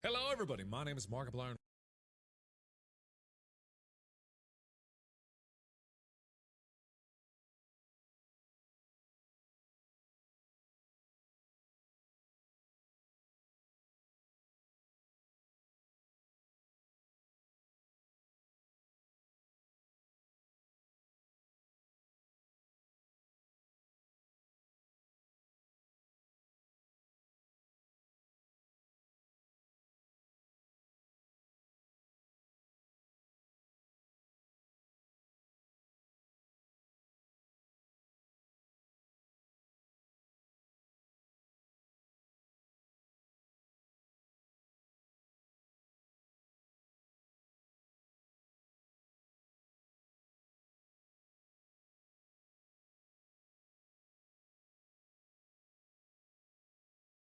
Hello, everybody. My name is Markiplier.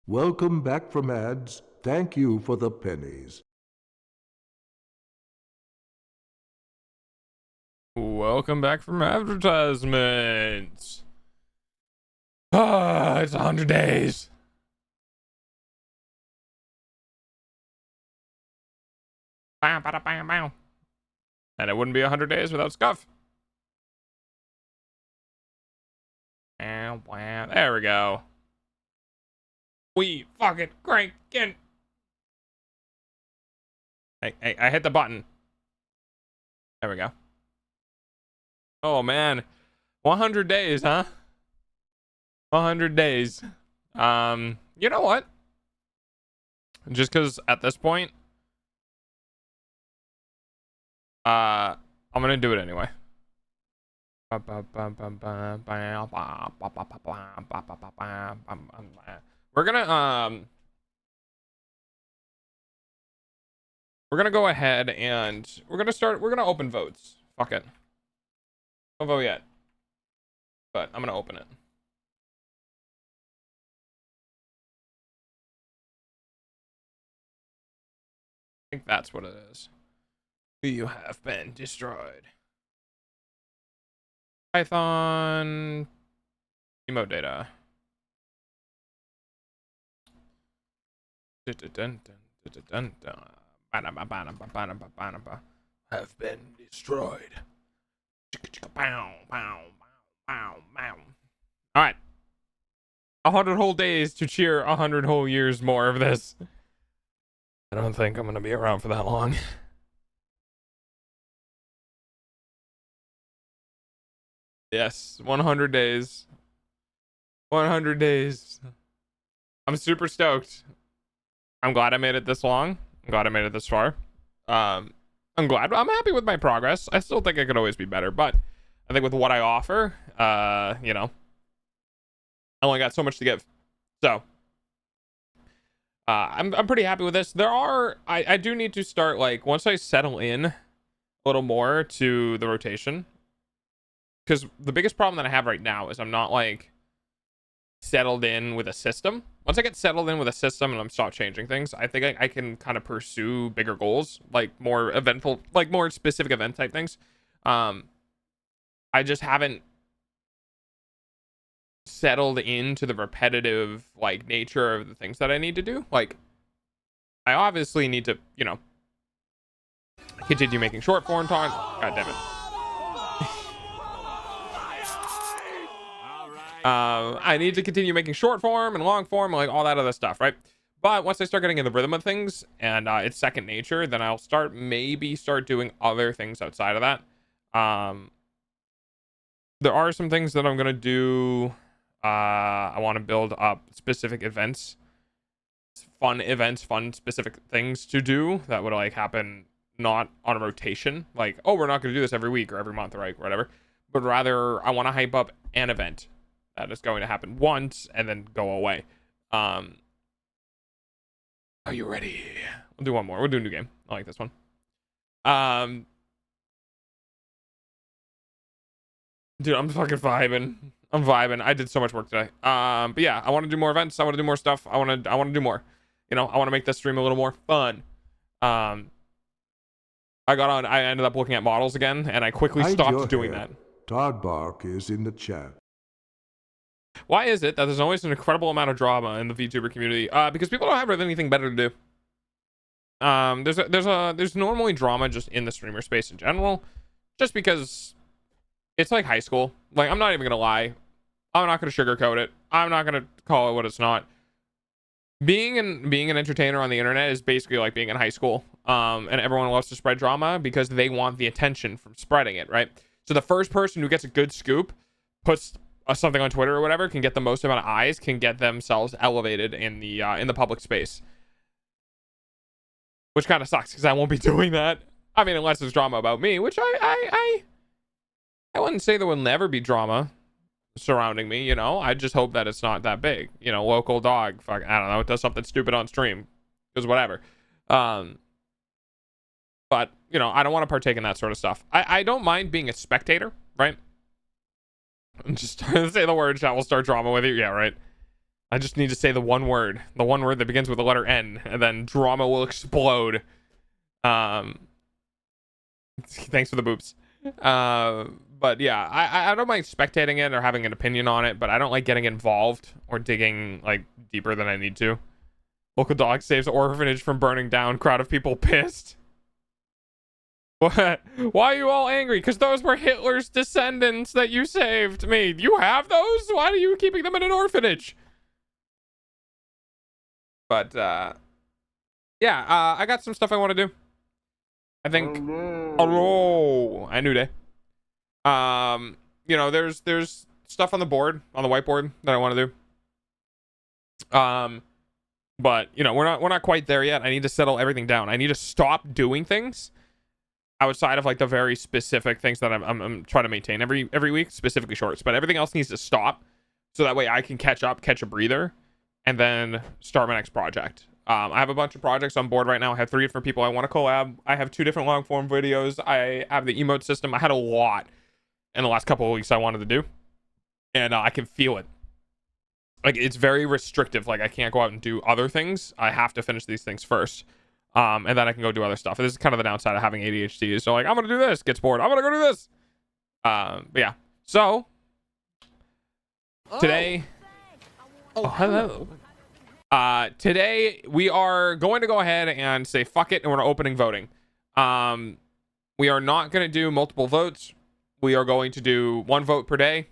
Welcome back from ads. Thank you for the pennies. Welcome back from advertisements. It's 100 days. Bow, bow, bow, bow. And it wouldn't be 100 days without Scuff. Wow. There we go. We fucking cranking. Hey, I hit the button. There we go. Oh, man. 100 days, huh? 100 days. You know what? Just because at this point, I'm gonna do it anyway. We're gonna go ahead and we're gonna open votes. Fuck it. Don't vote yet. But I'm gonna open it. I think that's what it is. You have been destroyed. Python emote data. Have been destroyed. All right. 100 whole days to cheer 100 whole years more of this. I don't think I'm gonna be around for that long. Yes, 100 days. 100 days. I'm super stoked. I'm glad I made it this long. I'm glad I made it this far. I'm happy with my progress. I still think I could always be better, but I think with what I offer, you know, I only got so much to give. So, I'm pretty happy with this. I do need to start, like, once I settle in a little more to the rotation, because the biggest problem that I have right now is I'm not, like, settled in with a system. Once I get settled in with a system and I'm stop changing things, I think I can kind of pursue bigger goals, like more eventful, like more specific event type things. I just haven't settled into the repetitive, like, nature of the things that I need to do. Like, I obviously need to, you know, continue making short form time. God damn it. I need to continue making short form and long form, like all that other stuff, right? But once I start getting in the rhythm of things and it's second nature, then I'll maybe start doing other things outside of that. There are some things that I'm gonna do. I want to build up specific events, fun specific things to do that would, like, happen not on a rotation. Like, oh, we're not gonna do this every week or every month, right? Whatever. But rather, I want to hype up an event that is going to happen once and then go away. Are you ready? We'll do one more. We'll do a new game. I like this one. Dude, I'm fucking vibing. I'm vibing. I did so much work today. But yeah, I want to do more events. I want to do more stuff. I want to do more. You know, I want to make this stream a little more fun. I ended up looking at models again, and I quickly stopped doing that. Todd Bark is in the chat. Why is it that there's always an incredible amount of drama in the VTuber community? Because people don't have anything better to do. There's normally drama just in the streamer space in general, just because it's like high school. Like, I'm not even gonna lie, I'm not gonna sugarcoat it, I'm not gonna call it what it's not. Being an entertainer on the internet is basically like being in high school. And everyone loves to spread drama because they want the attention from spreading it, right? So the first person who gets a good scoop, puts something on Twitter or whatever, can get the most amount of eyes, can get themselves elevated in the public space. Which kind of sucks because I won't be doing that. I mean, unless there's drama about me, which I wouldn't say there will never be drama surrounding me, you know. I just hope that it's not that big, you know. Local dog, fuck, I don't know, it does something stupid on stream, because whatever. But you know, I don't want to partake in that sort of stuff. I don't mind being a spectator, right? I'm just trying to say the word, chat will start drama with you. Yeah, right. I just need to say the one word that begins with the letter N, and then drama will explode. Thanks for the boops. But yeah, I don't mind spectating it or having an opinion on it, but I don't like getting involved or digging like deeper than I need to. Local dog saves orphanage from burning down. Crowd of people pissed. What? Why are you all angry? Because those were Hitler's descendants that you saved me. You have those? Why are you keeping them in an orphanage? But yeah, I got some stuff I want to do. I think. Hello. A new day. You know, there's stuff on the whiteboard that I want to do. But you know, we're not quite there yet. I need to settle everything down. I need to stop doing things outside of like the very specific things that I'm trying to maintain every week, specifically shorts. But everything else needs to stop, so that way I can catch a breather, and then start my next project. I have a bunch of projects on board right now. I have 3 different people I want to collab. I have 2 different long form videos. I have the emote system. I had a lot in the last couple of weeks I wanted to do, and I can feel it. Like, it's very restrictive. Like, I can't go out and do other things. I have to finish these things first, and then I can go do other stuff. This is kind of the downside of having ADHD. So like, I'm gonna do this, gets bored, I'm gonna go do this. But yeah, so today, hello. Today we are going to go ahead and say fuck it, and we're opening voting. We are not going to do multiple votes. We are going to do 1 vote per day.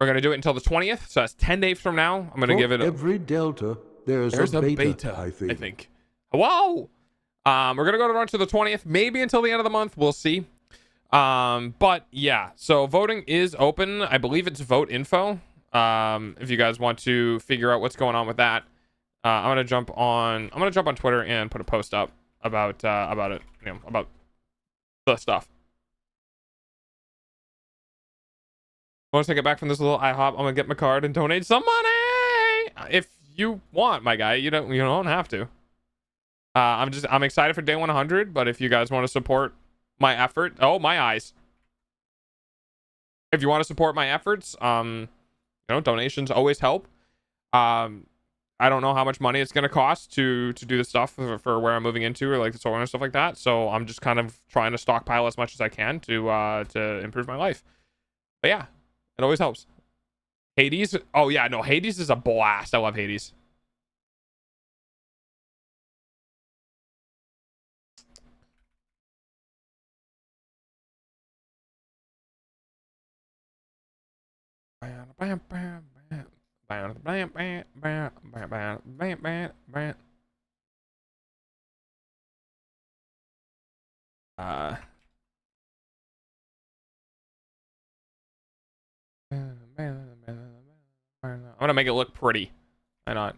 We're going to do it until the 20th, so that's 10 days from now. I'm going to give it every delta. There's a beta, I think. Whoa. We're going to go on to the 20th, maybe until the end of the month. We'll see. But yeah, so voting is open. I believe it's vote info. If you guys want to figure out what's going on with that. I'm gonna jump on Twitter and put a post up about it, you know, about the stuff. Once I get back from this little IHOP, I'm gonna get my card and donate some money if you want, my guy. You don't have to. I'm excited for day 100, but if you guys want to support my effort, oh my eyes. If you want to support my efforts, you know, donations always help. I don't know how much money it's going to cost to do the stuff for where I'm moving into, or like the solar and stuff like that. So I'm just kind of trying to stockpile as much as I can to improve my life. But yeah, it always helps. Hades. Oh yeah, no, Hades is a blast. I love Hades. I'm gonna make it look pretty. Why not?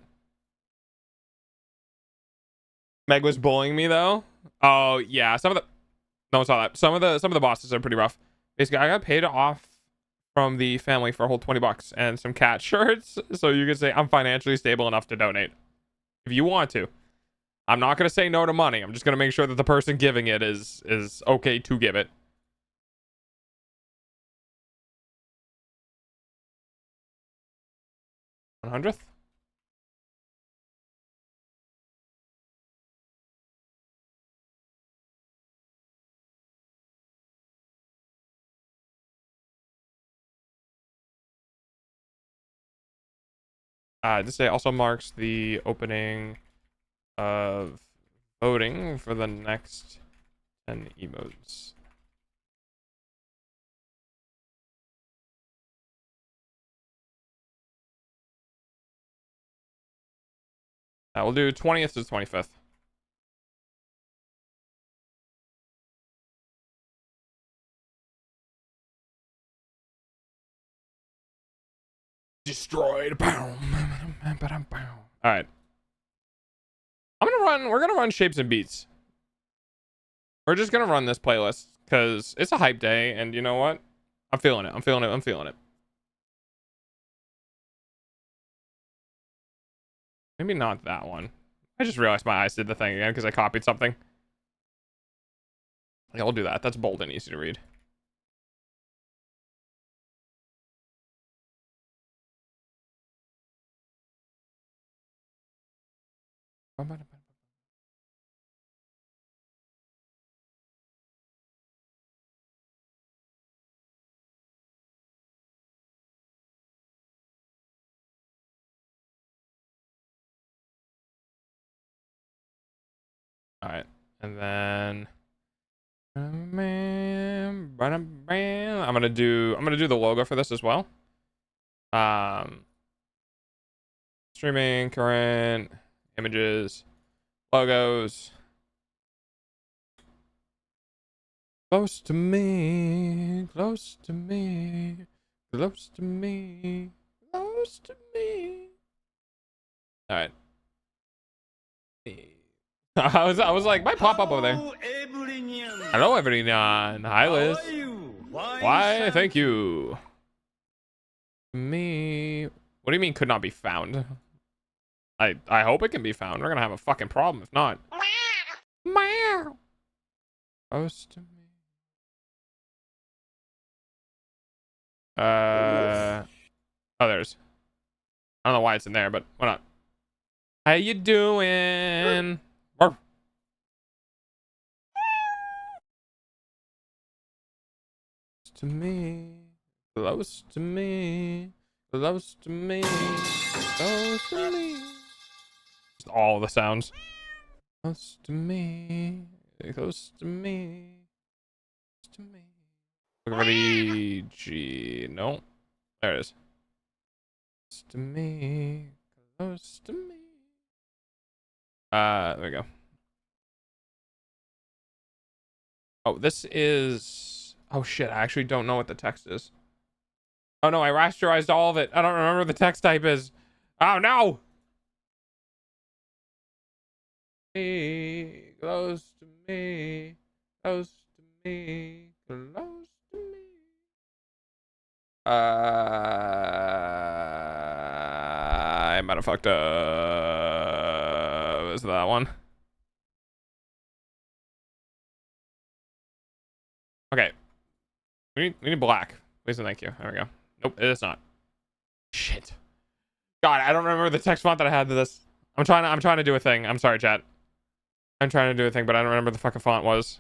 Meg was bullying me though. Oh yeah, no one saw that. Some of the bosses are pretty rough. Basically, I got paid off from the family for a whole $20 and some cat shirts, so you can say I'm financially stable enough to donate if you want to. I'm not gonna say no to money. I'm just gonna make sure that the person giving it is okay to give it. 100th. This day also marks the opening of voting for the next 10 emotes. We'll do 20th to 25th. Destroyed. All right. We're gonna run shapes and beats. We're just gonna run this playlist because it's a hype day, and you know what? I'm feeling it. I'm feeling it. I'm feeling it. Maybe not that one. I just realized my eyes did the thing again because I copied something. Yeah, we'll do that. That's bold and easy to read. All right, and then I'm gonna do the logo for this as well. Streaming, current, images, logos. Close to me, close to me, close to me, close to me. All right. I was like, might pop up over there. Hello, everyone. Hi, Liz. Why? Thank you. Me. What do you mean could not be found? I hope it can be found. We're gonna have a fucking problem if not. Meow. Close to me. Others. I don't know why it's in there, but why not? How you doing? Close to me, close to me, close to me, close to me. Just all the sounds. Close to me, close to me, close to me. Look for the G. No, there it is. Close to me, close to me. There we go. Oh, this is. Oh shit! I actually don't know what the text is. Oh no, I rasterized all of it. I don't remember what the text type is. Oh no! Me, close to me, close to me, close to me. I might have fucked up. Is that one? Okay. We need black. Please and thank you. There we go. Nope, it is not. Shit. God, I don't remember the text font that I had to this. I'm trying to do a thing. I'm sorry, chat. I'm trying to do a thing, but I don't remember the fucking font was.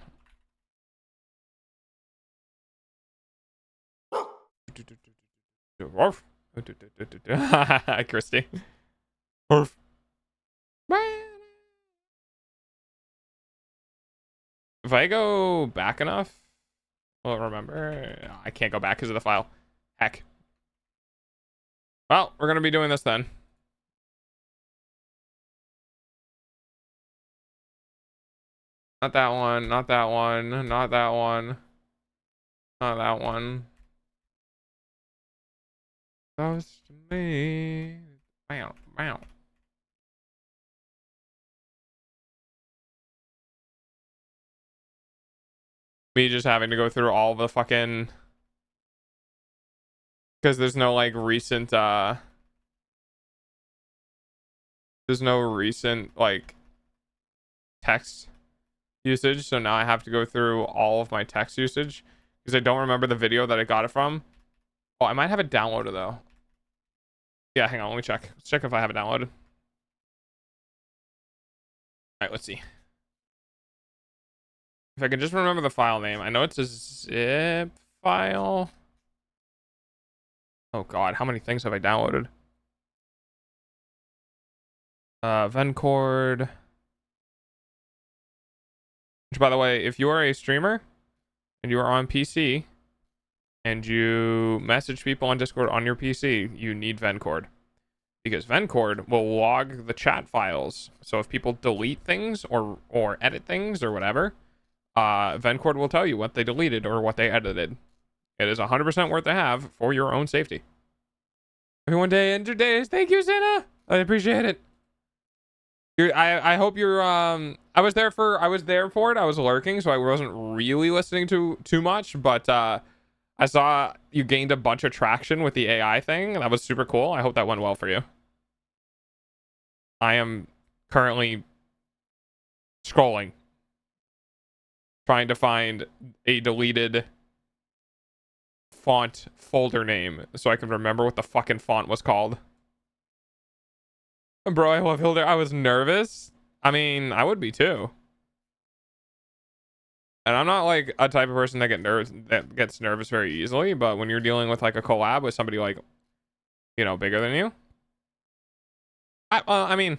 Hi, Christy. If I go back enough, well, remember, I can't go back because of the file. Heck. Well, we're gonna be doing this then. Not that one. Not that one. Not that one. Not that one. Close to me. Bow, bow. Me just having to go through all the fucking, because there's no like recent there's no recent like text usage, so now I have to go through all of my text usage because I don't remember the video that I got it from. Oh, I might have it downloaded though. Yeah, hang on, let me check. Let's check if I have it downloaded. All right, let's see. If I can just remember the file name. I know it's a zip file. Oh god, how many things have I downloaded? Vencord. Which, by the way, if you are a streamer and you are on PC and you message people on Discord on your PC, you need Vencord. Because Vencord will log the chat files. So if people delete things or edit things or whatever, Vencord will tell you what they deleted or what they edited. It is 100% worth to have for your own safety. Everyone day enter days. Thank you, Santa. I appreciate it. I hope you're I was there for it. I was lurking, so I wasn't really listening to too much, but I saw you gained a bunch of traction with the AI thing, and that was super cool. I hope that went well for you. I am currently scrolling, trying to find a deleted font folder name so I can remember what the fucking font was called. Bro, I love Hilder. I was nervous. I mean, I would be too. And I'm not like a type of person that gets nervous very easily, but when you're dealing with like a collab with somebody like, you know, bigger than you, I mean,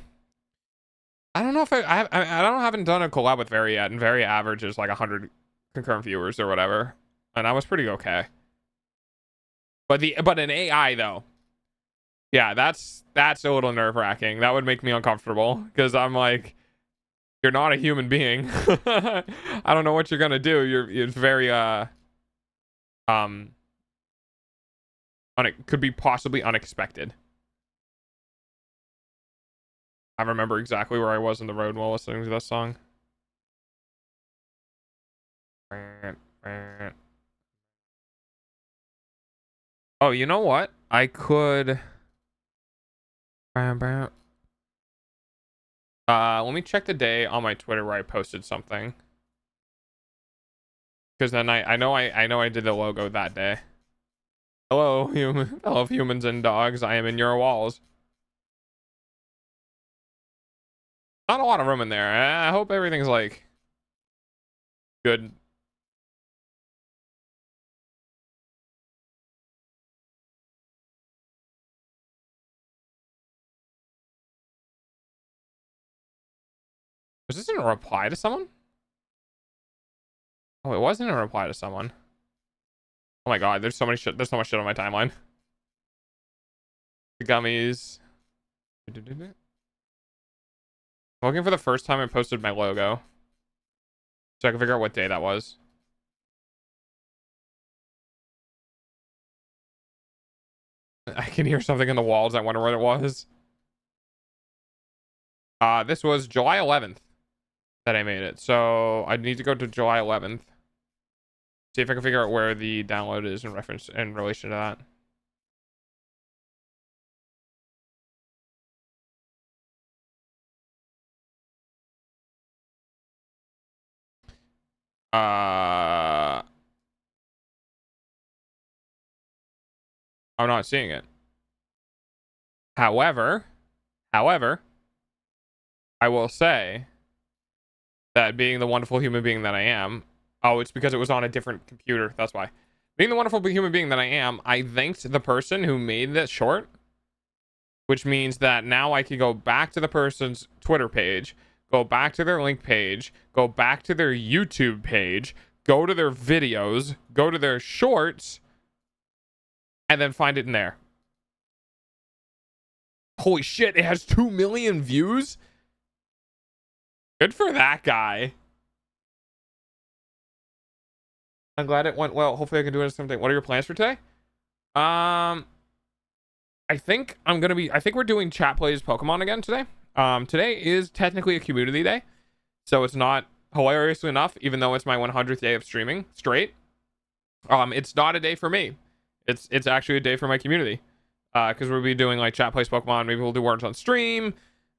I don't know if haven't done a collab with Very yet, and Very average is like 100 concurrent viewers or whatever, and I was pretty okay. But an AI though, yeah, that's a little nerve-wracking. That would make me uncomfortable because I'm like, you're not a human being. I don't know what you're gonna do. You're very it could be possibly unexpected. I remember exactly where I was in the road while listening to that song. Oh, you know what? I could. Let me check the day on my Twitter where I posted something. Because then I know I did the logo that day. Hello, hello, humans and dogs. I am in your walls. Not a lot of room in there. I hope everything's like good. Was this in a reply to someone? Oh, it wasn't a reply to someone. Oh my god, there's so much shit on my timeline. The gummies. I'm looking for the first time I posted my logo, so I can figure out what day that was. I can hear something in the walls. I wonder what it was. This was July 11th that I made it. So I need to go to July 11th. See if I can figure out where the download is in relation to that. I'm not seeing it. However, I will say that being the wonderful human being that I am, oh, it's because it was on a different computer. That's why. Being the wonderful human being that I am, I thanked the person who made this short, which means that now I can go back to the person's Twitter page, go back to their link page, go back to their YouTube page, go to their videos, go to their shorts, and then find it in there. Holy shit, it has 2 million views? Good for that guy. I'm glad it went well. Hopefully I can do it something. What are your plans for today? I think we're doing chat plays Pokemon again today. Today is technically a community day, so it's not, hilariously enough, even though it's my 100th day of streaming straight. It's not a day for me. It's actually a day for my community. Because we'll be doing like chat plays Pokemon. Maybe we'll do words on stream.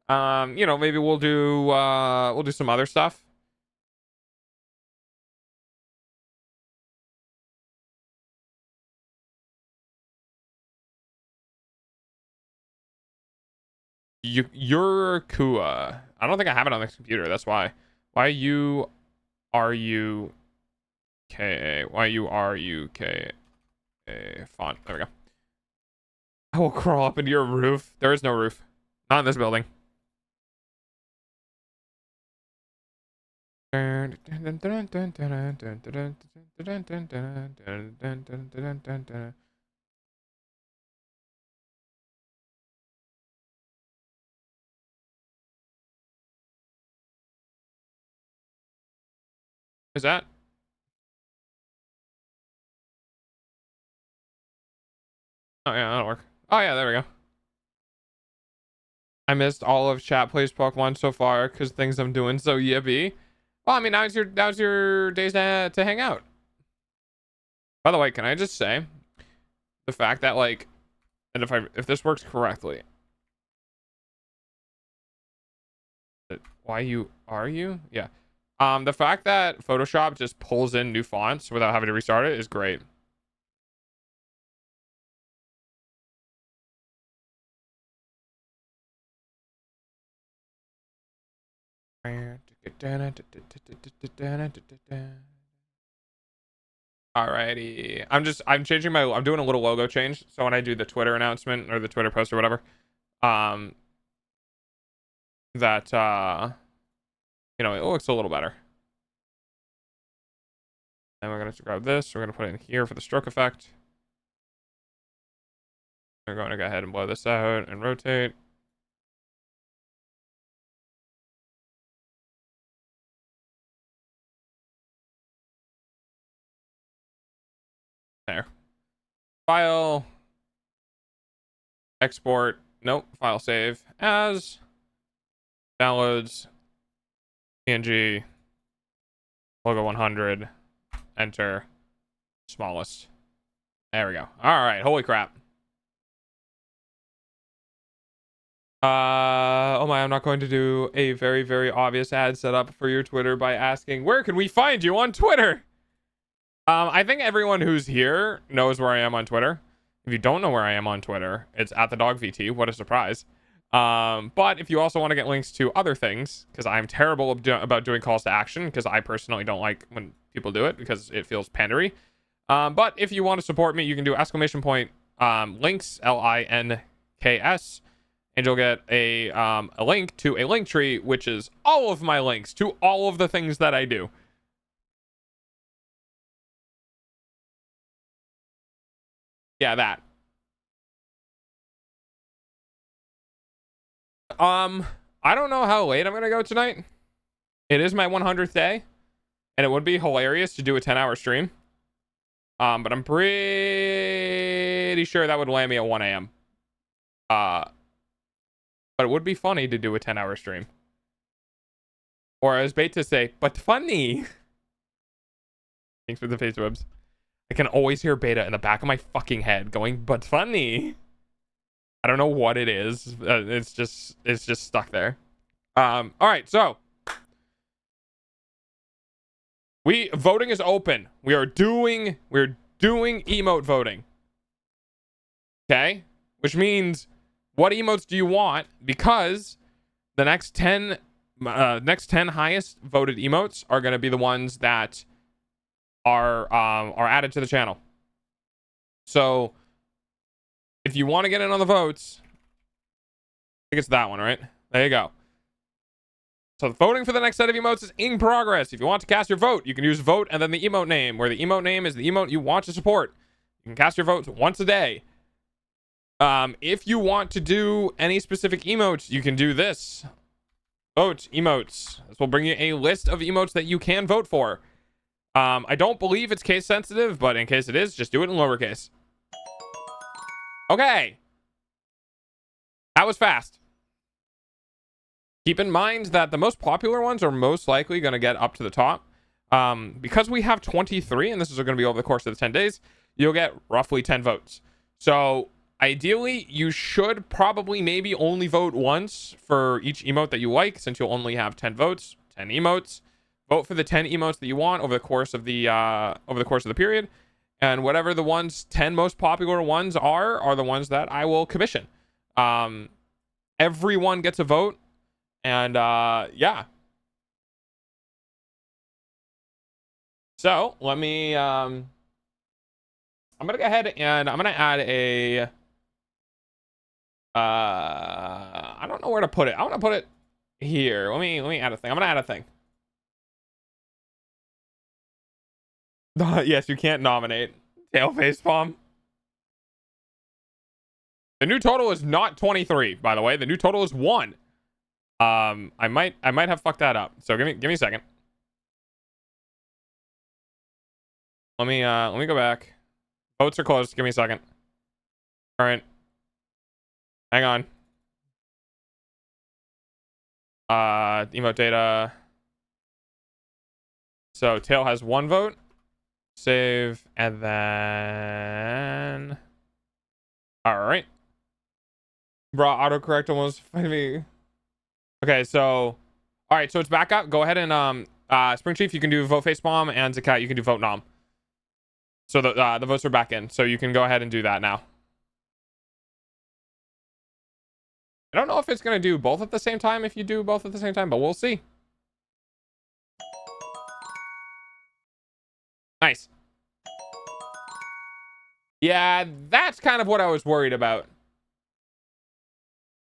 You know, maybe we'll do some other stuff. You're Kua. I don't think I have it on this computer. That's why. Why you are you K A? Why you are you K A font? There we go. I will crawl up into your roof. There is no roof. Not in this building. Is that? Oh yeah, that'll work. Oh yeah, there we go. I missed all of chat plays Pokemon so far because things I'm doing so yippee. Well, I mean, now's your days to hang out. By the way, can I just say the fact that like, and if this works correctly, why are you? Yeah. The fact that Photoshop just pulls in new fonts without having to restart it is great. Alrighty. I'm doing a little logo change. So when I do the Twitter announcement or the Twitter post or whatever, um, that, it looks a little better. And we're going to grab this. We're going to put it in here for the stroke effect. We're going to go ahead and blow this out and rotate. There. File. Export. Nope. File save as. Downloads. PNG. Logo 100. Enter. Smallest. There we go. All right. Holy crap. Oh my, I'm not going to do a very, very obvious ad setup for your Twitter by asking, where can we find you on Twitter? I think everyone who's here knows where I am on Twitter. If you don't know where I am on Twitter, it's at the dog VT. What a surprise. But if you also want to get links to other things, because I'm terrible about doing calls to action, because I personally don't like when people do it because it feels pandery. But if you want to support me, you can do exclamation point links, LINKS, and you'll get a link to a link tree, which is all of my links to all of the things that I do. Yeah, that. I don't know how late I'm gonna go tonight. It is my 100th day, and it would be hilarious to do a 10-hour stream. But I'm pretty sure that would land me at 1 a.m. But it would be funny to do a 10-hour stream. Or as bait to say, but funny. Thanks for the face webs. I can always hear Beta in the back of my fucking head going, but funny. I don't know what it is. It's just stuck there. All right, so voting is open. We're doing emote voting. Okay? Which means, what emotes do you want? Because the next 10 highest voted emotes are going to be the ones that are added to the channel. So if you want to get in on the votes, I think it's that one, right? There you go. So the voting for the next set of emotes is in progress. If you want to cast your vote, you can use vote and then the emote name, where the emote name is the emote you want to support. You can cast your votes once a day. If you want to do any specific emotes, you can do this. Vote emotes. This will bring you a list of emotes that you can vote for. I don't believe it's case sensitive, but in case it is, just do it in lowercase. Okay. That was fast. Keep in mind that the most popular ones are most likely going to get up to the top. Because we have 23, and this is going to be over the course of the 10 days, you'll get roughly 10 votes. So ideally, you should probably maybe only vote once for each emote that you like, since you'll only have 10 votes, 10 emotes. Vote for the 10 emotes that you want over the course of the period, and whatever the 10 most popular ones are the ones that I will commission. Everyone gets a vote, and yeah. So let me I'm gonna go ahead and I'm gonna add a I don't know where to put it. I want to put it here. Let me add a thing. I'm gonna add a thing. Yes, you can't nominate. Tail face palm. The new total is not 23, by the way. The new total is 1. I might have fucked that up. So give me a second. Let me go back. Votes are closed. Give me a second. All right. Hang on. Emote data. So Tail has 1 vote. Save, and then all right. Bro, autocorrect almost find me. Okay, so all right, so it's back up. Go ahead and Spring Chief, you can do vote face bomb, and Zakat, you can do vote nom. So the votes are back in, so you can go ahead and do that now. I don't know if it's gonna do both at the same time if you do both at the same time, but we'll see. Nice. Yeah, that's kind of what I was worried about.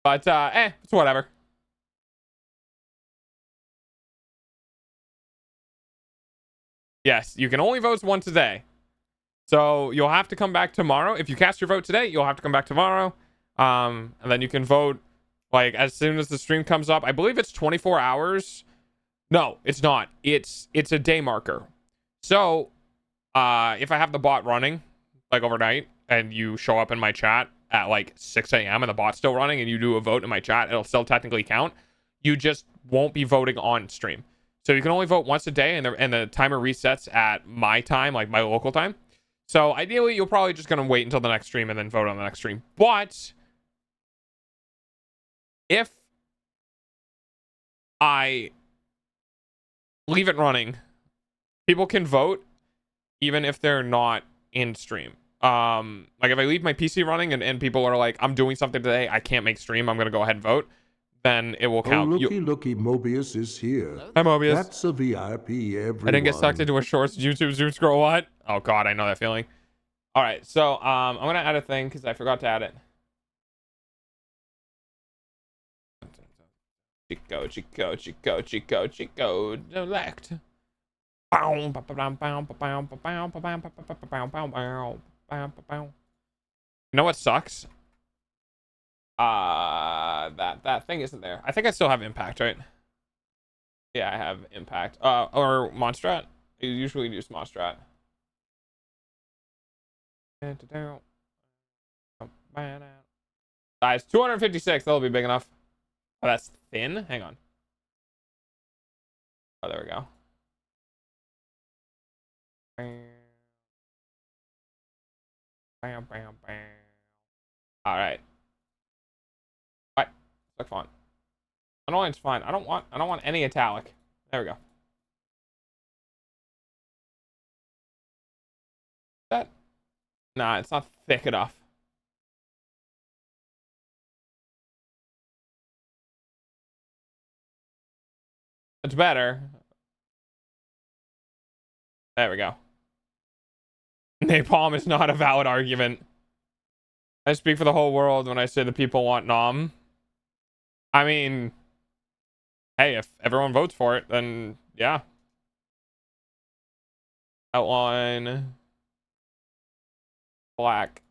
But it's whatever. Yes, you can only vote once a day. So you'll have to come back tomorrow. If you cast your vote today, you'll have to come back tomorrow. And then you can vote like as soon as the stream comes up. I believe it's 24 hours. No, it's not. It's a day marker. So if I have the bot running like overnight and you show up in my chat at like 6 a.m. and the bot's still running and you do a vote in my chat, it'll still technically count. You just won't be voting on stream. So you can only vote once a day, and the timer resets at my time, like my local time. So ideally, you're probably just going to wait until the next stream and then vote on the next stream. But if I leave it running, people can vote even if they're not in stream. Like if I leave my PC running and people are like, I'm doing something today, I can't make stream, I'm going to go ahead and vote, then it will count. Oh, looky, Mobius is here. Hi, Mobius. That's a VIP, everyone. I didn't get sucked into a shorts YouTube Zoom scroll. What? Oh, God, I know that feeling. All right, so I'm going to add a thing because I forgot to add it. Chico, elect. You know what sucks? That thing isn't there. I think I still have impact, right? Yeah, I have impact. Or Monstrat. I usually use Monstrat. Size 256. That'll be big enough. Oh, that's thin. Hang on. Oh, there we go. All right. Right. Look fine. Underline's fine. I don't want any italic. There we go. That. Nah, it's not thick enough. It's better. There we go. Napalm is not a valid argument. I speak for the whole world when I say the people want nom. I mean, hey, if everyone votes for it, then yeah. Outline. Black.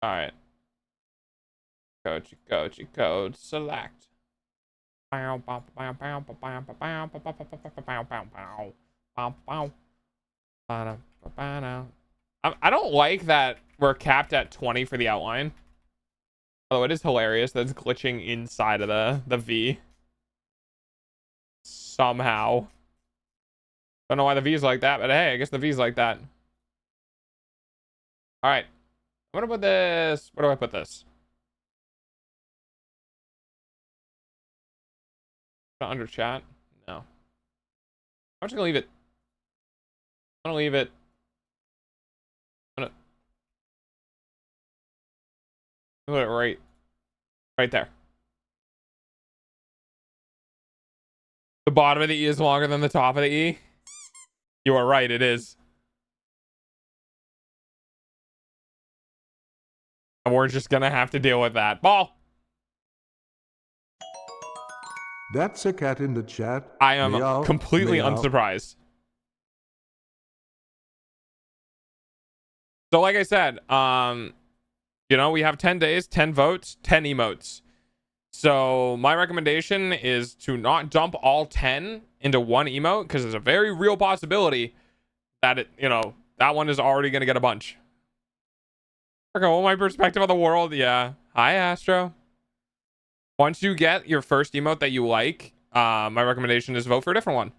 All right. Code, select. I don't like that we're capped at 20 for the outline. Although it is hilarious that it's glitching inside of the V. Somehow. Don't know why the V is like that, but hey, I guess the V is like that. All right. I'm gonna put this. Where do I put this? Under chat? No. I'm just gonna leave it. I'm gonna leave it. I'm gonna put it right there. The bottom of the E is longer than the top of the E. You are right, it is. And we're just gonna have to deal with that. Ball. That's a cat in the chat. I am Meow, completely meow. unsurprised. So like I said, you know, we have 10 days, 10 votes, 10 emotes. So my recommendation is to not dump all 10 into one emote, because there's a very real possibility that it, you know, that one is already going to get a bunch. Okay, well, my perspective of the world, yeah. Hi, Astro. Once you get your first emote that you like, my recommendation is vote for a different one.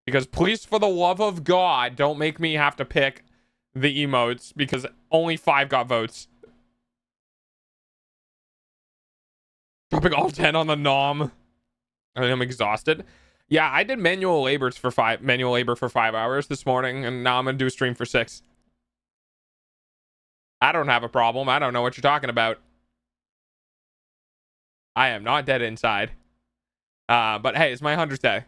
Because please, for the love of God, don't make me have to pick the emotes, because only 5 got votes. Dropping all 10 on the nom. I'm exhausted. Yeah, I did manual labor for 5 hours this morning, and now I'm gonna do a stream for 6. I don't have a problem. I don't know what you're talking about. I am not dead inside. But hey, it's my 100th day.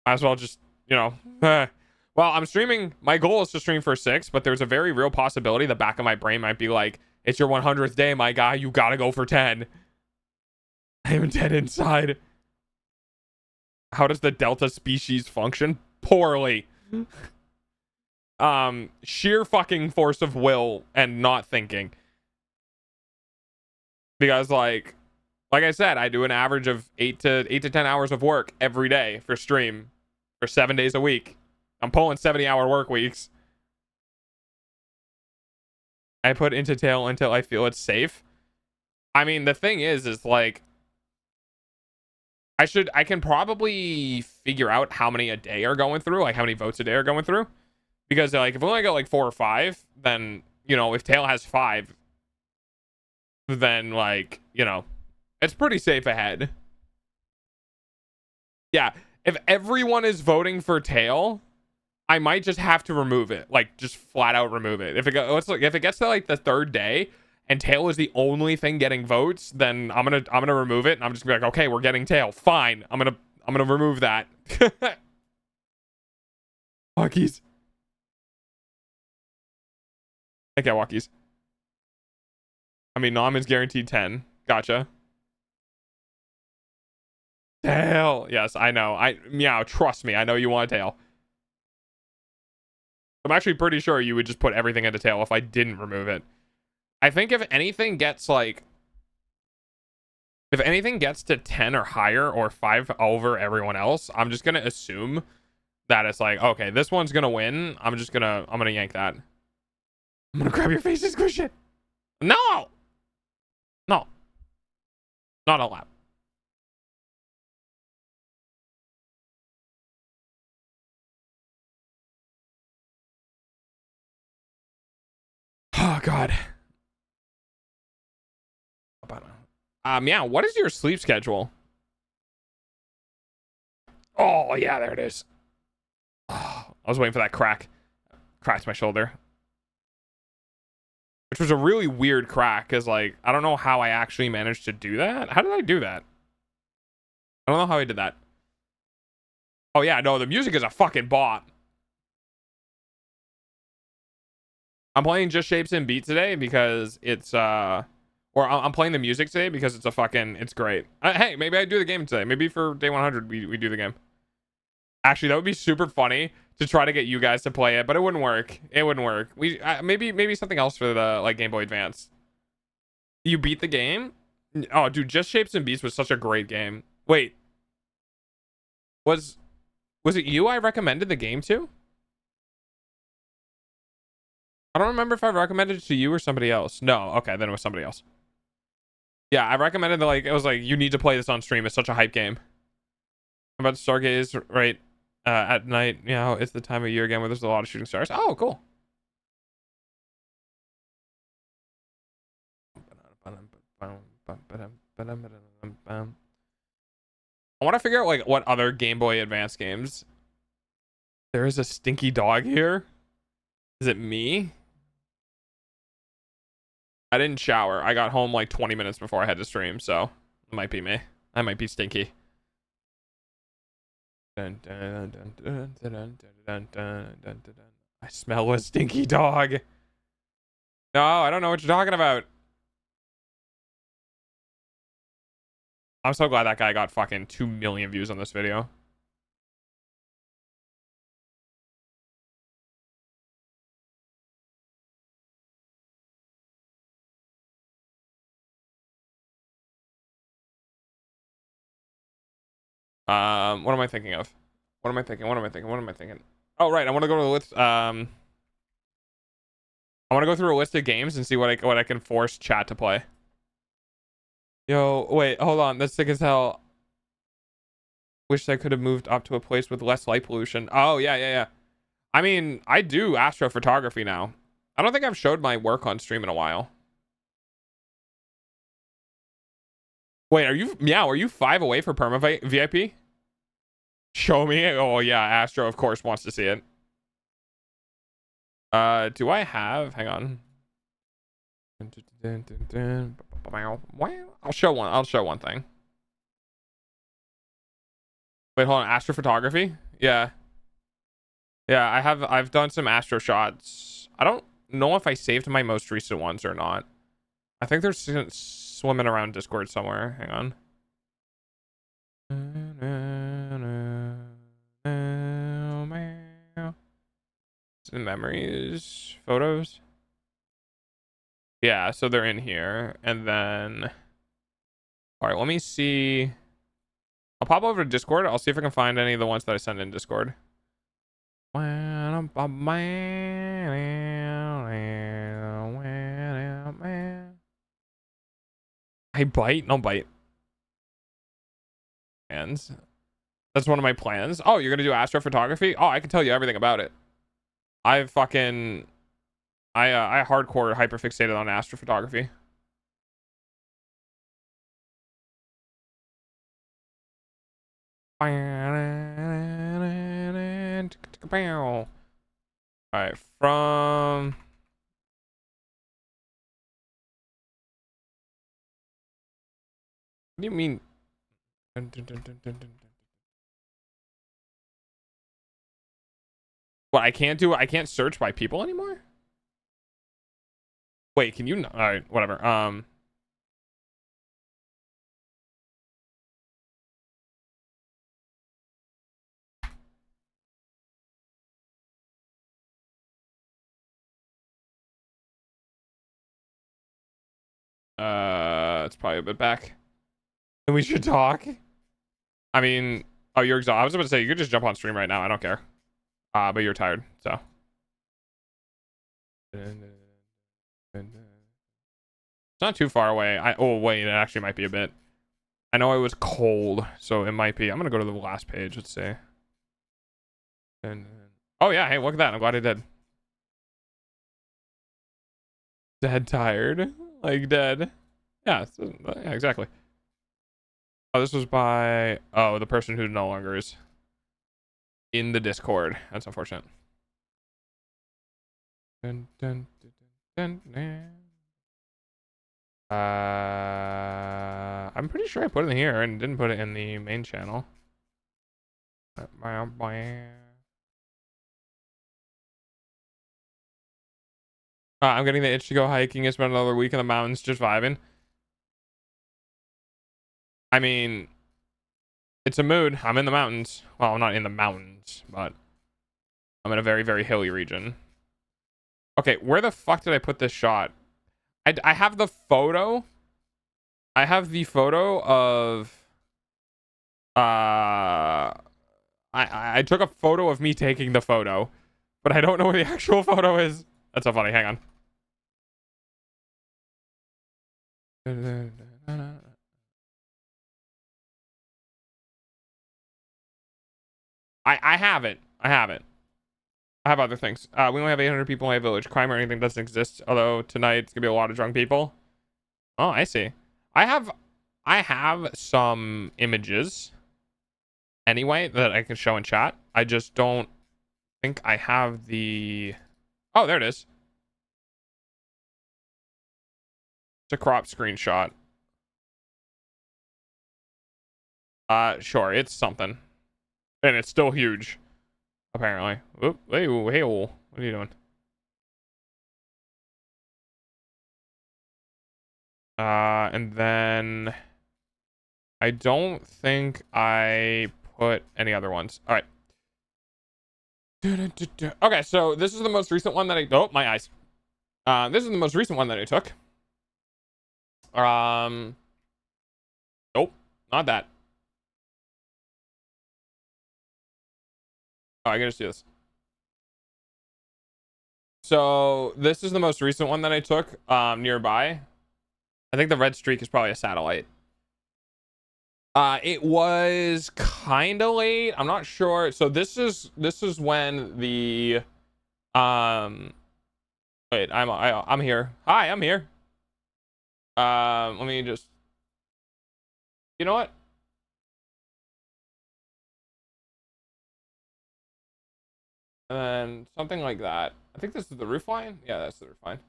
Might as well just, you know. Well, I'm streaming. My goal is to stream for 6, but there's a very real possibility the back of my brain might be like, it's your 100th day, my guy. You gotta go for 10. I am dead inside. How does the Delta species function? Poorly. Sheer fucking force of will and not thinking. Because like I said, I do an average of 8 to 10 hours of work every day for stream for 7 days a week. I'm pulling 70-hour work weeks. I put into tail until I feel it's safe. I mean, the thing is like, I can probably figure out how many a day are going through, like how many votes a day are going through. Because like, if we only got like 4 or 5, then, you know, if tail has 5, then like, you know, it's pretty safe ahead. Yeah, if everyone is voting for tail, I might just have to remove it, like just flat out remove it. If it gets to like the 3rd day and tail is the only thing getting votes, then I'm gonna remove it, and I'm just gonna be like, okay, we're getting tail, fine. I'm gonna remove that. Walkies. Okay, walkies. I mean, nom is guaranteed 10. Gotcha. Tail. Yes, I know. Meow, trust me. I know you want a tail. I'm actually pretty sure you would just put everything into tail if I didn't remove it. I think if anything gets to 10 or higher, or 5 over everyone else, I'm just gonna assume that it's like, okay, this one's gonna win. I'm gonna yank that. I'm gonna grab your face and squish it. No, not allowed. Oh God. Yeah, what is your sleep schedule? Oh yeah, there it is. Oh, I was waiting for that crack. Cracked my shoulder. Which was a really weird crack, because like, I don't know how I actually managed to do that. How did I do that? I don't know how I did that. Oh yeah, no, the music is a fucking bop. I'm playing Just Shapes and Beats today because it's I'm playing the music today because it's great. Hey, maybe I do the game today. Maybe for day 100 we do the game. Actually, that would be super funny to try to get you guys to play it, but it wouldn't work. It wouldn't work. We maybe something else for the like Game Boy Advance. You beat the game? Oh, dude, Just Shapes and Beats was such a great game. Wait, was it you I recommended the game to? I don't remember if I recommended it to you or somebody else. No, okay, then it was somebody else. Yeah, I recommended it was like, you need to play this on stream. It's such a hype game. I'm about to stargaze right at night. You know, it's the time of year again where there's a lot of shooting stars. Oh, cool. I want to figure out like what other Game Boy Advance games. There is a stinky dog here. Is it me? I didn't shower. I got home like 20 minutes before I had to stream, so it might be me. I might be stinky. I smell a stinky dog. No, I don't know what you're talking about. I'm so glad that guy got fucking 2 million views on this video. What am I thinking of? What am I thinking? What am I thinking? What am I thinking? Oh, right. I want to go to the list. I want to go through a list of games and see what I can force chat to play. Yo, wait, hold on. That's sick as hell. Wish I could have moved up to a place with less light pollution. Oh, yeah. I mean, I do astrophotography now. I don't think I've showed my work on stream in a while. Wait, are you 5 away for perma VIP? Show me. Oh yeah, Astro of course wants to see it. Do I have? Hang on. I'll show one thing. Wait, hold on. Astrophotography? Yeah. Yeah, I've done some astro shots. I don't know if I saved my most recent ones or not. I think they're swimming around Discord somewhere. Hang on. Memories, photos. Yeah, so they're in here. And then all right, let me see. I'll pop over to Discord. I'll see if I can find any of the ones that I sent in Discord. I bite? No bite. Plans. That's one of my plans. Oh, you're gonna do astrophotography? Oh, I can tell you everything about it. I hardcore hyperfixated on astrophotography. All right, from what do you mean? What I can't do? I can't search by people anymore? Wait, can you? All right, whatever. It's probably a bit back. And we should talk. I mean, oh, you're exhausted. I was about to say you could just jump on stream right now. I don't care. But you're tired, so. It's not too far away. Oh wait, it actually might be a bit. I know it was cold, so it might be. I'm gonna go to the last page. Let's see. And oh yeah, hey, look at that. I'm glad I did. Dead tired, like dead. Yeah, yeah, exactly. Oh, this was by the person who no longer is in the Discord. That's unfortunate. Dun, dun, dun, dun, dun. I'm pretty sure I put it in here and didn't put it in the main channel. I'm getting the itch to go hiking and spend another week in the mountains just vibing. I mean, it's a mood. I'm in the mountains. Well, I'm not in the mountains, but I'm in a very, very hilly region. Okay, where the fuck did I put this shot? I have the photo. I have the photo of I took a photo of me taking the photo, but I don't know where the actual photo is. That's so funny. Hang on. I have it. I have it. I have other things. We only have 800 people in my village. Crime or anything doesn't exist. Although tonight it's gonna be a lot of drunk people. Oh, I see. I have some images anyway that I can show in chat. I just don't think I have the. Oh, there it is. It's a crop screenshot. Sure, it's something, and it's still huge. Apparently. Oop, hey, hey, what are you doing? And then I don't think I put any other ones. All right. Okay, so this is the most recent one that I... Oh, my eyes. This is the most recent one that I took. Nope, not that. Oh, I gotta see this. So this is the most recent one that I took nearby. I think the red streak is probably a satellite. It was kind of late. I'm not sure. So this is when the wait, I'm here. Hi, I'm here. Let me just, you know what? And then something like that. I think this is the roof line. Yeah, that's the roof line.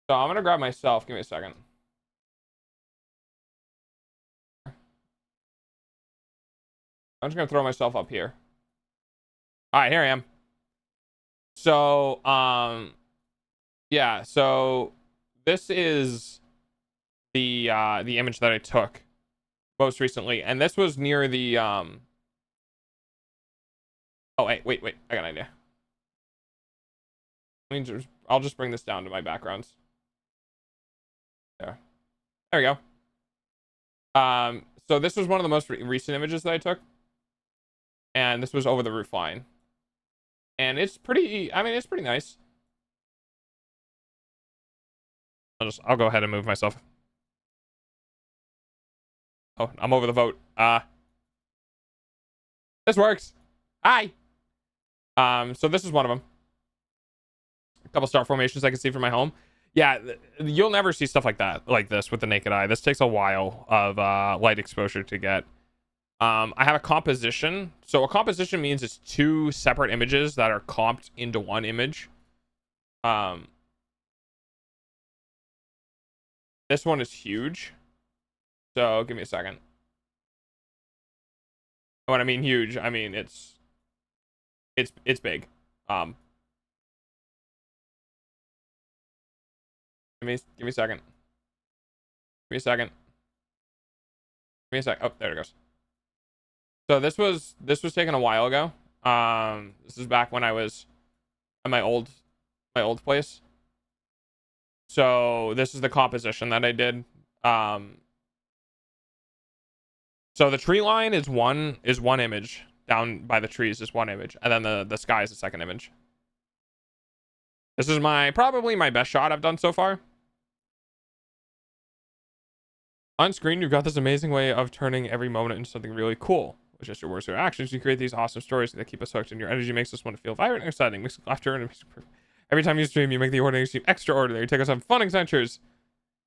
So I'm gonna grab myself. Give me a second. I'm just gonna throw myself up here. All right, here I am. So yeah, so this is the image that I took most recently, and this was near the oh wait, I got an idea. I'll just bring this down to my backgrounds. There we go. So this was one of the most recent images that I took, and this was over the roof line, and it's pretty, I mean, it's pretty nice. I'll go ahead and move myself. Oh, I'm over the vote. This works. Hi. So this is one of them. A couple star formations I can see from my home. Yeah, you'll never see stuff like that, like this with the naked eye. This takes a while of light exposure to get. I have a composition. So a composition means it's two separate images that are comped into one image. This one is huge. So give me a second. When I mean huge, I mean it's big. Give me a second. Give me a second. Give me a sec. Oh, there it goes. So this was taken a while ago. This is back when I was at my old place. So this is the composition that I did. So the tree line is one image. Down by the trees is one image, and then the sky is the second image. This is probably my best shot I've done so far. On screen, you've got this amazing way of turning every moment into something really cool. With just your words or actions, you create these awesome stories that keep us hooked, and your energy makes us want to feel vibrant and exciting. Makes laughter and every time you stream, you make the ordinary seem extraordinary. Take us on fun adventures.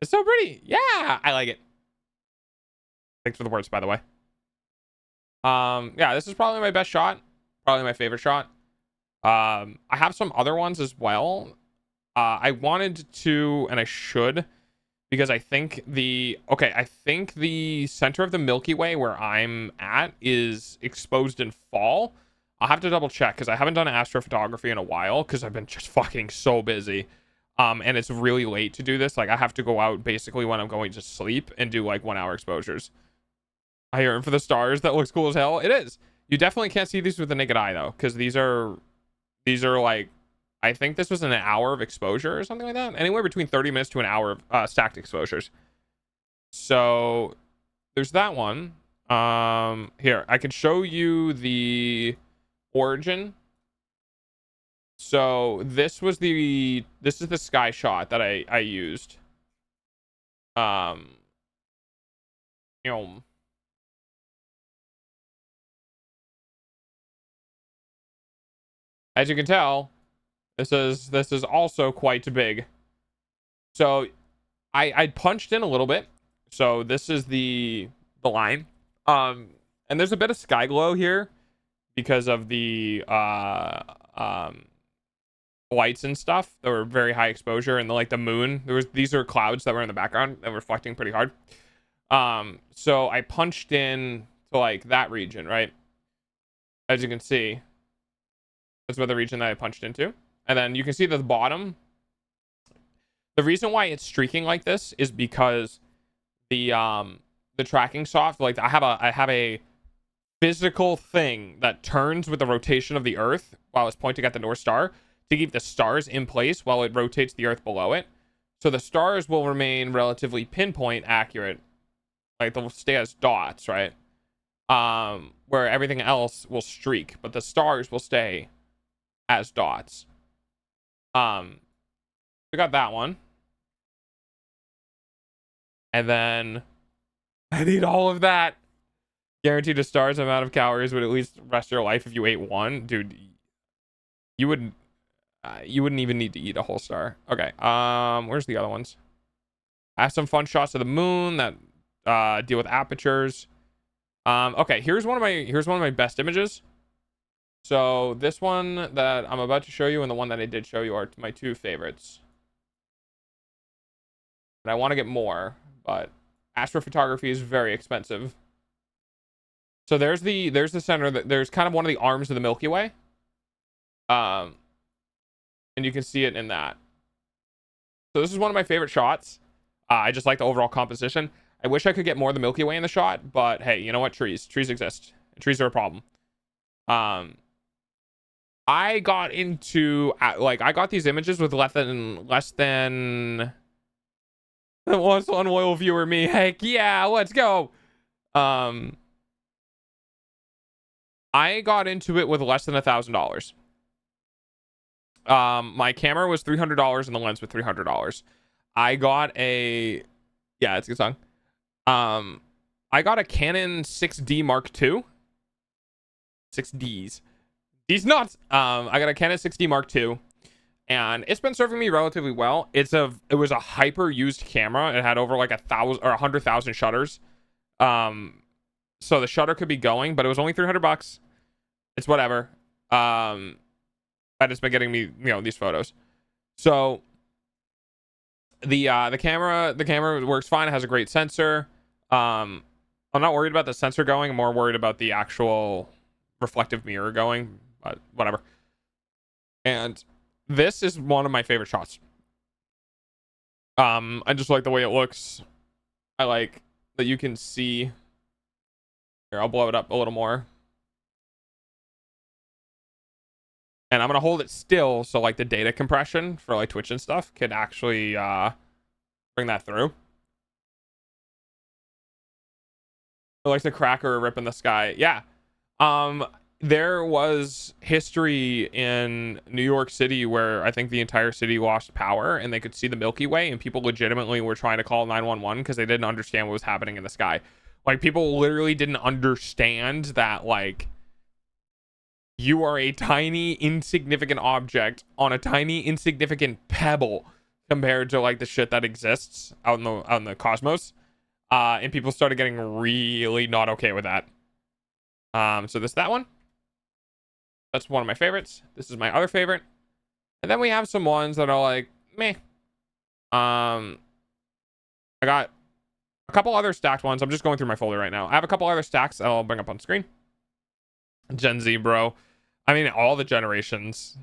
It's so pretty. Yeah, I like it. Thanks for the words, by the way. Yeah, this is probably my best shot. Probably my favorite shot. I have some other ones as well. I wanted to, and I should, because I think the center of the Milky Way where I'm at is exposed in fall. I'll have to double check because I haven't done astrophotography in a while because I've been just fucking so busy. And it's really late to do this. Like I have to go out basically when I'm going to sleep and do like 1 hour exposures. I hear for the stars. That looks cool as hell. It is. You definitely can't see these with the naked eye though, because these are like, I think this was an hour of exposure or something like that. Anywhere between 30 minutes to an hour of stacked exposures. So there's that one. Here, I can show you the origin. So this is the sky shot that I used. You know, as you can tell, this is also quite big. So I punched in a little bit. So this is the line. And there's a bit of sky glow here because of the lights and stuff that were very high exposure, and the moon. These are clouds that were in the background that were reflecting pretty hard. So I punched in to like that region, right? As you can see, that's where the region that I punched into. And then you can see the bottom. The reason why it's streaking like this is because the the tracking soft. Like I have a physical thing that turns with the rotation of the Earth while it's pointing at the North Star to keep the stars in place while it rotates the Earth below it. So the stars will remain relatively pinpoint accurate. Like they'll stay as dots, right? Where everything else will streak, but the stars will stay as dots. We got that one. And then I need all of that. Guaranteed a star's amount of calories would at least rest your life if you ate one. Dude, you wouldn't even need to eat a whole star. Okay. Where's the other ones? I have some fun shots of the moon that deal with apertures. Okay, here's one of my best images. So this one that I'm about to show you and the one that I did show you are my two favorites. And I want to get more, but astrophotography is very expensive. So there's the center, there's kind of one of the arms of the Milky Way. And you can see it in that. So this is one of my favorite shots. I just like the overall composition. I wish I could get more of the Milky Way in the shot, but hey, you know what? Trees exist. Trees are a problem. I got into I got these images with less than what's one loyal viewer me. Heck yeah, let's go. I got into it with less than $1,000. My camera was $300 and the lens was $300. I got a it's a good song. I got a Canon 6D Mark II. 6Ds. These nuts. I got a Canon 6D Mark II, and it's been serving me relatively well. It was a hyper used camera. It had over like 1,000 or 100,000 shutters. So the shutter could be going, but it was only $300. It's whatever. But it's been getting me, these photos. So the camera works fine. It has a great sensor. I'm not worried about the sensor going. I'm more worried about the actual reflective mirror going, but whatever. And this is one of my favorite shots. I just like the way it looks. I like that you can see. Here, I'll blow it up a little more. And I'm gonna hold it still so like the data compression for like Twitch and stuff can actually bring that through. It likes a cracker rip in the sky. Yeah. There was history in New York City where I think the entire city lost power and they could see the Milky Way, and people legitimately were trying to call 911 because they didn't understand what was happening in the sky. Like, people literally didn't understand that, like, you are a tiny insignificant object on a tiny insignificant pebble compared to like the shit that exists out in the cosmos. And people started getting really not okay with that. So that one. That's one of my favorites. This is my other favorite. And then we have some ones that are like, meh. I got a couple other stacked ones. I'm just going through my folder right now. I have a couple other stacks that I'll bring up on screen. Gen Z, bro. I mean, all the generations.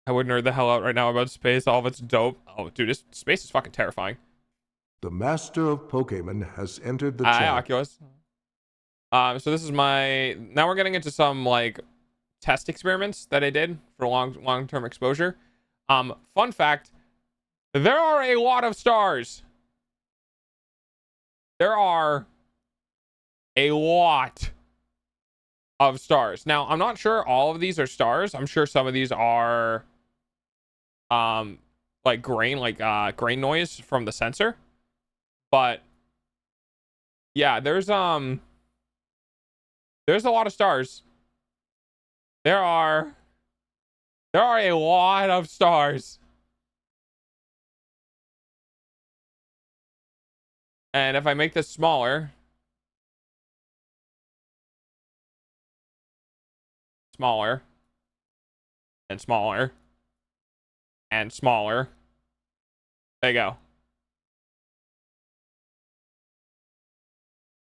I would nerd the hell out right now about space. All of it's dope. Oh, dude, this space is fucking terrifying. The master of Pokemon has entered the Hi, chat. Oculus. So this is my... Now we're getting into some, like, test experiments that I did for long-term exposure. Fun fact. There are a lot of stars. There are a lot of stars. Now, I'm not sure all of these are stars. I'm sure some of these are like grain noise from the sensor. But yeah, there's a lot of stars. There are a lot of stars. And if I make this smaller, and smaller, and smaller, there you go.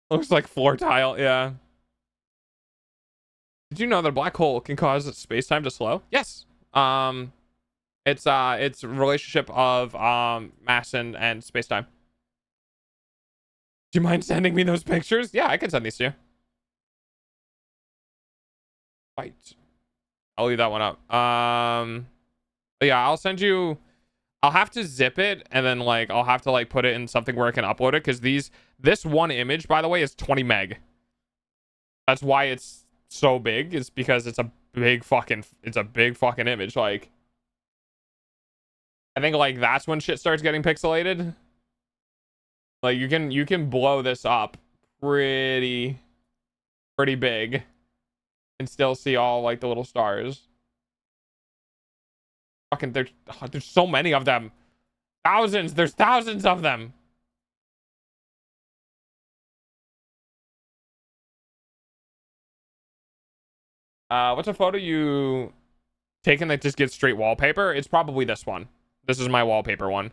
Looks like floor tile, yeah. Did you know that a black hole can cause space-time to slow? Yes. It's a relationship of mass and space-time. Do you mind sending me those pictures? Yeah, I can send these to you. Fight. I'll leave that one up. Yeah, I'll send you. I'll have to zip it, and then like I'll have to like put it in something where I can upload it, because this one image, by the way, is 20 meg. That's why it's so big. It's because it's a big fucking image. Like, I think like that's when shit starts getting pixelated. Like you can blow this up pretty big and still see all like the little stars. Fucking there's so many of them. There's thousands of them. What's a photo you taken that just gets straight wallpaper? It's probably this one. This is my wallpaper one.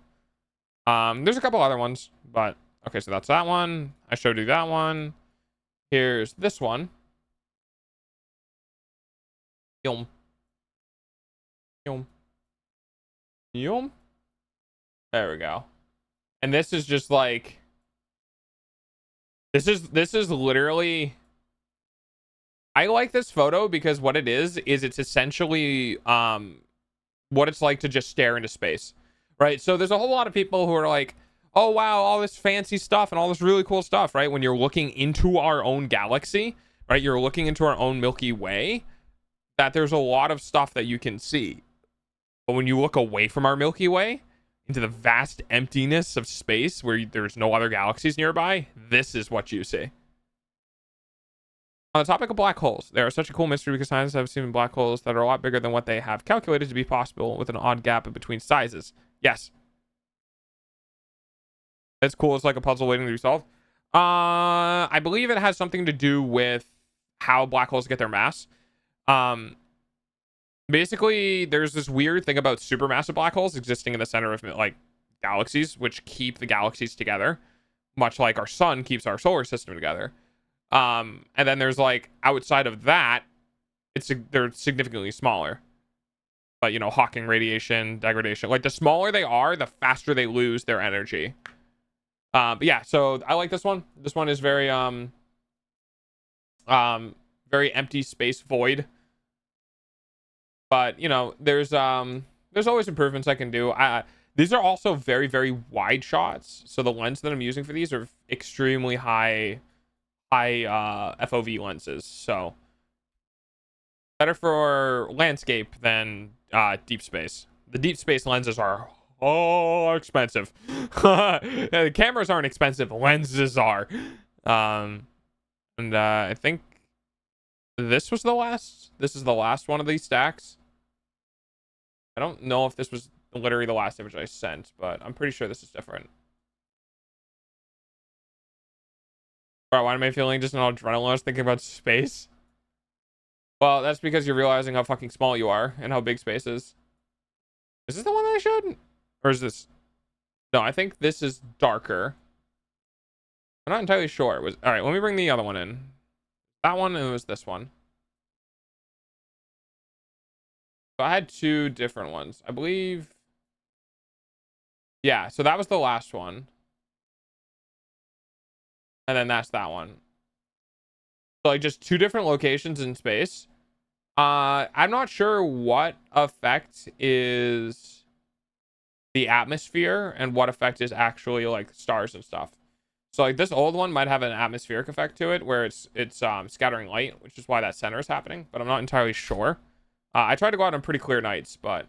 There's a couple other ones, but okay, so that's that one. I showed you that one. Here's this one. Yum. Yum. Yum. There we go. And this is just like, this is literally, I like this photo because what it is it's essentially what it's like to just stare into space, right? So there's a whole lot of people who are like, oh wow, all this fancy stuff and all this really cool stuff, right? When you're looking into our own galaxy, right? You're looking into our own Milky Way, that there's a lot of stuff that you can see. But when you look away from our Milky Way into the vast emptiness of space where there's no other galaxies nearby, this is what you see. On the topic of black holes, they are such a cool mystery because scientists have seen black holes that are a lot bigger than what they have calculated to be possible with an odd gap in between sizes. Yes. It's cool. It's like a puzzle waiting to be solved. I believe it has something to do with how black holes get their mass. Basically, there's this weird thing about supermassive black holes existing in the center of like galaxies, which keep the galaxies together, much like our sun keeps our solar system together. And then there's like outside of that, they're significantly smaller. But you know, Hawking radiation, degradation. Like the smaller they are, the faster they lose their energy. But yeah, so I like this one. This one is very very empty space void. But you know, there's always improvements I can do. These are also very, very wide shots. So the lens that I'm using for these are extremely high FOV lenses. So better for landscape than deep space. The deep space lenses are expensive. The cameras aren't expensive, lenses are. And I think this is the last one of these stacks. I don't know if this was literally the last image I sent, but I'm pretty sure this is different. Bro, why am I feeling just an adrenaline rush thinking about space? Well, that's because you're realizing how fucking small you are and how big space is. Is this the one that I showed? Or is this? No, I think this is darker. I'm not entirely sure. All right, let me bring the other one in. That one, and it was this one. So I had two different ones, I believe. Yeah, so that was the last one. And then that's that one. So like just two different locations in space. I'm not sure what effect is the atmosphere and what effect is actually like stars and stuff. So like this old one might have an atmospheric effect to it where it's scattering light, which is why that center is happening, but I'm not entirely sure. I tried to go out on pretty clear nights, but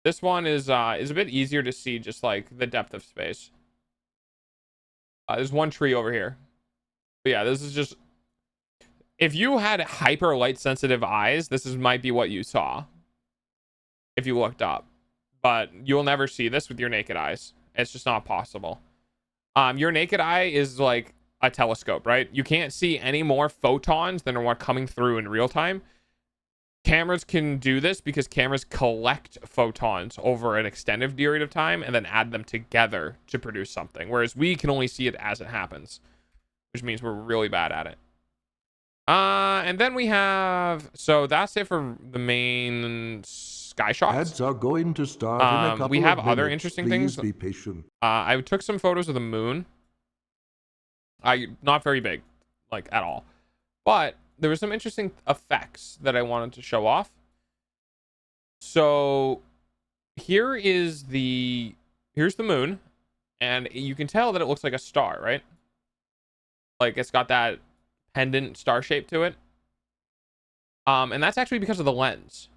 this one is a bit easier to see just like the depth of space. There's one tree over here. But yeah, this is just, if you had hyper light sensitive eyes, might be what you saw if you looked up, but you'll never see this with your naked eyes. It's just not possible. Your naked eye is like a telescope, right? You can't see any more photons than are coming through in real time. Cameras can do this because cameras collect photons over an extended period of time and then add them together to produce something, whereas we can only see it as it happens, which means we're really bad at it. And then we have, so that's it for the main sky shots. Ads are going to start in a couple we have of other minutes. interesting Please things. be patient. I took some photos of the moon. Not very big, like at all. But there were some interesting effects that I wanted to show off. So here's the moon, and you can tell that it looks like a star, right? Like it's got that pendant star shape to it. And that's actually because of the lens.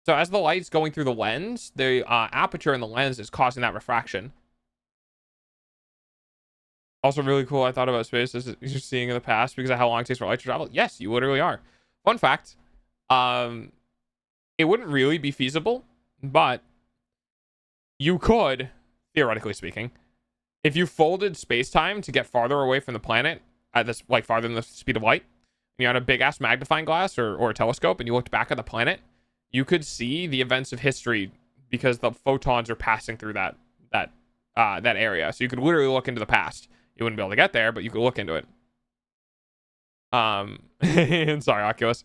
So as the light's going through the lens, the aperture in the lens is causing that refraction. Also really cool, I thought about space as you're seeing in the past because of how long it takes for light to travel. Yes, you literally are. Fun fact, it wouldn't really be feasible, but you could, theoretically speaking, if you folded space-time to get farther away from the planet at this, like farther than the speed of light, and you had a big-ass magnifying glass or a telescope and you looked back at the planet, you could see the events of history because the photons are passing through that area. So you could literally look into the past. You wouldn't be able to get there, but you could look into it. Sorry, Oculus.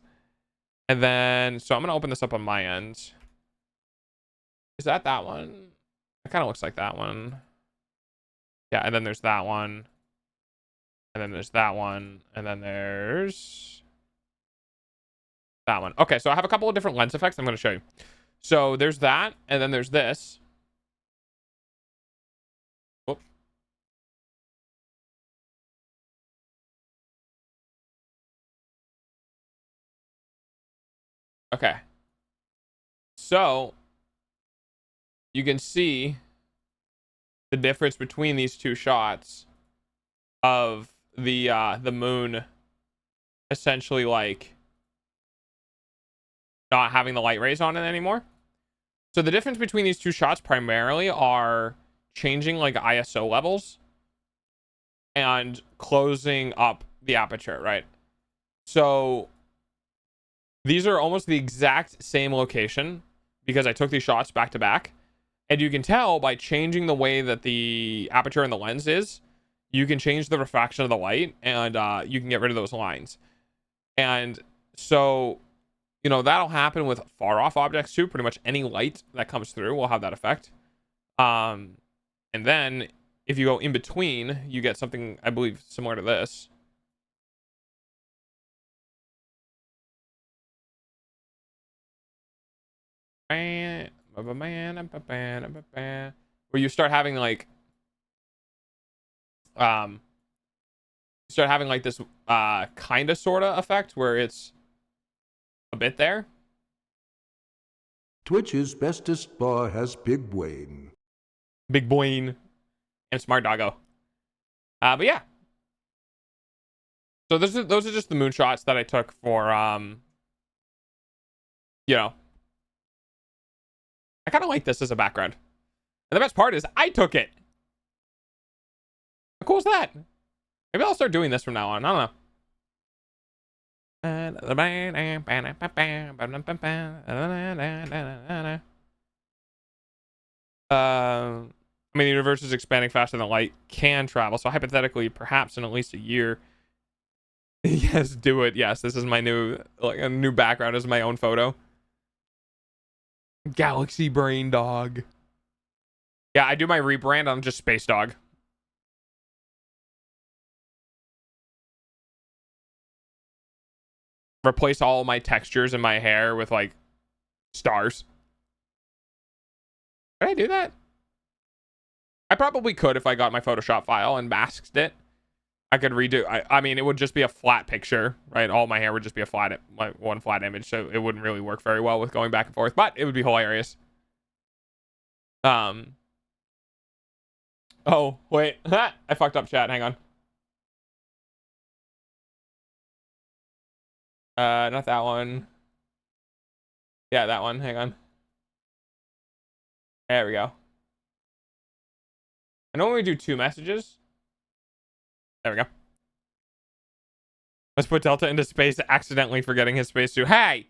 And then, so I'm going to open this up on my end. Is that one? It kind of looks like that one. Yeah, and then there's that one. And then there's that one. And then there's that one. Okay, so I have a couple of different lens effects I'm going to show you. So there's that, and then there's this. Whoop. Okay. So you can see the difference between these two shots of the moon essentially like not having the light rays on it anymore. So the difference between these two shots primarily are changing like ISO levels and closing up the aperture, right? So these are almost the exact same location because I took these shots back to back. And you can tell by changing the way that the aperture in the lens is, you can change the refraction of the light and you can get rid of those lines. And so, you know, that'll happen with far off objects too. Pretty much any light that comes through will have that effect. And then if you go in between, you get something, I believe, similar to this. Where you start having like this kind of sort of effect where it's a bit there. Twitch's bestest bar has Big Wayne. Big Boyne and Smart Doggo. But yeah. So those are just the moonshots that I took for you know, I kind of like this as a background. And the best part is I took it. How cool is that? Maybe I'll start doing this from now on. I don't know. I mean, the universe is expanding faster than light can travel. So hypothetically, perhaps in at least a year. Yes, do it. Yes, this is my new, like a new background as my own photo. Galaxy Brain Dog. Yeah, I do my rebrand. I'm just Space Dog. Replace all my textures in my hair with like stars. Could I do that? I probably could if I got my Photoshop file and masked it. I could redo. I mean, it would just be a flat picture, right? All my hair would just be a flat, like one flat image, so it wouldn't really work very well with going back and forth. But it would be hilarious. Oh wait, I fucked up chat. Hang on. Not that one. Yeah, that one. Hang on. There we go. I normally do 2 messages. There we go. Let's put Delta into space, accidentally forgetting his spacesuit. Hey!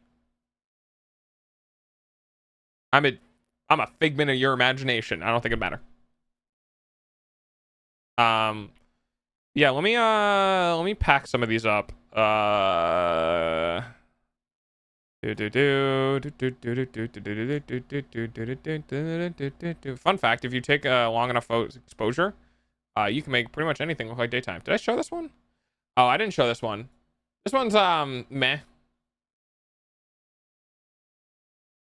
I'm a figment of your imagination. I don't think it matter. Yeah, let me pack some of these up. Fun fact, if you take a long enough exposure, You can make pretty much anything look like daytime. Did I show this one? Oh, I didn't show this one. This one's meh.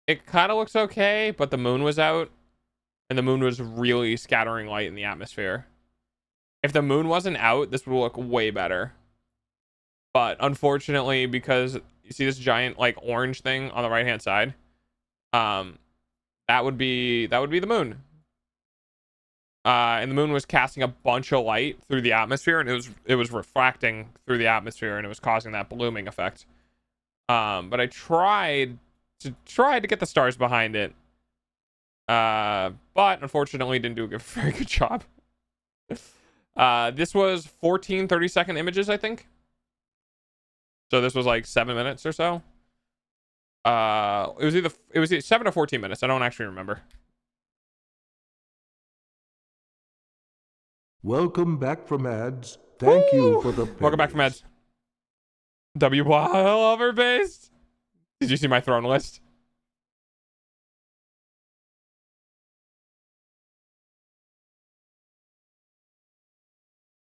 It kind of looks okay, but the moon was out, and the moon was really scattering light in the atmosphere. If the moon wasn't out, this would look way better. But unfortunately, because you see this giant like orange thing on the right hand side, that would be the moon. And the moon was casting a bunch of light through the atmosphere, and it was refracting through the atmosphere, and it was causing that blooming effect. But I tried to get the stars behind it, but unfortunately didn't do a very good job. This was 14 30-second images, I think. So this was like 7 minutes or so. It was either 7 or 14 minutes. I don't actually remember. Welcome back from ads. Thank you for the pennies. Welcome back from ads. W lover base. Did you see my throne list?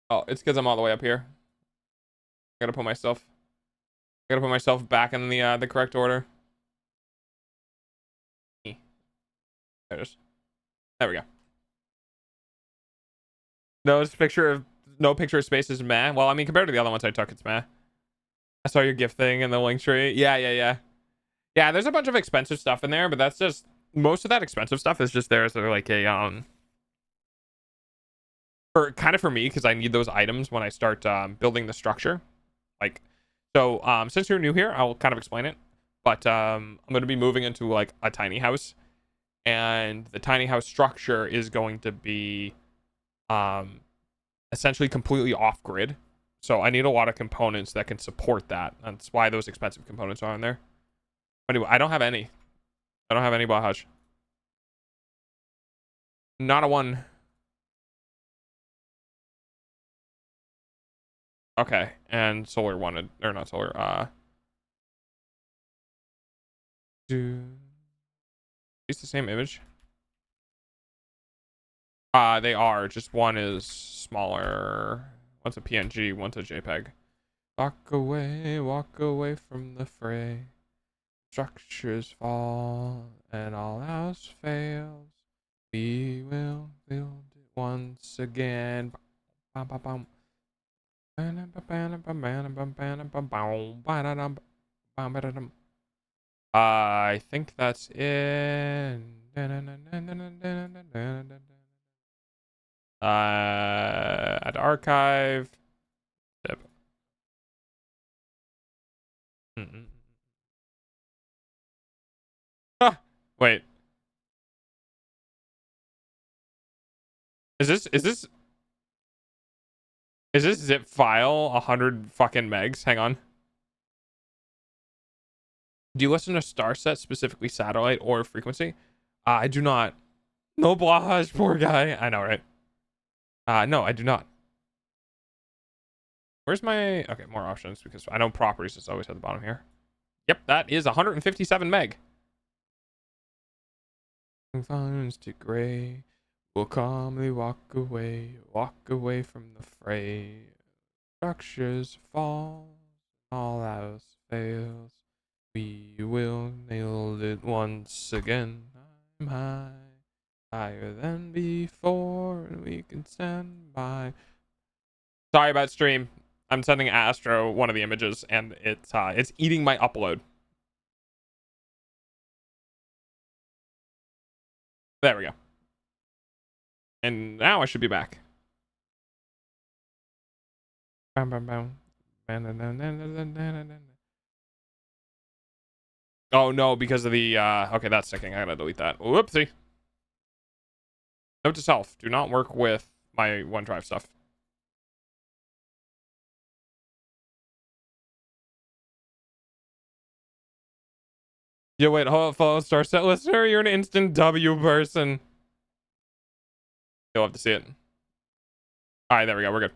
Oh, it's because I'm all the way up here. I gotta put myself back in the correct order. There it is. There we go. No picture of space is meh. Well, I mean, compared to the other ones I took, it's meh. I saw your gift thing in the link tree. Yeah, there's a bunch of expensive stuff in there, but that's just most of that expensive stuff is just there as like a for me, because I need those items when I start building the structure. Like, so since you're new here, I'll kind of explain it. But I'm going to be moving into like a tiny house, and the tiny house structure is going to be essentially completely off grid. So I need a lot of components that can support that. That's why those expensive components are in there. Anyway, I don't have any. I don't have any Bahaj. Not a one. Okay, and solar wanted, or not solar, it's the same image. They are, just one is smaller. One's a PNG, one's a JPEG. Walk away from the fray. Structures fall, and all else fails. We will build it once again. Bum, bum, bum. I think that's it. Add archive. Yep. Ah, wait. Is this zip file 100 fucking megs? Hang on. Do you listen to Starset, specifically satellite or frequency? I do not. No Blahaj, poor guy. I know, right? No, I do not. Where's my... Okay, more options, because I know properties is always at the bottom here. Yep, that is 157 meg. Finds to gray. We'll calmly walk away from the fray. Structures fall, all else fails. We will nail it once again. I'm high, higher than before, and we can stand by. Sorry about stream. I'm sending Astro one of the images, and it's eating my upload. There we go. And now I should be back. Oh no, because of the okay, that's sticking. I gotta delete that. Whoopsie. Note to self: do not work with my OneDrive stuff. Yo, wait, hold on, follow Starset listener. You're an instant W person. You'll have to see it. All right, there we go. We're good.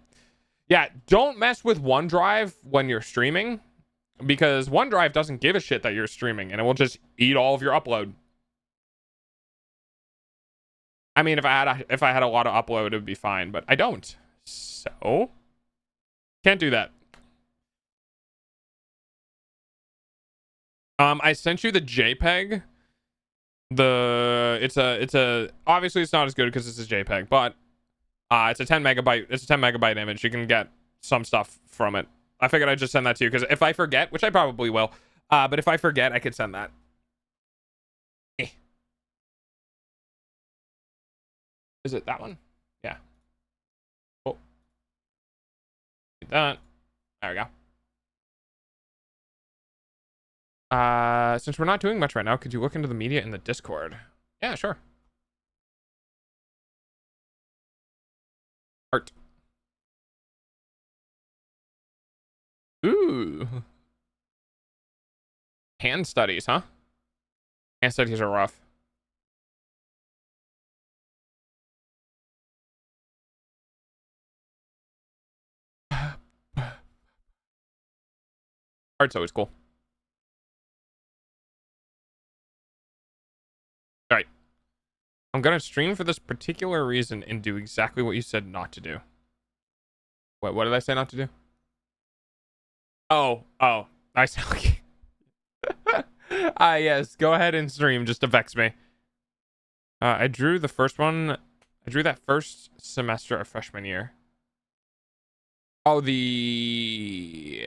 Yeah, don't mess with OneDrive when you're streaming, because OneDrive doesn't give a shit that you're streaming, and it will just eat all of your upload. I mean, if I had a lot of upload, it would be fine, but I don't. So can't do that. I sent you the JPEG. It's a obviously it's not as good because it's a JPEG, but it's a 10 megabyte. It's a 10 megabyte image. You can get some stuff from it. I figured I'd just send that to you because if I forget, which I probably will, but if I forget, I could send that. Eh. Is it that one? Yeah. Oh, that. There we go. Since we're not doing much right now, could you look into the media in the Discord? Yeah, sure. Art. Ooh. Hand studies, huh? Hand studies are rough. Art's always cool. All right. I'm gonna stream for this particular reason and do exactly what you said not to do. What did I say not to do? Oh, I sound like yes, go ahead and stream just to vex me. I drew the first one. I drew that first semester of freshman year. Oh, the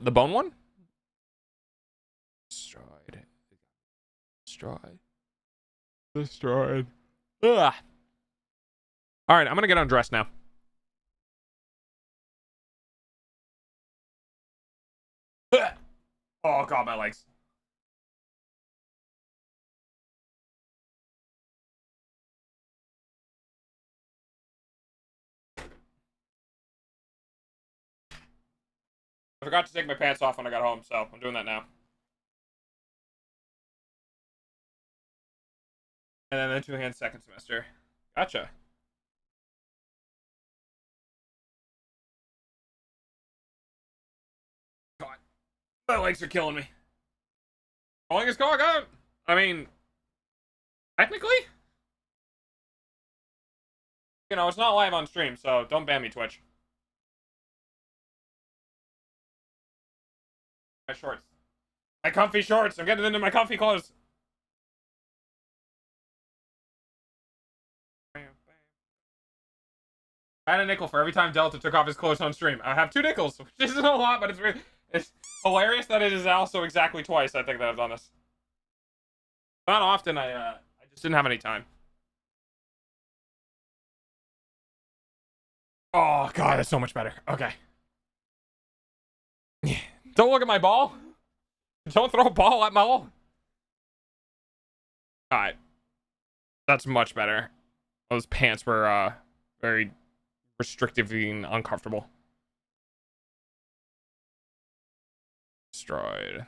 bone one? Destroyed. Destroyed. Ugh. All right, I'm gonna get undressed now. Ugh. Oh god, my legs. I forgot to take my pants off when I got home, so I'm doing that now. And then the two-hand second semester. Gotcha. God, my legs are killing me. Calling his cock out. I mean, technically, you know, it's not live on stream, so don't ban me, Twitch. My shorts. My comfy shorts. I'm getting into my comfy clothes. I had a nickel for every time Delta took off his clothes on stream. I have 2 nickels, which isn't a lot, but it's hilarious that it is also exactly twice, I think, that I've done this. Not often, I just didn't have any time. Oh, God, that's so much better. Okay. Don't look at my ball. Don't throw a ball at my ball. Alright. That's much better. Those pants were, very restrictively and uncomfortable. Destroyed.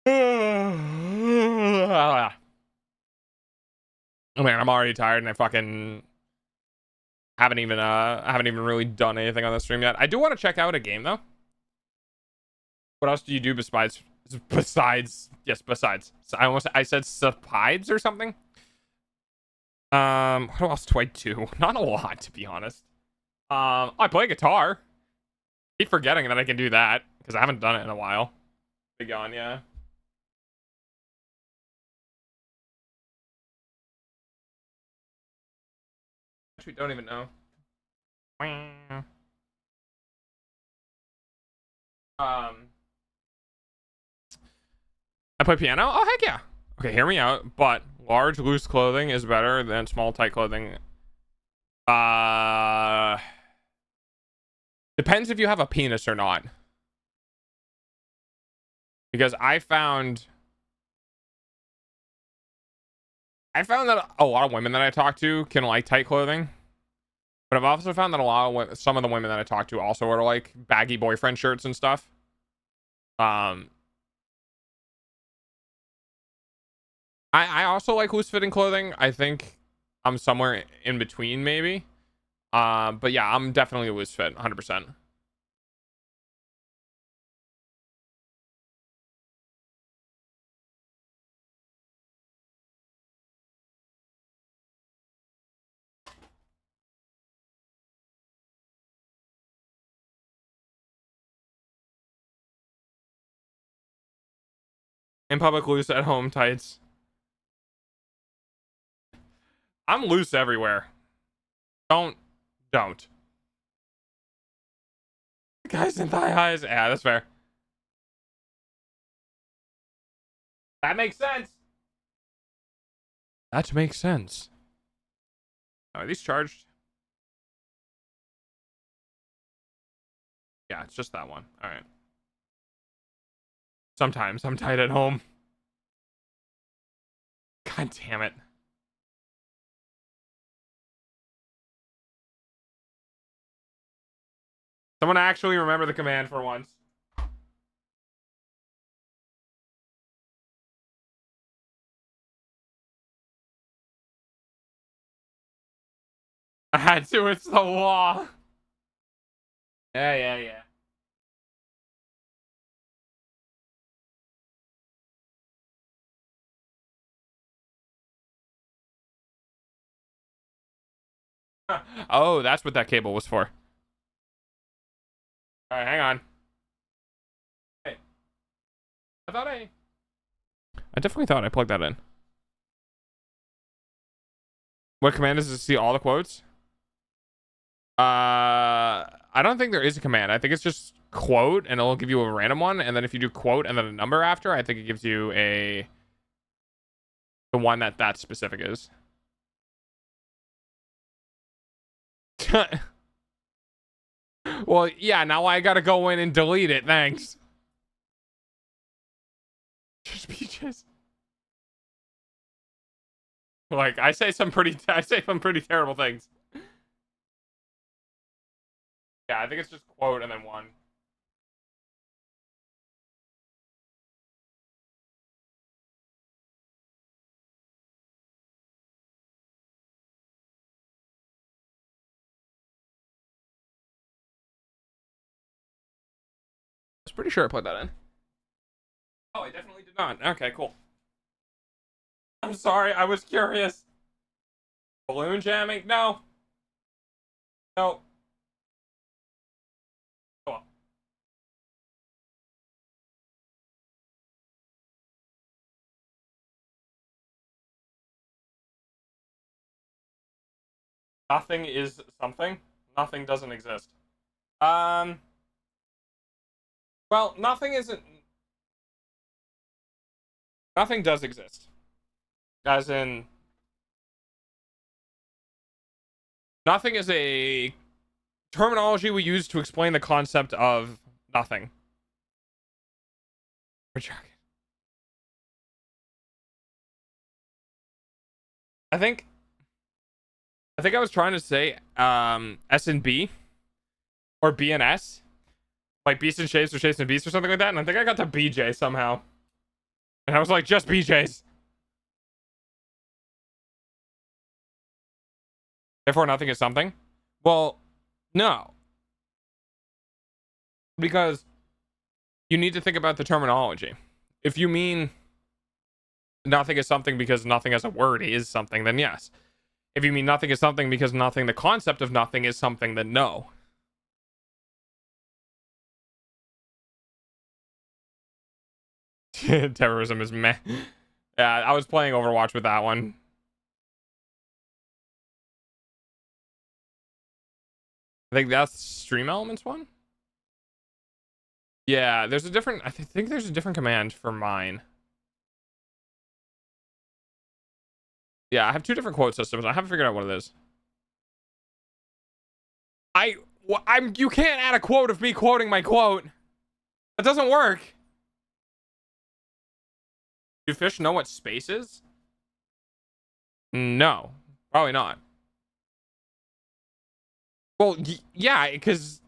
Oh man, I'm already tired and I fucking I haven't even really done anything on the stream yet. I do want to check out a game though. What else do you do besides besides? I said besides or something. What else do I do? Not a lot, to be honest. I play guitar. Keep forgetting that I can do that because I haven't done it in a while. Big on, yeah. Actually, don't even know. I play piano. Oh heck yeah. Okay, hear me out. But large loose clothing is better than small tight clothing. Depends if you have a penis or not. Because I found that a lot of women that I talk to can like tight clothing. But I've also found that some of the women that I talk to also are like baggy boyfriend shirts and stuff. I also like loose fitting clothing. I think I'm somewhere in between maybe. But yeah, I'm definitely a loose fit, 100%. In public, loose. At home, tights. I'm loose everywhere. Don't. Guys in thigh highs. Yeah, that's fair. That makes sense. That makes sense. Oh, are these charged? Yeah, it's just that one. All right. Sometimes I'm tight at home. God damn it. Someone actually remember the command for once. I had to. It's the law. Yeah. Oh, that's what that cable was for. All right, hang on. Hey, I definitely thought I plugged that in. What command is to see all the quotes? I don't think there is a command. I think it's just quote, and it'll give you a random one. And then if you do quote and then a number after, I think it gives you the one that specific is. Well, yeah. Now I gotta go in and delete it. Thanks. Just peaches. Like I say some pretty terrible things. Yeah, I think it's just quote and then one. I was pretty sure I put that in. Oh, I definitely did not. Okay, cool. I'm sorry, I was curious. Balloon jamming? No. No. Go on. Nothing is something. Nothing doesn't exist. Um. Well, nothing isn't. Nothing does exist. As in, nothing is a terminology we use to explain the concept of nothing. I think I was trying to say S and B or B and S. Like Beast and Chase or Chase and Beast or something like that. And I think I got to BJ somehow. And I was like, just BJ's. Therefore, nothing is something. Well, no. Because you need to think about the terminology. If you mean nothing is something because nothing as a word is something, then yes. If you mean nothing is something because nothing, the concept of nothing is something, then no. Terrorism is meh. Yeah, I was playing Overwatch with that one. I think that's Stream Elements one. Yeah, there's a different. I think there's a different command for mine. Yeah, I have two different quote systems. I haven't figured out what it is. I'm. You can't add a quote of me quoting my quote. That doesn't work. Do fish know what space is? No, probably not. Well, yeah, because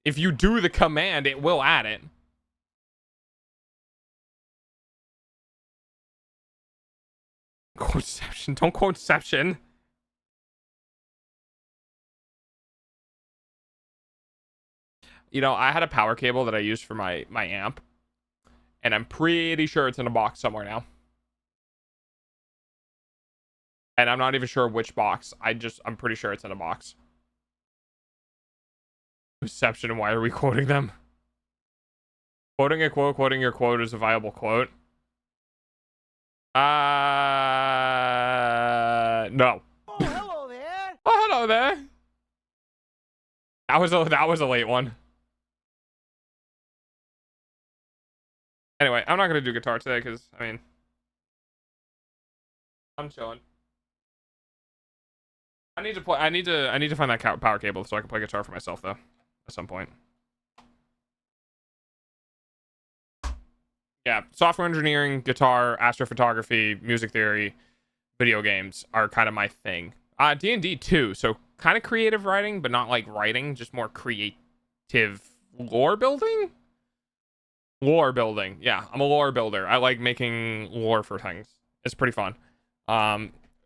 if you do the command, it will add it. Quoteception. Don't quoteception. You know, I had a power cable that I used for my amp, and I'm pretty sure it's in a box somewhere now. And I'm not even sure which box. I'm pretty sure it's in a box. Quoteception, and why are we quoting them? Quoting a quote, quoting your quote is a viable quote. No. Oh, hello there. Oh, hello there. That was a late one. Anyway, I'm not gonna do guitar today because I mean, I'm chilling. I need to play. I need to find that power cable so I can play guitar for myself though, at some point. Yeah, software engineering, guitar, astrophotography, music theory, video games are kind of my thing. D&D too, so kind of creative writing, but not like writing, just more creative lore building. Lore building, yeah, I'm a lore builder. I like making lore for things. It's pretty fun.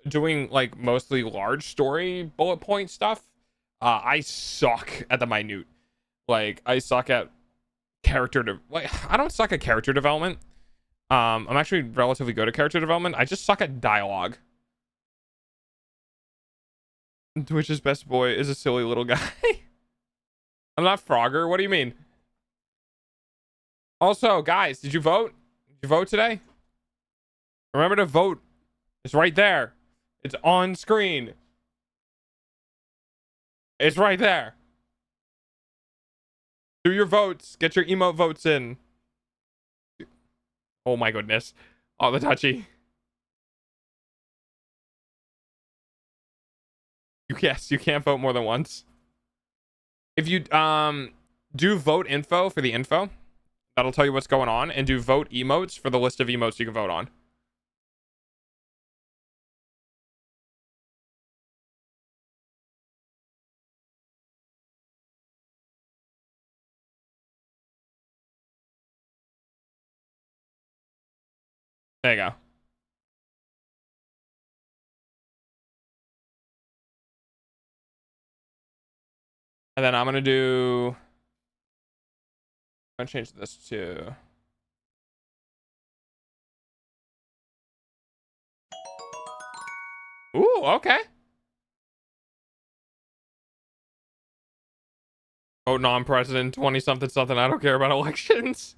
Doing like mostly large story bullet point stuff. I suck at the minute. Like I suck at I don't suck at character development. I'm actually relatively good at character development. I just suck at dialogue. Twitch's best boy is a silly little guy. I'm not Frogger. What do you mean? Also, guys, did you vote? Did you vote today? Remember to vote. It's right there. It's on screen. It's right there. Do your votes. Get your emote votes in. Oh my goodness. Oh, the touchy. Yes, you can't vote more than once. If you do vote info for the info, that'll tell you what's going on, and do vote emotes for the list of emotes you can vote on. There you go. And then I'm gonna change this to ooh, okay. Vote non-president 20 something something. I don't care about elections.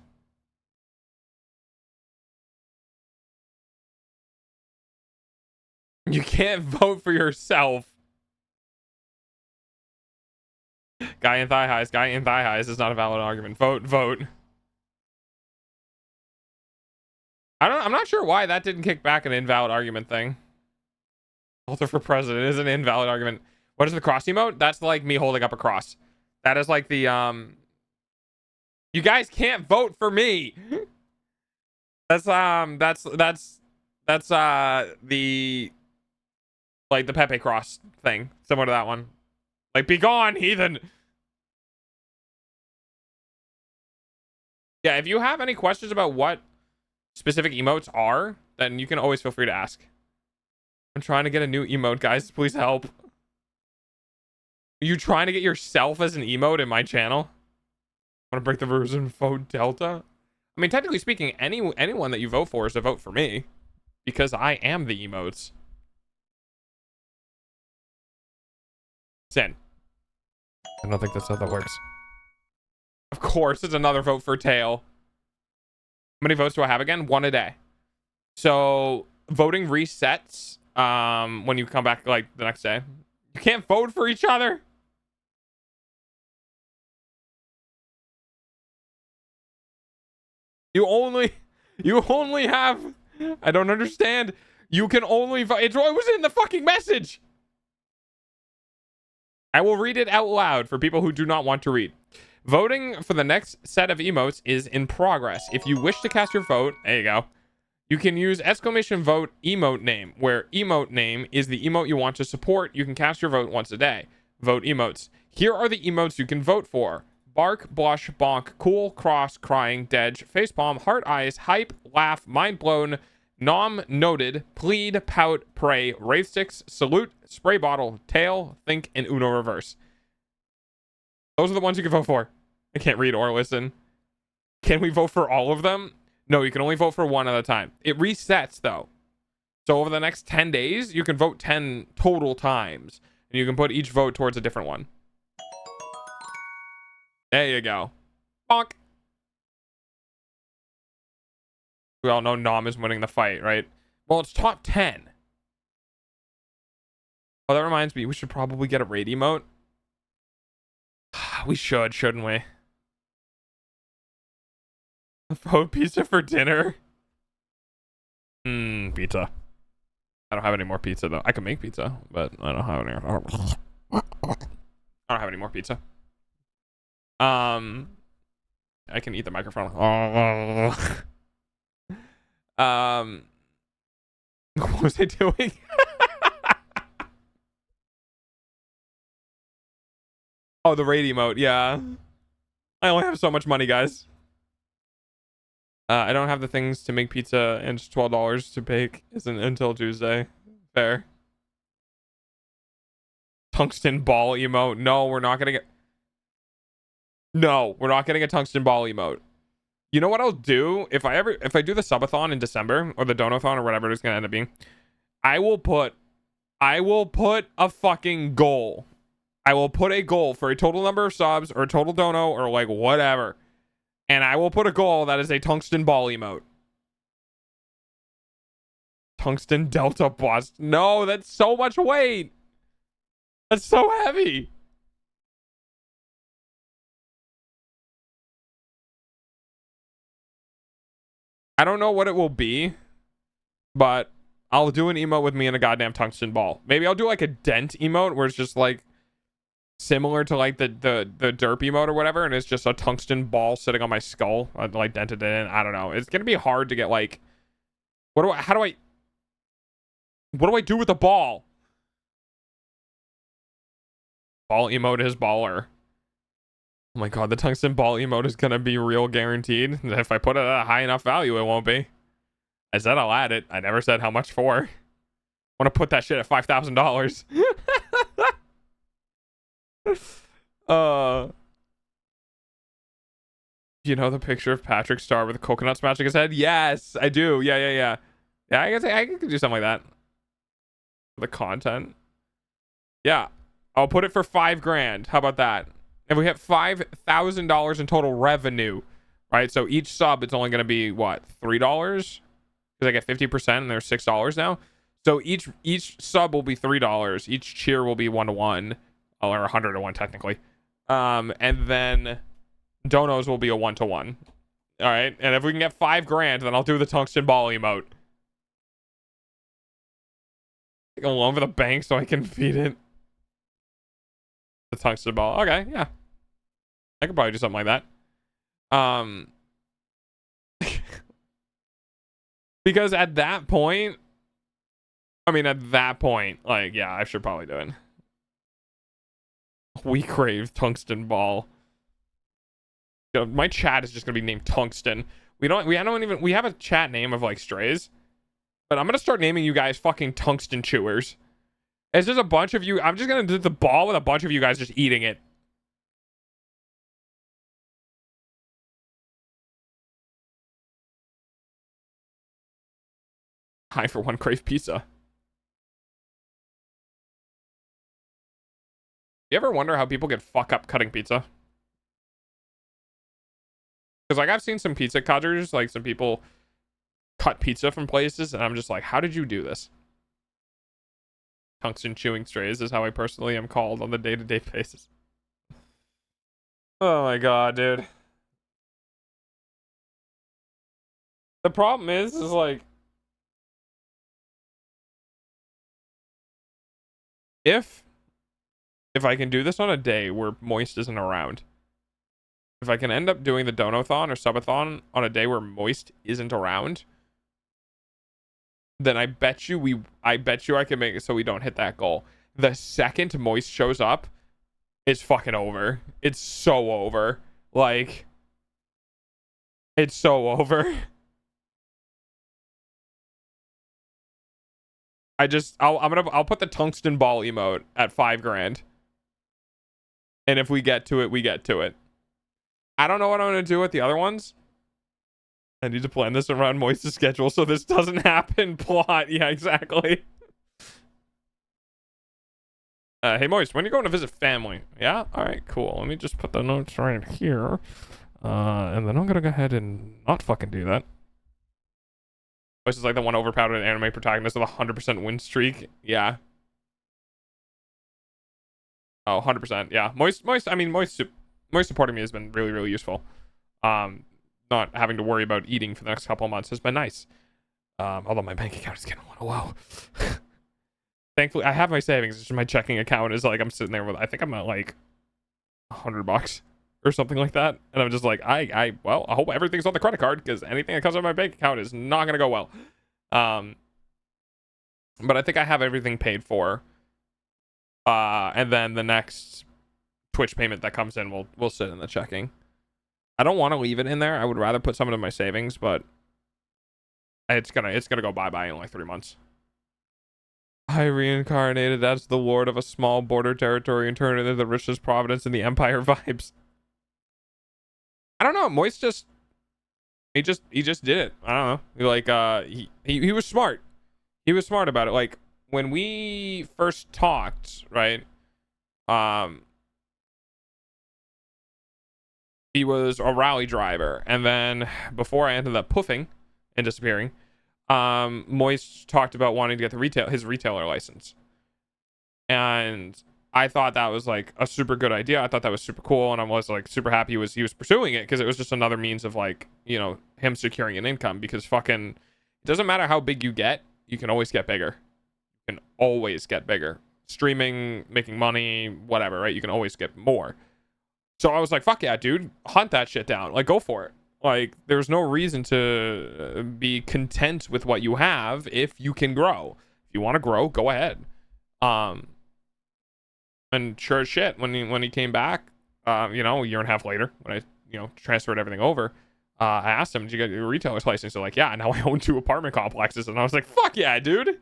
You can't vote for yourself. Guy in thigh highs. Guy in thigh highs is not a valid argument. Vote. I'm not sure why that didn't kick back an invalid argument thing. Alter for president is an invalid argument. What is the cross emote? That's like me holding up a cross. That is like the you guys can't vote for me. That's the like the Pepe cross thing. Similar to that one. Like, be gone, heathen. Yeah, if you have any questions about what specific emotes are, then you can always feel free to ask. I'm trying to get a new emote, guys. Please help. Are you trying to get yourself as an emote in my channel? Want to break the rules and vote Delta? I mean, technically speaking, anyone that you vote for is a vote for me. Because I am the emotes. Sin. I don't think that's how that works. Of course, it's another vote for Tail. How many votes do I have again? 1 a day. So, voting resets when you come back, like, the next day. You can't vote for each other? You only have... I don't understand. You can only vote... It was in the fucking message! I will read it out loud for people who do not want to read. Voting for the next set of emotes is in progress. If you wish to cast your vote, there you go. You can use exclamation vote emote name, where emote name is the emote you want to support. You can cast your vote once a day. Vote emotes. Here are the emotes you can vote for. Bark, blush, bonk, cool, cross, crying, dedge, facepalm, heart eyes, hype, laugh, mind blown, nom, noted, plead, pout, pray, wraith sticks, salute, spray bottle, tail, think, and Uno reverse. Those are the ones you can vote for. I can't read or listen. Can we vote for all of them? No, you can only vote for one at a time. It resets, though. So over the next 10 days, you can vote 10 total times. And you can put each vote towards a different one. There you go. Bonk. We all know Nom is winning the fight, right? Well, it's top 10. Oh, that reminds me. We should probably get a raid emote. We should, shouldn't we? Vote pizza for dinner. Pizza. I don't have any more pizza though. I can make pizza, but I don't have any. I don't have any more pizza. I can eat the microphone. What was I doing? Oh, the raid emote. Yeah. I only have so much money, guys. I don't have the things to make pizza, and it's $12 to bake isn't until Tuesday. Fair. Tungsten ball emote. No, we're not gonna get. No, we're not getting a tungsten ball emote. You know what I'll do if I do the subathon in December or the donathon or whatever it's gonna end up being. I will put a fucking goal. I will put a goal for a total number of subs or a total dono or like whatever. And I will put a goal that is a tungsten ball emote. Tungsten Delta Bust. No, that's so much weight. That's so heavy. I don't know what it will be, but I'll do an emote with me and a goddamn tungsten ball. Maybe I'll do like a dent emote where it's just like similar to like the derp emote or whatever, and it's just a tungsten ball sitting on my skull. I like dented it in. I don't know. It's gonna be hard to get like what do I do with the ball? Ball emote is baller. Oh my god, the tungsten ball emote is gonna be real guaranteed. If I put it at a high enough value, it won't be. I said I'll add it. I never said how much for. I want to put that shit at $5,000. You know the picture of Patrick Star with a coconut smashing his head? Yes, I do. Yeah. I guess I could do something like that. The content. Yeah. I'll put it for $5,000. How about that? If we hit $5,000 in total revenue, right? So each sub, it's only going to be what, $3? Because I get 50% and there's $6 now. So each sub will be $3. Each cheer will be 1-to-1, or 100-to-1 technically. And then donos will be a 1-to-1. All right. And if we can get $5,000, then I'll do the tungsten ball emote. Take a loan for the bank so I can feed it. The tungsten ball. Okay, yeah. I could probably do something like that. Because at that point, like, yeah, I should probably do it. We crave tungsten ball. You know, my chat is just gonna be named Tungsten. We have a chat name of like strays, but I'm gonna start naming you guys fucking tungsten chewers. It's just a bunch of you. I'm just gonna do the ball with a bunch of you guys just eating it. High for one crave pizza. You ever wonder how people get fuck up cutting pizza? Because like I've seen some pizza cutters, like some people cut pizza from places, and I'm just like, how did you do this? Tungsten chewing strays is how I personally am called on the day-to-day basis. Oh my god, dude. The problem is like, if I can do this on a day where Moist isn't around, if I can end up doing the donathon or subathon on a day where Moist isn't around, then I bet you I can make it so we don't hit that goal. The second Moist shows up, it's fucking over. It's so over. Like, it's so over. I'll put the tungsten ball emote at $5,000. And if we get to it, we get to it. I don't know what I'm gonna do with the other ones. I need to plan this around Moist's schedule so this doesn't happen. Plot. Yeah, exactly. Hey Moist, when are you going to visit family? Yeah? Alright, cool. Let me just put the notes right here. And then I'm gonna go ahead and not fucking do that. Moist is like the one overpowered anime protagonist with a 100% win streak. Yeah. Oh, 100%. Yeah. Moist. I mean, Moist supporting me has been really, really useful. Not having to worry about eating for the next couple of months has been nice. Although my bank account is getting a little low. Thankfully, I have my savings. It's just my checking account is like, I'm sitting there with, I think I'm at like $100 or something like that. And I'm just like, well, I hope everything's on the credit card because anything that comes out of my bank account is not going to go well. But I think I have everything paid for. And then the next Twitch payment that comes in will sit in the checking. I don't want to leave it in there. I would rather put some of my savings, but it's gonna go bye-bye in like 3 months. I reincarnated as the lord of a small border territory and turned into the richest province in the empire vibes. I don't know. Moist he just did it. I don't know. Like he was smart. He was smart about it. Like when we first talked, right? He was a rally driver, and then before I ended up poofing and disappearing, Moist talked about wanting to get his retailer license, and I thought that was like a super good idea. I thought that was super cool, and I was like super happy he was pursuing it because it was just another means of like, you know, him securing an income. Because fucking, it doesn't matter how big you get, you can always get bigger. You can always get bigger. Streaming, making money, whatever, right? You can always get more. So I was like, fuck yeah, dude, hunt that shit down. Like, go for it. Like, there's no reason to be content with what you have if you can grow. If you want to grow, go ahead. And sure as shit, when he came back, you know, a year and a half later, when I, you know, transferred everything over, I asked him, did you get your retailer's license? They're like, yeah, now I own 2 apartment complexes. And I was like, fuck yeah, dude.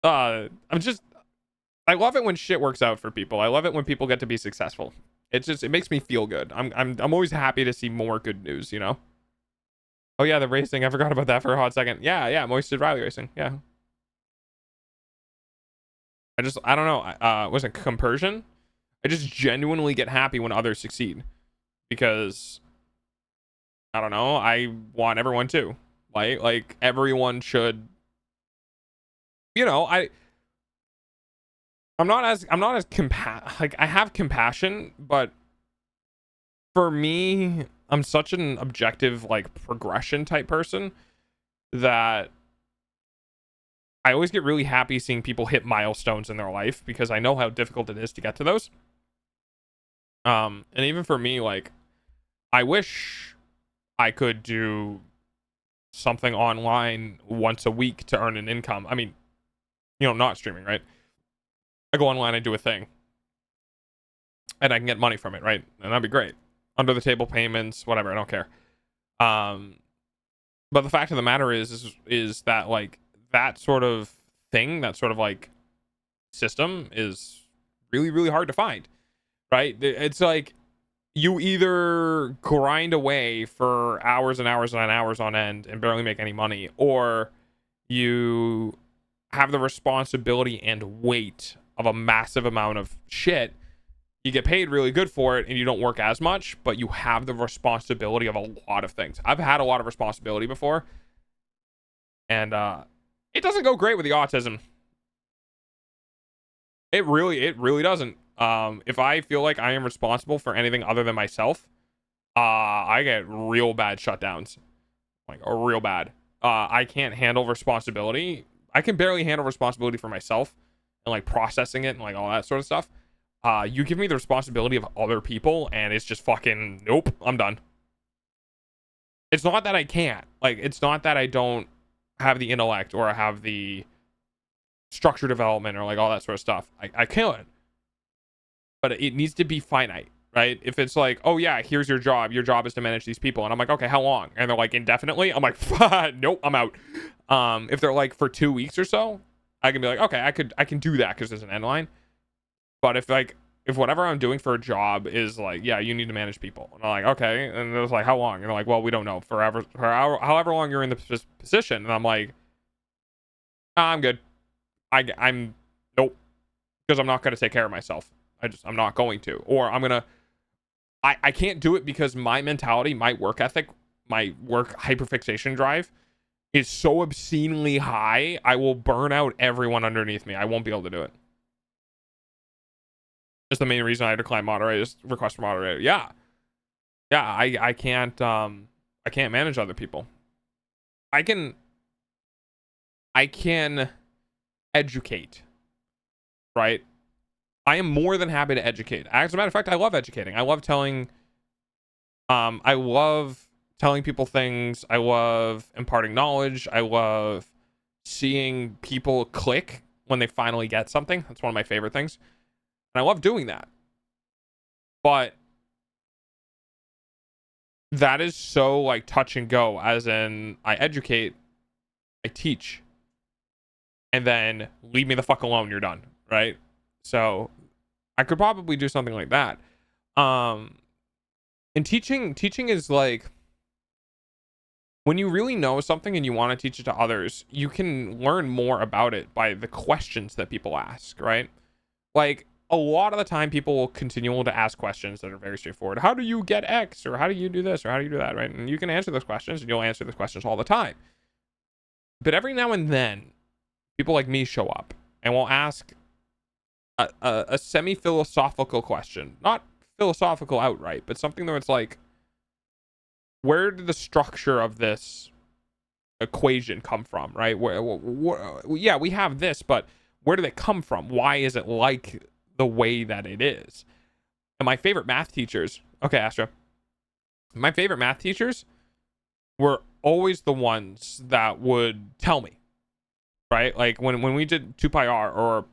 I love it when shit works out for people. I love it when people get to be successful. It makes me feel good. I'm always happy to see more good news, you know? Oh yeah, the racing. I forgot about that for a hot second. Yeah, Moisted Rally Racing. Yeah. I don't know. Was it compersion? I just genuinely get happy when others succeed. Because I don't know, I want everyone to. Like everyone should, you know, I'm not as like, I have compassion, but for me, I'm such an objective, like, progression type person that I always get really happy seeing people hit milestones in their life because I know how difficult it is to get to those. And even for me, like, I wish I could do something online once a week to earn an income. I mean, you know, not streaming, right? I go online and do a thing and I can get money from it, right? And that'd be great. Under the table payments, whatever, I don't care. But the fact of the matter is that, like, that sort of thing, that sort of like system is really, really hard to find, right? It's like you either grind away for hours and hours and hours on end and barely make any money, or you have the responsibility and weight of a massive amount of shit. You get paid really good for it and you don't work as much, but you have the responsibility of a lot of things. I've had a lot of responsibility before, and it doesn't go great with the autism. It really doesn't. If I feel like I am responsible for anything other than myself, I get real bad shutdowns, like real bad. I can't handle responsibility. I can barely handle responsibility for myself and like processing it and like all that sort of stuff. You give me the responsibility of other people and it's just fucking, nope, I'm done. It's not that I can't, like, it's not that I don't have the intellect or I have the structure development or like all that sort of stuff. I can, but it needs to be finite, right? If it's like, oh yeah, here's your job is to manage these people, and I'm like, okay, how long? And they're like, indefinitely. I'm like, nope, I'm out. If they're like for 2 weeks or so, I can be like, okay, I can do that because there's an end line. But if whatever I'm doing for a job is like, yeah, you need to manage people, and I'm like, okay, and it was like, how long? And they're like, well, we don't know, for however long you're in the position. And I'm like, I'm good. I'm nope, because I'm not going to take care of myself. I'm not going to, or I can't do it because my mentality, my work ethic, my work hyperfixation drive is so obscenely high, I will burn out everyone underneath me. I won't be able to do it. That's the main reason I decline moderators, request for moderator. Yeah. Yeah, I can't manage other people. I can educate, right? I am more than happy to educate. As a matter of fact, I love educating. I love telling people things. I love imparting knowledge. I love seeing people click when they finally get something. That's one of my favorite things. And I love doing that. But that is so like touch and go, as in I educate, I teach, and then leave me the fuck alone, you're done, right? So I could probably do something like that. And teaching is like, when you really know something and you want to teach it to others, you can learn more about it by the questions that people ask, right? Like, a lot of the time people will continue to ask questions that are very straightforward. How do you get X? Or how do you do this? Or how do you do that, right? And you can answer those questions, and you'll answer those questions all the time. But every now and then, people like me show up and will ask a semi-philosophical question. Not philosophical outright, but something that's like, where did the structure of this equation come from, right? Yeah, we have this, but where did it come from? Why is it like the way that it is? And my favorite math teachers, okay, Astra, my favorite math teachers were always the ones that would tell me, right? Like when we did 2 pi r, or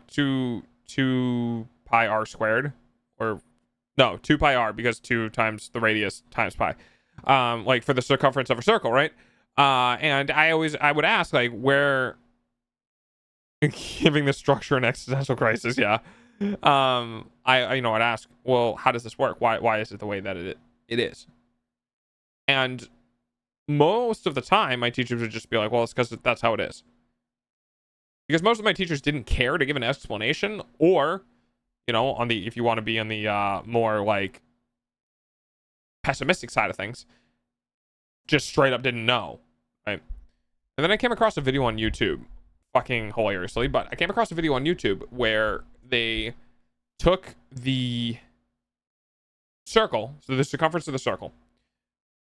2 pi r squared, or no, 2 pi r, because 2 times the radius times pi, like for the circumference of a circle, right? And I would ask, like, where, giving the structure an existential crisis, yeah. I'd ask, well, how does this work? Why is it the way that it is? And most of the time, my teachers would just be like, well, it's because that's how it is. Because most of my teachers didn't care to give an explanation, or, if you want to be on the more like pessimistic side of things, just straight up didn't know, right? And then I came across a video on YouTube, fucking hilariously, but I came across a video on YouTube where they took the circle, so the circumference of the circle,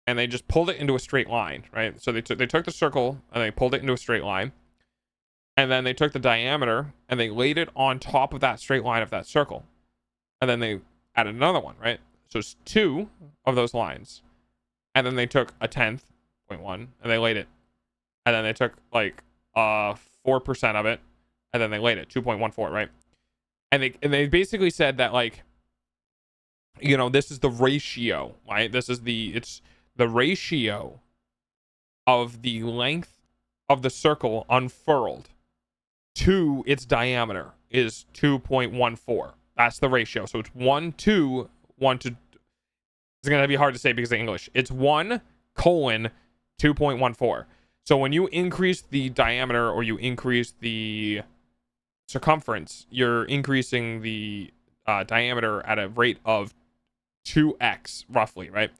and they just pulled it into a straight line, right? So they took the circle and they pulled it into a straight line, and then they took the diameter and they laid it on top of that straight line of that circle, and then they added another one, right? So it's 2 of those lines, and then they took a 10th, 0.1, and they laid it, and then they took like 4% of it, and then they laid it 2.14, right? And they basically said that, like, this is the ratio, right? It's the ratio of the length of the circle unfurled to its diameter is 2.14. That's the ratio. So it's 1 to 1 to, it's going to be hard to say because of English. It's 1 colon 2.14. So when you increase the diameter, or you increase the circumference, you're increasing the diameter at a rate of 2x roughly, right?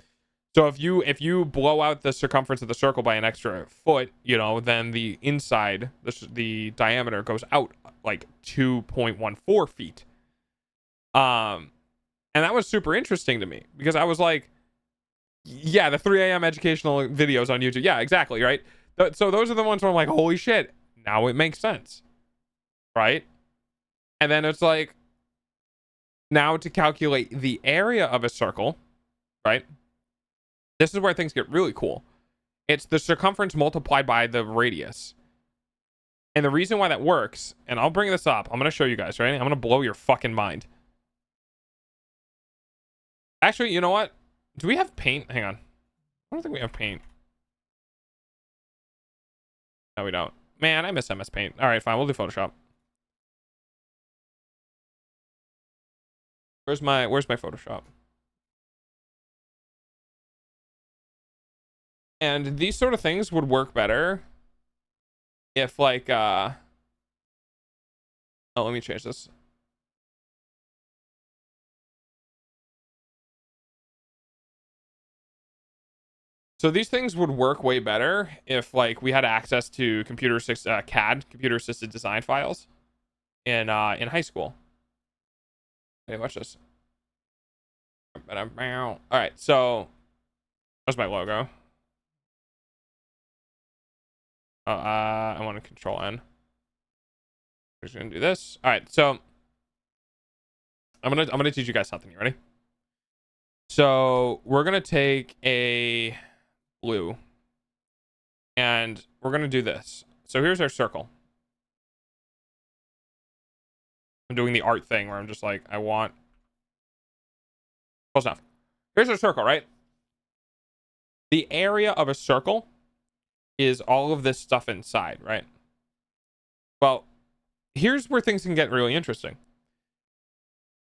So if you blow out the circumference of the circle by an extra foot, then the inside, the diameter goes out like 2.14 feet. And that was super interesting to me, because I was like, yeah, the 3 a.m. educational videos on YouTube. Yeah, exactly, right? So those are the ones where I'm like, holy shit, now it makes sense, right? And then it's like, now to calculate the area of a circle, right? This is where things get really cool. It's the circumference multiplied by the radius. And the reason why that works, and I'll bring this up, I'm going to show you guys, right? I'm going to blow your fucking mind. Actually, you know what? Do we have paint? Hang on. I don't think we have paint. No, we don't. Man, I miss MS Paint. All right, fine. We'll do Photoshop. Where's my Photoshop? And these sort of things would work better if, like, oh, let me change this. So these things would work way better if like we had access to CAD, computer assisted design files in high school. Hey, watch this. All right, so that's my logo. I want to control N. We're just gonna do this. All right, so I'm gonna teach you guys something. You ready? So we're gonna take a blue, and we're gonna do this. So here's our circle. I'm doing the art thing where I'm just like, I want close enough. Here's our circle, right? The area of a circle is all of this stuff inside, right? Well, here's where things can get really interesting.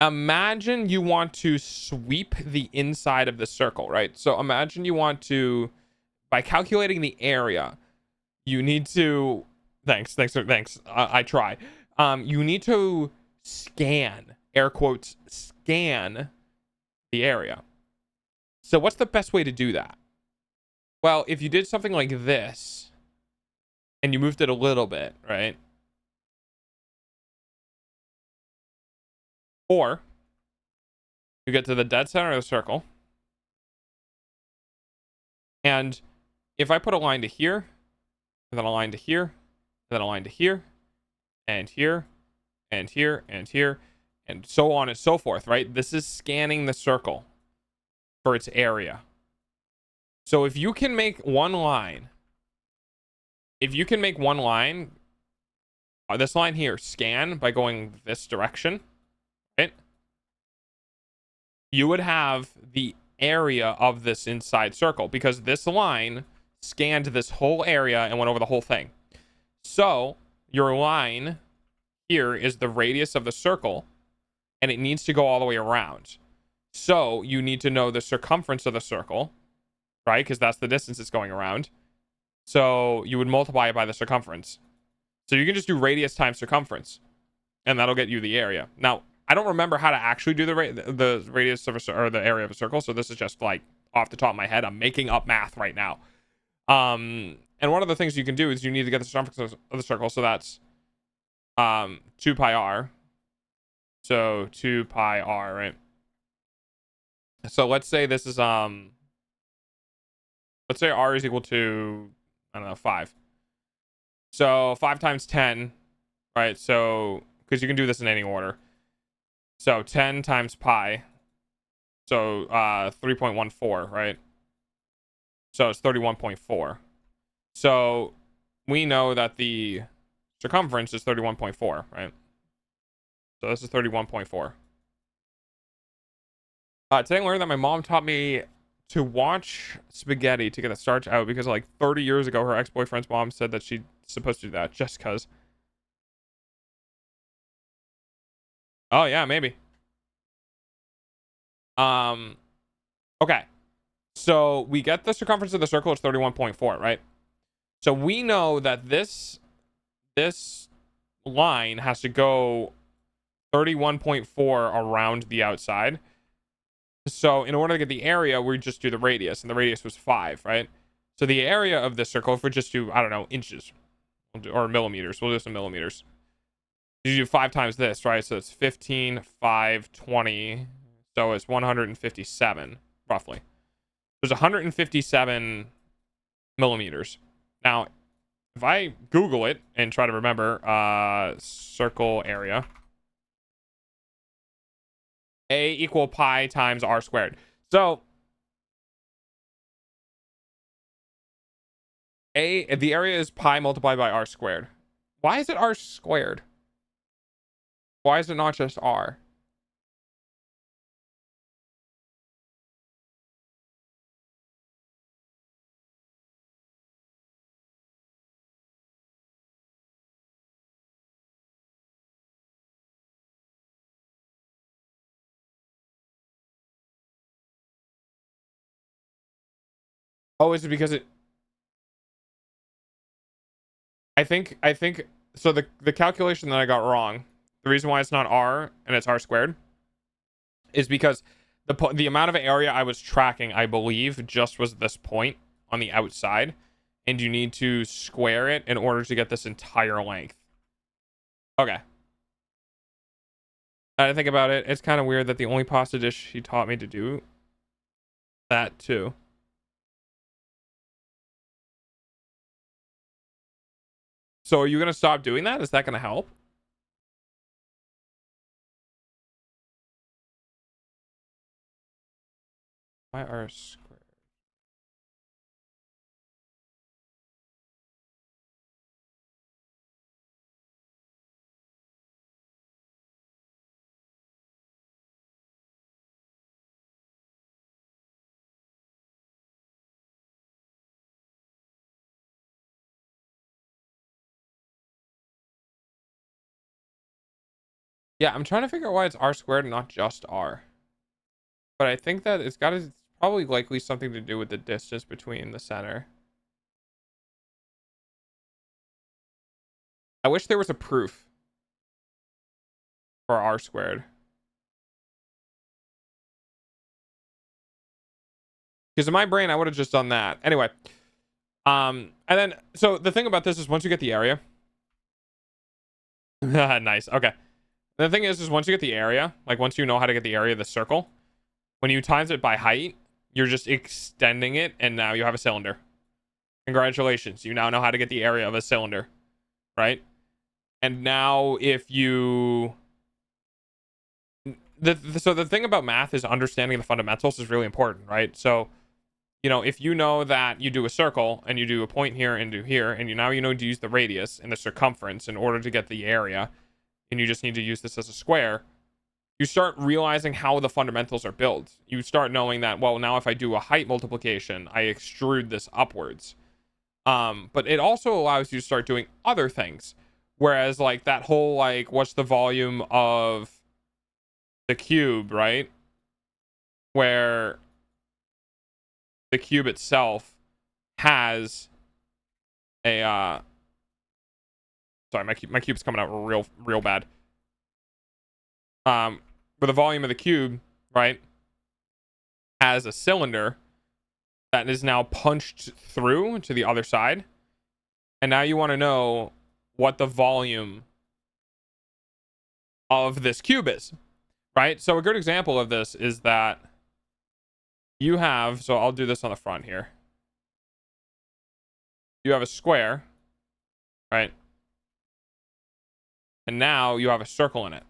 Imagine you want to sweep the inside of the circle, right? So imagine you want to, by calculating the area, you need to, thanks. I try. You need to scan, air quotes, scan the area. So what's the best way to do that? Well, if you did something like this and you moved it a little bit, right? Or you get to the dead center of the circle. And if I put a line to here, and then a line to here, and then a line to here, and here, and here, and here, and so on and so forth, right? This is scanning the circle for its area. So if you can make one line, this line here, scan by going this direction, right? You would have the area of this inside circle because this line scanned this whole area and went over the whole thing. So your line here is the radius of the circle and it needs to go all the way around. So you need to know the circumference of the circle, right? Because that's the distance it's going around. So you would multiply it by the circumference. So you can just do radius times circumference and that'll get you the area. Now, I don't remember how to actually do the radius of or the area of a circle. So this is just like off the top of my head. I'm making up math right now. And one of the things you can do is you need to get the circumference of the circle. So that's 2 pi r. So 2 pi r, right? So let's say this is let's say r is equal to, I don't know, 5. So 5 times 10, right? So because you can do this in any order. So 10 times pi. So 3.14, right? So it's 31.4. So we know that the circumference is 31.4, right? So this is 31.4. Today I learned that my mom taught me to watch spaghetti to get the starch out because like 30 years ago her ex-boyfriend's mom said that she's supposed to do that just because. Oh yeah, maybe. Okay. So we get the circumference of the circle is 31.4, right? So we know that this line has to go 31.4 around the outside. So in order to get the area, we just do the radius, and the radius was 5, right? So the area of this circle, if we just do, I don't know, inches or millimeters, we'll do some millimeters. You do 5 times this, right? So it's 15, 5, 20. So it's 157, roughly. There's 157 millimeters. Now, if I Google it and try to remember circle area, A equal pi times r squared. So the area is pi multiplied by r squared. Why is it r squared? Why is it not just r? Oh, is it because it... I think so the calculation that I got wrong, the reason why it's not r and it's r squared is because the amount of area I was tracking, I believe, just was this point. on the outside, and you need to square it in order to get this entire length. Okay. I think about it, it's kind of weird that the only pasta dish he taught me to do that too. So are you gonna stop doing that? Is that gonna help? Why are squares? Yeah, I'm trying to figure out why it's r squared and not just r. But I think that it's probably likely something to do with the distance between the center. I wish there was a proof for r squared. Because in my brain, I would have just done that. Anyway. And then, so the thing about this is once you get the area. Nice. Okay. The thing is once you get the area, like once you know how to get the area of the circle, when you times it by height, you're just extending it, and now you have a cylinder. Congratulations. You now know how to get the area of a cylinder, right? And now if you... So the thing about math is understanding the fundamentals is really important, right? So, you know, if you know that you do a circle and you do a point here and do here, and now you know to use the radius and the circumference in order to get the area, and you just need to use this as a square, you start realizing how the fundamentals are built. You start knowing that, well, now if I do a height multiplication, I extrude this upwards. But it also allows you to start doing other things. Whereas like that whole, like, what's the volume of the cube, right? Where the cube itself has a, sorry, my cube's coming out real bad. Where the volume of the cube, right, has a cylinder that is now punched through to the other side. And now you want to know what the volume of this cube is, right? So a good example of this is that you have, so I'll do this on the front here. You have a square, right? And now you have a circle in it.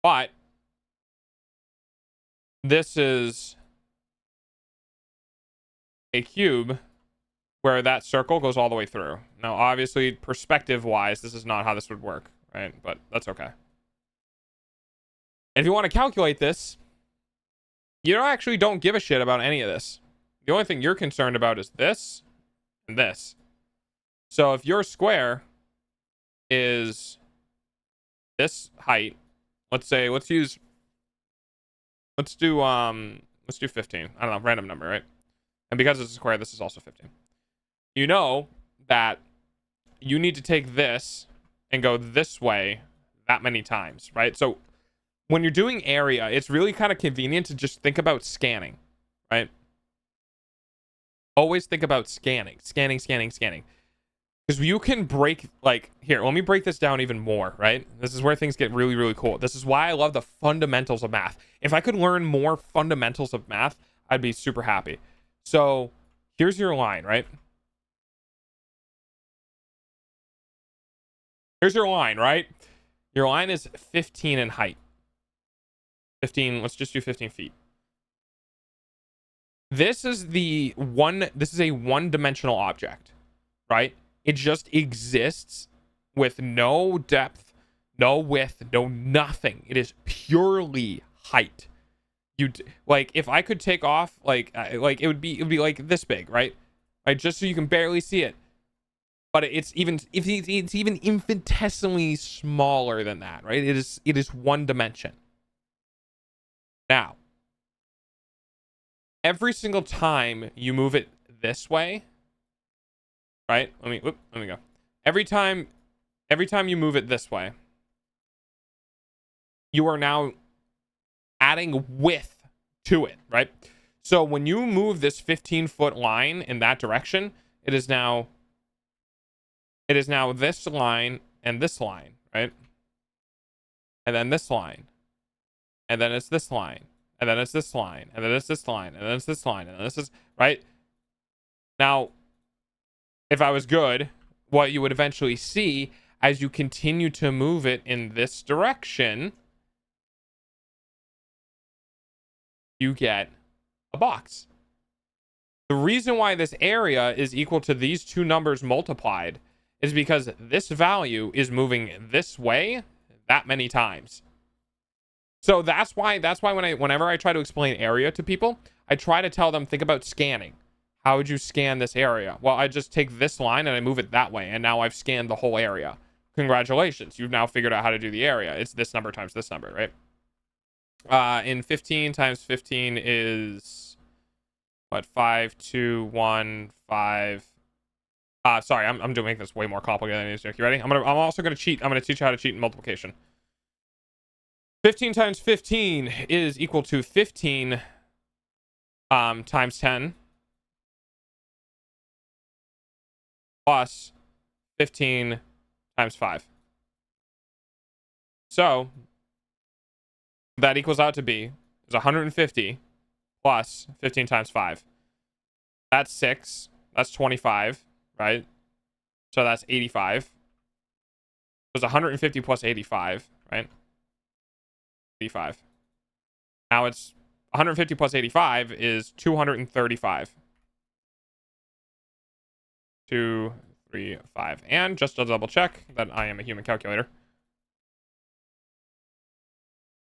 But this is a cube where that circle goes all the way through. Now, obviously, perspective-wise, this is not how this would work, right? But that's okay. And if you want to calculate this, you actually don't give a shit about any of this. The only thing you're concerned about is this and this. So if your square is this height, let's do 15. I don't know, random number, right? And because it's a square, this is also 15. You know that you need to take this and go this way that many times, right? So when you're doing area, it's really kind of convenient to just think about scanning, right? Always think about scanning. Because you can break, like, here, let me break this down even more, right? This is where things get really, really cool. This is why I love the fundamentals of math. If I could learn more fundamentals of math, I'd be super happy. So here's your line, right? Here's your line, right? Your line is 15 in height. 15, let's just do 15 feet. This is a one-dimensional object, right? It just exists with no depth, no width, no nothing. It is purely height. Like, if I could take off, like it would be like this big, right? Right, just so you can barely see it. But it's even infinitesimally smaller than that, right? It is one dimension. Now, every single time you move it this way, right? Let me go. Every time you move it this way, you are now adding width to it, right? So when you move this 15-foot line in that direction, it is now this line and this line, right? And then this line. And then it's this line. And then it's this line. And then it's this line. And then it's this line. And then this is, right? Now, if I was good, what you would eventually see as you continue to move it in this direction, you get a box. The reason why this area is equal to these two numbers multiplied is because this value is moving this way that many times. So that's why whenever I try to explain area to people, I try to tell them, think about scanning. How would you scan this area? Well, I just take this line and I move it that way, and now I've scanned the whole area. Congratulations, you've now figured out how to do the area. It's this number times this number, right? In 15 times 15 is what? 5, 2, 1, 5. Sorry, I'm doing this way more complicated than it is. You ready? I'm also gonna cheat. I'm gonna teach you how to cheat in multiplication. 15 times 15 is equal to 15 times 10 plus 15 times 5. So that equals out to be is 150 plus 15 times 5. That's 6. That's 25, right? So that's 85. So it's 150 plus 85, right? 85. Now it's 150 plus 85 is 235. 2, 3, 5. And just to double check that I am a human calculator.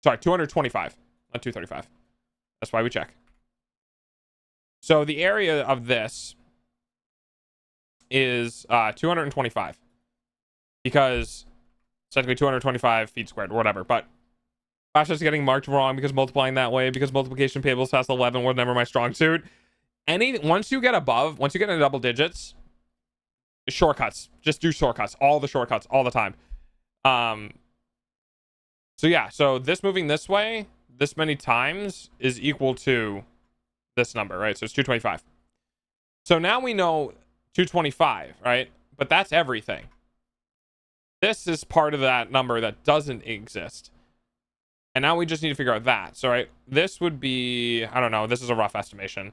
Sorry, 225, not 235. That's why we check. So the area of this is 225. Because it's technically 225 feet squared or whatever, but that's just getting marked wrong because multiplying that way, because multiplication tables past 11 was never my strong suit. Once you get into double digits, shortcuts. Just do shortcuts. All the shortcuts all the time. So yeah, so this moving this way, this many times is equal to this number, right? So it's 225. So now we know 225, right? But that's everything. This is part of that number that doesn't exist. And now we just need to figure out that. So, right, this would be, I don't know, this is a rough estimation.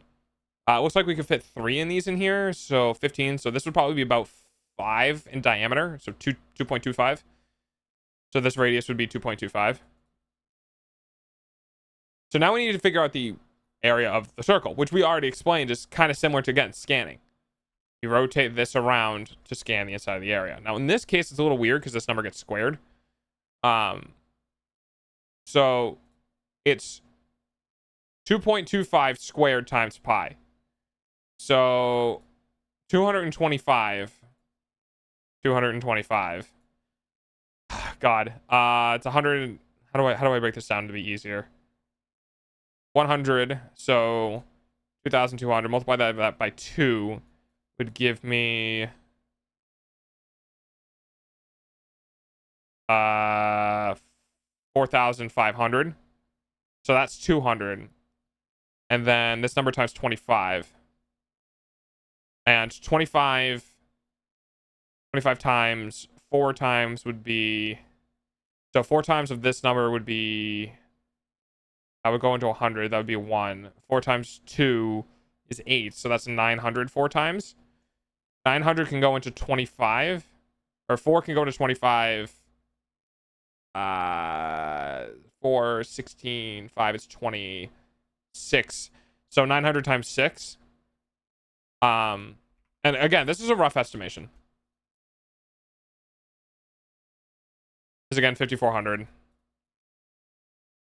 It looks like we could fit 3 in these in here. So 15. So this would probably be about 5 in diameter. So 2.25. So this radius would be 2.25. So now we need to figure out the area of the circle, which we already explained is kind of similar to, again, scanning. You rotate this around to scan the inside of the area. Now, in this case, it's a little weird because this number gets squared. So it's 2.25 squared times pi. So 225. God. It's 100. How do I break this down to be easier? 100. So 2,200. Multiply that by 2 would give me 4,500. So that's 200. And then this number times 25. And 25 times 4 times would be, so 4 times of this number would be, I would go into 100. That would be 1. 4 times 2 is 8. So that's 900 4 times. 900 can go into 25. Or 4 can go into 25. 4, 16, 5 is 26. So 900 times 6. And again, this is a rough estimation. This is again 5,400. And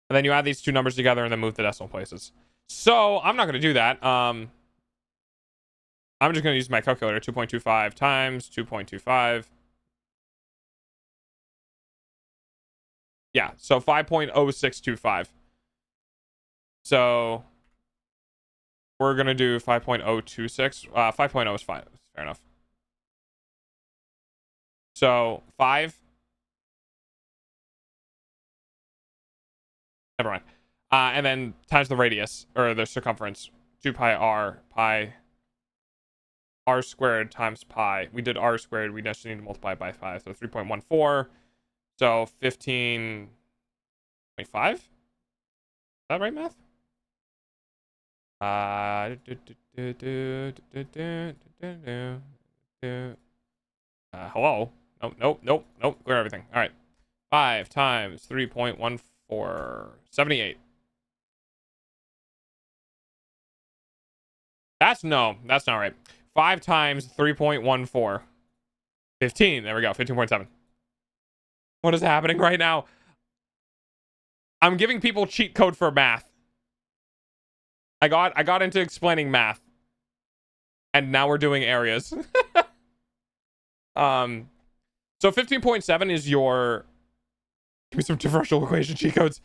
then you add these two numbers together and then move the decimal places. So I'm not going to do that. I'm just going to use my calculator. 2.25 times 2.25. Yeah, so 5.0625. So we're going to do 5.026. 5.0 is fine. Fair enough. So 5. Never mind. And then times the radius, or the circumference, 2 pi r squared times pi. We did r squared. We just need to multiply it by 5. So 3.14. So 15.5. Is that right, math? Hello? Nope. Clear everything. All right. 5 times 3.14. 78. That's not right. 5 times 3.14. 15. There we go. 15.7. What is happening right now? I'm giving people cheat code for math. I got into explaining math. And now we're doing areas. So 15.7 is your... Give me some differential equation cheat codes.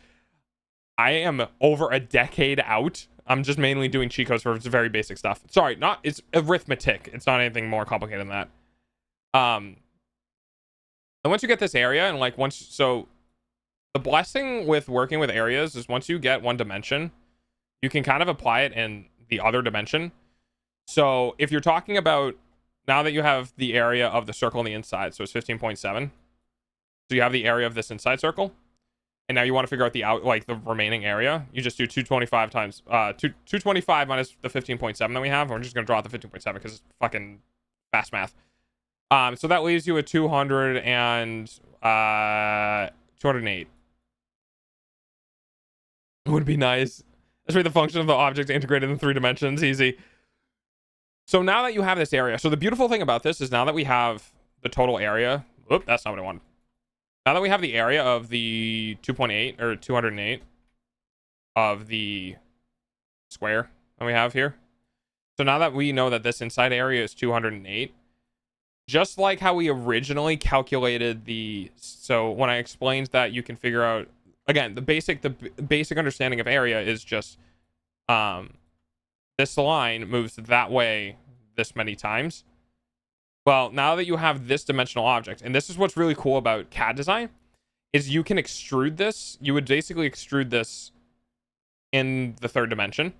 I am over a decade out. I'm just mainly doing cheat codes for very basic stuff. Sorry, it's arithmetic. It's not anything more complicated than that. And once you get this area, and like so the blessing with working with areas is once you get one dimension, you can kind of apply it in the other dimension. So if you're talking about now that you have the area of the circle on the inside, so it's 15.7. So you have the area of this inside circle. And now you want to figure out the remaining area. You just do 225 times 225 minus the 15.7 that we have. We're just gonna draw out the 15.7 because it's fucking fast math. So that leaves you with 200 and 208. It would be nice. That's where the function of the object integrated in 3 dimensions. Easy. So now that you have this area, so the beautiful thing about this is now that we have the total area. Oop, that's not what I wanted. Now that we have the area of the 2.8 or 208 of the square that we have here. So now that we know that this inside area is 208, just like how we originally calculated so when I explained that you can figure out, again, the basic understanding of area is just, this line moves that way this many times. Well, now that you have this dimensional object, and this is what's really cool about CAD design, is you can extrude this. You would basically extrude this in the 3rd dimension.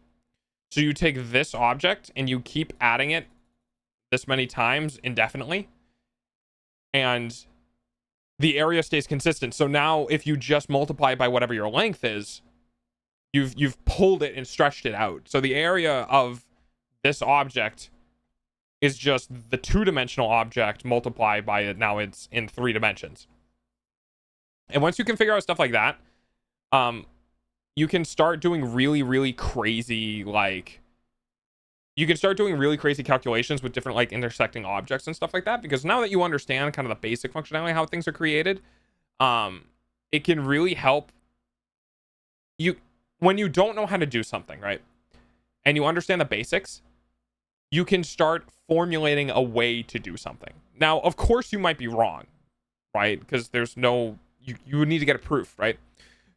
So you take this object and you keep adding it this many times indefinitely. And the area stays consistent. So now if you just multiply by whatever your length is, you've pulled it and stretched it out. So the area of this object is just the 2-dimensional object multiplied by it. Now it's in 3 dimensions. And once you can figure out stuff like that, you can start doing really, really crazy, calculations with different intersecting objects and stuff like that. Because now that you understand kind of the basic functionality, how things are created, it can really help you when you don't know how to do something, right? And you understand the basics, you can start formulating a way to do something. Now, of course, you might be wrong, right? Because there's no, you would need to get a proof, right?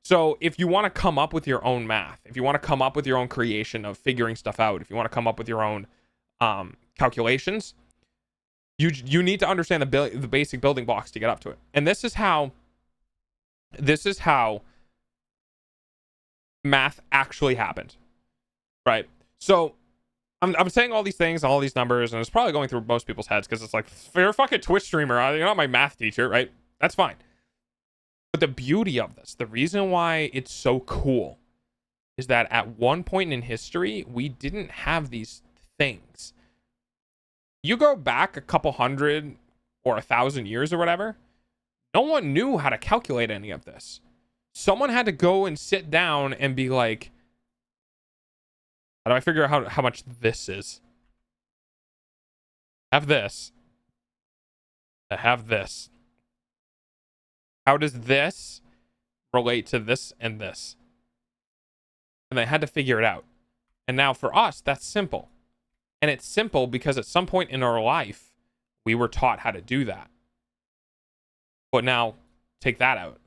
So if you want to come up with your own math, if you want to come up with your own creation of figuring stuff out, if you want to come up with your own calculations, you need to understand the basic building blocks to get up to it. And this is how math actually happened, right? So I'm saying all these things, all these numbers, and it's probably going through most people's heads because it's like, you're a fucking Twitch streamer, you're not my math teacher, right? That's fine. But the beauty of this, the reason why it's so cool, is that at one point in history, we didn't have these things. You go back a couple hundred or 1,000 years or whatever, no one knew how to calculate any of this. Someone had to go and sit down and be like, how do I figure out how much this is? Have this. I have this. How does this relate to this and this? And they had to figure it out. And now for us, that's simple. And it's simple because at some point in our life, we were taught how to do that. But now, take that out.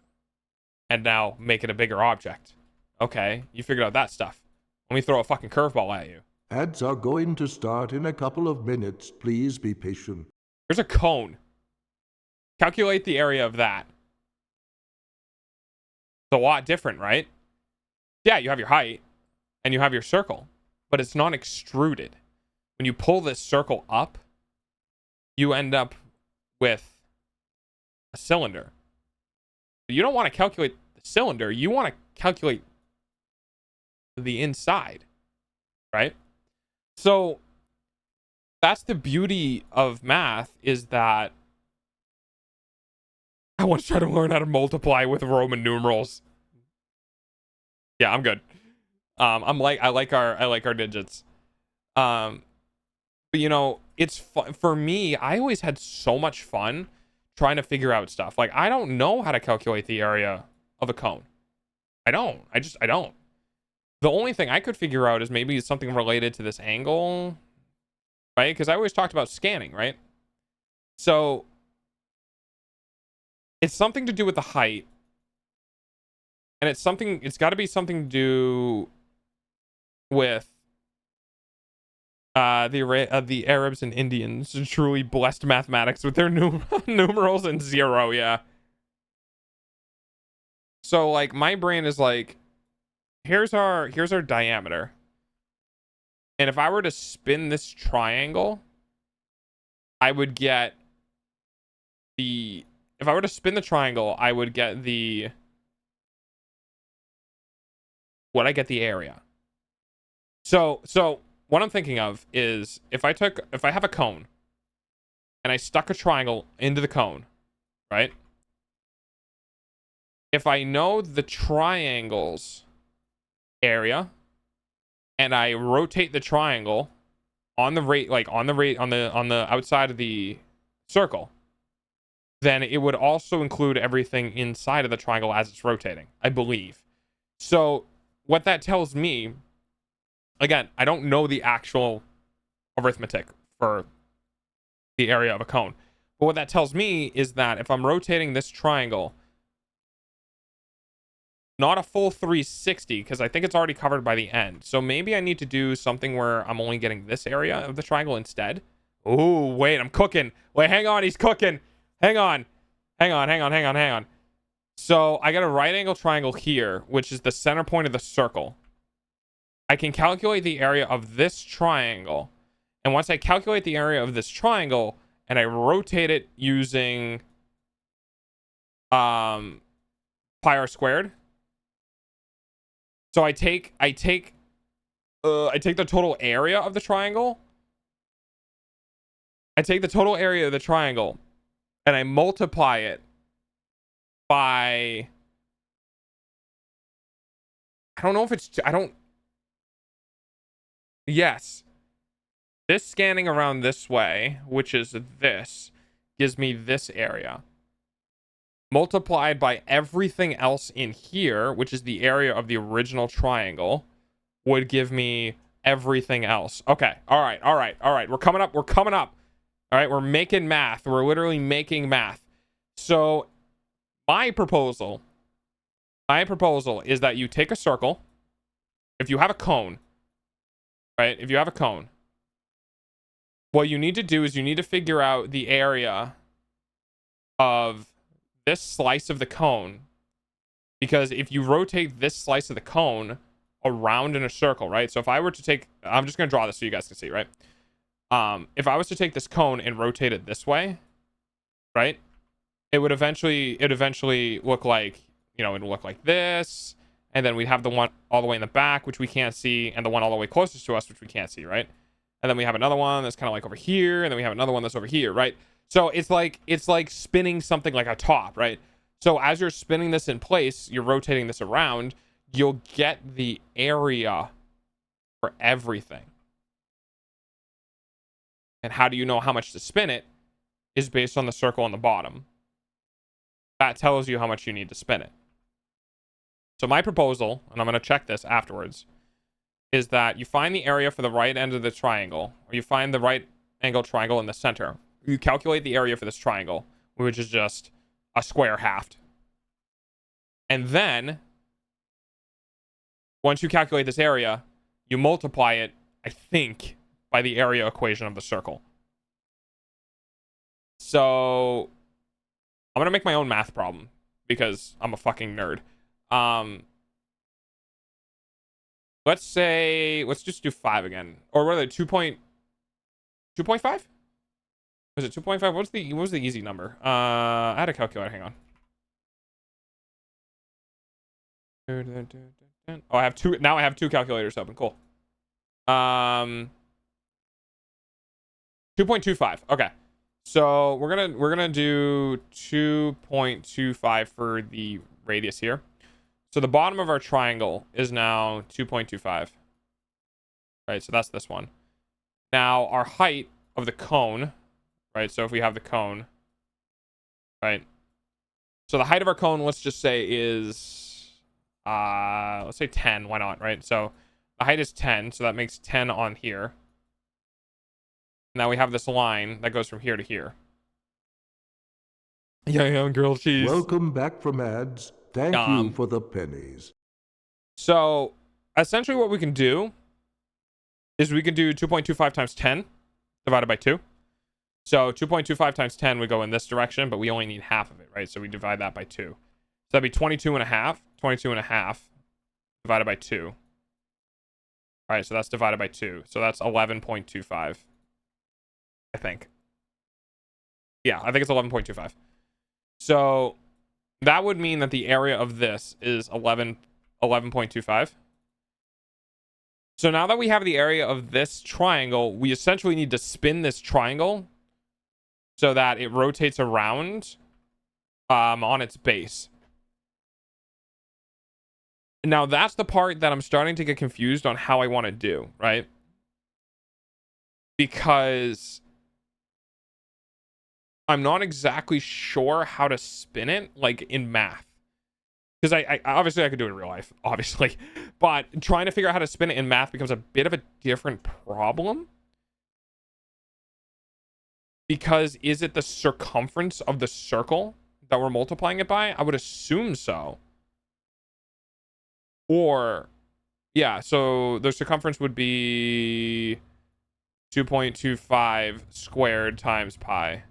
And now make it a bigger object. Okay, you figured out that stuff. Let me throw a fucking curveball at you. Ads are going to start in a couple of minutes. Please be patient. Here's a cone. Calculate the area of that. It's a lot different, right? Yeah, you have your height and you have your circle. but it's not extruded. When you pull this circle up, you end up with a cylinder. You don't want to calculate the cylinder. You want to calculate the inside, right? So that's the beauty of math, is that I want to try to learn how to multiply with Roman numerals. Yeah, I'm good. I like our digits. But you know, it's fun for me. I always had so much fun trying to figure out stuff. Like, I don't know how to calculate the area of a cone. I don't. I don't. The only thing I could figure out is maybe something related to this angle, right? Because I always talked about scanning, right? So it's something to do with the height, and it's got to be something to do with the Arabs and Indians, truly blessed mathematics with their numerals and zero. Yeah. So like, my brain is like, here's our diameter, and if I were to spin this triangle, I would get the if I were to spin the triangle, I would get the the area. So what I'm thinking of is, if I have a cone and I stuck a triangle into the cone, right? If I know the triangle's area and I rotate the triangle on the outside of the circle, then it would also include everything inside of the triangle as it's rotating, I believe. So what that tells me, again, I don't know the actual arithmetic for the area of a cone, but what that tells me is that if I'm rotating this triangle, not a full 360, because I think it's already covered by the end. So maybe I need to do something where I'm only getting this area of the triangle instead. Oh, wait, I'm cooking. Wait, hang on, he's cooking. Hang on. So I got a right angle triangle here, which is the center point of the circle. I can calculate the area of this triangle. And once I calculate the area of this triangle and I rotate it using pi r squared. So I take the total area of the triangle. I take the total area of the triangle and I multiply it by, I don't know if it's, yes. This scanning around this way, which is this, gives me this area. Multiplied by everything else in here, which is the area of the original triangle, would give me everything else. Okay. All right. We're coming up. All right. We're making math. We're literally making math. So my proposal is that you take a circle. If you have a cone, right? If you have a cone, what you need to do is you need to figure out the area of this slice of the cone, because if you rotate this slice of the cone around in a circle, right? So if I were to take, I'm just going to draw this so you guys can see, right? If I was to take this cone and rotate it this way, right? It would eventually look like, you know, it'd look like this. And then we'd have the one all the way in the back, which we can't see, and the one all the way closest to us, which we can't see, right? And then we have another one that's kind of like over here, and then we have another one that's over here, right? So it's like spinning something like a top, right? So as you're spinning this in place, you're rotating this around, you'll get the area for everything. And how do you know how much to spin it? Is based on the circle on the bottom. That tells you how much you need to spin it. So my proposal, and I'm going to check this afterwards, is that you find the area for the right end of the triangle, or you find the right angle triangle in the center. You calculate the area for this triangle, which is just a square halved. And then, once you calculate this area, you multiply it, I think, by the area equation of the circle. So, I'm going to make my own math problem, because I'm a fucking nerd. let's just do 5 again. Or what are they? 2.5? Was it 2.5? What was the easy number? I had a calculator. Hang on. Oh, I have two. Now I have 2 calculators open. Cool. 2.25. Okay. So we're gonna do 2.25 for the radius here. So the bottom of our triangle is now 2.25. Right, so that's this one. Now our height of the cone, right? So if we have the cone, right? So the height of our cone, let's just say is let's say 10, why not, right? So the height is 10, so that makes 10 on here. Now we have this line that goes from here to here. Yeah, grilled cheese. Welcome back from ads. Thank you for the pennies. So essentially what we can do is we can do 2.25 times 10 divided by 2. So 2.25 times 10 would go in this direction, but we only need half of it, right? So we divide that by 2. So that'd be 22 and a half. 22 and a half divided by 2. All right, so that's divided by 2. So that's 11.25. I think. Yeah, I think it's 11.25. So that would mean that the area of this is 11.25. So now that we have the area of this triangle, we essentially need to spin this triangle so that it rotates around on its base. Now that's the part that I'm starting to get confused on how I want to do, right? Because I'm not exactly sure how to spin it, like in math. Because I obviously I could do it in real life, obviously. But trying to figure out how to spin it in math becomes a bit of a different problem. Because is it the circumference of the circle that we're multiplying it by? I would assume so. Or, yeah, so the circumference would be 2.25 squared times pi.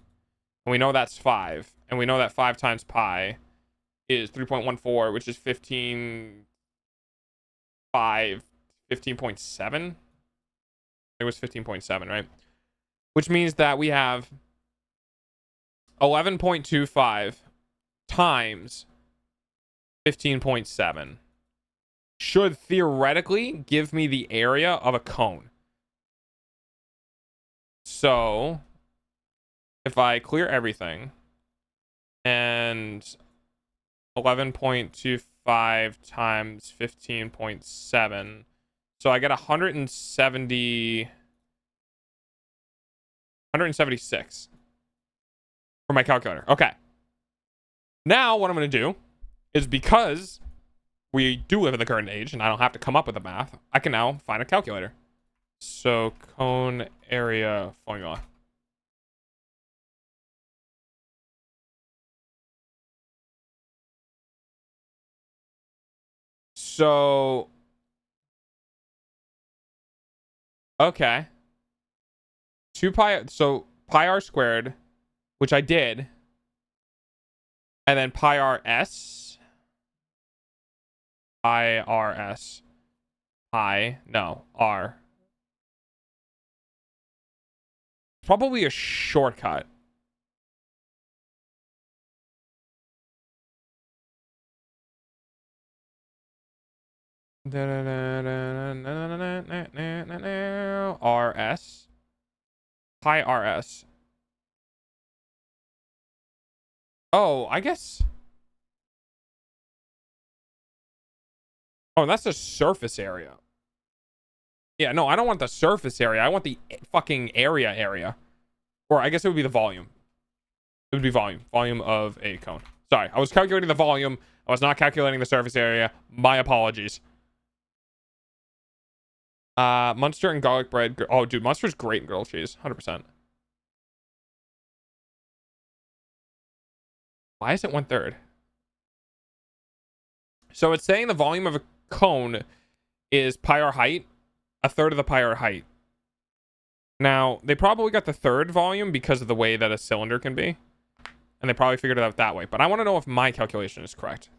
And we know that's 5. And we know that 5 times pi is 3.14, which is 15.7. It was 15.7, right? Which means that we have 11.25 times 15.7 should theoretically give me the area of a cone. So if I clear everything and 11.25 times 15.7, so I get 176 for my calculator. Okay. Now what I'm going to do is, because we do live in the current age and I don't have to come up with the math, I can now find a calculator. So cone area formula. So, okay. 2 pi, so pi r squared, which I did, and then pi rs, no, r. Probably a shortcut. RS. Pi RS. Oh, I guess. Oh, that's the surface area. Yeah, no, I don't want the surface area. I want the fucking area. Or I guess it would be the volume. It would be volume. Volume of a cone. Sorry, I was calculating the volume. I was not calculating the surface area. My apologies. Munster and garlic bread. Oh, dude, Munster's great in grilled cheese. 100%. Why is it 1/3? So it's saying the volume of a cone is pi r height, 1/3 of the pi r height. Now, they probably got the third volume because of the way that a cylinder can be. And they probably figured it out that way. But I want to know if my calculation is correct.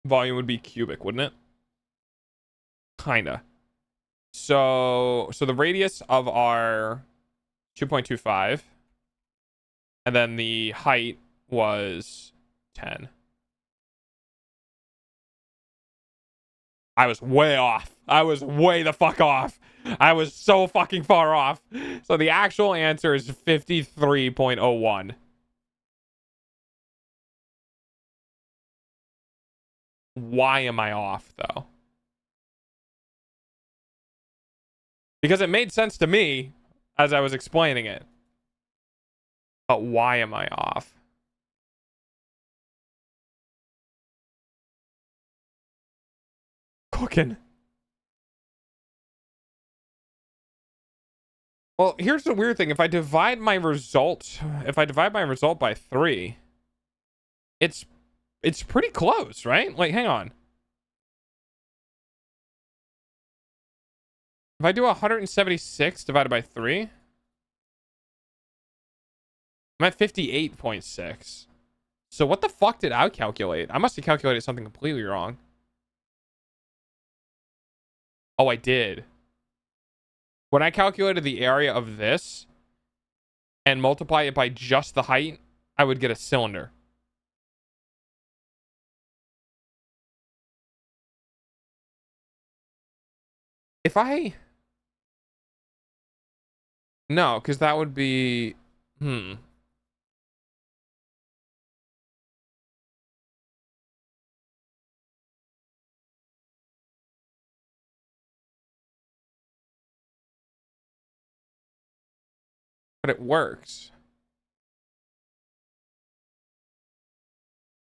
volume would be cubic, wouldn't it? Kinda. So the radius of our 2.25, and then the height was 10. I was way off. I was way the fuck off. I was so fucking far off. So the actual answer is 53.01. Why am I off, though? Because it made sense to me as I was explaining it. But why am I off? Cooking. Well, here's the weird thing. If I divide my result by 3, it's pretty close, right? Like, hang on. If I do 176 divided by 3, I'm at 58.6. So what the fuck did I calculate? I must have calculated something completely wrong. Oh, I did. When I calculated the area of this and multiply it by just the height, I would get a cylinder. If I... No, because that would be... But it works.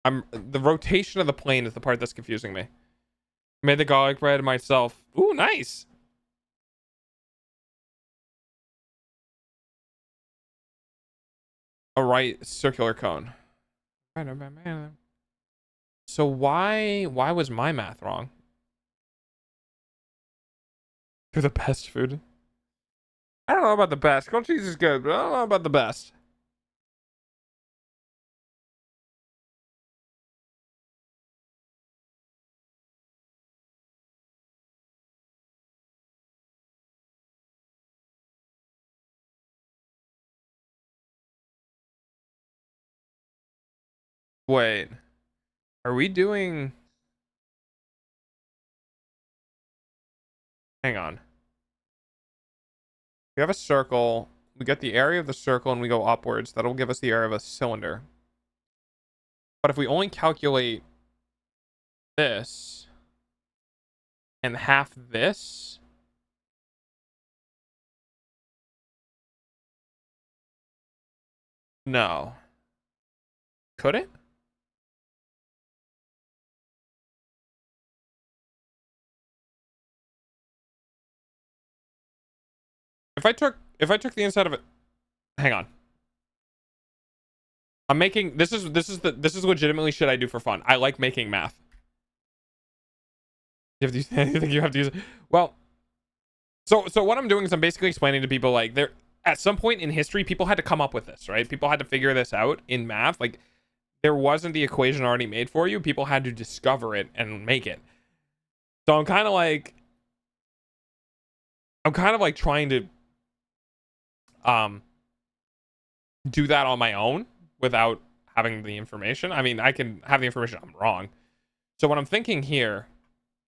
The rotation of the plane is the part that's confusing me. Made the garlic bread myself. Ooh, nice. A right circular cone. So why was my math wrong? You're the best food. I don't know about the best. Grilled cheese is good, but I don't know about the best. Wait. Are we doing... Hang on. We have a circle. We get the area of the circle and we go upwards. That'll give us the area of a cylinder. But if we only calculate this and half this... No. Could it? If I took the inside of it... Hang on. I'm making... This is legitimately shit I do for fun. I like making math. You have to use anything you have to use. Well, so what I'm doing is I'm basically explaining to people, like, there at some point in history people had to come up with this, right? People had to figure this out in math. Like, there wasn't the equation already made for you. People had to discover it and make it. So I'm kind of like trying to do that on my own without having the information. I mean, I can have the information. I'm wrong. So what I'm thinking here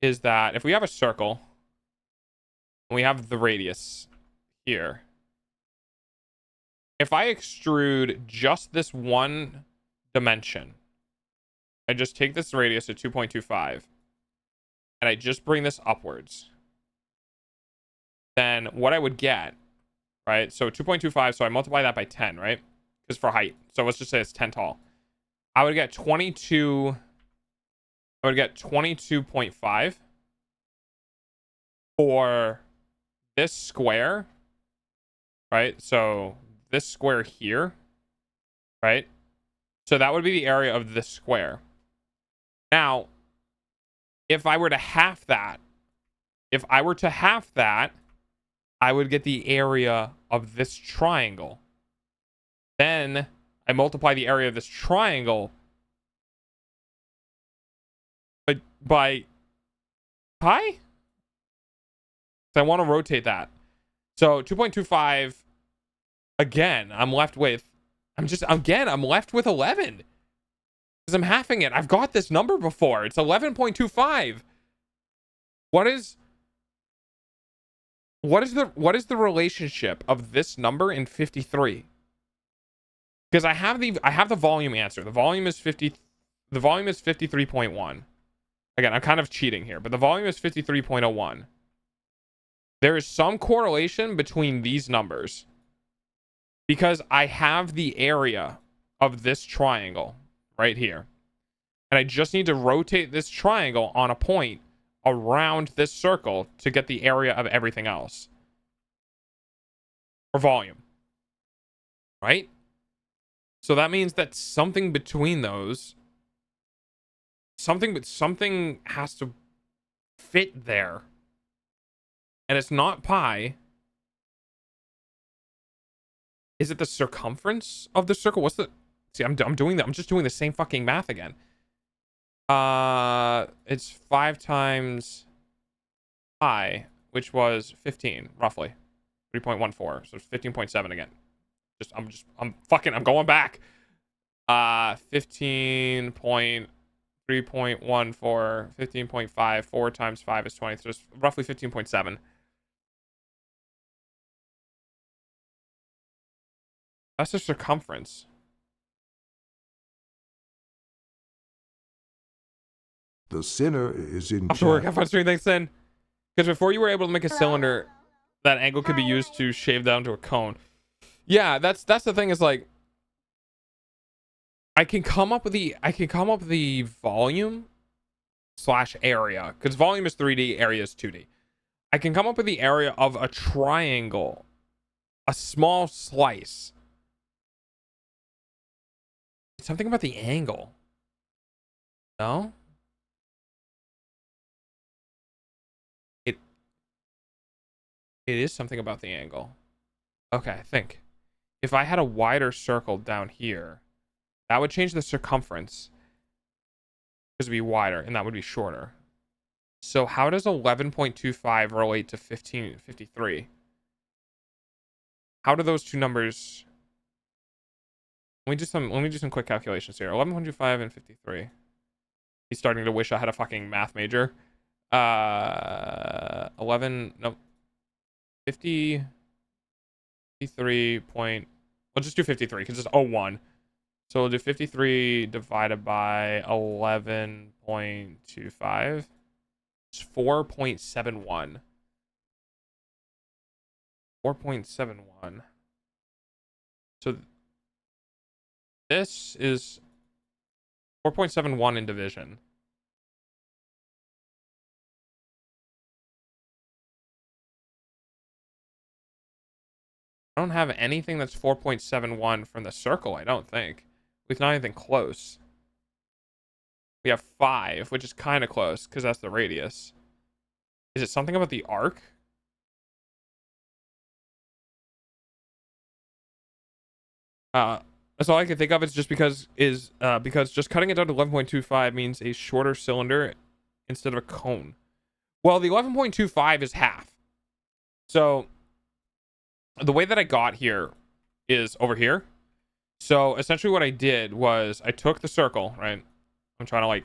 is that if we have a circle and we have the radius here, if I extrude just this one dimension, I just take this radius at 2.25 and I just bring this upwards, then what I would get, right? So 2.25, so I multiply that by 10, right? Because for height. So let's just say it's 10 tall. I would get 22. I would get 22.5 for this square, right? So this square here, right? So that would be the area of this square. Now, if I were to half that, I would get the area of this triangle. Then I multiply the area of this triangle. But by pi. So I want to rotate that. So 2.25. Again, I'm left with 11 because I'm halving it. I've got this number before. It's 11.25. What is the relationship of this number in 53? Because I have the volume answer. The volume is 53.1. Again, I'm kind of cheating here, but the volume is 53.01. There is some correlation between these numbers because I have the area of this triangle right here. And I just need to rotate this triangle on a point around this circle to get the area of everything else. Or volume. Right? So that means that something between those, something has to fit there. And it's not pi. Is it the circumference of the circle? What's the... See, I'm doing that. I'm just doing the same fucking math again. It's 5 times pi, which was 15, roughly. 3.14. So it's 15.7 again. I'm going back. 15.3.14, 15.5, 4 times 5 is 20. So it's roughly 15.7. That's the circumference. The sinner is in Off to work. chat. Have fun streaming. Thanks, then. Because before you were able to make a cylinder, that angle could be used to shave down to a cone. Yeah, that's the thing. Is like, I can come up with the volume / area, because volume is 3D, area is 2D. I can come up with the area of a triangle, a small slice. Something about the angle. No? It is something about the angle. Okay, think. If I had a wider circle down here, that would change the circumference. Because it would be wider, and that would be shorter. So how does 11.25 relate to 1553? How do those two numbers... Let me do some quick calculations here. 11.25 and 53. He's starting to wish I had a fucking math major. 53 point... We'll just do 53 because it's 01. So we'll do 53 divided by 11.25. It's 4.71. 4.71. So this is 4.71 in division. I don't have anything that's 4.71 from the circle, I don't think. With not anything close. We have 5, which is kind of close, because that's the radius. Is it something about the arc? That's all I can think of. It's just because just cutting it down to 11.25 means a shorter cylinder instead of a cone. Well, the 11.25 is half. So the way that I got here is over here. So essentially what I did was I took the circle, right? I'm trying to like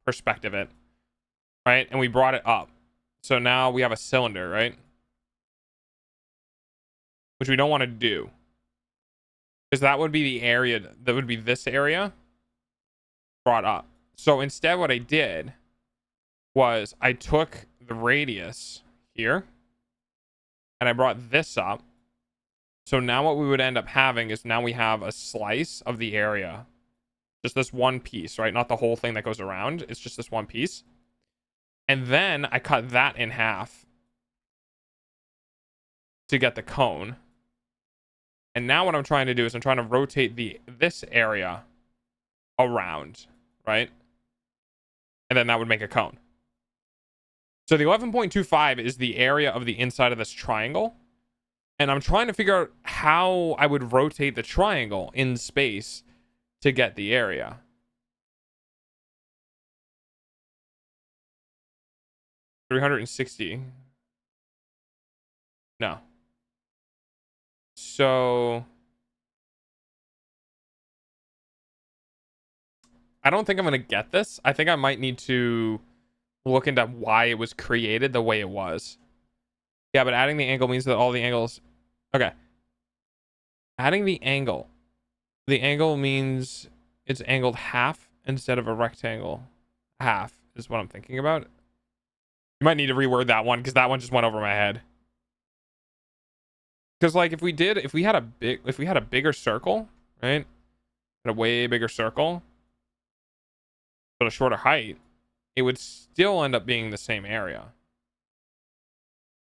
perspective it, right? And we brought it up. So now we have a cylinder, right? Which we don't want to do. Because that would be the area, that would be this area brought up. So instead what I did was I took the radius here and I brought this up. So now what we would end up having is now we have a slice of the area. Just this one piece, right? Not the whole thing that goes around. It's just this one piece. And then I cut that in half to get the cone. And now what I'm trying to do is I'm trying to rotate this area around, right? And then that would make a cone. So the 11.25 is the area of the inside of this triangle. And I'm trying to figure out how I would rotate the triangle in space to get the area. 360. No. So I don't think I'm going to get this. I think I might need to look into why it was created the way it was. Yeah, but adding the angle means that all the angles... Okay. Adding the angle. The angle means it's angled half instead of a rectangle. Half is what I'm thinking about. You might need to reword that one because that one just went over my head. Because like if we had a bigger circle, right? A way bigger circle, but a shorter height, it would still end up being the same area.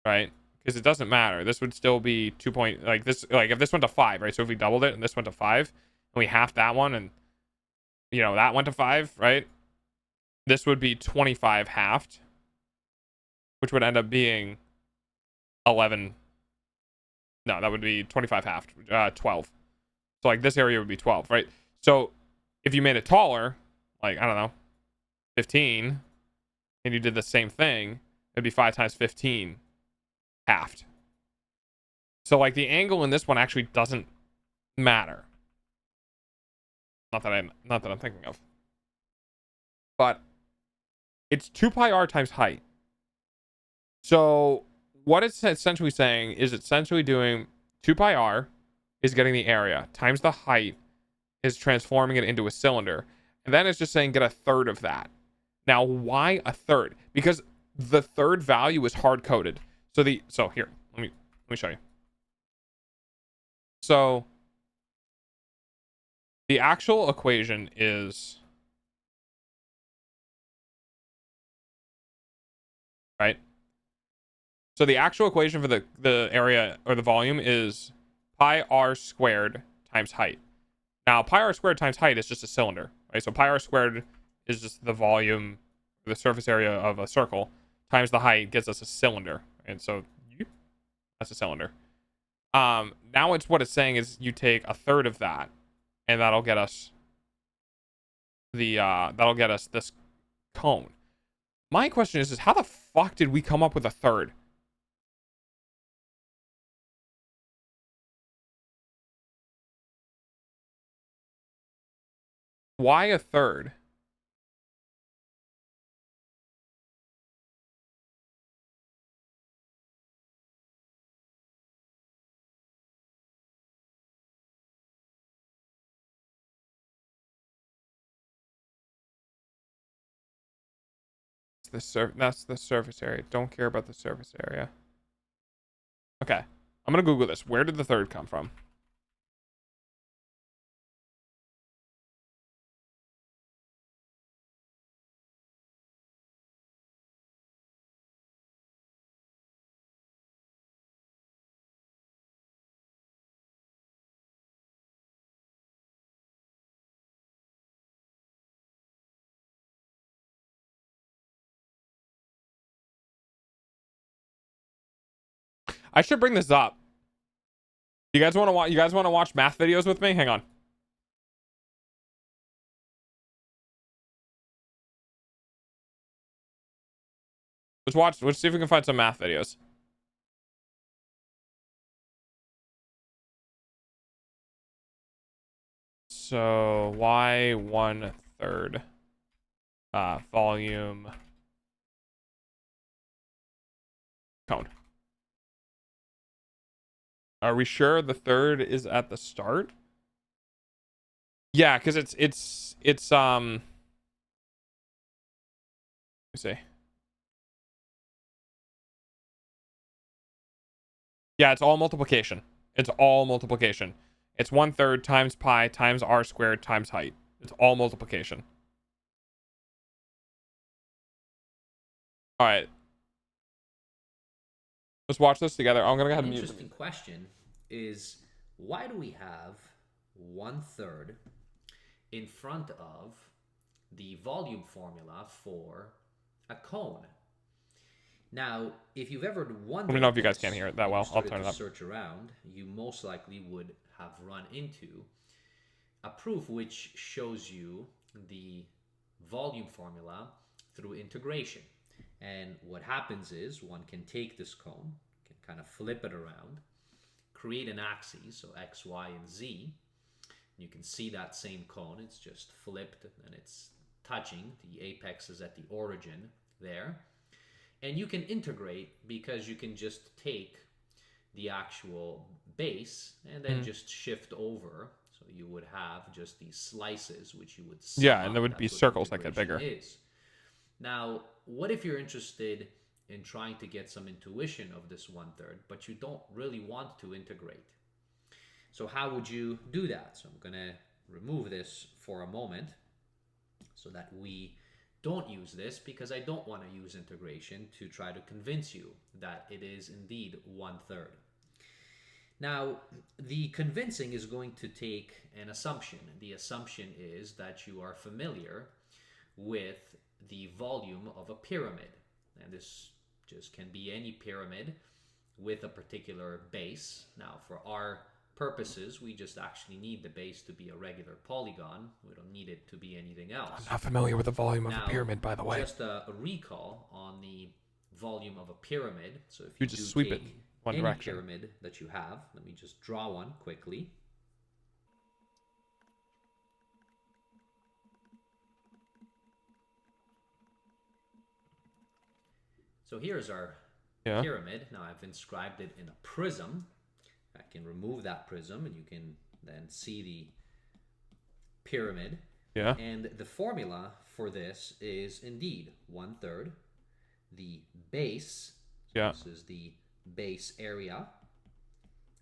Right? Because it doesn't matter. This would still be 2 point, like this, like if this went to 5, right? So if we doubled it and this went to 5 and we halved that one and you know that went to 5, right? This would be 25 halved, which would end up being 11. No, that would be 25 halved, 12. So like this area would be 12, right? So if you made it taller, like I don't know, 15, and you did the same thing, it'd be 5 times 15 halved. So like the angle in this one actually doesn't matter. Not that I'm thinking of. But it's 2 pi r times height. So what it's essentially saying is essentially doing 2 pi r is getting the area times the height is transforming it into a cylinder. And then it's just saying get a third of that. Now, why a third? Because the third value is hard coded. So here, let me show you. So the actual equation is right. So the actual equation for the area or the volume is pi r squared times height. Now, pi r squared times height is just a cylinder, right? So pi r squared is just the volume, the surface area of a circle, times the height gives us a cylinder. And so that's a cylinder. Now it's what it's saying is you take a third of that, and that'll get us this cone. My question is how the fuck did we come up with a third? Why a third? That's the surface area. Don't care about the surface area. Okay. I'm gonna Google this. Where did the third come from? I should bring this up. You guys want to watch? You guys want to watch math videos with me? Hang on. Let's watch. Let's see if we can find some math videos. So why 1/3 volume cone? Are we sure the third is at the start? Yeah, because it's let me see. Yeah, it's all multiplication. It's all multiplication. It's 1/3 times pi times r squared times height. It's all multiplication. All right. Let's watch this together. I'm gonna go ahead and mute. An interesting question is why do we have 1/3 in front of the volume formula for a cone? Now, if you've ever wondered, Let me know if you guys can't hear it that well. I'll turn it up. Search around, you most likely would have run into a proof which shows you the volume formula through integration. And what happens is one can take this cone, can kind of flip it around, create an axis, so X, Y, and Z. You can see that same cone, it's just flipped and it's touching. The apex is at the origin there. And you can integrate because you can just take the actual base and then just shift over. So you would have just these slices, which you would sum Yeah, and up. there would That's be what circles that get integration bigger. is. Now, what if you're interested in trying to get some intuition of this 1/3, but you don't really want to integrate? So how would you do that? So I'm going to remove this for a moment so that we don't use this, because I don't want to use integration to try to convince you that it is indeed 1/3. Now, the convincing is going to take an assumption. The assumption is that you are familiar with the volume of a pyramid. And this just can be any pyramid with a particular base. Now, for our purposes, we just actually need the base to be a regular polygon. We don't need it to be anything else. I'm not familiar with the volume of Now, a pyramid, by the way. just a recall on the volume of a pyramid. So if You just sweep it one any direction. pyramid that you have, let me just draw one quickly. So here's our pyramid. Now I've inscribed it in a prism. I can remove that prism and you can then see the pyramid. Yeah. And the formula for this is indeed 1/3 the base. So Yeah. this is the base area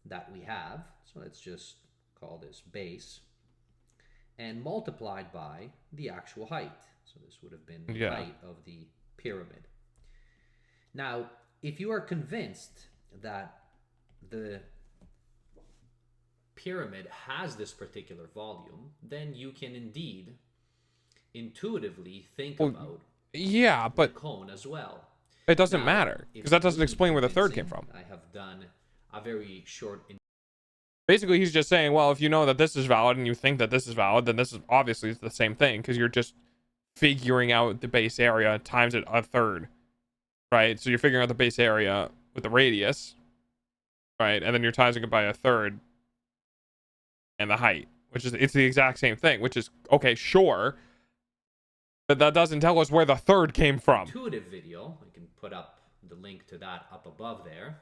that we have. So let's just call this base. And multiplied by the actual height. So this would have been the height of the pyramid. Now, if you are convinced that the pyramid has this particular volume, then you can indeed intuitively think about but the cone as well. it doesn't Now, matter, if because that doesn't really explain where the third came convincing, from. I have done a very short. Basically, he's just saying, well, if you know that this is valid and you think that this is valid, then this is obviously the same thing, because you're just figuring out the base area times it a third, right? So you're figuring out the base area with the radius, right? And then you're timesing it by a third and the height, which is, it's the exact same thing, which is, okay, sure, but that doesn't tell us where the third came from. Intuitive video, I can put up the link to that up above there.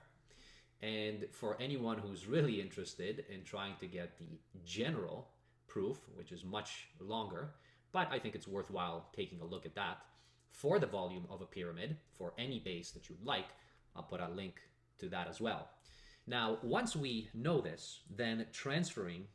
And for anyone who's really interested in trying to get the general proof, which is much longer, but I think it's worthwhile taking a look at that, for the volume of a pyramid, for any base that you'd like, I'll put a link to that as well. Now, once we know this, then transferring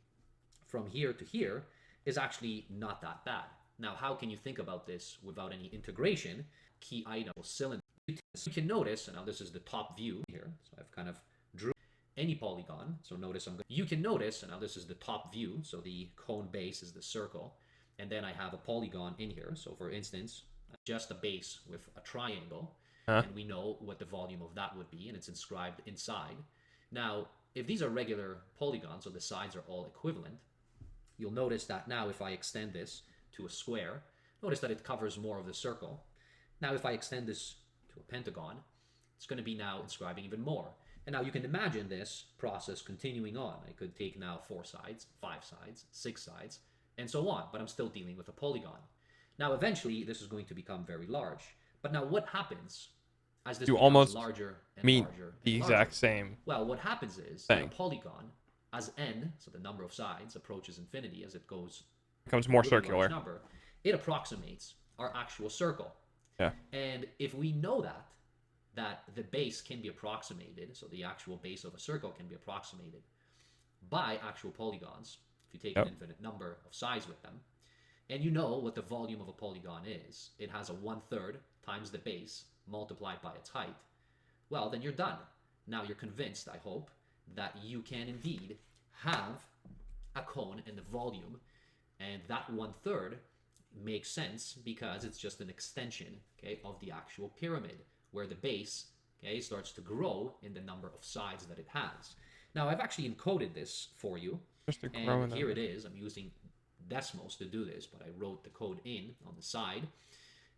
from here to here is actually not that bad. Now, how can you think about this without any integration? Key item, cylinder. You can notice, and now this is the top view here, so I've kind of drew any polygon. So notice you can notice, and now this is the top view, so the cone base is the circle, and then I have a polygon in here. So for instance, just a base with a triangle, and we know what the volume of that would be, and it's inscribed inside. Now, if these are regular polygons, so the sides are all equivalent, you'll notice that now if I extend this to a square, notice that it covers more of the circle. Now if I extend this to a pentagon, it's going to be now inscribing even more. And now you can imagine this process continuing on. I could take now 4 sides, 5 sides, 6 sides, and so on, but I'm still dealing with a polygon. Now eventually this is going to become very large. But now what happens as this You becomes almost larger and mean larger the and exact larger? same. Well, what happens is thing. the polygon, as n, so the number of sides, approaches infinity as it goes Becomes more really large circular. number, it approximates our actual circle. Yeah. And if we know that the base can be approximated, so the actual base of a circle can be approximated by actual polygons, if you take an infinite number of sides with them, and you know what the volume of a polygon is, it has a 1/3 times the base multiplied by its height, well, then you're done. Now you're convinced, I hope, that you can indeed have a cone in the volume, and that 1/3 makes sense because it's just an extension, okay, of the actual pyramid, where the base, okay, starts to grow in the number of sides that it has. Now, I've actually encoded this for you, Just to grow in and that. here it is. I'm using decimals to do this, but I wrote the code in on the side.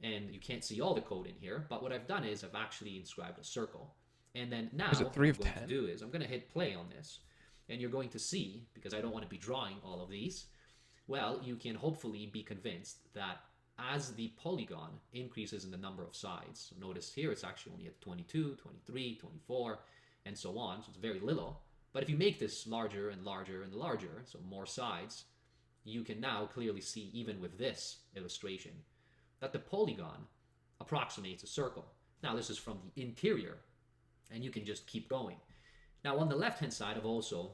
and you can't see all the code in here, but what I've done is I've actually inscribed a circle. And then now Is it what 3 I'm of going 10? to do is I'm going to hit play on this, and you're going to see, because I don't want to be drawing all of these, well, you can hopefully be convinced that as the polygon increases in the number of sides, so notice here it's actually only at 22, 23, 24, and so on, so it's very little. But if you make this larger and larger and larger, so more sides, you can now clearly see, even with this illustration, that the polygon approximates a circle. Now, this is from the interior, and you can just keep going. Now, on the left-hand side, I've also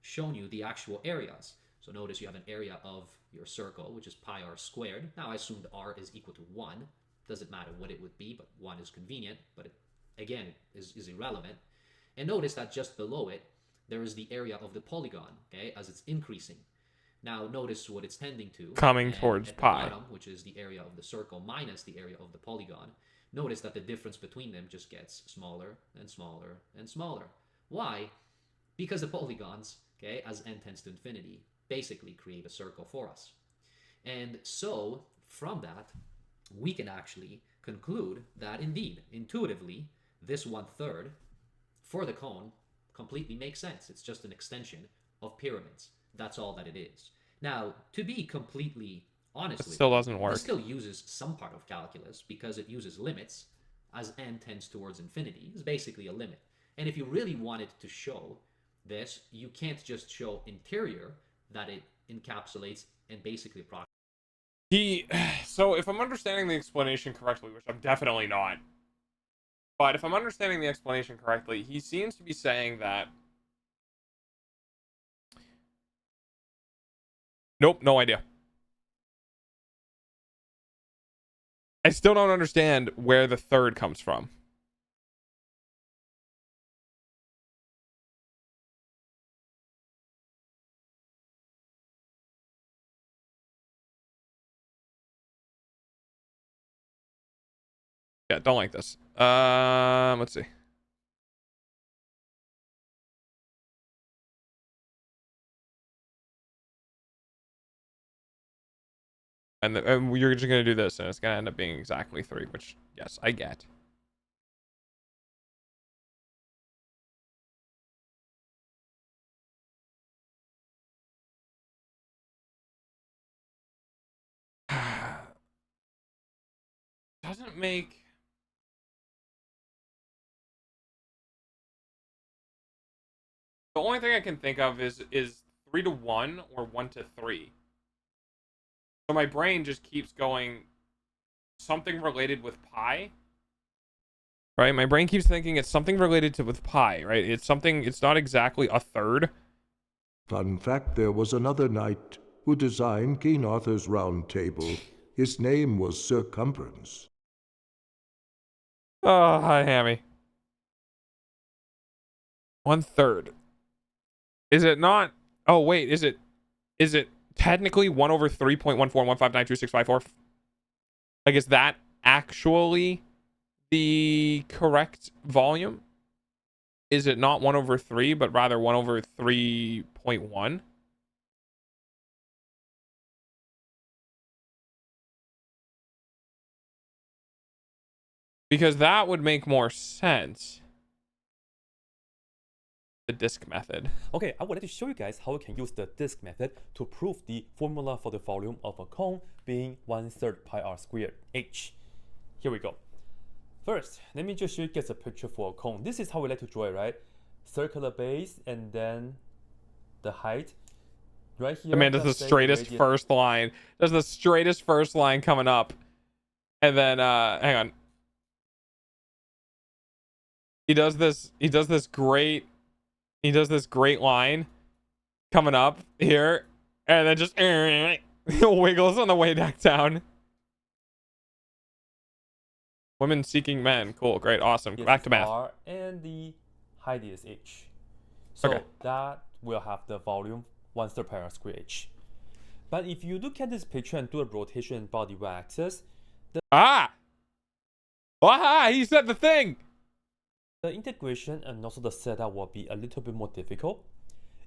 shown you the actual areas. So notice you have an area of your circle, which is pi r squared. Now, I assumed r is equal to 1. Doesn't matter what it would be, but 1 is convenient, but it, again, is irrelevant. And notice that just below it, there is the area of the polygon, okay, as it's increasing. Now, notice what it's tending to. Coming and towards at pi. the bottom, which is the area of the circle minus the area of the polygon. Notice that the difference between them just gets smaller and smaller and smaller. Why? Because the polygons, okay, as n tends to infinity, basically create a circle for us. And so, from that, we can actually conclude that indeed, intuitively, this 1/3 for the cone completely makes sense. It's just an extension of pyramids. That's all that it is. Now, to be completely honest It with still you, doesn't work. this still uses some part of calculus because it uses limits as n tends towards infinity. It's basically a limit. And if you really wanted to show this, you can't just show interior that it encapsulates and basically approximates. So if I'm understanding the explanation correctly, which I'm definitely not, but if I'm understanding the explanation correctly, he seems to be saying that. Nope, no idea. I still don't understand where the third comes from. Yeah, don't like this. Let's see. And you're just gonna do this, and it's gonna end up being exactly 3, which yes, I get. Doesn't make. The only thing I can think of is 3 to 1 or 1 to 3. So my brain just keeps going something related with pi. Right? My brain keeps thinking it's something related to with pi, right? It's something, it's not exactly a third. Fun fact, there was another knight who designed King Arthur's round table. His name was Circumference. Oh, hi, Hammy. 1/3. Is it not? Oh, wait, is it technically 1/3.1415926554? Like, is that actually the correct volume? Is it not 1/3, but rather 1/3.1? Because that would make more sense. The disk method. Okay, I would like to show you guys how you can use the disk method to prove the formula for the volume of a cone being 1/3 pi r squared h. Here we go. First, let me just show you guys a picture for a cone. This is how we like to draw it, right? Circular base and then the height. Right here. I mean, that's the straightest first line. That's the straightest first line coming up. And then, hang on. He does this great line coming up here, and then just wiggles on the way back down. Women seeking men. Cool, great, awesome. Back to math. R and the height is h. So Okay. that will have the volume 1/3 pi r squared h. But if you look at this picture and do a rotation in body y-axis, He said the thing. the integration and also the setup will be a little bit more difficult.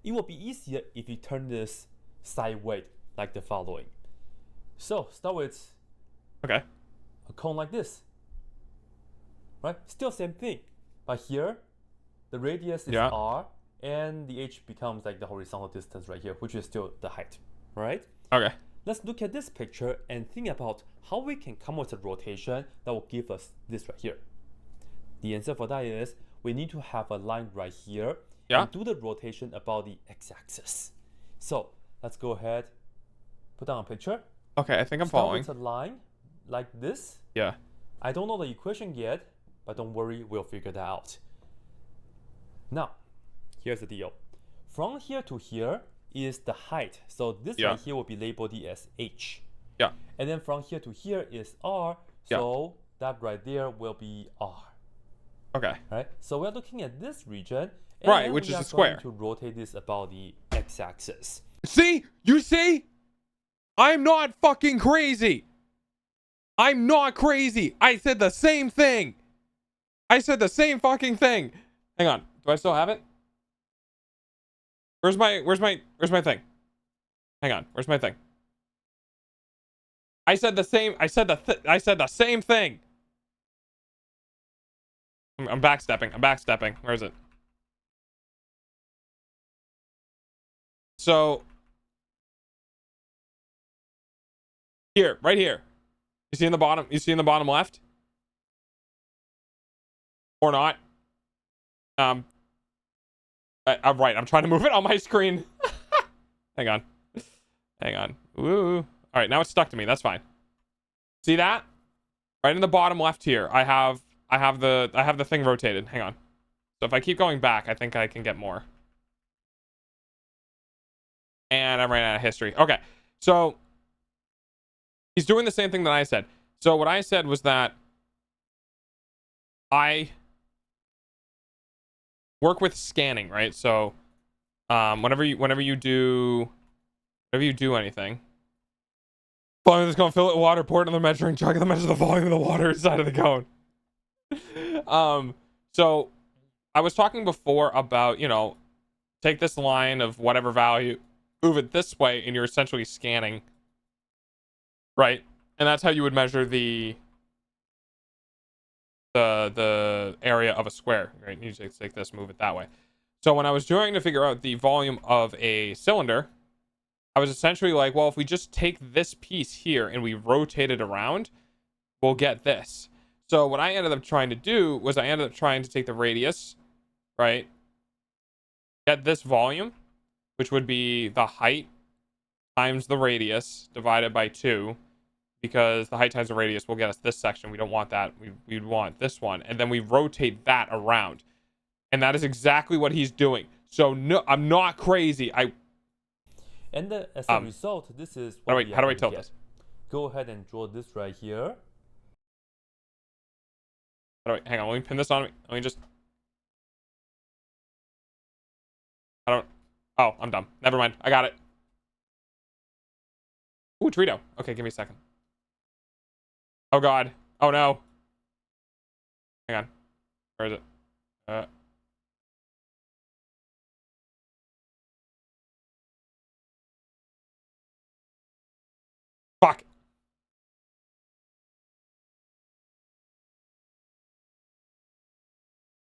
It will be easier if you turn this sideways like the following. So start with Okay. a cone like this, right? Still same thing, but here the radius is r, and the h becomes like the horizontal distance right here, which is still the height, right? Okay. Let's look at this picture and think about how we can come up with a rotation that will give us this right here. The answer for that is we need to have a line right here and do the rotation about the x-axis. So let's go ahead, put down a picture. Okay, I think I'm following. Start with a line like this. Yeah. I don't know the equation yet, but don't worry, we'll figure that out. Now, here's the deal. From here to here is the height. So this right here will be labeled as h. Yeah. And then from here to here is r. So that right there will be r. Okay. Right. So we're looking at this region. Right, which is a square. To rotate this about the x-axis. See? You see? I'm not fucking crazy. I'm not crazy. I said the same thing. I said the same fucking thing. Hang on. Do I still have it? Where's my thing? Hang on. Where's my thing? I said the same. I said the same thing. I'm backstepping. I'm backstepping. Where is it? So here, right here. You see in the bottom? You see in the bottom left? Or not? I'm right. I'm trying to move it on my screen. Hang on. Hang on. Ooh. All right, now it's stuck to me. That's fine. See that? Right in the bottom left here, I have the thing rotated. Hang on. So if I keep going back, I think I can get more. And I'm running out of history. Okay. So he's doing the same thing that I said. So what I said was that I work with scanning, right? So whenever you do anything, volume is going to fill it with water, pour it in the measuring jug, and then measure the volume of the water inside of the cone. So I was talking before about, take this line of whatever value, move it this way, and you're essentially scanning, right? And that's how you would measure the area of a square, right? You just take this, move it that way. So when I was trying to figure out the volume of a cylinder, I was essentially like, well, if we just take this piece here and we rotate it around, we'll get this. So what I ended up trying to do was I ended up trying to take the radius, right? Get this volume, which would be the height times the radius divided by 2, because the height times the radius will get us this section. We don't want that. We'd want this one. And then we rotate that around. And that is exactly what he's doing. So no, I'm not crazy. And as a result, this is what how do I tilt this? Go ahead and draw this right here. Hang on, let me pin this on me. Let me just... Oh, I'm dumb. Never mind. I got it. Ooh, Dorito. Okay, give me a second. Oh, God. Oh, no. Hang on. Where is it? Fuck.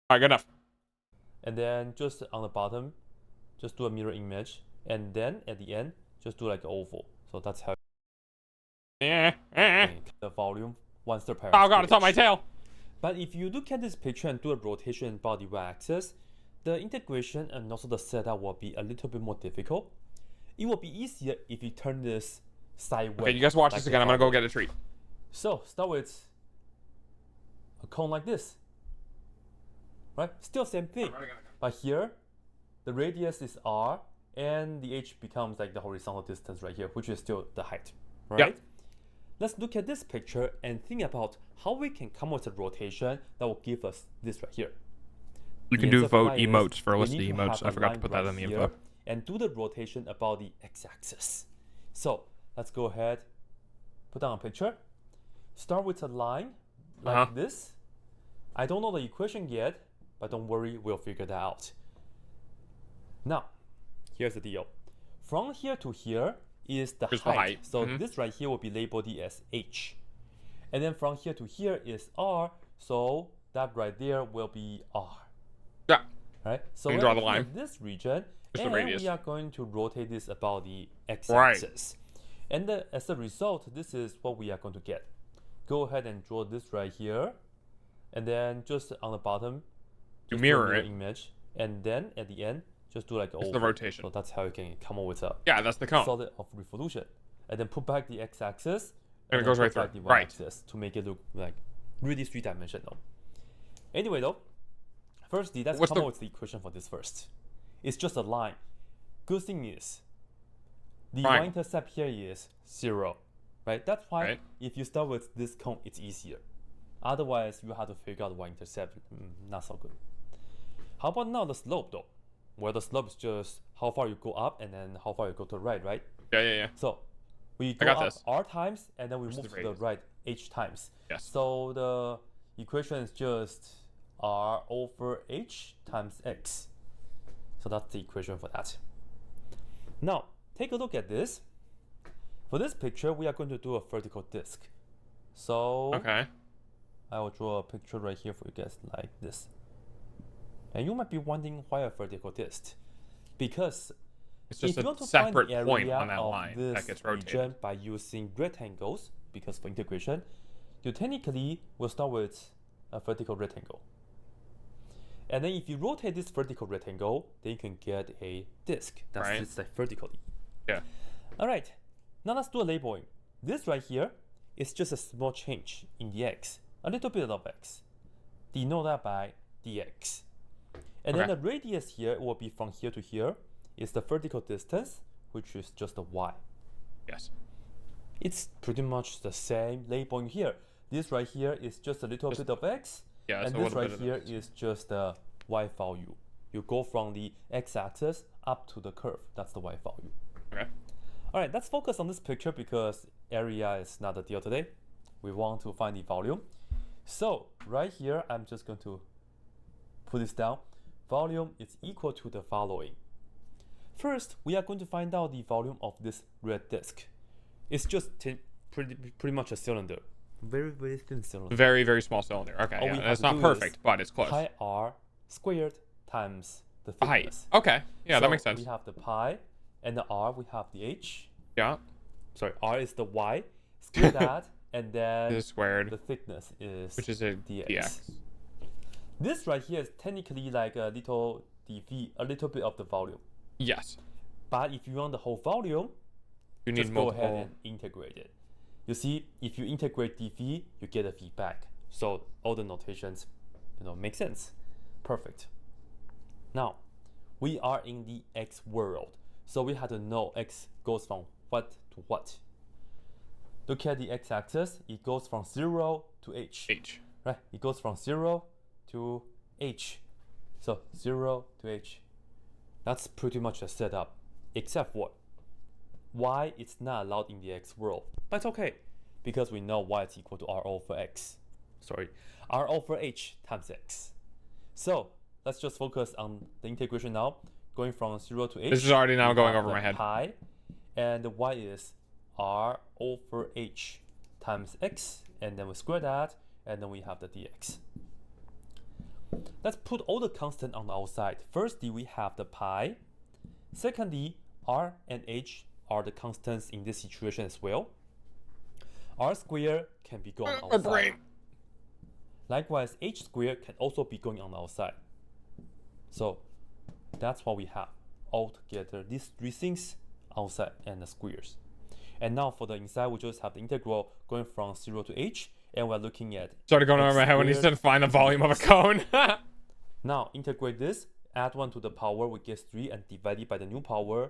All right, good enough. And then just on the bottom, just do a mirror image. And then at the end, just do like an oval. So that's how the volume once the Oh, God, it's on my tail. But if you look at this picture and do a rotation about the y-axis, the integration and also the setup will be a little bit more difficult. It will be easier if you turn this sideways. Okay, you guys watch this again. I'm going to go get a treat. So start with a cone like this. Right? Still same thing. But here, the radius is r, and the h becomes like the horizontal distance right here, which is still the height. Right? Yep. Let's look at this picture and think about how we can come up with a rotation that will give us this right here. You can do vote emotes for a list of emotes. I forgot to put that in the info. And do the rotation about the x-axis. So let's go ahead, put down a picture. Start with a line like this. I don't know the equation yet, but don't worry, we'll figure that out. Now, here's the deal. From here to here is the height. So this right here will be labeled as h. And then from here to here is r, so that right there will be r. Yeah. Right? So You we're draw the looking line. at this region, Just the and radius. we are going to rotate this about the Right. x-axis. And as a result, this is what we are going to get. Go ahead and draw this right here, and then just on the bottom, You just mirror do a it. image, and then at the end, just do like It's oval. the rotation. So that's how you can come up with a Yeah, that's the cone. solid of revolution, and then put back the x-axis, And it then goes right put back through. the Right. y-axis to make it look like really three-dimensional. Anyway, though, firstly, let's What's come the- up with the equation for this first. It's just a line. Good thing is, the Triangle. y-intercept here is 0, right? That's why Right. if you start with this cone, it's easier. Otherwise, you have to figure out the y-intercept. Not so good. How about now the slope, though? Well, the slope is just how far you go up and then how far you go to the right, right? Yeah. So we go got up this. r times, and then we Where's move the to the radius? right h times. Yes. So the equation is just r over h times x. So that's the equation for that. Now, take a look at this. For this picture, we are going to do a vertical disc. So Okay. I will draw a picture right here for you guys like this. And you might be wondering why a vertical disc. Because It's just if you want a to find separate the point area on that of line this that gets rotated. region by using rectangles, because for integration, you technically will start with a vertical rectangle. And then if you rotate this vertical rectangle, then you can get a disc that Right. sits like vertically. Yeah. All right, now let's do a labeling. This right here is just a small change in the x, a little bit of x. Denote that by dx. And then Okay. the radius here will be from here to here is the vertical distance, which is just the y. Yes. It's pretty much the same labeling here. This right here is just a little Just- bit of x, Yeah, it's and a this little right bit of here X. is just the y value. You go from the x-axis up to the curve. That's the y value. Okay. All right, let's focus on this picture because area is not the deal today. We want to find the volume. So right here, I'm just going to put this down. Volume is equal to the following. First, we are going to find out the volume of this red disk. It's just pretty much a cylinder. Very, very thin cylinder. Very, very small cylinder. Okay. All we Yeah. have That's to not do perfect, is but it's close. Pi r squared times the Height. thickness. Okay. Yeah, that So makes sense. We have the pi, and the r, we have the h. Yeah. Sorry, r is the y. Square that, and then This is squared, the thickness is which is a dx. dx. This right here is technically like a little dv, a little bit of the volume. Yes. But if you want the whole volume, You need just go multiple. ahead and integrate it. You see, if you integrate dv, you get a v back. So all the notations, make sense. Perfect. Now, we are in the x world. So we have to know x goes from what to what. Look at the x-axis. It goes from 0 to h. H. Right? It goes from 0 to h. So 0 to h. That's pretty much a setup. Except what? Y is not allowed in the x world. But it's okay, because we know y is equal to r over x. Sorry, r over h times x. So let's just focus on the integration now. Going from 0 to h. This is already now we going have over the my head. Pi, and the y is r over h times x, and then we square that, and then we have the dx. Let's put all the constant on the outside. Firstly, we have the pi. Secondly, r and h are the constants in this situation as well. R squared can be going My outside. brain. Likewise, h squared can also be going on the outside. So that's what we have all together. These three things outside and the squares. And now for the inside, we just have the integral going from 0 to h, and we're looking at Started going over x my head when he squared said find the volume of a cone. Now integrate this, add 1 to the power, we get 3, and divide it by the new power.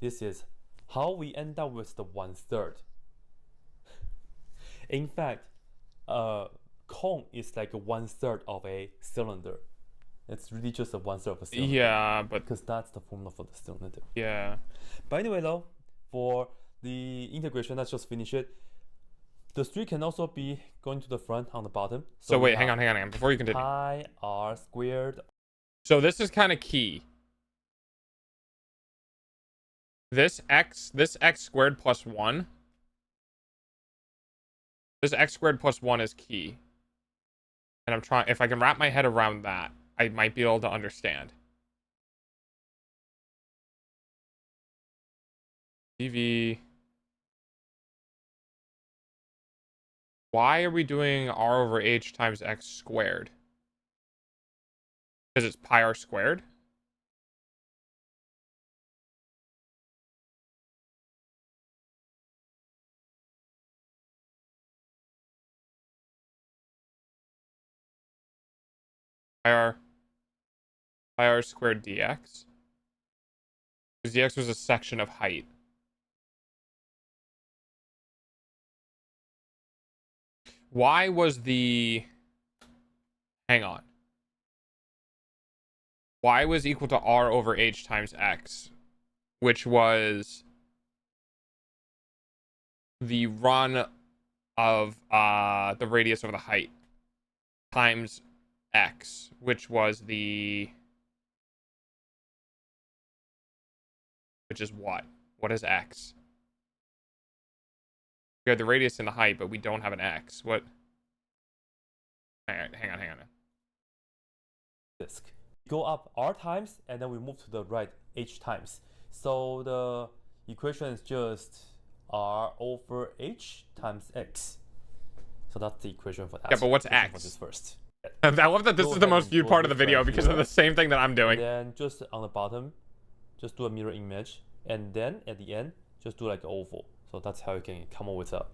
This is how we end up with the 1/3. In fact, cone is like a 1/3 of a cylinder. It's really just a 1/3 of a cylinder. Yeah, but Because that's the formula for the cylinder. yeah. But anyway though, for the integration, let's just finish it. The 3 can also be going to the front on the bottom. So we wait, hang have on. Before you continue. Pi r squared. So this is kind of key. This x squared plus 1. This x squared plus 1 is key. And I'm trying, if I can wrap my head around that, I might be able to understand. dv. Why are we doing r over h times x squared? Because it's pi r squared? pi r squared dx. Because dx was a section of height. Why was the... Hang on. Y was equal to r over h times x, which was the run of the radius over the height, times x, which was the... Which is what? What is x? We have the radius and the height, but we don't have an x. What? Hang on. Disk. Go up r times, and then we move to the right h times. So the equation is just r over h times x. So that's the equation for that. Yeah, but what's Equation x? for this first. I love that this is the most viewed part of the video because of the same thing that I'm doing. And then just on the bottom, just do a mirror image, and then at the end, just do like an oval. So that's how you can come up with a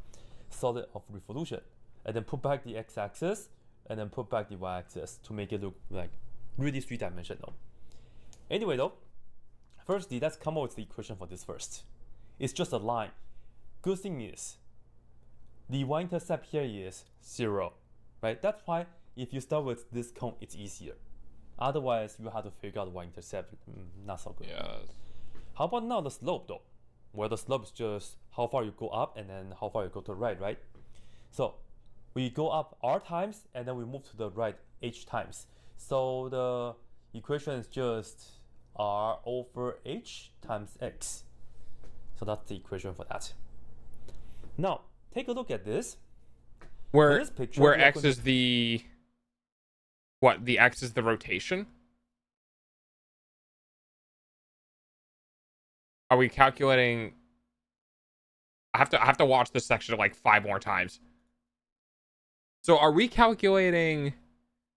solid of revolution. And then put back the x-axis, and then put back the y-axis to make it look like really three-dimensional. Anyway though, firstly, let's come up with the equation for this first. It's just a line. Good thing is, the y-intercept here is 0, right? That's why if you start with this cone, it's easier. Otherwise, you have to figure out the y-intercept. Not so good. Yes. How about now the slope though? Well, the slope is just how far you go up and then how far you go to the right, right? So we go up r times and then we move to the right h times. So the equation is just r over h times x. So that's the equation for that. Now, take a look at this. Where this picture, where we are x going is the... What? The x is the rotation? Are we calculating... I have to watch this section like 5 more times. So are we calculating...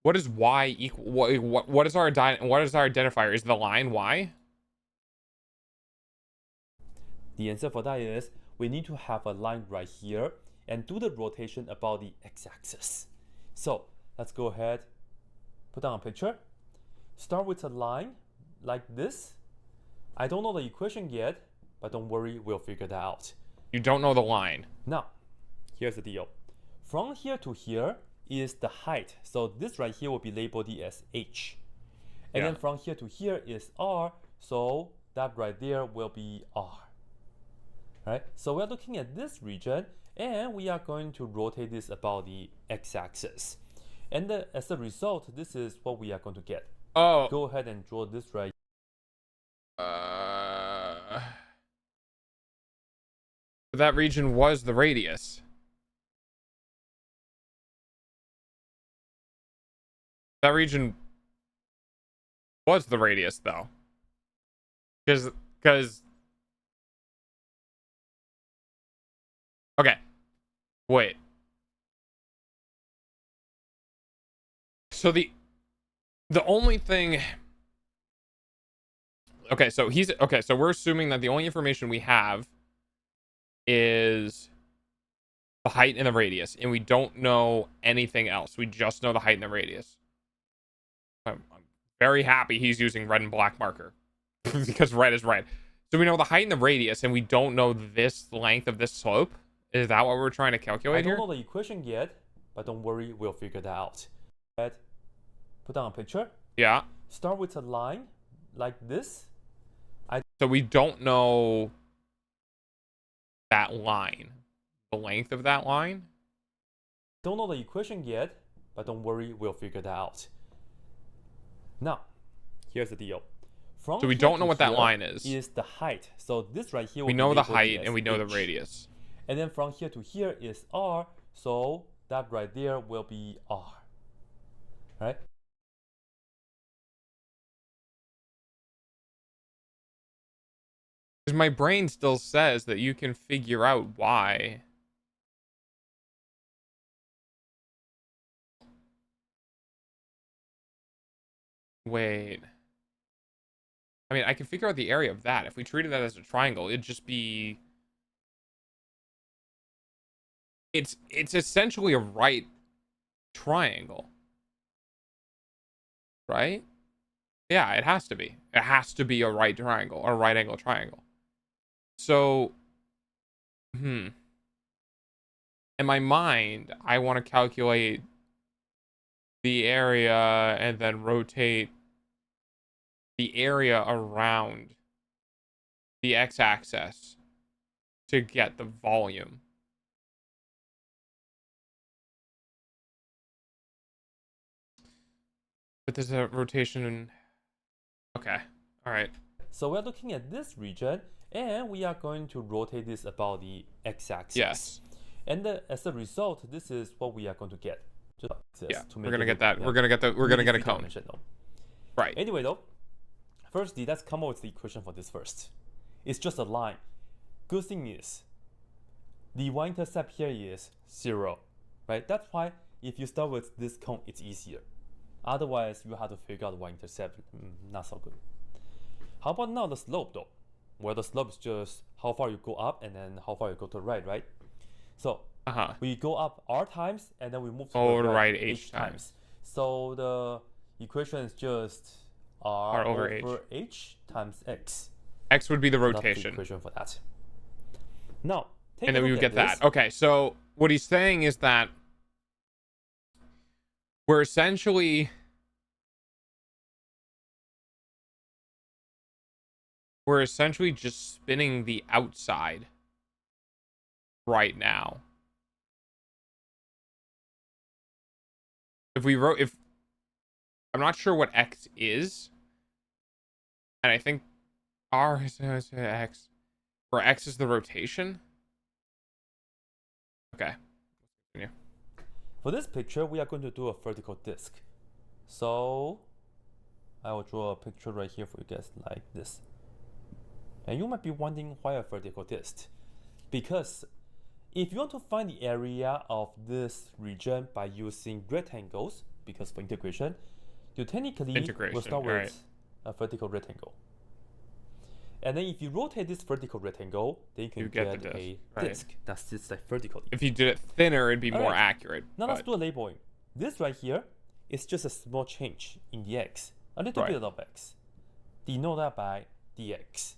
What is y equal... What is our identifier? Is the line y? The answer for that is we need to have a line right here and do the rotation about the x-axis. So let's go ahead, put down a picture. Start with a line like this. I don't know the equation yet, but don't worry, we'll figure that out. You don't know the line. Now, here's the deal. From here to here is the height. So this right here will be labeled as h. And then from here to here is r. So that right there will be r. Right? So we're looking at this region and we are going to rotate this about the x-axis. And as a result, this is what we are going to get. Oh. Go ahead and draw this right. That region was the radius. That region was the radius, though. Because... Okay. Wait. So the only thing... Okay, so so we're assuming that the only information we have is the height and the radius, and we don't know anything else. We just know the height and the radius. I'm very happy he's using red and black marker because red is red. So we know the height and the radius, and we don't know this length of this slope. Is that what we're trying to calculate here? I don't know the equation yet, but don't worry, we'll figure that out. Put down a picture. Yeah. Start with a line like this. So we don't know that line, the length of that line. Don't know the equation yet, but don't worry, we'll figure that out. Now, here's the deal. So we don't know what that line is. Is the height. So this right here. We know the height and we know the radius. And then from here to here is r. So that right there will be R, right? Because my brain still says that you can figure out why. Wait. I mean, I can figure out the area of that. If we treated that as a triangle, it'd just be... It's essentially a right triangle. Right? Yeah, it has to be. It has to be a right triangle, or a right angle triangle. So, in my mind, I want to calculate the area and then rotate the area around the x-axis to get the volume. But there's a rotation. Okay. All right. So we're looking at this region, and we are going to rotate this about the x-axis. Yes. And as a result, this is what we are going to get. Just like this, Yeah. to We're make gonna it get that. look, We're gonna get the. We're gonna get a cone. three-dimensional. Right. Anyway, though, firstly, let's come up with the equation for this first. It's just a line. Good thing is, the y-intercept here is 0, right? That's why if you start with this cone, it's easier. Otherwise, you have to figure out the y-intercept. Not so good. How about now the slope, though? Well, the slope is just how far you go up and then how far you go to the right, right? So we go up r times and then we move to the right h times. So the equation is just r over h times x. X would be the So that's the rotation. equation for that. Now, take And a then we look would at get this. that. Okay, so what he's saying is that we're essentially just spinning the outside right now. If I'm not sure what x is, and I think r is x, where x is the rotation. Okay. Continue. For this picture, we are going to do a vertical disc. So I will draw a picture right here for you guys like this. And you might be wondering why a vertical disc. Because if you want to find the area of this region by using rectangles, because for integration, you technically will start with a vertical rectangle. And then if you rotate this vertical rectangle, then you can get a disc that sits like vertically. If you did it thinner, it'd be more accurate. Now let's do a labeling. This right here is just a small change in the x, a little bit of x. Denote that by dx.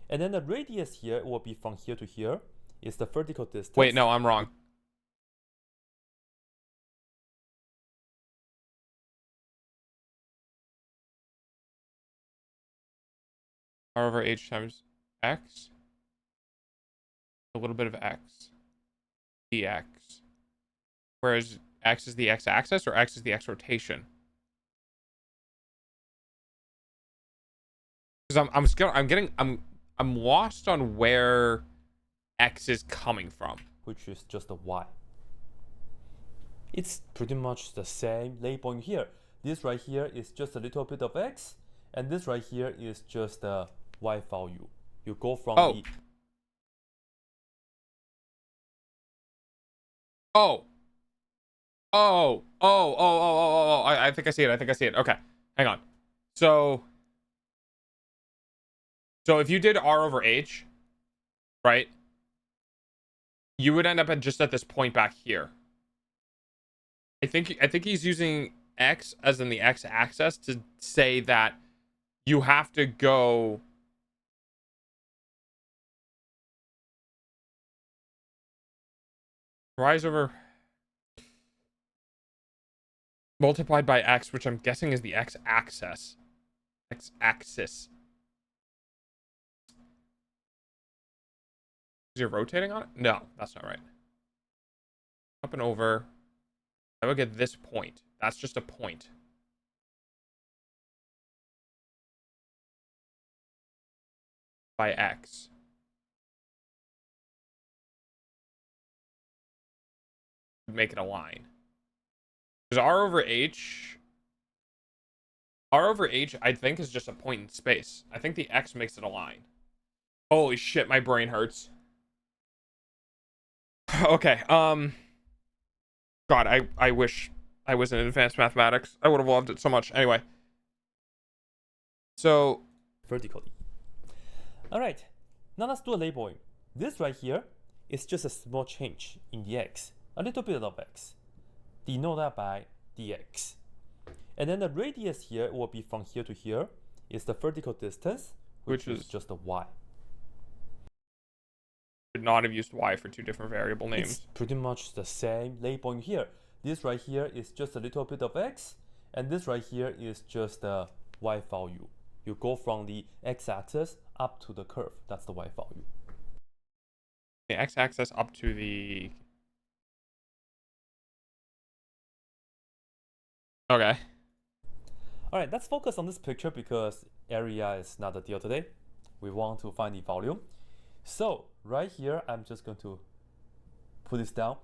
And then the radius here will be from here to here is the vertical distance. Wait, no, I'm wrong. R over h times x. A little bit of x. Dx. Whereas x is the x-axis or x is the x-rotation? Because I'm lost on where x is coming from. Which is just a y. It's pretty much the same labeling here. This right here is just a little bit of x, and this right here is just a y value. You go from the... I think I see it. Okay, hang on. So if you did r over h, right, you would end up at just at this point back here. I think he's using x as in the x-axis to say that you have to go rise over multiplied by x, which I'm guessing is the x-axis. X-axis. Is he rotating on it? No, that's not right. Up and over. I would get this point. That's just a point. By x. make it a line. Because R/H, I think, is just a point in space. I think the X makes it a line. Holy shit, my brain hurts. Okay, God, I wish I was in advanced mathematics. I would have loved it so much. Anyway. So, vertically. All right, now let's do a labeling. This right here is just a small change in the x, a little bit of x. Denote that by dx. And then the radius here will be from here to here is the vertical distance, which is just a y. Should not have used y for two different variable names. It's pretty much the same labeling here. This right here is just a little bit of x, and this right here is just a y value. You go from the x-axis up to the curve. That's the y value. The x-axis up to the... Okay. All right, let's focus on this picture because area is not the deal today. We want to find the volume. So right here, I'm just going to put this down.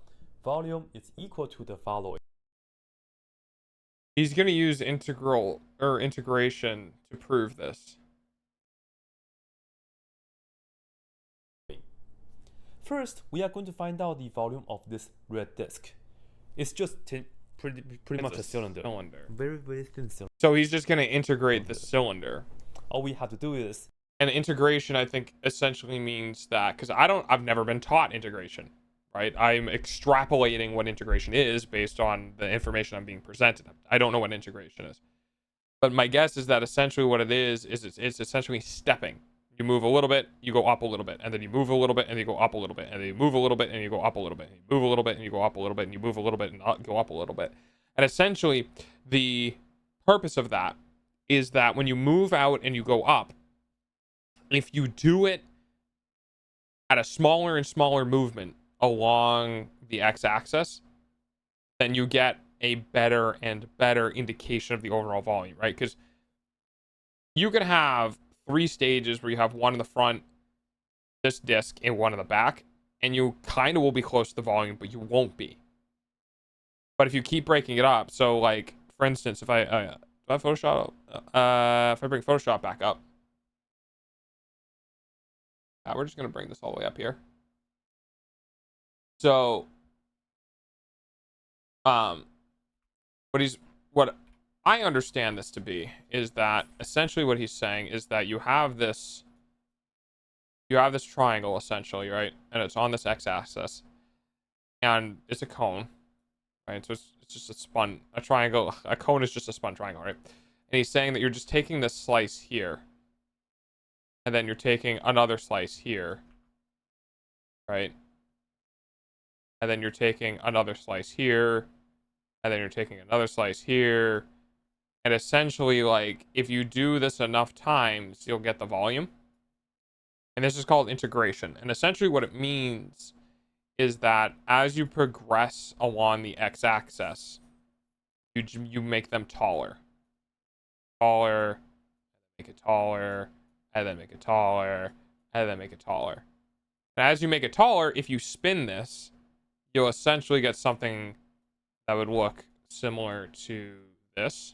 Volume is equal to the following. He's going to use integral or integration to prove this. First, we are going to find out the volume of this red disk. It's just pretty much a cylinder. Very, very thin cylinder. So he's just going to integrate the cylinder. All we have to do is... And integration, I think, essentially means that... Because I've never been taught integration, right? I'm extrapolating what integration is based on the information I'm being presented. I don't know what integration is. But my guess is that essentially what it is it's essentially stepping. You move a little bit, you go up a little bit, and then you move a little bit, and you go up a little bit, and then you move a little bit, and you go up a little bit, and you move a little bit, and you go up a little bit, and you move a little bit, and go up a little bit. And essentially, the purpose of that is that when you move out and you go up, if you do it at a smaller and smaller movement along the x-axis, then you get a better and better indication of the overall volume, right? Because you could have 3 stages where you have one in the front, this disc, and one in the back, and you kind of will be close to the volume, but you won't be. But if you keep breaking it up, so like for instance, if I Photoshop, if I bring Photoshop back up, we're just gonna bring this all the way up here. So, what I understand this to be is that essentially what he's saying is that you have this triangle essentially, right? And it's on this x-axis, and it's a cone, right? So it's just a triangle. A cone is just a spun triangle, right? And he's saying that you're just taking this slice here, and then you're taking another slice here, right? And then you're taking another slice here, and then you're taking another slice here. And essentially, like, if you do this enough times, you'll get the volume. And this is called integration. And essentially what it means is that as you progress along the x-axis, you make them taller. Taller, make it taller, and then make it taller, and then make it taller. And as you make it taller, if you spin this, you'll essentially get something that would look similar to this,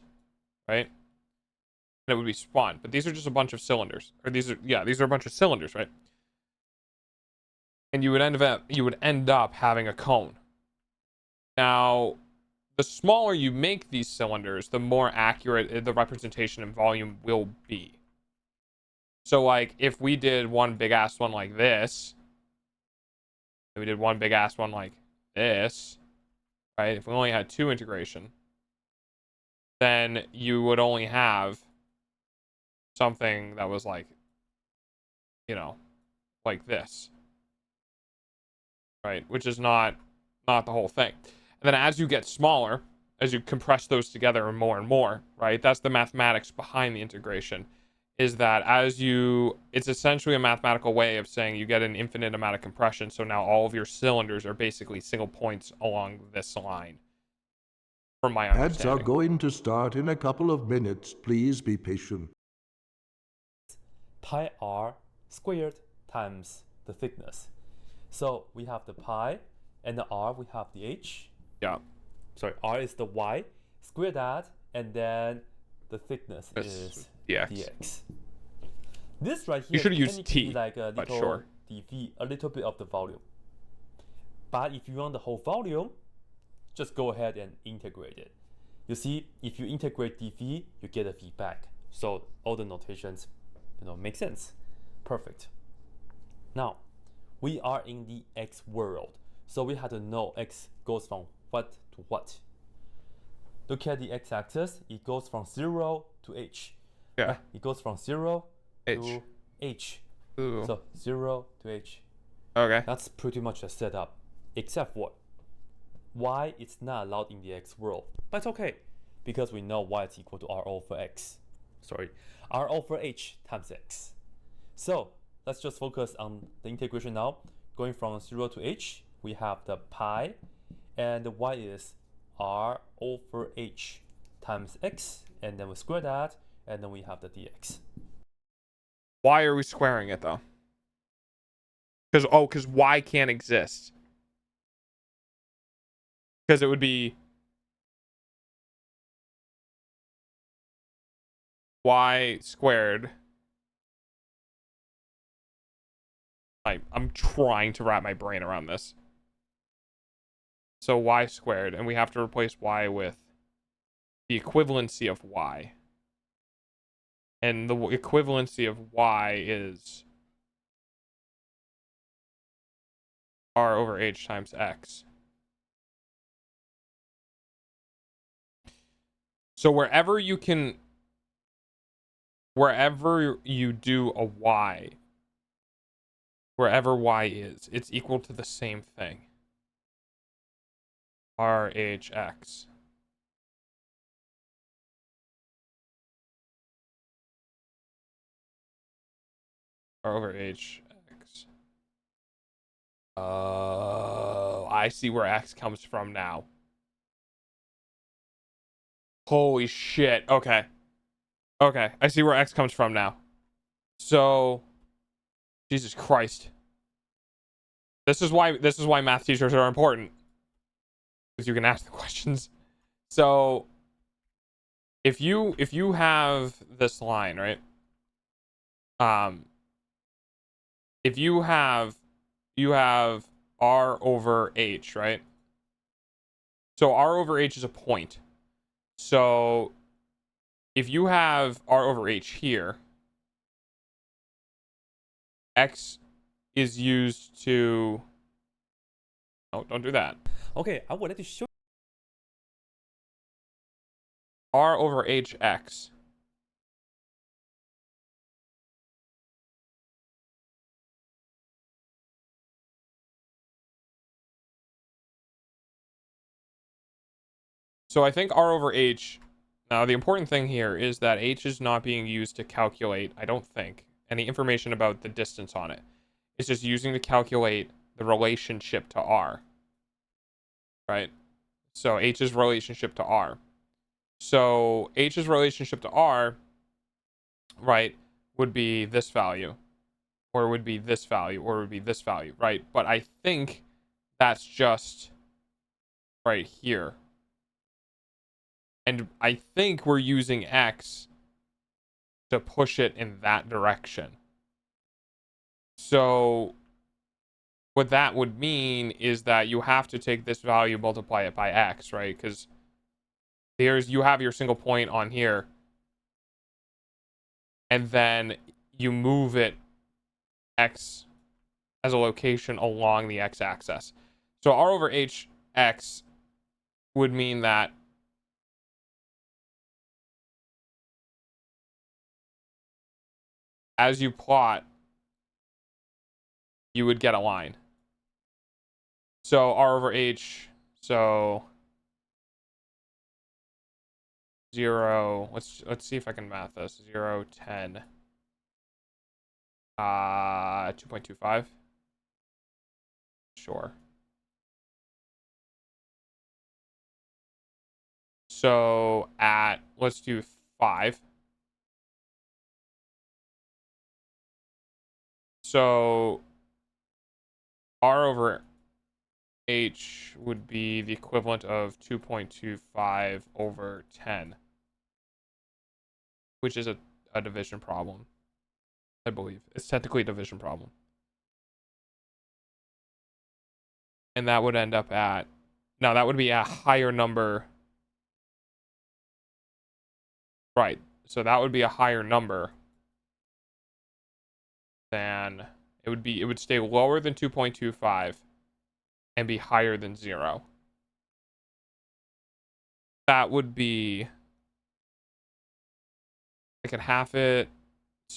right? And it would be spun. But these are just a bunch of cylinders. Or these are a bunch of cylinders, right? And you would end up having a cone. Now, the smaller you make these cylinders, the more accurate the representation in volume will be. So, like, if we did one big-ass one like this, and we did one big-ass one like this, right? If we only had 2 integration, then you would only have something that was like, you know, like this, right? Which is not the whole thing. And then as you get smaller, as you compress those together and more, right? That's the mathematics behind the integration, is that it's essentially a mathematical way of saying you get an infinite amount of compression. So now all of your cylinders are basically single points along this line. From my understanding. Ads are going to start in a couple of minutes. Please be patient. Pi r squared times the thickness. So we have the pi, and the r we have the h, Yeah. Sorry, r is the y, square that, and then the thickness This is dx. dx. This right You here should have is used technically t, like a but little sure. dv, a little bit of the volume. But if you want the whole volume, just go ahead and integrate it. You see, if you integrate dv, you get a v back. So all the notations, make sense. Perfect. Now, we are in the x world, so we have to know x goes from what to what. Look at the x-axis. It goes from 0 to h. Yeah. Right? It goes from 0 H. to h. Ooh. So 0 to h. Okay. That's pretty much the setup, except for y it's not allowed in the x world. But it's okay, because we know y is equal to r over x. Sorry, r over h times x. So let's just focus on the integration now. Going from 0 to h, we have the pi, and the y is r over h times x, and then we square that, and then we have the dx. Why are we squaring it though? Because y can't exist. Because it would be y squared. I'm trying to wrap my brain around this. So y squared, and we have to replace y with the equivalency of y. And the equivalency of y is r over h times x. So wherever you do a y, wherever y is, it's equal to the same thing. RHX. R over HX. Oh, I see where X comes from now. Holy shit. Okay. Okay, I see where X comes from now. So, Jesus Christ. This is why math teachers are important. Because you can ask the questions. So, if you have this line, right? If you have R over H, right? So R over H is a point. So if you have R over H here, X is used to... Oh, don't do that. Okay, I would like to show R over HX. So I think R over H... Now, the important thing here is that H is not being used to calculate, I don't think, any information about the distance on it. It's just using to calculate the relationship to R. Right? So H's relationship to R. So H's relationship to R, right, would be this value. Or would be this value. Or would be this value, right? But I think that's just right here. And I think we're using X to push it in that direction. So what that would mean is that you have to take this value, multiply it by X, right? Because you have your single point on here. And then you move it X as a location along the X-axis. So R over HX would mean that as you plot, you would get a line. So R over H, so 0, let's see if I can math this. 0, 10, 2.25. Sure. So let's do 5. So R over h would be the equivalent of 2.25 over 10, which is a division problem, I believe. It's technically a division problem. And that would end up at, now that would be a higher number. Right. So that would be a higher number than, it would stay lower than 2.25 and be higher than 0. That would be, I could half it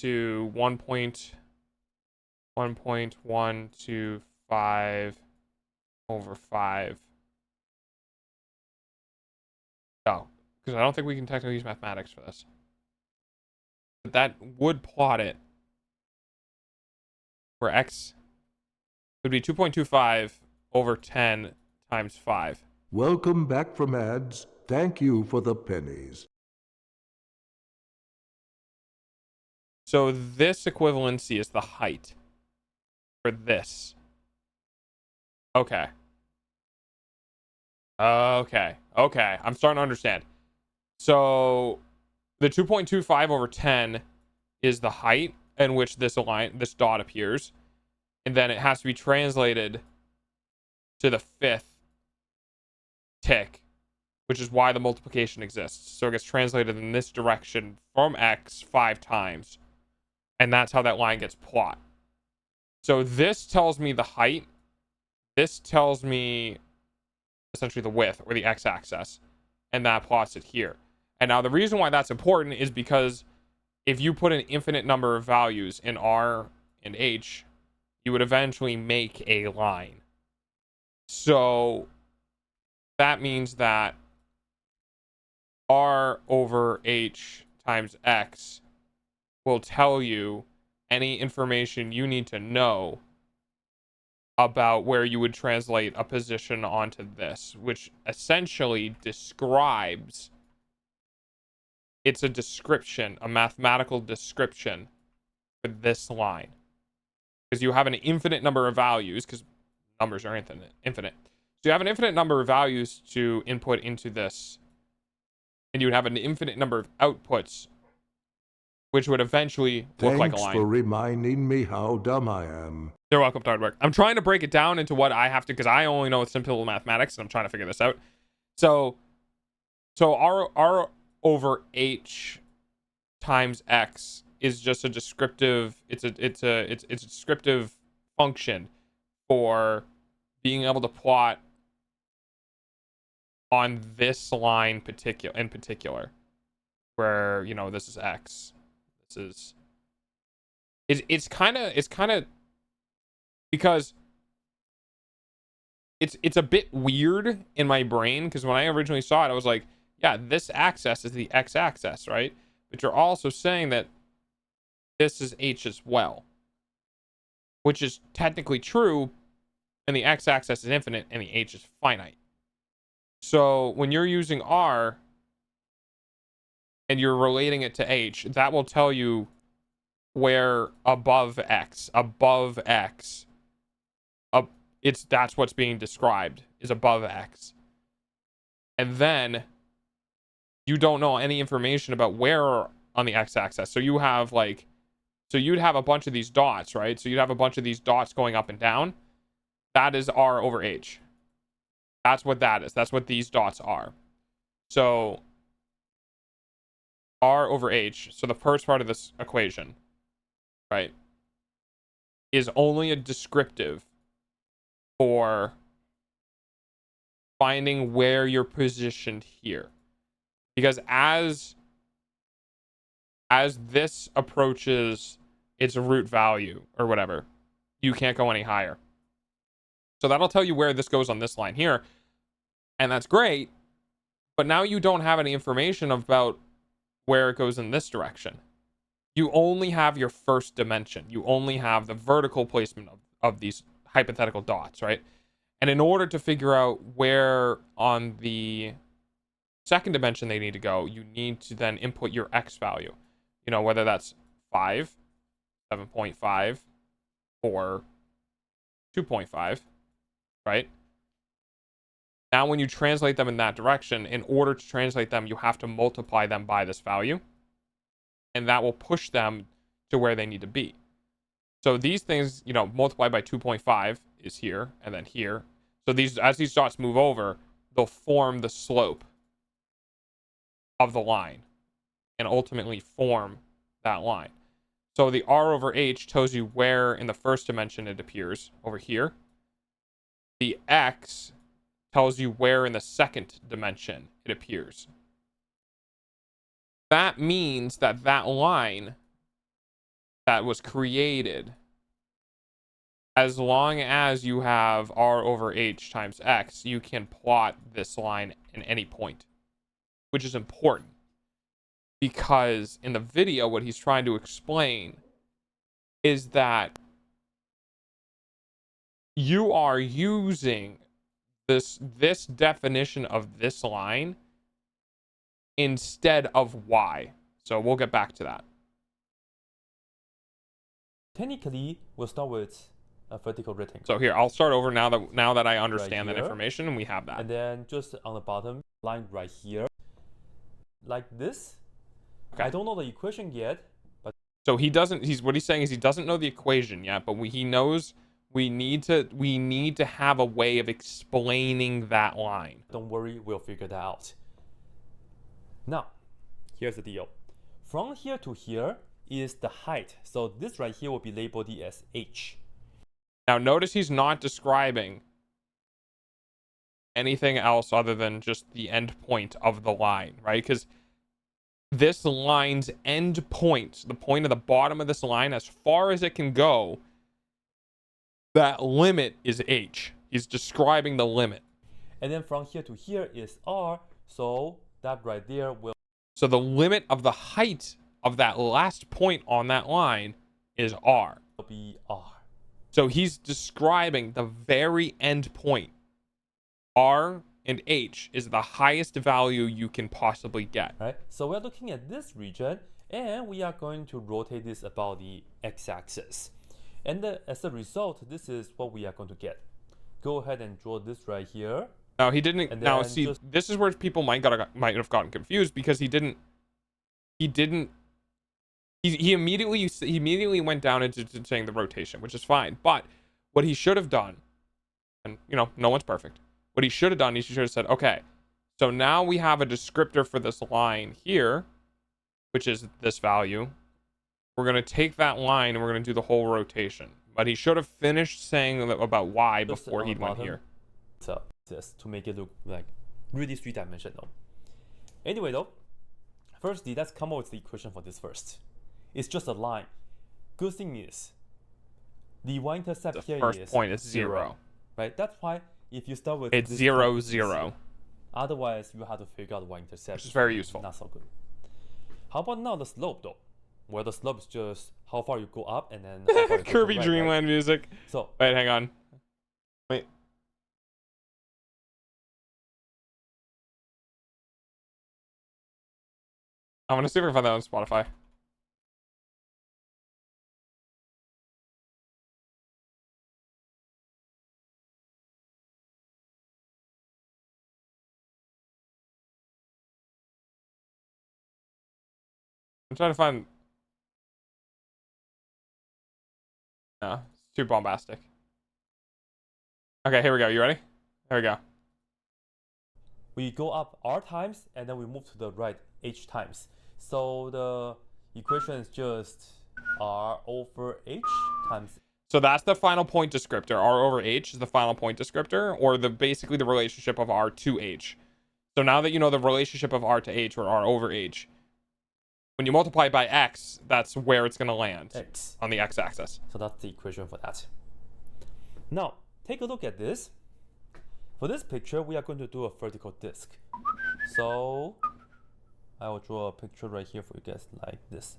to 1.125 over 5. No, because I don't think we can technically use mathematics for this. But that would plot it where x would be 2.25 over 10 times 5. Welcome back from ads. Thank you for the pennies. So this equivalency is the height for this. Okay. Okay. I'm starting to understand. So the 2.25 over 10 is the height in which this dot appears. And then it has to be translated to the 5th tick, which is why the multiplication exists. So it gets translated in this direction from x 5 times. And that's how that line gets plot. So this tells me the height. This tells me essentially the width, or the x-axis, and that plots it here. And now the reason why that's important is because if you put an infinite number of values in r and h, you would eventually make a line. So that means that r over h times x will tell you any information you need to know about where you would translate a position onto this, which essentially describes, it's a description, a mathematical description for this line. Because you have an infinite number of values, because numbers are infinite. So you have an infinite number of values to input into this, and you would have an infinite number of outputs, which would eventually look like a line. Thanks for reminding me how dumb I am. You're welcome, Hardwork. I'm trying to break it down into what I have to, because I only know simple mathematics, and I'm trying to figure this out. So r over h times x is just a descriptive. It's a descriptive function for being able to plot on this line in particular, where this is x. This is. It's kind of because it's a bit weird in my brain, because when I originally saw it, I was like, yeah, this axis is the x-axis, right? But you're also saying that this is h as well, which is technically true, and the x-axis is infinite and the h is finite. So when you're using r and you're relating it to h, that will tell you where above x, that's what's being described, is above x. And then you don't know any information about where on the x-axis. So you have you'd have a bunch of these dots, right? So you'd have a bunch of these dots going up and down. That is r over h. That's what that is. That's what these dots are. So r over h, so the first part of this equation, right, is only a descriptive for finding where you're positioned here. Because as this approaches its root value or whatever, you can't go any higher. So that'll tell you where this goes on this line here. And that's great. But now you don't have any information about where it goes in this direction. You only have your first dimension. You only have the vertical placement of these hypothetical dots, right? And in order to figure out where on the second dimension they need to go, you need to then input your x value. Whether that's 5, 7.5, or 2.5, right? Now, when you translate them in that direction, in order to translate them, you have to multiply them by this value. And that will push them to where they need to be. So these things, you know, multiplied by 2.5 is here and then here. So these, as these dots move over, they'll form the slope of the line and ultimately form that line. So the R over H tells you where in the first dimension it appears, over here. The X tells you where in the second dimension it appears. That means that that line that was created, as long as you have R over H times X, you can plot this line in any point, which is important. Because in the video, what he's trying to explain is that you are using this definition of this line instead of Y. So we'll get back to that. Technically, we'll start with a vertical rectangle. So here, I'll start over now that I understand Right that here. information and we have that. And then just on the bottom line right here, like this. Okay. I don't know the equation yet, but So what he's saying is he doesn't know the equation yet, but he knows we need to have a way of explaining that line. don't worry, we'll figure that out. Now, here's the deal. From here to here is the height. So this right here will be labeled as H. Now notice he's not describing anything else other than just the end point of the line, right? Because this line's end point, the point of the bottom of this line, as far as it can go, that limit is H. He's describing the limit. And then from here to here is R. So that right there will So the limit of the height of that last point on that line is R. be R. So he's describing the very end point. R and H is the highest value you can possibly get. Right? So we're looking at this region and we are going to rotate this about the x-axis. And as a result, this is what we are going to get. Go ahead and draw this right here. Now he didn't. And Now then see, just- this is where people might have gotten confused because he immediately went down into saying the rotation, which is fine. But what he should have done, and you know, no one's perfect. What he should have done, he should have said, okay, so now we have a descriptor for this line here, which is this value. We're going to take that line and we're going to do the whole rotation. But he should have finished saying about Y Just before on he the went bottom. here. So this to make it look like really three-dimensional. Anyway though, firstly, let's come up with the equation for this first. It's just a line. Good thing is, the y-intercept The here first is point is 0. right? That's why if you start with It's this 0, point, 0. Otherwise, you have to figure out y-intercept. Which is very useful. Not so good. How about now the slope though? Well, the slope is just how far you go up and then how far you go to the Kirby right, Dreamland music. Right? So Wait, hang on. Wait. I'm gonna see if I can find that on Spotify. I'm trying to find. No, it's too bombastic. Okay, here we go. You ready? Here we go. we go up r times and then we move to the right h times. So the equation is just r over h times. So that's the final point descriptor. R over H is the final point descriptor, or basically the relationship of R to H. So now that you know the relationship of R to H, or R over H, when you multiply it by X, that's where it's going to land X. on the X-axis. So that's the equation for that. Now, take a look at this. For this picture, we are going to do a vertical disc. So I will draw a picture right here for you guys like this.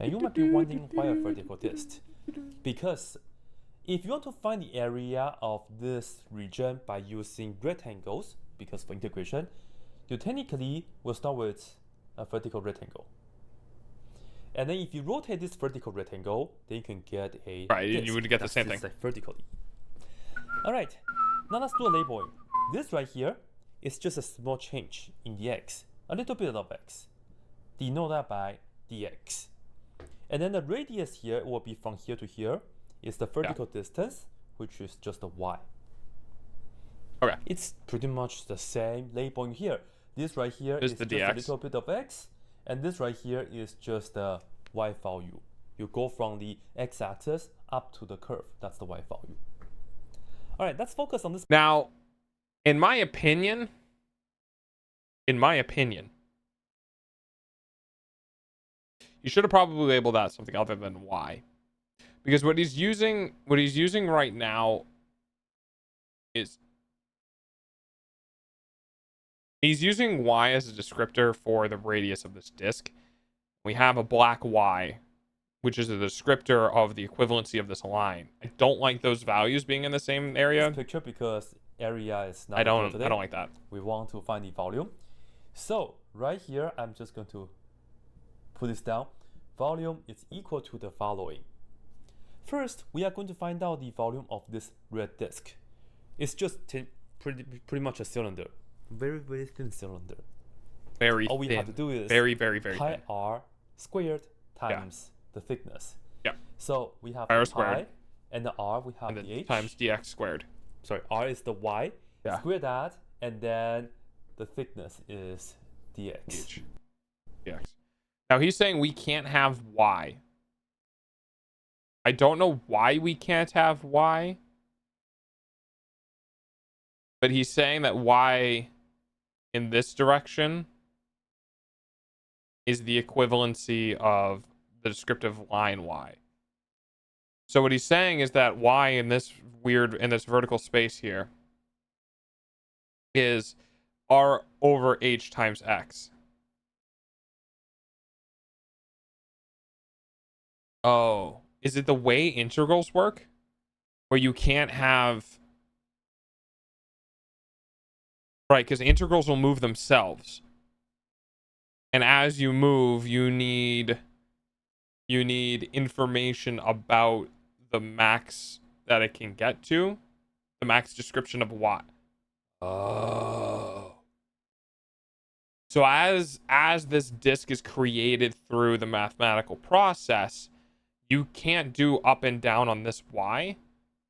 And you might be wondering why a vertical disc. Because if you want to find the area of this region by using rectangles, because for integration, you technically will start with a vertical rectangle. And then if you rotate this vertical rectangle, then you can get a Right, you disc would get the that same sits thing. like vertically. All right, now let's do a labeling. This right here is just a small change in the x, a little bit of x. Denote that by dx. And then the radius here will be from here to here is the vertical distance, which is just the y. Okay. It's pretty much the same labeling here. This right here is the just dx. a little bit of x, and this right here is just the y value. You go from the x-axis up to the curve. That's the y value. All right, let's focus on this. Now, in my opinion, you should have probably labeled that something other than y, because what he's using right now is he's using y as a descriptor for the radius of this disk. We have a black y, which is a descriptor of the equivalency of this line. I don't like those values being in the same area. This picture because area is not. I don't like that. We want to find the volume. So right here, I'm just going to put this down. Volume is equal to the following. First, we are going to find out the volume of this red disk. It's just pretty much a cylinder. Very, very thin cylinder. Very All we thin. have to do is very pi thin. R squared times the thickness. Yeah. So we have R the squared. pi, and the R we have And the then h. times dx squared. Sorry, R is the y. Yeah. Square that, and then the thickness is dx. H. Dx. Now he's saying we can't have y. I don't know why we can't have y. But he's saying that y in this direction is the equivalency of the descriptive line y. So what he's saying is that y in this vertical space here is r over h times x. Oh, is it the way integrals work? Where you can't have... Right, because integrals will move themselves. And as you move, you need information about the max that it can get to. The max description of what. Oh. So as this disk is created through the mathematical process, you can't do up and down on this y.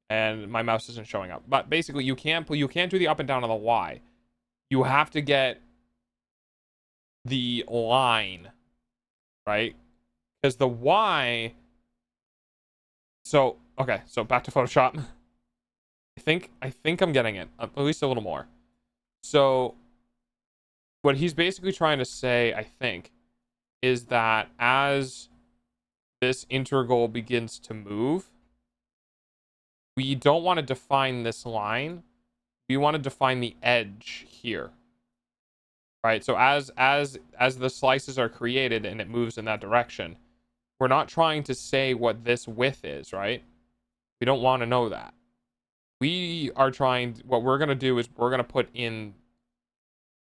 And my mouse isn't showing up. But basically you can't do the up and down on the y. You have to get the line, right? Because the y... So, okay, so back to Photoshop. I think I'm getting it, at least a little more. So, what he's basically trying to say, I think, is that as this integral begins to move, we don't want to define this line. We want to define the edge here. Right? So as the slices are created and it moves in that direction, we're not trying to say what this width is, right? We don't want to know that. What we're going to do is we're going to put in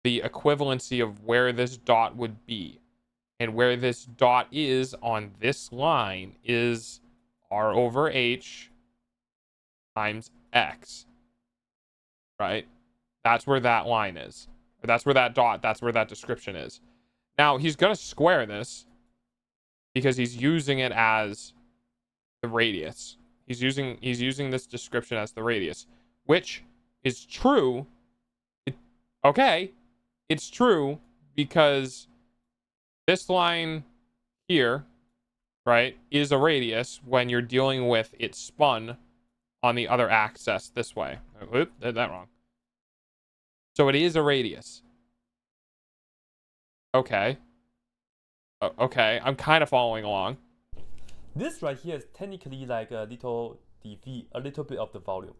the equivalency of where this dot would be. And where this dot is on this line is r over h times x. Right? That's where that line is. Or that's where that description is. Now, he's going to square this because he's using it as the radius. He's using this description as the radius, which is true. It's true because this line here, right, is a radius when you're dealing with it spun on the other axis this way. Oop, did that wrong. So it is a radius. Okay. Okay, I'm kind of following along. This right here is technically like a little bit of the volume.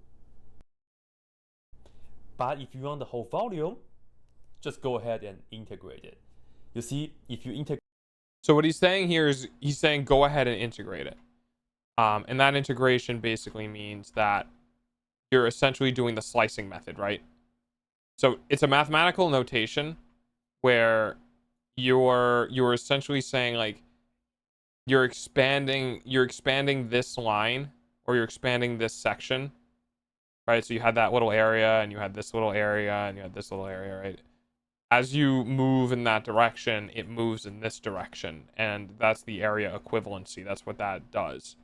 But if you want the whole volume, just go ahead and integrate it. You see, if you integrate... So what he's saying here is he's saying go ahead and integrate it. And that integration basically means that you're essentially doing the slicing method, right? So it's a mathematical notation where you're essentially saying like you're expanding this line or you're expanding this section right? So you had that little area, and you had this little area, and you had this little area, right? As you move in that direction, it moves in this direction, and that's the area equivalency. That's what that does.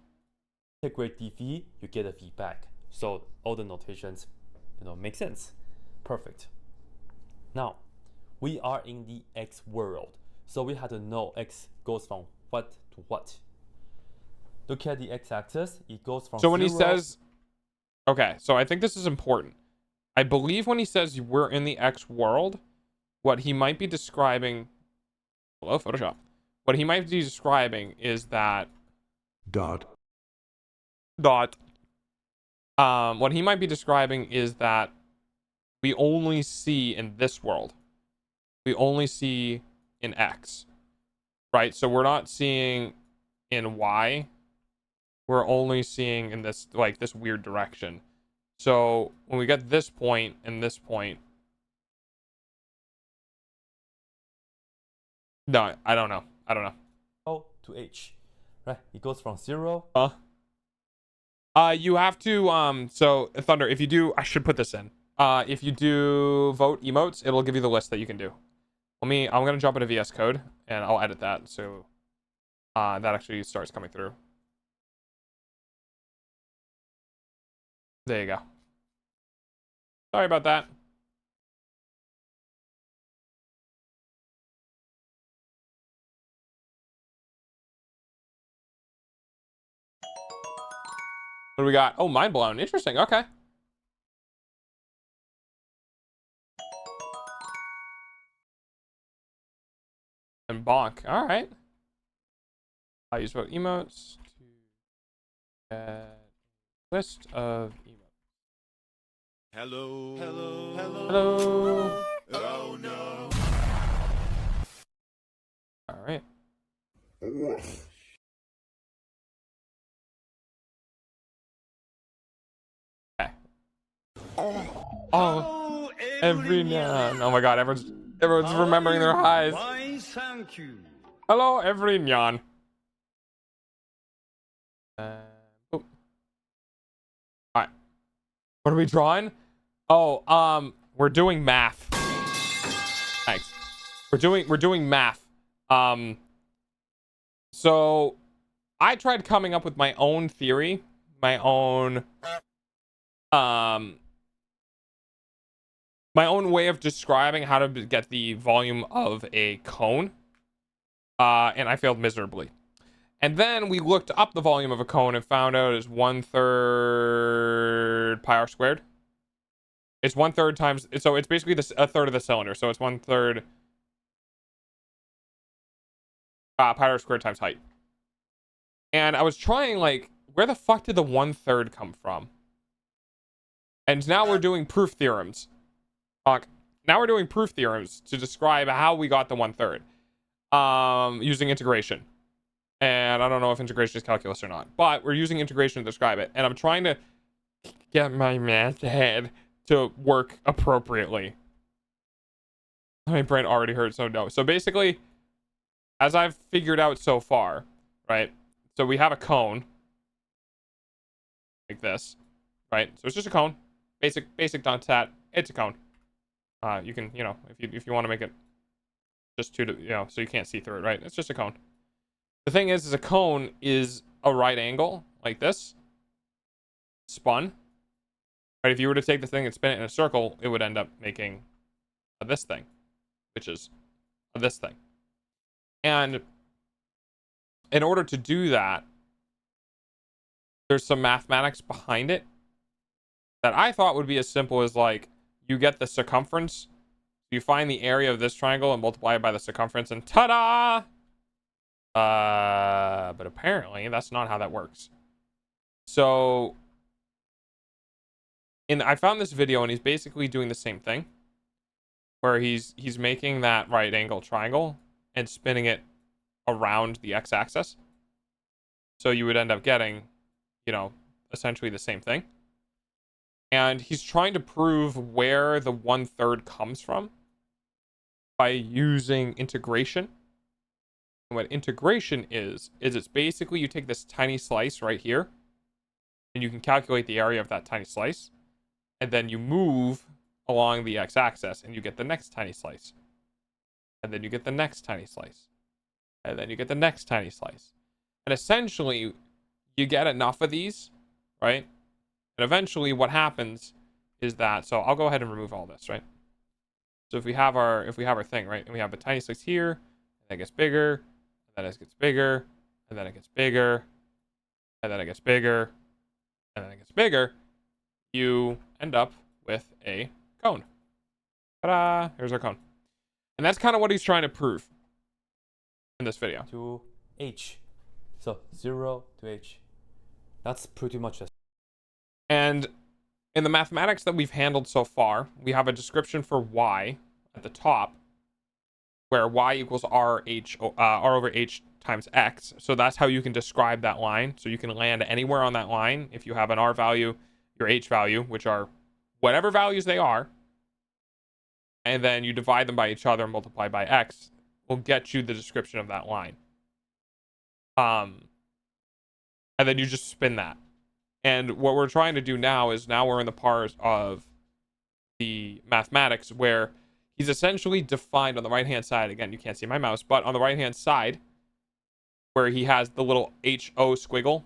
Integrate dv, you get a feedback. So all the notations, make sense. Perfect. Now, we are in the x world, so we have to know x goes from what to what. Look at the x-axis. It goes from So when 0. he says, okay, so I think this is important. I believe when he says we're in the x world, what he might be describing, hello Photoshop, what he might be describing is that Dot. What he might be describing is that we only see in this world, we only see in x, right? So we're not seeing in y, we're only seeing in this, like, this weird direction. So when we get this point and this point, no, I don't know. To h, right? It goes from 0. You have to, so Thunder, if you do, I should put this in. If you do vote emotes, it'll give you the list that you can do. I'm gonna jump into VS Code and I'll edit that so that actually starts coming through. There you go. Sorry about that. What do we got? Oh, mind blown. Interesting. Okay. And bonk. All right. I'll use vote emotes to get list of emotes. Hello. Hello. Hello. Hello. Oh no. All right. Okay. Oh, every nyan. Oh my God, everyone's remembering their highs. Thank you. Hello, every nyan. Oh. All right. What are we drawing? Oh, we're doing math. Thanks. We're doing math. So I tried coming up with my own theory, my own way of describing how to get the volume of a cone. And I failed miserably. And then we looked up the volume of a cone and found out it's 1/3 pi r squared. It's 1/3 times, so it's basically a third of the cylinder. So it's 1/3 pi r squared times height. And I was trying, like, where the fuck did the 1/3 come from? And now we're doing proof theorems. Now we're doing proof theorems to describe how we got the 1/3. Using integration. And I don't know if integration is calculus or not, but we're using integration to describe it. And I'm trying to get my math head to work appropriately. My brain already hurts, so no. So basically, as I've figured out so far, right? So we have a cone like this, right? So it's just a cone. Basic dot stat. It's a cone. You can, if you want to make it just so you can't see through it, right? It's just a cone. The thing is a cone is a right angle like this, spun. Right? If you were to take the thing and spin it in a circle, it would end up making this thing, which is this thing. And in order to do that, there's some mathematics behind it that I thought would be as simple as, like, you get the circumference, you find the area of this triangle and multiply it by the circumference, and ta-da! But apparently that's not how that works. So I found this video and he's basically doing the same thing, where he's making that right angle triangle and spinning it around the x-axis. So you would end up getting, essentially the same thing. And he's trying to prove where the 1/3 comes from by using integration. And what integration is it's basically you take this tiny slice right here and you can calculate the area of that tiny slice. and then you move along the x-axis, and you get the next tiny slice. And then you get the next tiny slice. And then you get the next tiny slice. And essentially, you get enough of these, right? And eventually what happens is that, so I'll go ahead and remove all this, right? So if we have our thing, right? And we have a tiny slice here, and then it gets bigger, and then it gets bigger, and then it gets bigger, and then it gets bigger, and then it gets bigger, you end up with a cone. Ta-da! Here's our cone. And that's kind of what he's trying to prove in this video. To h. So 0 to h. That's pretty much it. And in the mathematics that we've handled so far, we have a description for y at the top, where y equals r over h times x. So that's how you can describe that line. So you can land anywhere on that line. If you have an r value, your h value, which are whatever values they are, and then you divide them by each other and multiply by x, will get you the description of that line. And then you just spin that. And what we're trying to do now is, now we're in the part of the mathematics where he's essentially defined on the right-hand side. Again, you can't see my mouse, but on the right-hand side, where he has the little HO squiggle,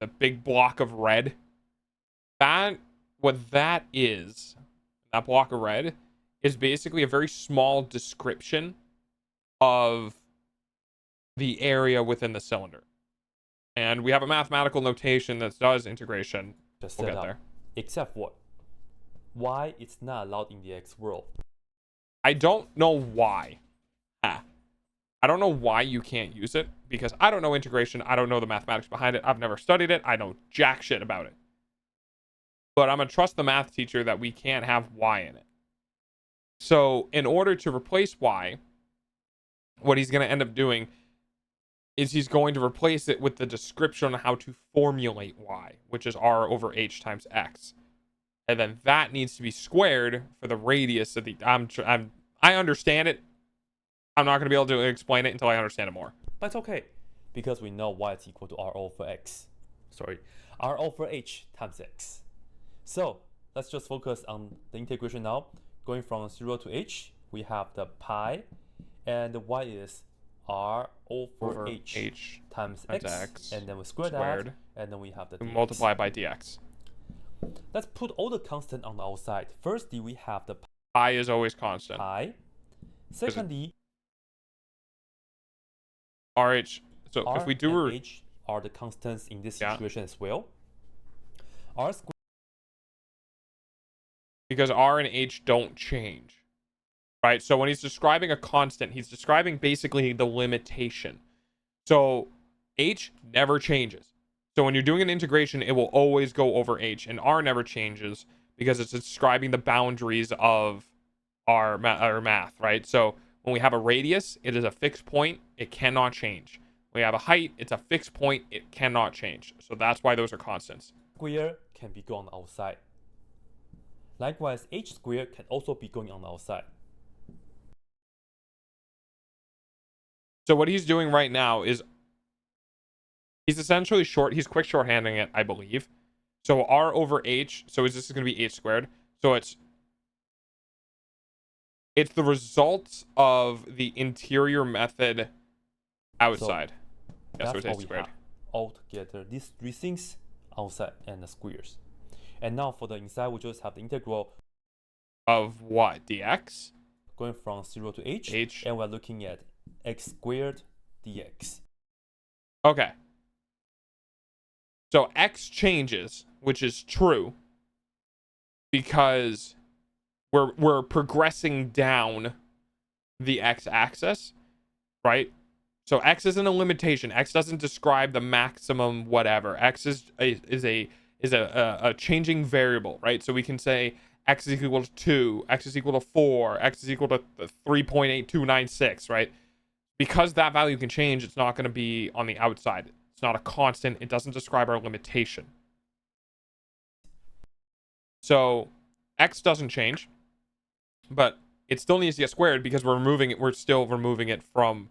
the big block of red. What that is, that block of red, is basically a very small description of the area within the cylinder. And we have a mathematical notation that does integration. Just We'll set get up. there. Except what? Why it's not allowed in the X world? I don't know why. I don't know why you can't use it, because I don't know integration. I don't know the mathematics behind it. I've never studied it. I know jack shit about it. But I'm going to trust the math teacher that we can't have y in it. So in order to replace y, what he's going to end up doing is he's going to replace it with the description on how to formulate y, which is r over h times x. And then that needs to be squared for the radius of the... I understand it. I'm not going to be able to explain it until I understand it more. But it's okay, because we know y is equal to r over x. Sorry, r over h times x. So let's just focus on the integration now. Going from 0 to h, we have the pi, and the y is r over h times x, and then we square squared, that, and then we have the dx. Multiply by dx. Let's put all the constant on the outside. Firstly, we have the Pi is always constant. pi. Secondly, RH. So r if we do... and h are the constants in this situation as well. R squared. Because r and h don't change. Right? So when he's describing a constant, he's describing basically the limitation. So h never changes. So when you're doing an integration, it will always go over h. And r never changes because it's describing the boundaries of our math, right? So when we have a radius, it is a fixed point. It cannot change. When we have a height, it's a fixed point. It cannot change. So that's why those are constants. Square can be going on the outside. Likewise, h squared can also be going on the outside. So what he's doing right now is he's essentially he's quick shorthanding it, I believe. So r over h, so this is going to be h squared. So it's the results of the interior method outside. So Yes, so that's it's what h we squared. have altogether. These three things, outside and the squares. And now for the inside, we just have the integral Of what? Dx? going from 0 to h, H. and we're looking at x squared dx. Okay. So x changes, which is true, because we're progressing down the x-axis, right? So x isn't a limitation. X doesn't describe the maximum whatever. X is a changing variable, right? So we can say x is equal to 2, x is equal to 4, x is equal to 3.8296, right? Because that value can change, it's not going to be on the outside. It's not a constant. It doesn't describe our limitation. So x doesn't change, but it still needs to get squared because we're still removing it from...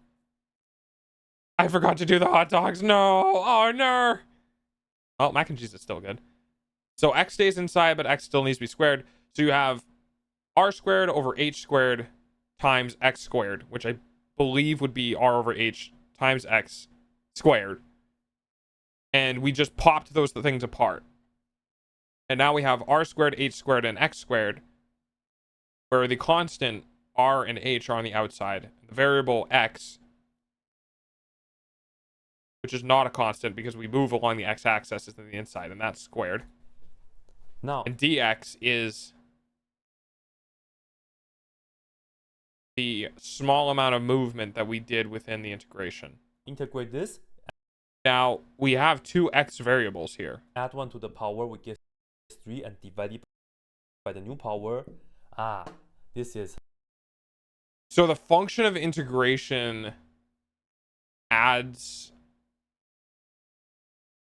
I forgot to do the hot dogs. No. Oh, no. Oh, mac and cheese is still good. So x stays inside, but x still needs to be squared. So you have r squared over h squared times x squared, which I believe would be r over h times x squared. And we just popped those things apart. And now we have r squared, h squared, and x squared, where the constant r and h are on the outside. The variable x, which is not a constant because we move along the x-axis, is on the inside, and that's squared. Now, And dx is the small amount of movement that we did within the integration. integrate this, Now, we have two x variables here. add 1 to the power, we get 3 and divide it by the new power. This is So the function of integration adds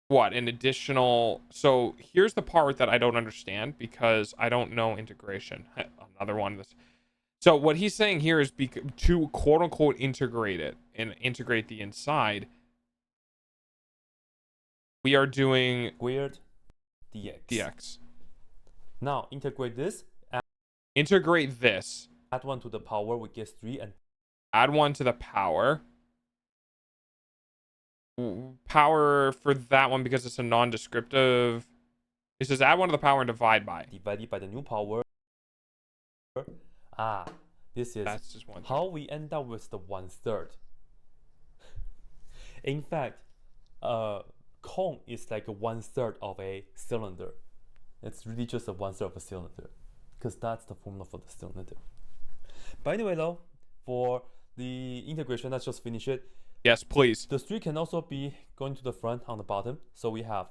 what? An additional... So here's the part that I don't understand because I don't know integration. Another one of this. So what he's saying here is to quote unquote integrate it and integrate the inside, we are doing squared dx. Now, integrate this, integrate this, add 1 to the power, we get 3 and add 1 to the power. Power for that one because it's a non-descriptive. It says add 1 to the power and divide by. divide it by the new power. This is That's just one. how we end up with the 1/3. In fact, cone is like a 1/3 of a cylinder. It's really just a 1/3 of a cylinder, because that's the formula for the cylinder. By the way, though, for the integration, let's just finish it. Yes, please. The 3 can also be going to the front on the bottom. So we have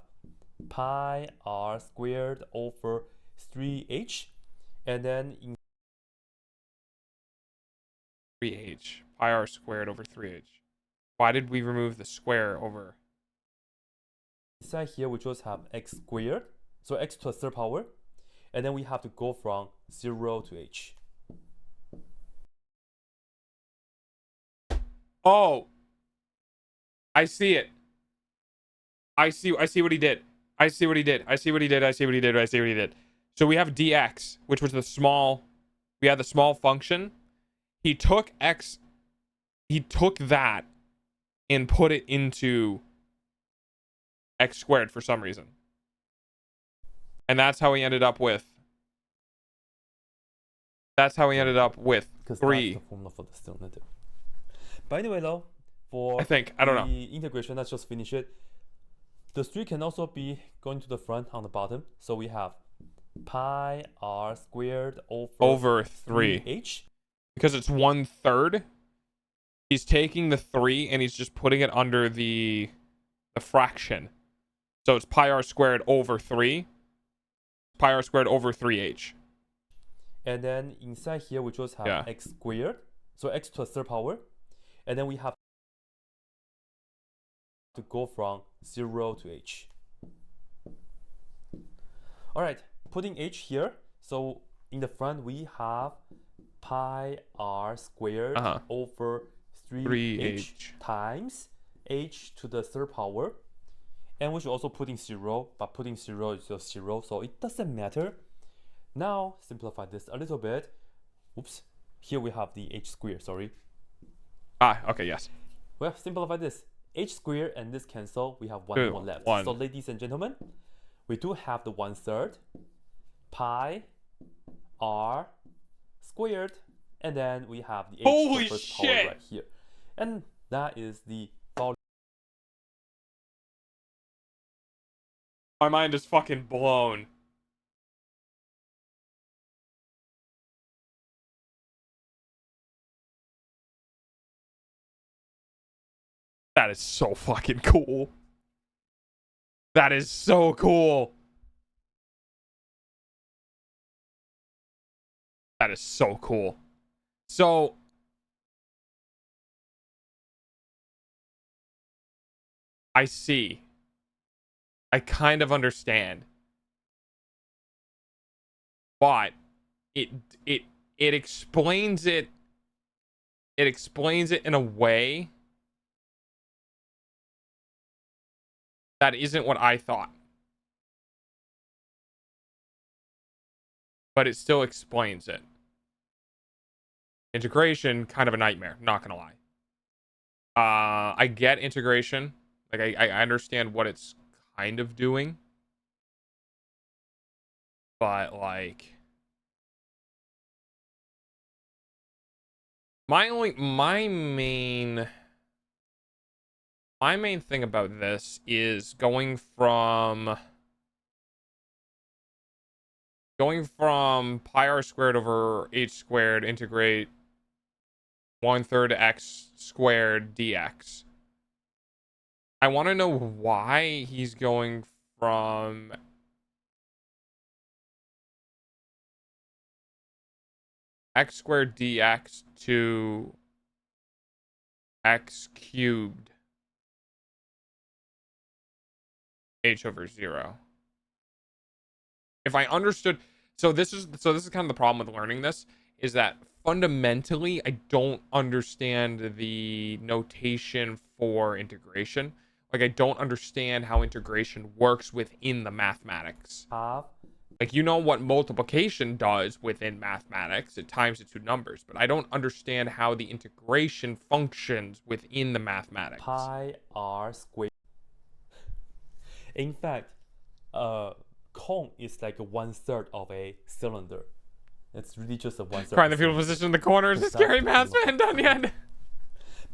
pi r squared over 3h, and then in 3h. Pi r squared over 3h. Why did we remove the square over? inside here we just have x squared, so x to the third power, and then we have to go from 0 to h. Oh, I see it. I see what he did. I see what he did. I see what he did. I see what he did. I see what he did. So we have dx, which was the small. We had the small function. He took x. He took that and put it into x squared for some reason. And that's how he ended up with. That's how he ended up with Because 3. that's the formula for the cylinder. By the way, though, for I don't know. the integration, let's just finish it. The 3 can also be going to the front on the bottom. So we have pi r squared over 3. 3h. Because it's 1/3. He's taking the 3 and he's just putting it under the fraction. So it's pi r squared over 3. Pi r squared over 3h. And then inside here we just have Yeah. x squared, so x to the third power, and then we have to go from 0 to h. All right, putting h here. So in the front we have pi r squared over 3h times h to the third power, and we should also put in 0, but putting 0 is just 0, so it doesn't matter. Now simplify this a little bit. Oops, here we have the h squared, sorry. Okay, yes. Well, simplify this. H squared and this cancel, we have 1 Good, more left. one. So ladies and gentlemen, we do have the 1/3 pi r squared, and then we have the h to Holy the first shit! power right here. And that is the volume. My mind is fucking blown. That is so fucking cool. That is so cool. That is so cool. So I see. I kind of understand. But it explains it. It explains it in a way that isn't what I thought. but it still explains it. Integration, kind of a nightmare, not gonna lie. I get integration. Like, I understand what it's kind of doing. But, like... My main thing about this is going from pi r squared over h squared integrate 1/3 x squared dx. I want to know why he's going from x squared dx to x cubed h over 0. If I understood, so this is kind of the problem with learning this, is that fundamentally I don't understand the notation for integration. Like, I don't understand how integration works within the mathematics. Have Like, you know what multiplication does within mathematics, it times the two numbers, but I don't understand how the integration functions within the mathematics. pi r squared. In fact, cone is like 1/3 of a cylinder. It's really just a 1/3. Crying the fetal position in the corner is a scary math man done yet.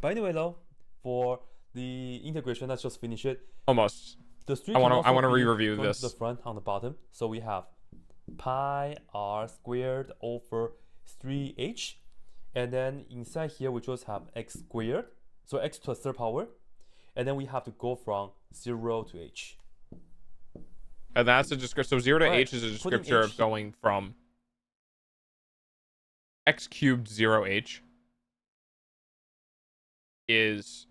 But anyway, though, for the integration, let's just finish it. Almost. The three I can wanna also be re-review from this. the front on the bottom. So we have pi r squared over 3h, and then inside here we just have x squared, so x to the third power, and then we have to go from 0 to h. And that's a descriptor. So 0 to Right. h is a Putting descriptor h of going from x cubed 0h is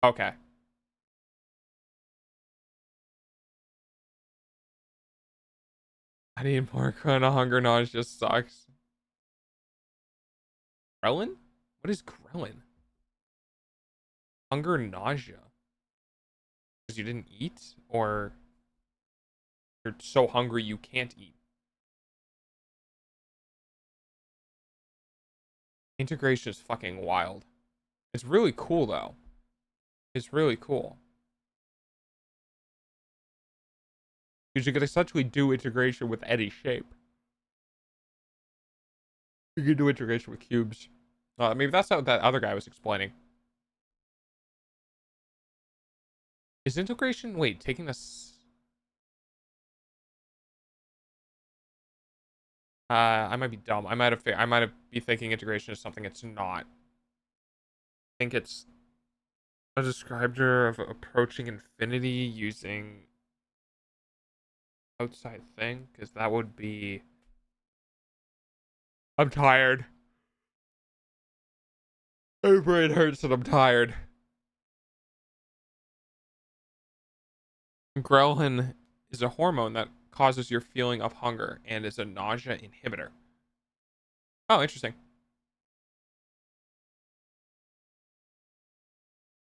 okay. I need more Corona. Hunger nausea sucks. Ghrelin? What is ghrelin? Hunger nausea. Because you didn't eat? Or you're so hungry you can't eat? Integration is fucking wild. It's really cool, though. It's really cool. Because you could essentially do integration with any shape. You could do integration with cubes. Maybe that's how that other guy was explaining. Is integration... Wait, taking this... I might be dumb. I might have be thinking integration is something it's not. I think it's a descriptor of approaching infinity using outside thing, because that would be... I'm tired. My brain hurts and I'm tired. Ghrelin is a hormone that causes your feeling of hunger and is a nausea inhibitor. Oh, interesting.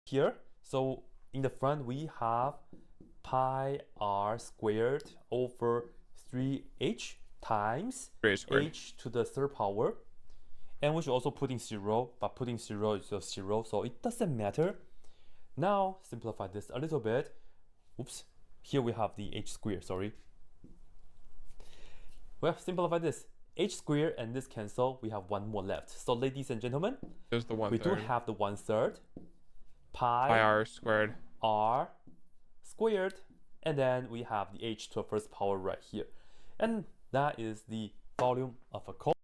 Here, so in the front we have pi r squared over 3h times 3h squared. h to the third power, and we should also put in 0, but putting 0 is just 0, so it doesn't matter. Now simplify this a little bit. Oops, here we have the h squared, sorry. Well, simplify this. H squared and this cancel, we have one more left. So ladies and gentlemen, There's the 1/3. we do have the 1/3 Pi r squared. r squared, and then we have the h to the first power right here, and that is the volume of a cone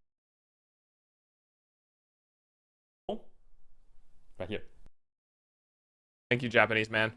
right here. Thank you, Japanese man.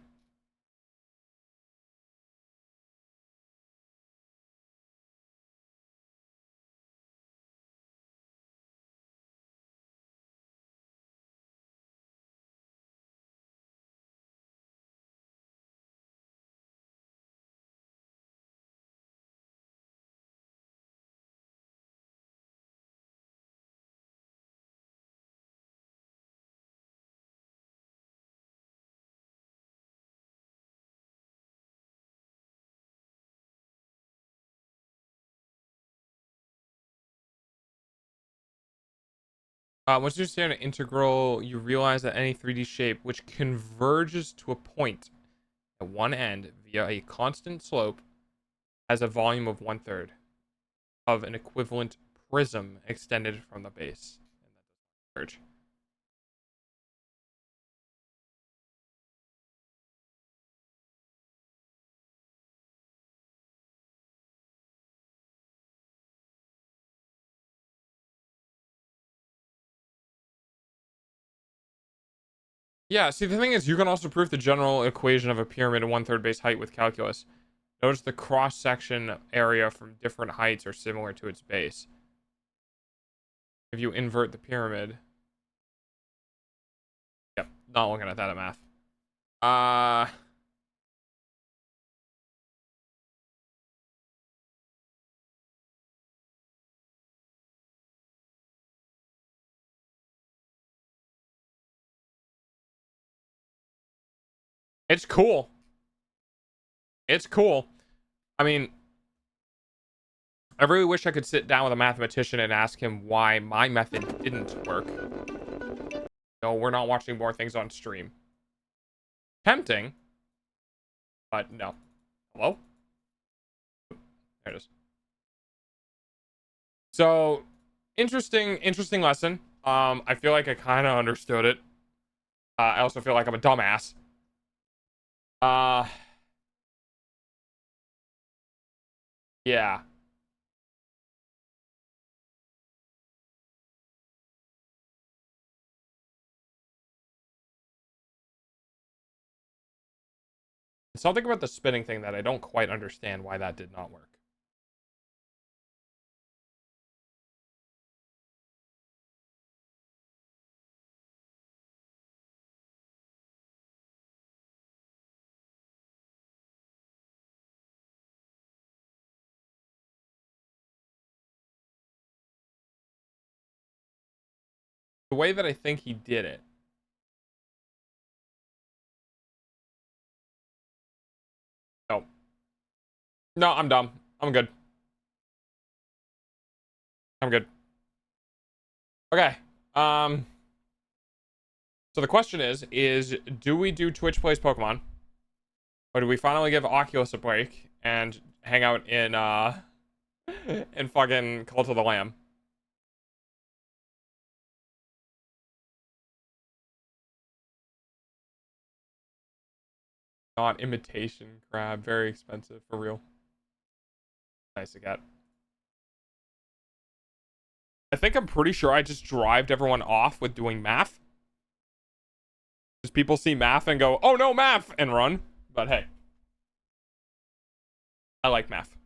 Once you understand an integral, you realize that any 3D shape which converges to a point at one end via a constant slope has a volume of 1/3 of an equivalent prism extended from the base. And that doesn't converge. Yeah, see, the thing is, you can also prove the general equation of a pyramid at 1/3 base height with calculus. Notice the cross-section area from different heights are similar to its base. If you invert the pyramid... Yep, not looking at that at math. It's cool. It's cool. I mean, I really wish I could sit down with a mathematician and ask him why my method didn't work. No, we're not watching more things on stream. Tempting, but no. Hello? There it is. So, interesting lesson. I feel like I kind of understood it. I also feel like I'm a dumbass. Yeah. Something about the spinning thing that I don't quite understand why that did not work. The way that I think he did it. No. No, I'm dumb. I'm good. I'm good. Okay. So the question is do we do Twitch Plays Pokemon? Or do we finally give Oculus a break and hang out in in fucking Cult of the Lamb? Not imitation crab, very expensive for real. Nice to get. I think I'm pretty sure I just drived everyone off with doing math. Because people see math and go, oh no, math, and run. But hey. I like math.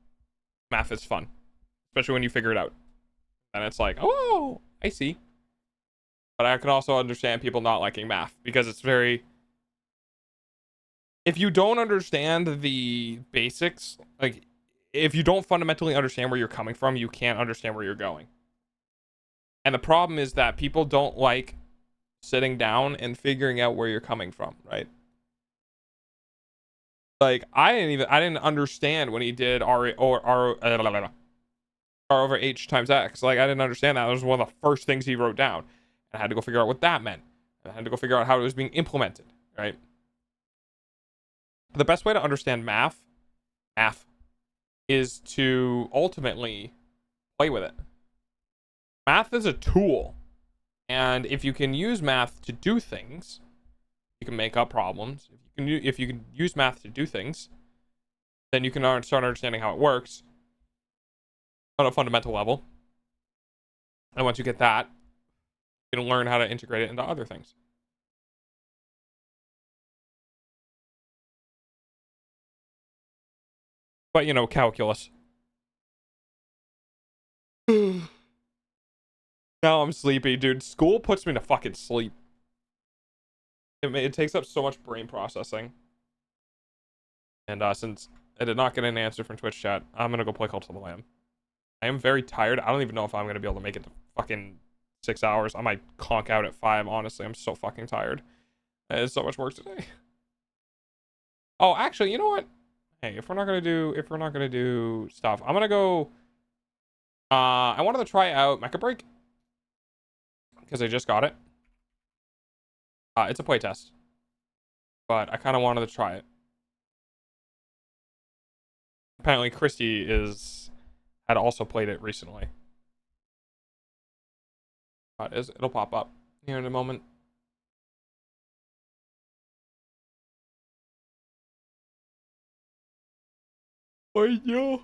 Math is fun. Especially when you figure it out. And it's like, oh, I see. But I can also understand people not liking math. Because it's very... If you don't understand the basics, like, if you don't fundamentally understand where you're coming from, you can't understand where you're going. And the problem is that people don't like sitting down and figuring out where you're coming from, right? Like, I didn't understand when he did R over H times X. Like, I didn't understand that. It was one of the first things he wrote down. And I had to go figure out what that meant. And I had to go figure out how it was being implemented, right? The best way to understand math is to ultimately play with it. Math is a tool. And if you can use math to do things, you can make up problems. If you can use math to do things, then you can start understanding how it works on a fundamental level. And once you get that, you can learn how to integrate it into other things. But, you know, calculus. Now I'm sleepy, dude. School puts me to fucking sleep. It takes up so much brain processing. And since I did not get an answer from Twitch chat, I'm gonna go play Cult of the Lamb. I am very tired. I don't even know if I'm gonna be able to make it to fucking 6 hours. I might conk out at 5, honestly. I'm so fucking tired. There's so much work today. Oh, actually, you know what? Hey, if we're not gonna do stuff, I'm gonna go. I wanted to try out Mecha Break. because I just got it. It's a playtest, but I kind of wanted to try it. Apparently, Christy had also played it recently. But it'll pop up here in a moment. Oh, yo.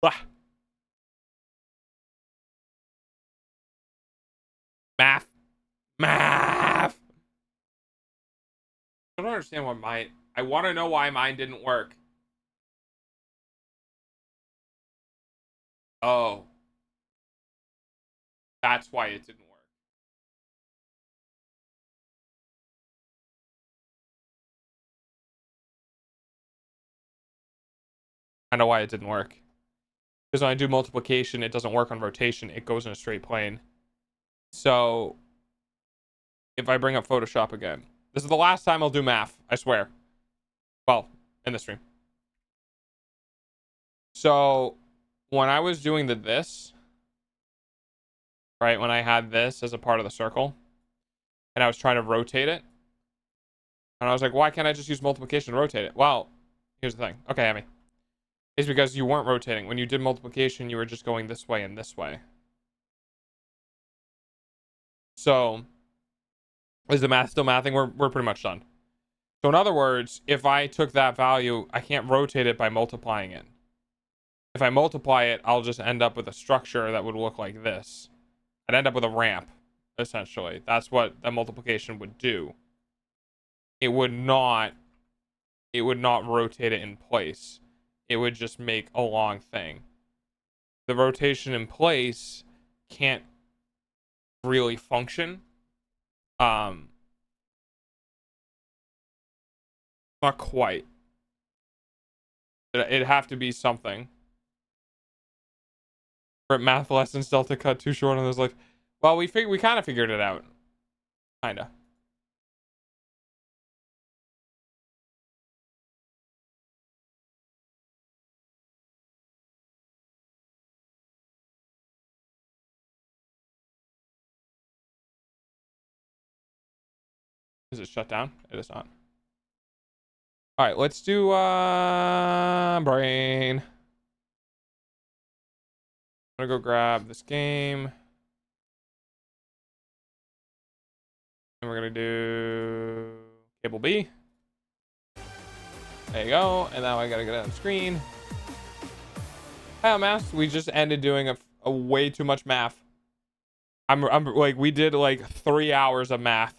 Ah. Math. Math. I don't understand why mine. I want to know why mine didn't work. Oh. That's why it didn't work. I know why it didn't work. Because when I do multiplication, it doesn't work on rotation. It goes in a straight plane. So, if I bring up Photoshop again. This is the last time I'll do math, I swear. Well, in the stream. So, when I was doing this, right, when I had this as a part of the circle, and I was trying to rotate it, and I was like, why can't I just use multiplication to rotate it? Well, here's the thing. Okay, Emmy. It's because you weren't rotating. When you did multiplication, you were just going this way and this way. So, is the math still mathing? We're pretty much done. So in other words, if I took that value, I can't rotate it by multiplying it. If I multiply it, I'll just end up with a structure that would look like this. I'd end up with a ramp, essentially. That's what the multiplication would do. It would not rotate it in place. It would just make a long thing. The rotation in place can't really function. Not quite. It'd have to be something. For math lessons, Delta cut too short on this life. Well, we kind of figured it out. Kinda. Is it shut down? It is not. All right, let's do brain. I'm gonna go grab this game. And we're gonna do cable B. There you go. And now I gotta get on the screen. Hi, math. We just ended doing a way too much math. I'm like, we did like 3 hours of math.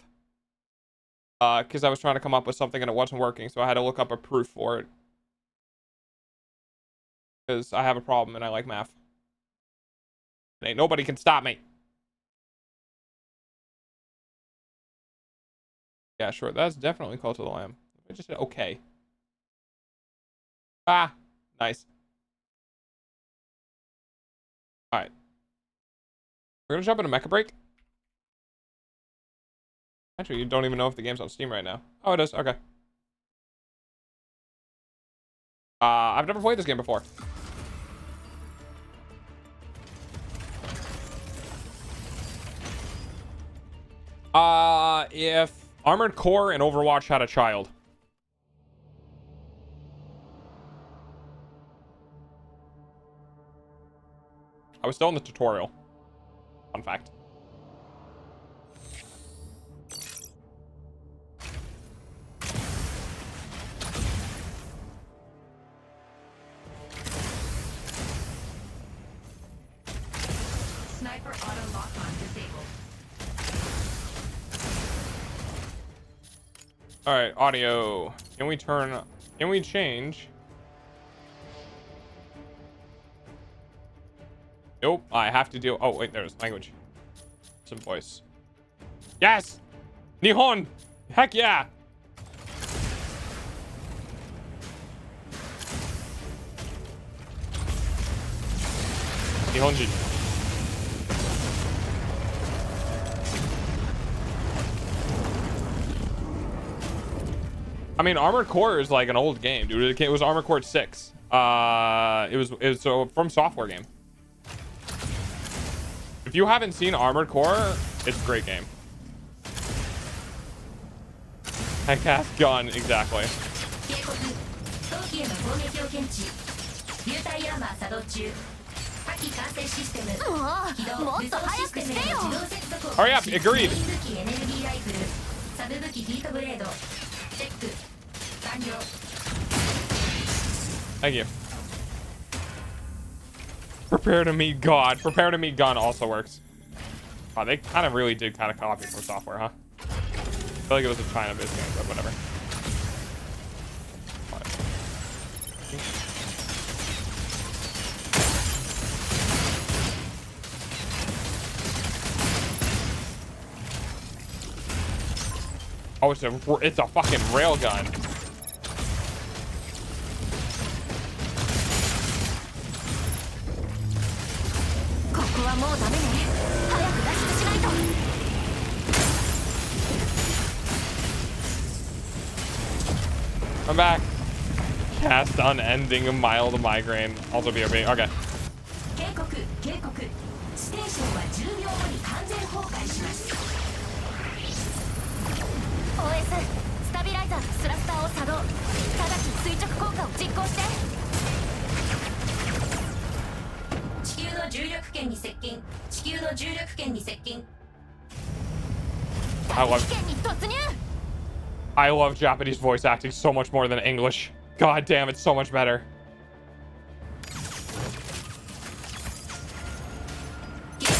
Because I was trying to come up with something and it wasn't working, so I had to look up a proof for it. Because I have a problem and I like math. Ain't nobody can stop me. Yeah, sure. That's definitely Call to the Lamb. I just said okay. Ah, nice. All right. We're gonna jump into Mecha Break. Actually, you don't even know if the game's on Steam right now. Oh, it is. Okay. I've never played this game before. If Armored Core and Overwatch had a child. I was still in the tutorial. Fun fact. Sniper auto lock-on disabled. All right, audio. Can we change? Nope, I have to deal. Oh, wait, there's language. Some voice. Yes! Nihon! Heck yeah! Nihonji. I mean, Armored Core is like an old game, dude. It was Armored Core 6. It was so from software game. If you haven't seen Armored Core, it's a great game. I cast gun, exactly. 警告冬季への攻撃を検知流体アーマー作動中火器管制システム起動武装システムへの自動接続を Hurry up, agreed. 武器エネルギーライフルサブ武器ヒートブレードチェック完了 Thank you. Prepare to meet God. Prepare to meet gun also works. Wow, they kind of really did kind of copy from software, huh? I feel like it was a China-based game, but whatever. Oh, it's a fucking railgun. ここはもうダメね早く脱出しないと I'm back. Cast unending mild migraine. Also BRB. Okay. 警告警告ステーションは10秒後に完全崩壊します OS スタビライザーとスラスターを作動直ちに垂直効果を実行して地球の重力圏に接近地球の重力圏に接近 I love 圏に突入 I love Japanese voice acting so much more than English. God damn, it's so much better. 警告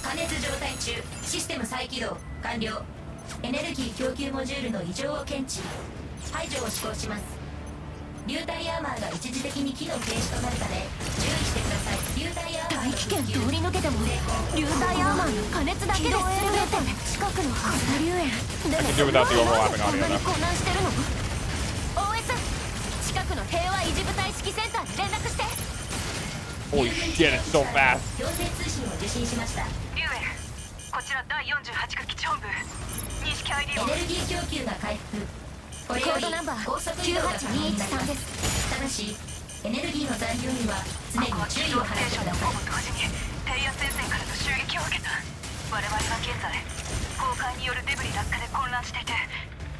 加熱状態中システム再起動完了エネルギー供給モジュールの異常を検知排除を施行します流体アーマーが一時的に機能停止となるため注意してください流体アーマーの復旧通り抜けても流体アーマーの加熱だけで全て近くのハザ流炎 I can do without the overlapping audio though. 混乱してるの OS 近くの平和維持部隊指揮センターに連絡して Holy shit, it's so fast. 行政通信を受信しましたリュウエルこちら第48区基地本部認識 ID をエネルギー供給が回復これより高速移動が可能になりますただしエネルギーの残量には常に注意を払ってください同時に低圧戦線からの襲撃を受けた我々は現在公開によるデブリ落下で混乱していて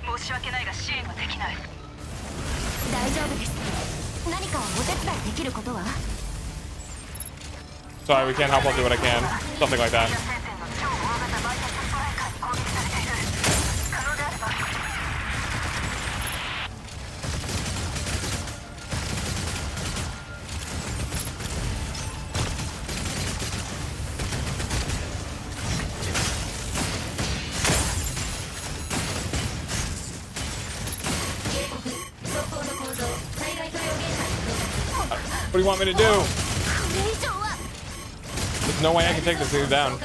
申し訳ないが支援はできない大丈夫です何かお手伝いできることは Sorry, we can't help. I'll do what I can. Something like that. 低圧戦線の超大型バイタスストライカーに攻撃されている可能であれば What do you want me to do? これ以上は There's no way I can take this thing down.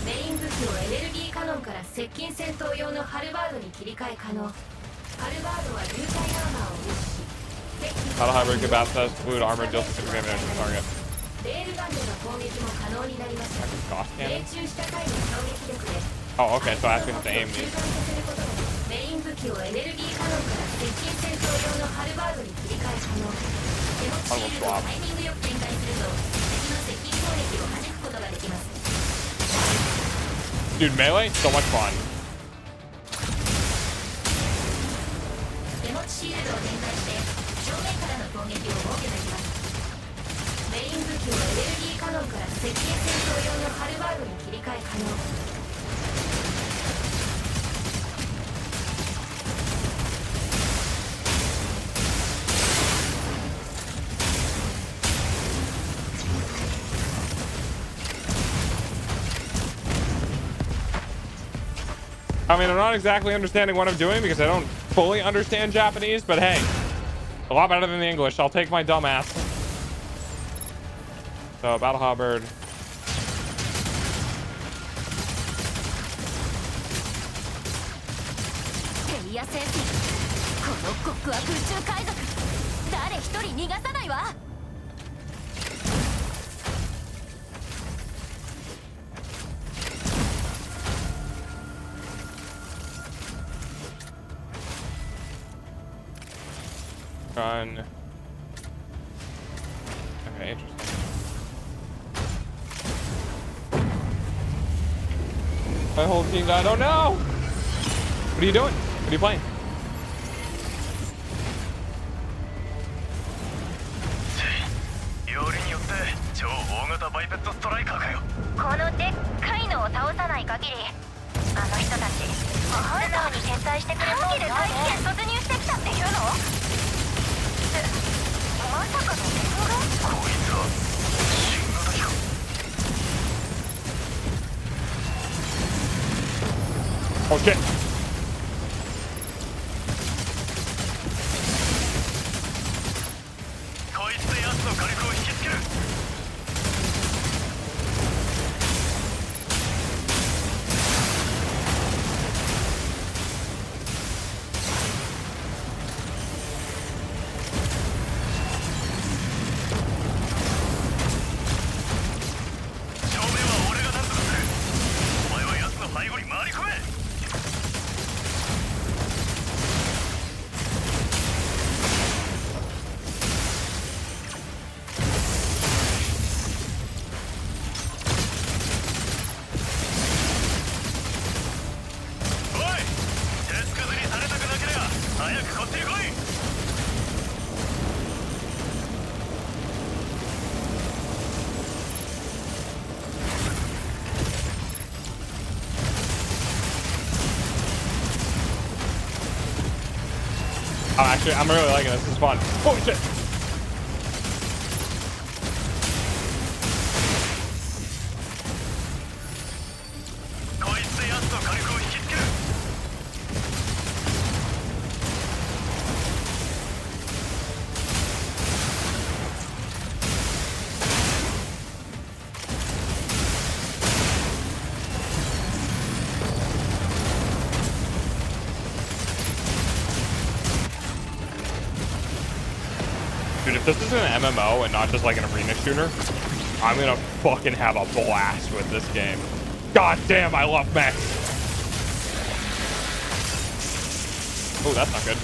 メイン武器をエネルギーカノンから接近戦闘用のハルバードに切り替え可能ハルバードは流体アーマーを無視し Battle hybrid capacitors fluid armor deals significant damage to the target. レールガンでの攻撃も可能になりました Gosh, 命 cannon? 中した際の衝撃力で Oh, okay. So I actually have to aim 中 these. 断させることでメイン武器をエネルギーカノンから接近戦闘用のハルバードに切り替え可能手持ちシールドをタイミングよく展開すると敵の接近攻撃を弾くことができます Dude, melee? So much fun. 手持ちシールドを展開して正面からの攻撃を防御できますメイン武器をエネルギーカノンから接近戦闘用のハルバードに切り替え可能 I mean, I'm not exactly understanding what I'm doing because I don't fully understand Japanese, but hey, a lot better than the English. I'll take my dumb ass. So, battle halberd. テイヤ先生この極悪宇宙海賊誰一人逃がさないわ Gun. Okay, interesting. My whole team died. Oh no! What are you doing? What are you playing? よりによって超大型バイペットストライカーかよ。このでっかいのを倒さない限りあの人たち素直に撤退してくれそうで大気圏突入してきたっていうの？まさかの電話？こいつは死ぬだけか。Oh shit! こいつで奴の火力を引きつける。正面は俺が何とかする。お前は奴の背後に回り込め。おい、鉄くずにされたくなけりゃ早くこっちに来い。Oh, actually, I'm really liking this. This is fun. Holy shit! こいつで奴の火力を引きつける。Dude, if this is an MMO and not just like an arena shooter, I'm gonna fucking have a blast with this game. God damn, I love mechs. Oh, that's not good.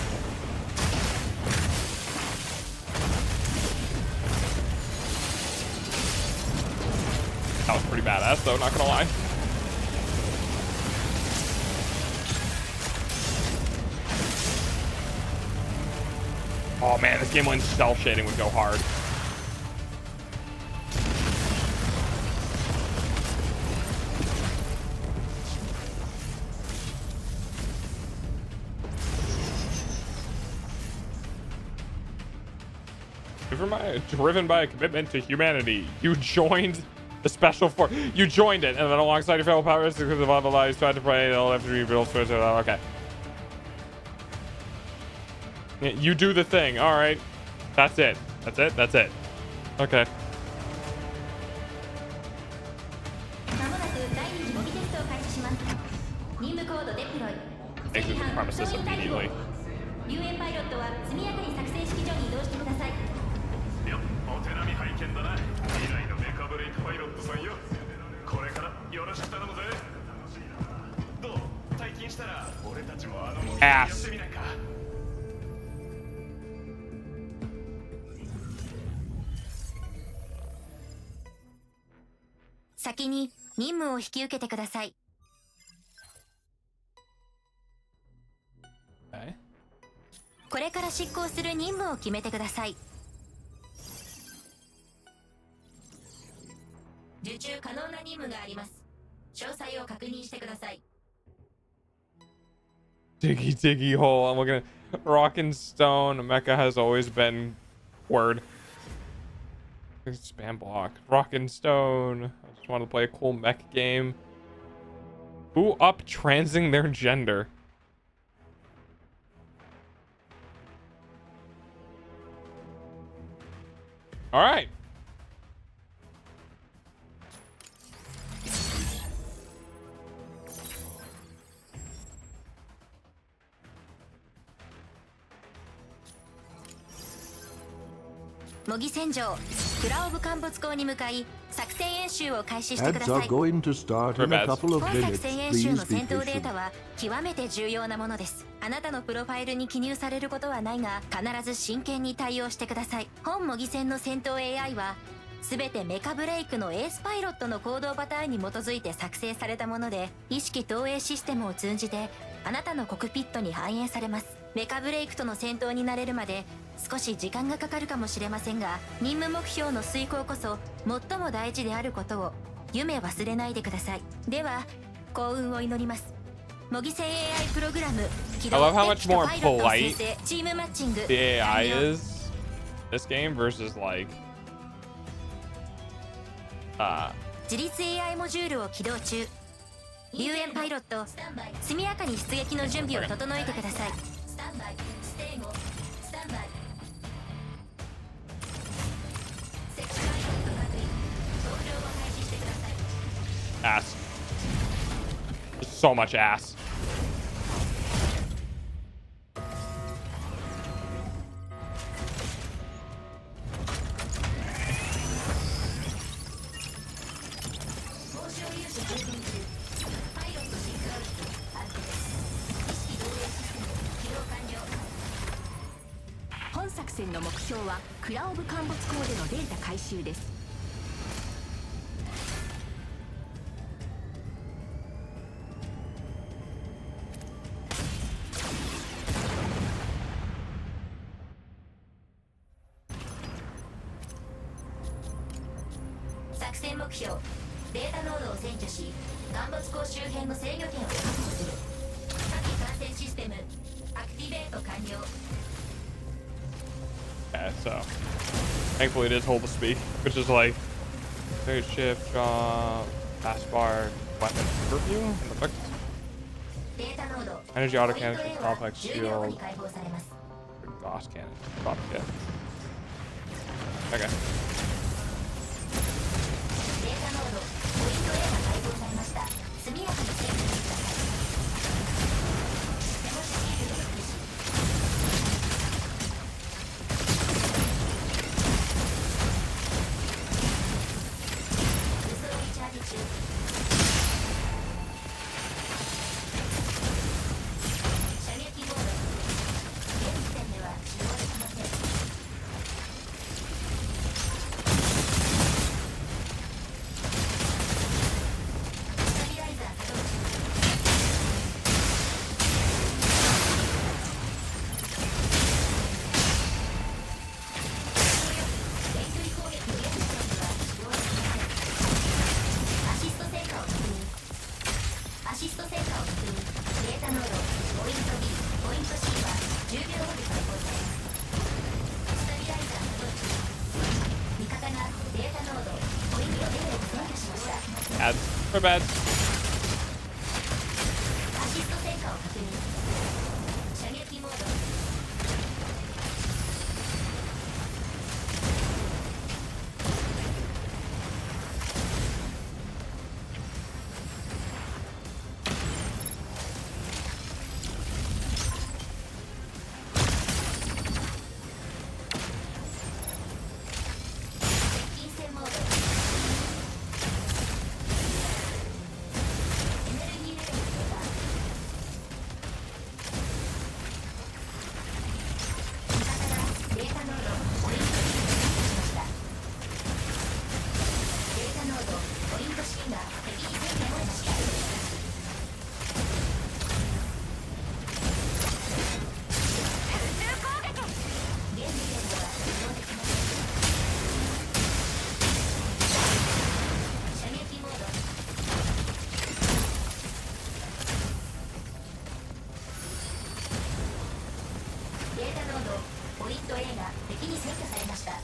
That was pretty badass though, not gonna lie. Oh man, this game when cell shading would go hard. Driven by a commitment to humanity, you joined the special force. You joined it, and then alongside your fellow powers, because of all the lives, tried to pray. They'll have to rebuild. Okay. Yeah, you do the thing. All right. That's it. That's it. That's it. Okay. まもなく第2次模擬テストを開始します。任務コードデプロイ。 Exit the premises immediately. 救援パイロットは速やかに作戦指揮所に移動してください。いや、お手並み拝見だな。未来のメカブレイクパイロットさんよ。これからよろしく頼むぜ。どう？退勤したら俺たちもあの模擬やってみないか。先に任務を引き受けてください。Okay. これから執行する任務を決めてください。受注可能な任務があります。詳細を確認してください。Diggy diggy hole. I'm looking at Rock and Stone. Mecha has always been word. Spam block. Rock and Stone. I just want to play a cool mech game. Who up transing their gender? All right.模擬戦場クラオブ陥没港に向かい作戦演習を開始してくだ Ads さ are い。 going to start in a couple of 本作 minutes. 戦演習 Please の be 戦闘データ patient. は極めて重要なものです。あなたのプロファイルに記入されることはないが必ず真剣に対応してください。本模擬戦の戦闘 AI はすべてメカブレイクのエースパイロットの行動パターンに基づいて作成されたもので、意識投影システムを通じてあなたのコクピットに反映されます。メカブレイクとの戦闘になれるまで少し時間がかかるかもしれませんが、任務目標の遂行こそ最も大事であることを夢忘れないでください。では幸運を祈ります。模擬戦 AI プログラム起 I love how 動 much more パイロットを生 polite 成チームマッチング the AI 完了。 is this game versus like 自立 AI モジュールを起動中。留煙パイロット速やかに出撃の準備を整えてください。スタンバイステイゴスタンバイセクションパイロット各位搭乗を開始してください。 ass. So much ass. 交渉融資充填中。パイロットシンクロ率安定。意識投影システム起動完了。本作戦の目標はクラオブ陥没港でのデータ回収です。作戦目標データノードを占拠し陥没港周辺の制御権を確保する。火器管制システムアクティベート完了。 Yeah, so thankfully it is hold to speak, which is like trade shift, taskbar, weapon overview, and effect. データノード Energy ポイン auto ト cannon, A は complex 10秒後 shield, に解放されます。 DOS cannon, drop kit. Okay. データノードポイント A が解放されました。速やかに制御してください。手持ちシールドの駆使。武装リチャージ中。射撃モード現時点では使用できません。スタビライザー作動中。遠距離攻撃の現時点では使用できません。アシスト成果を確認。アシスト成果を確認。データノードポイント B ポイント C は10秒後で解放されます。スタビライザー作動中。味方がデータノードポイント A を占拠しました。 Ads. My bad. アシスト成果を確認。射撃モード。接近戦モード。エネルギーレベル低下。味方がデータノードポイント C を占拠しました。データノードポイント C が敵に占拠されました。現時点では使用できません。射撃モード。データノードポイント A が敵に占拠されました。現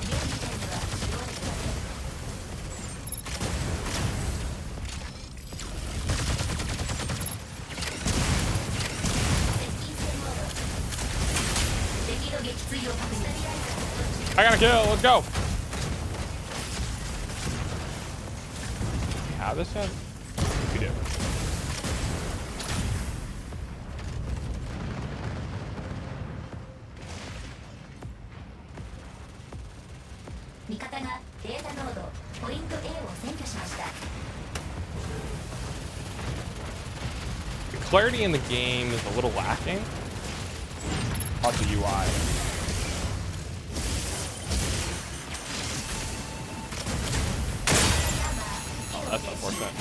時点では使用できません。接近戦モード。敵の撃墜を確認。 I got a kill. Let's go. We have this yet? We do. 味方がデータノードポイント A を占拠しました。 The clarity in the game is a little lacking. On the UI. That's unfortunate.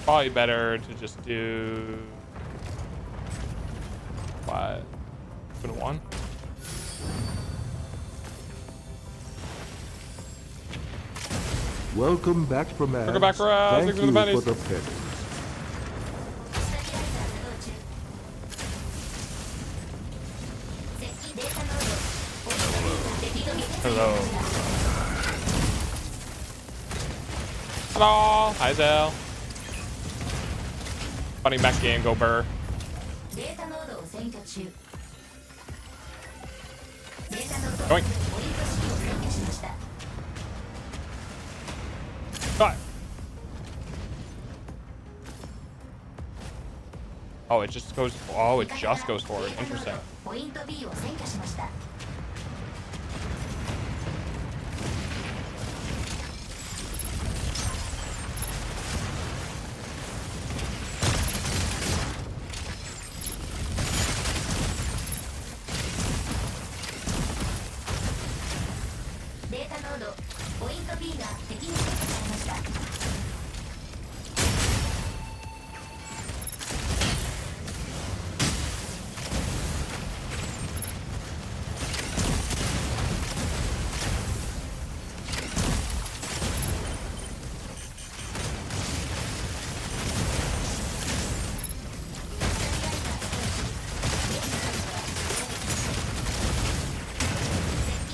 Probably better to just do what? Put a 1. Welcome back from ads. Welcome back from ads. Thank Thanks for you the for pennies. the pennies. Hello. Hello. Hi, Zell. Funny back game, go burr. Going. Got. Oh, it just goes. Oh, it just goes forward. Interesting.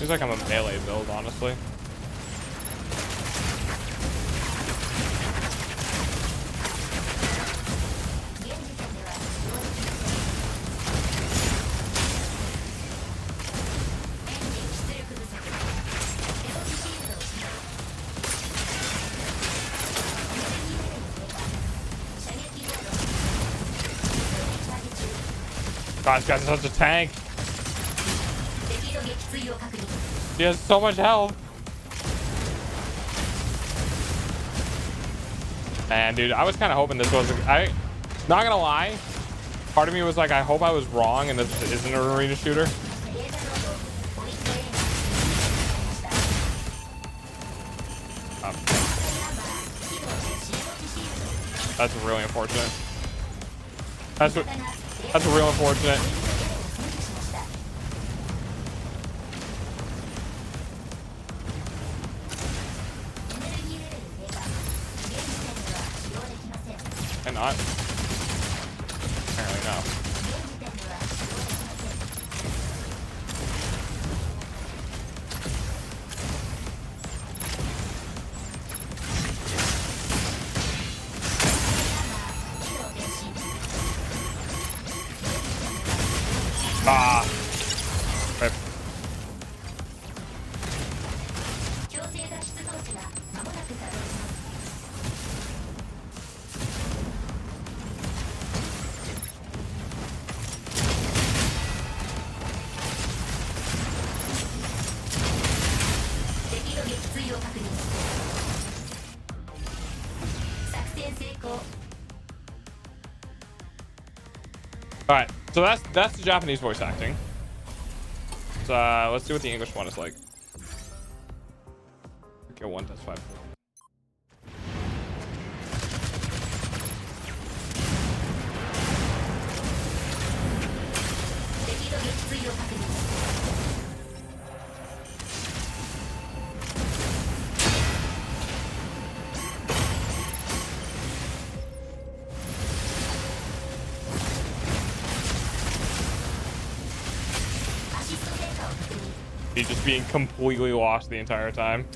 Seems like I'm a melee build, honestly. God, this guy's such a tank. He has so much health. Man, dude, I was kind of hoping this was. Not gonna lie, part of me was like, I hope I was wrong and this isn't an arena shooter. That's really unfortunate. That's real unfortunate. And not. Apparently no. Ah. Rip. All right, so that's the Japanese voice acting. So let's see what the English one is like. Okay, 1 test 5. He's just being completely lost the entire time.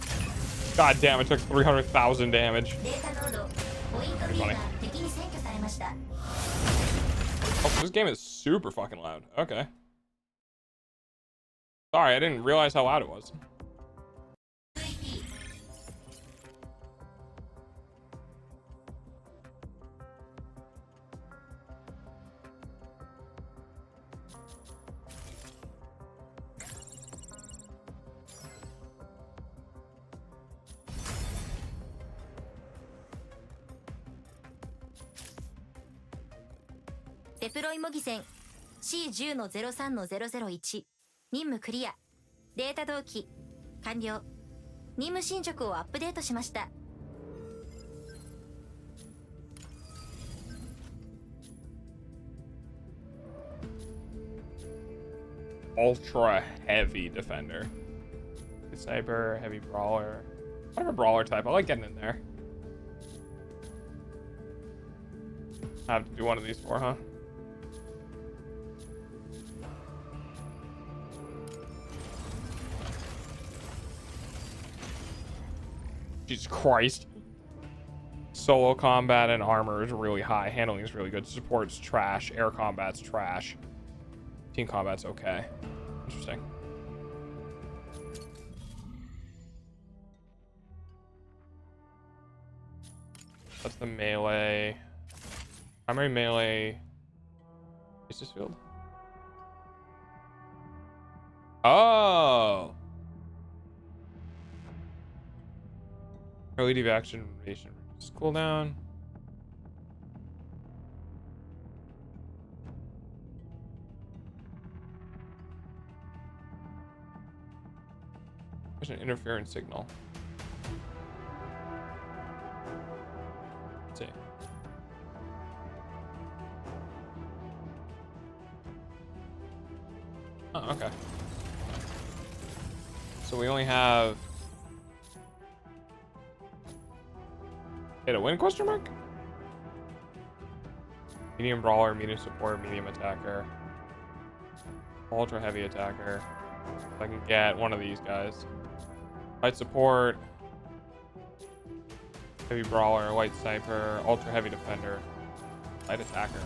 God damn, it took 300,000 damage. データノードポイント B が敵に占拠されました。 Oh, this game is super fucking loud. Okay. Sorry, I didn't realize how loud it was.デプロイ模擬戦 C10-03-001 任務クリア。データ同期完了。任務進捗をアップデートしました。 Ultra heavy defender. Sniper, heavy brawler. Whatever brawler type. I like getting in there. I have to do one of these four, huh? Jesus Christ. Solo combat and armor is really high. Handling is really good. Support's trash. Air combat's trash. Team combat's okay. Interesting. That's the melee. Primary melee. Is this field? Oh! Early devaction radiation cooldown. There's an interference signal. Let's see. Oh, okay. So we only have... Hit a win, question mark? Medium brawler, medium support, medium attacker. Ultra heavy attacker. If I can get one of these guys. Light support. Heavy brawler, light sniper, ultra heavy defender, light attacker.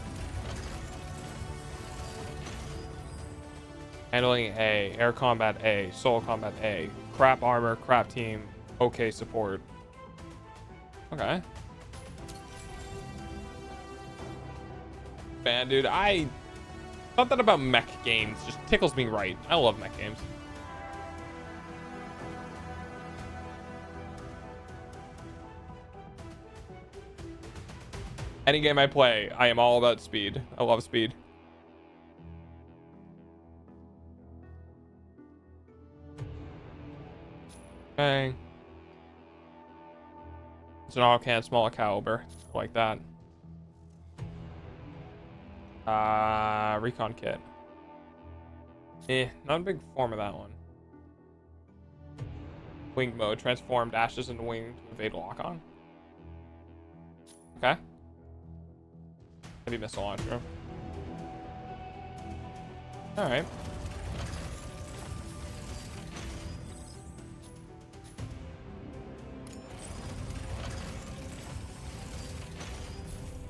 Handling A, air combat A, solo combat A, crap armor, crap team, okay support. Okay. Man, dude, something about mech games just tickles me right. I love mech games. Any game I play, I am all about speed. I love speed. Okay. It's an auto can, smaller caliber. Like that. Recon kit. Not a big form of that one. Wing mode. Transform dashes into wing to evade lock on. Okay. Heavy missile launcher. Alright.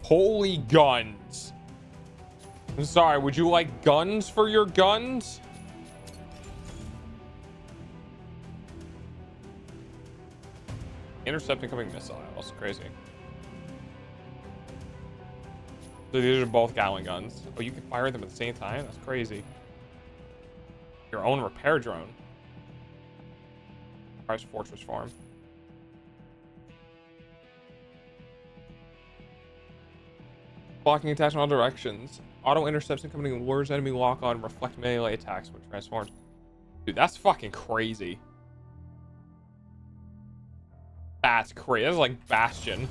Holy guns. I'm sorry, would you like guns for your guns? Intercept incoming missile. That's crazy. So these are both Gatling guns. Oh, you can fire them at the same time? That's crazy. Your own repair drone. Price fortress farm. Blocking attacks in all directions. Auto intercepts incoming lures enemy lock on. Reflect melee attacks when transformed. Dude, that's fucking crazy. That's crazy. That's like Bastion.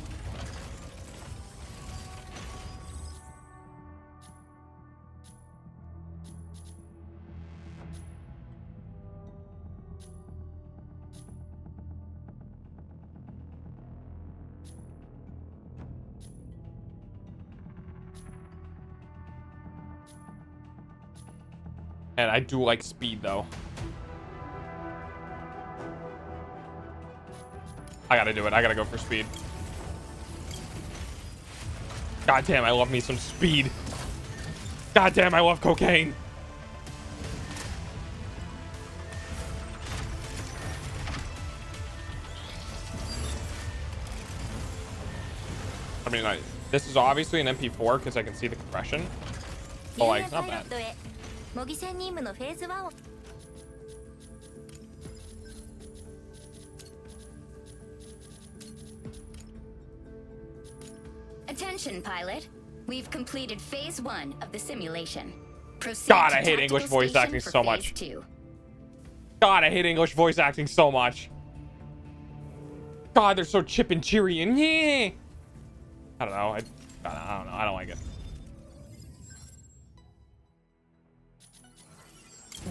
And I do like speed though. I gotta do it. I gotta go for speed. God damn, I love me some speed. God damn, I love cocaine. I mean, this is obviously an MP4 because I can see the compression. But like, it's not bad. 模擬戦任務のフェーズ1を Attention, pilot. We've completed phase 1 of the simulation. Proceed God, to I hate tactical English voice station acting for so phase much. 2. God, I hate English voice acting so much. God, they're so chip and cheery and yeah. I don't know. I don't know. I don't like it.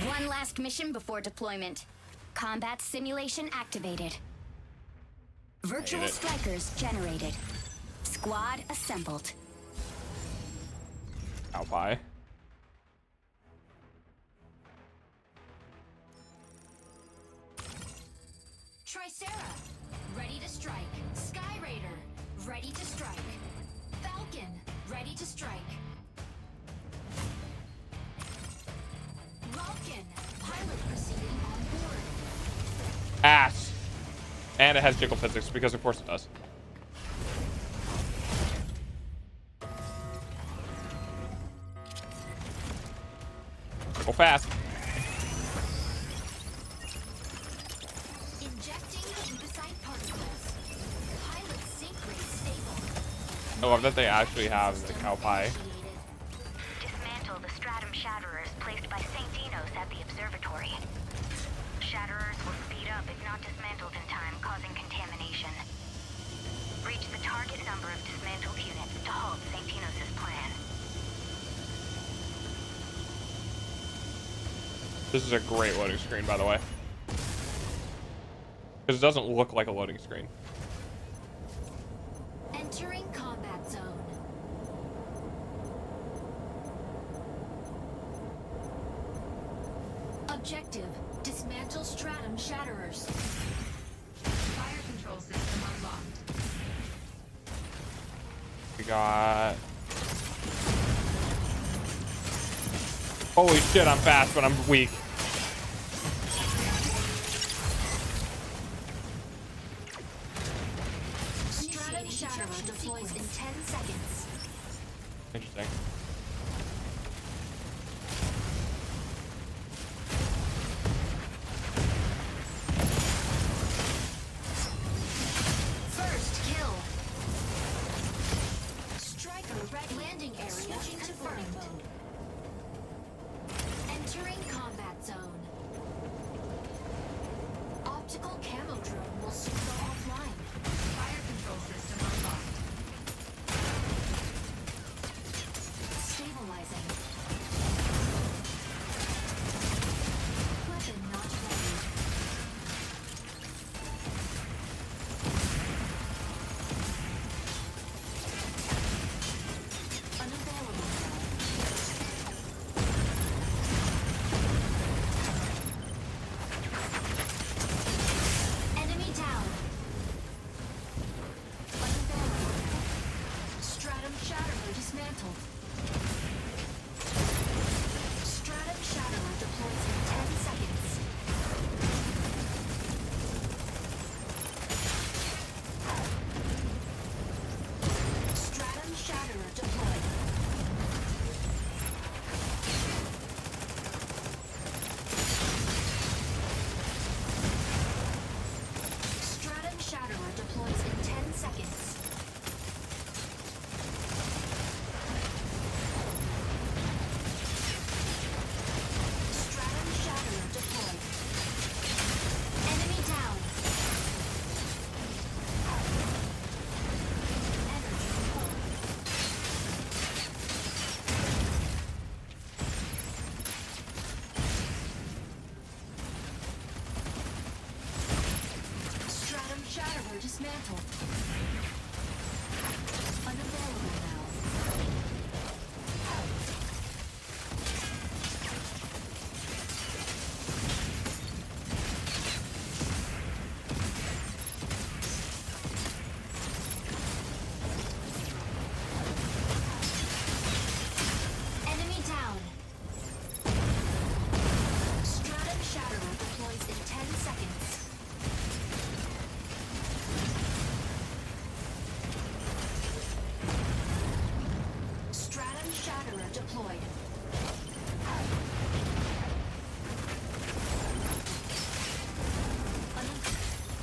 One last mission before deployment. Combat simulation activated. Virtual it. strikers generated. Squad assembled. Ow, bye. Tricera, ready to strike. Sky Raider, ready to strike. Falcon, ready to strike. Vulcan, pilot proceeding on board. Ass. And it has jiggle physics because of course it does. Go fast. Injecting lymphocyte particles. Pilot sync rate stable. I love that they actually have the cow pie. Dismantle the stratum shatterers placed by St. Dinos at the observatory. Shatterers will speed up if not dismantled in time, causing contamination. Reach the target number of dismantled units to halt St. Dinos' plan. This is a great loading screen, by the way. Because it doesn't look like a loading screen. Entering combat zone. Objective, dismantle stratum shatterers. Fire control system unlocked. We got... Holy shit, I'm fast, but I'm weak. Stratum shatterer deploys in 10 seconds. Interesting. First kill. Striker red landing area confirmed. Entering combat zone. Optical camo drone will soon go offline. Fire control system unlocked. Stabilizing. Weapon not ready. Unavailable. Enemy down. Unavailable. Stratum shatterer dismantled. Stratum shatterer deploys in 10 seconds. Stratum shatterer deployed. Stratum shatterer deploys in 10 seconds. Stratum shatterer deployed. Enemy down. Energy full. Stratum shatterer dismantled. Unavailable now. deployed.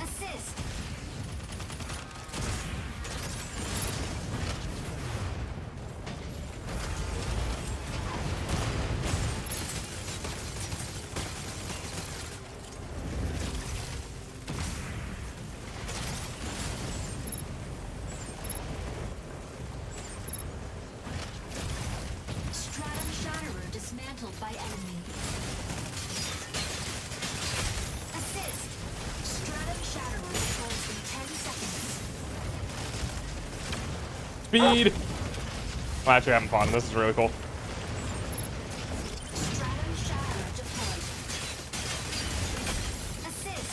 Assist. Stratum Shatterer dismantled by enemy. Assist. Stratum Shatterer deploys in 10 seconds. Speed. I'm actually having fun. This is really cool. Stratum Shatterer deployed. Assist.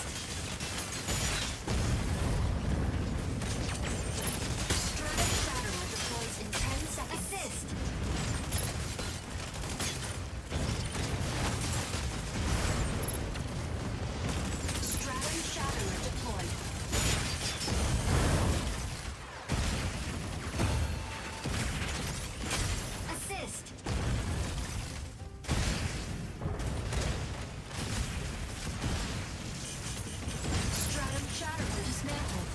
Stratum Shatterer deploys in 10 seconds. Assist. Stratum Shatterer deployed. Assist. Stratum Shatterer dismantled.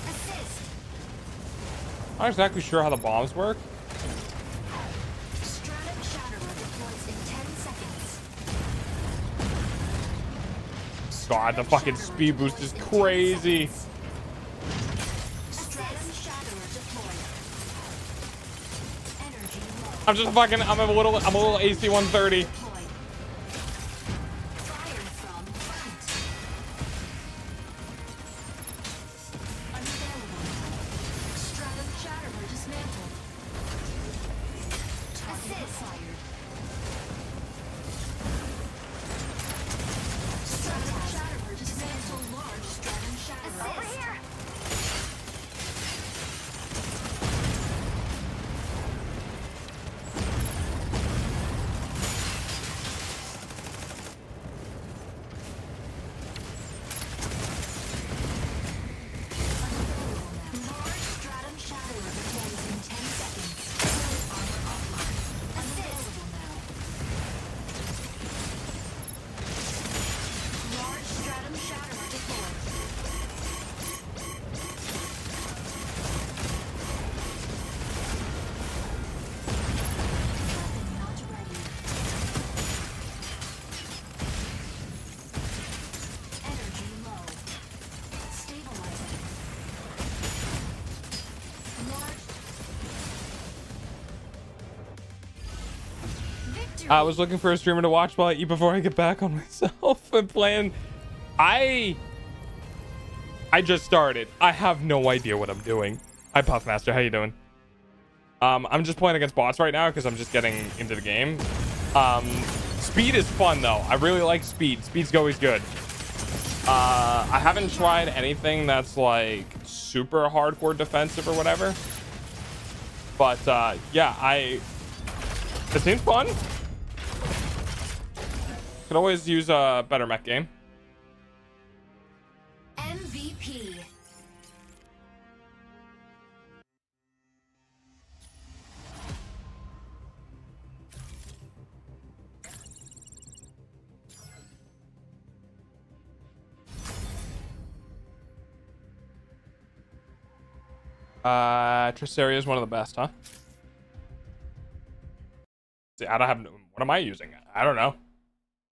Assist. I'm not exactly sure how the bombs work. Stratum Shatterer deploys in 10 seconds. God, the fucking speed boost is crazy. Stratum Shatterer deployed. Energy low. I'm just fucking. I'm a little AC 130. Deployed. Fire from front. Unavailable. Stratum Shatterer dismantled. Target fired. Stratum Shatterer dismantled. Large Stratum Shatterer. Over here. Large Stratum Shatterer deploys in 10 seconds. Armor offline. Unavailable now. Large Stratum Shatterer deployed. Weapon not ready. Energy low. Stabilizing. Large. Victory. I was looking for a streamer to watch while I eat before I get back on myself and playing. I just started. I have no idea what I'm doing. Hi Puffmaster, how you doing? I'm just playing against bots right now because I'm just getting into the game. Speed is fun though. I really like speed. Speed's always good. I haven't tried anything that's like super hardcore defensive or whatever. But yeah, it seems fun. Could always use a better mech game. MVP. Tressaria is one of the best, huh? See, I don't have. What am I using? I don't know.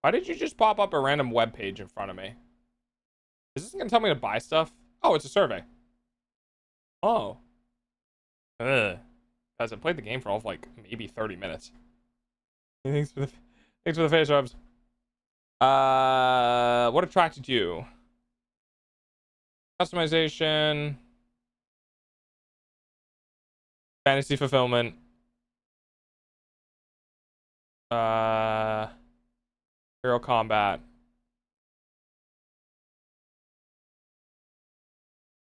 Why did you just pop up a random web page in front of me? Is this gonna tell me to buy stuff? Oh, it's a survey. Oh. Ugh. Guys, I played the game for all of like maybe 30 minutes. Thanks for the face rubs. What attracted you? Customization. Fantasy fulfillment. Hero combat.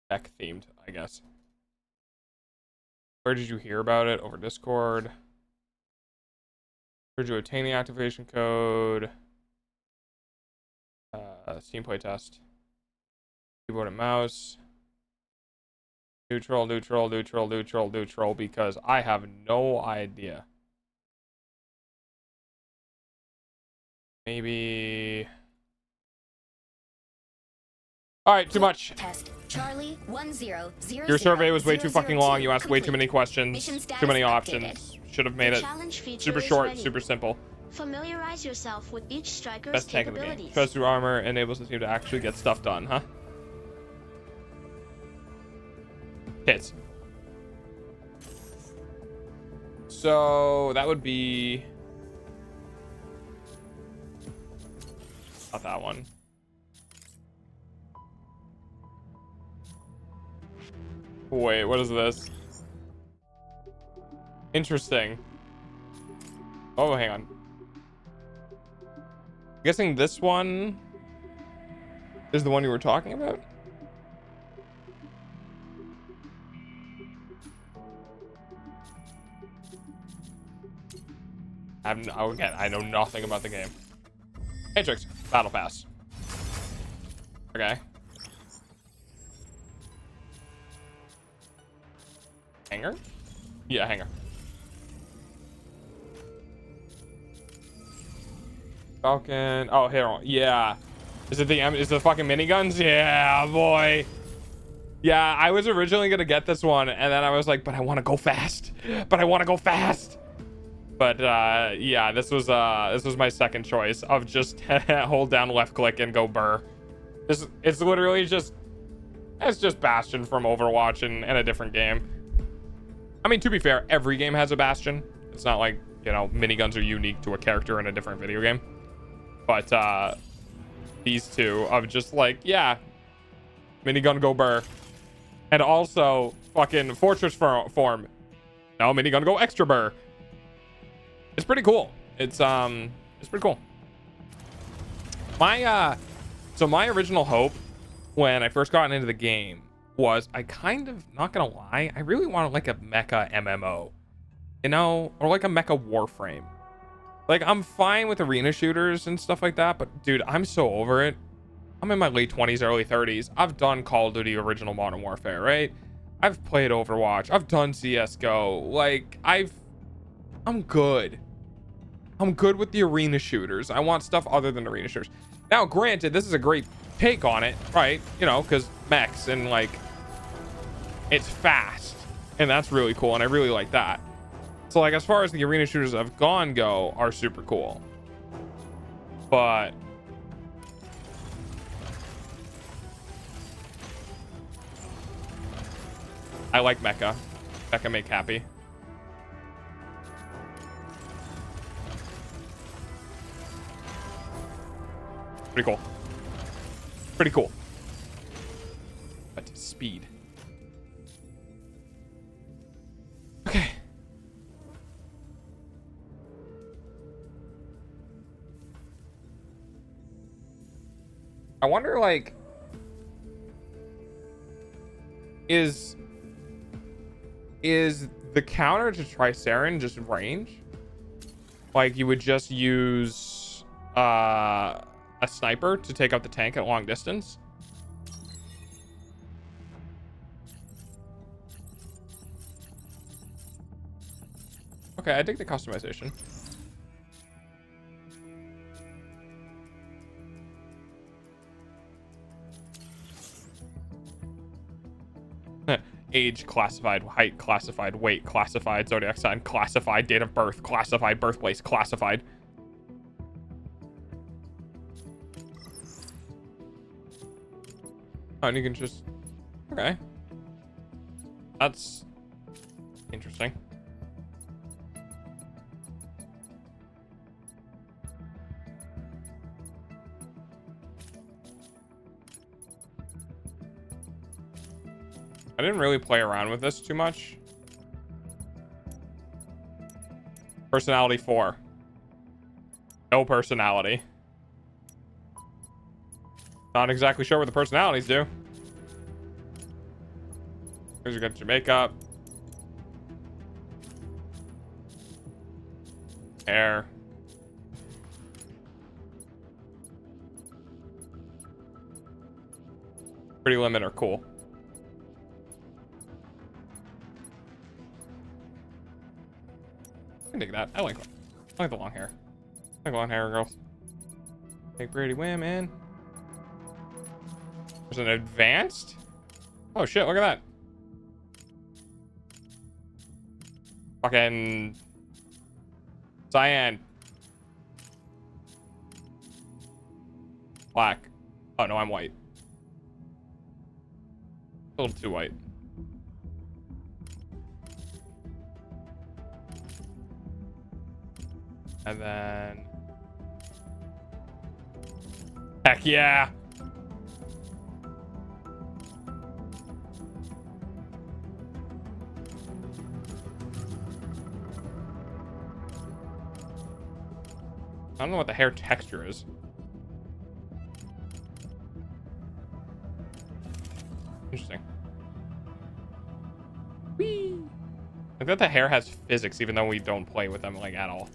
Deck themed, I guess. Where did you hear about it? Over Discord. Heard you obtain the activation code. Steam playtest. Keyboard and mouse. Neutral, neutral, neutral, neutral, neutral, because I have no idea. Maybe. All right, too much. Test Charlie 1000. Your survey was way too fucking long. You asked way too many Mission questions, status too many updated. options. Should have made The it challenge feature super is short, ready. super simple. Familiarize yourself with each striker's Best tank in the game. capabilities. Trust through armor enables the team to actually get stuff done, huh? Hits. So that would be not that one. Wait, what is this? Interesting. Oh, hang on. I'm guessing this one is the one you were talking about? Again, I know nothing about the game. Matrix, Battle Pass. Okay. Hanger? Yeah, hanger. Falcon. Oh, here. Yeah. Is it the fucking miniguns? Yeah, boy. Yeah, I was originally gonna get this one, and then I was like, but I want to go fast. But I want to go fast. But yeah, this was my second choice of just hold down left click and go burr. It's literally just Bastion from Overwatch and a different game. I mean, to be fair, every game has a Bastion. It's not like, you know, miniguns are unique to a character in a different video game. But these two of just like, yeah, minigun go burr. And also fucking fortress form. No, minigun go extra burr. It's pretty cool. It's pretty cool. So my original hope when I first got into the game was, I kind of, not gonna lie, I really wanted like a mecha MMO, you know, or like a mecha Warframe. Like, I'm fine with arena shooters and stuff like that, but dude, I'm so over it. I'm in my late 20s, early 30s. I've done Call of Duty Original Modern Warfare, right? I've played Overwatch. I've done CSGO. Like, I'm good. I'm good with the arena shooters. I want stuff other than arena shooters. Now, granted, this is a great take on it, right? You know, because mechs and like, it's fast, and that's really cool, and I really like that. So like, as far as the arena shooters I've go are super cool, but I like mecha. Mecha make happy. Pretty cool. Pretty cool. But speed. Okay. I wonder, like, is the counter to Tricerin just range? Like, you would just use a sniper to take out the tank at long distance? Okay, I dig the customization. Age classified, height classified, weight classified, zodiac sign classified, date of birth classified, birthplace classified. Oh, and you can just, okay, that's interesting. I didn't really play around with this too much. Personality 4. No personality. Not exactly sure what the personalities do. Here's your makeup. Hair. Pretty limit are cool. I can dig that. I like the long hair. I like long hair girls. Big pretty women. There's an advanced. Oh shit! Look at that. Fucking cyan. Black. Oh no, I'm white. A little too white. And then... Heck yeah! I don't know what the hair texture is. Interesting. Whee! I bet the hair has physics even though we don't play with them like at all.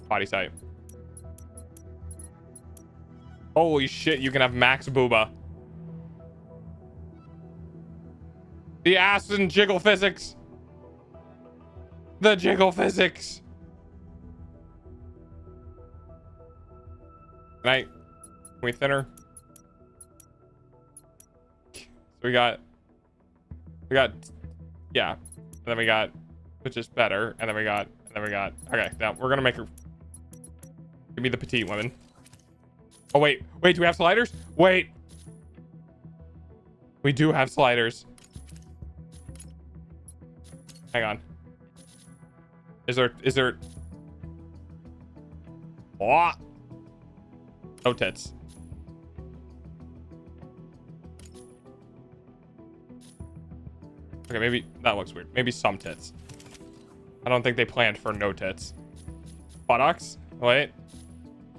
Body type. Holy shit, you can have max booba. The ass and jiggle physics. The jiggle physics. Can we thinner? So we got, yeah. And then we got, which is better. And then we got, okay, now we're gonna make her, give me the petite woman. Oh, wait, do we have sliders? Wait. We do have sliders. Hang on. Is there, oh. No tits. Okay, maybe that looks weird. Maybe some tits. I don't think they planned for no tits. Buttocks? Wait.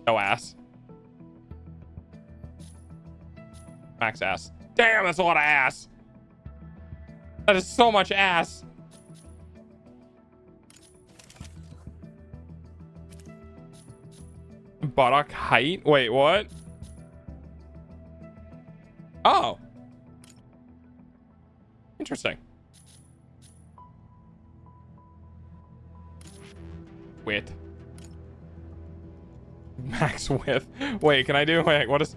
No ass. Max ass. Damn, that's a lot of ass. That is so much ass. Buttock height? Wait, what? Oh. Interesting. Width. Max width. Wait, can I do? Wait, what is...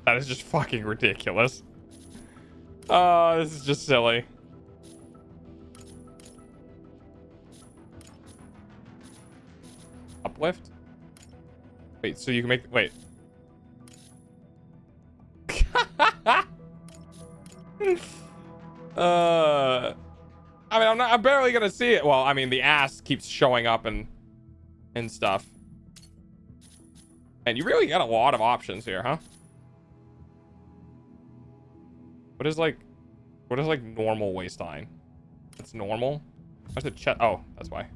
That is just fucking ridiculous. Oh, this is just silly. Uplift? Wait, so you can make... Wait. I mean, I'm barely gonna see it. Well, I mean, the ass keeps showing up and stuff. And you really got a lot of options here, huh? What is like normal waistline? That's normal? What's the chest? Oh, that's why.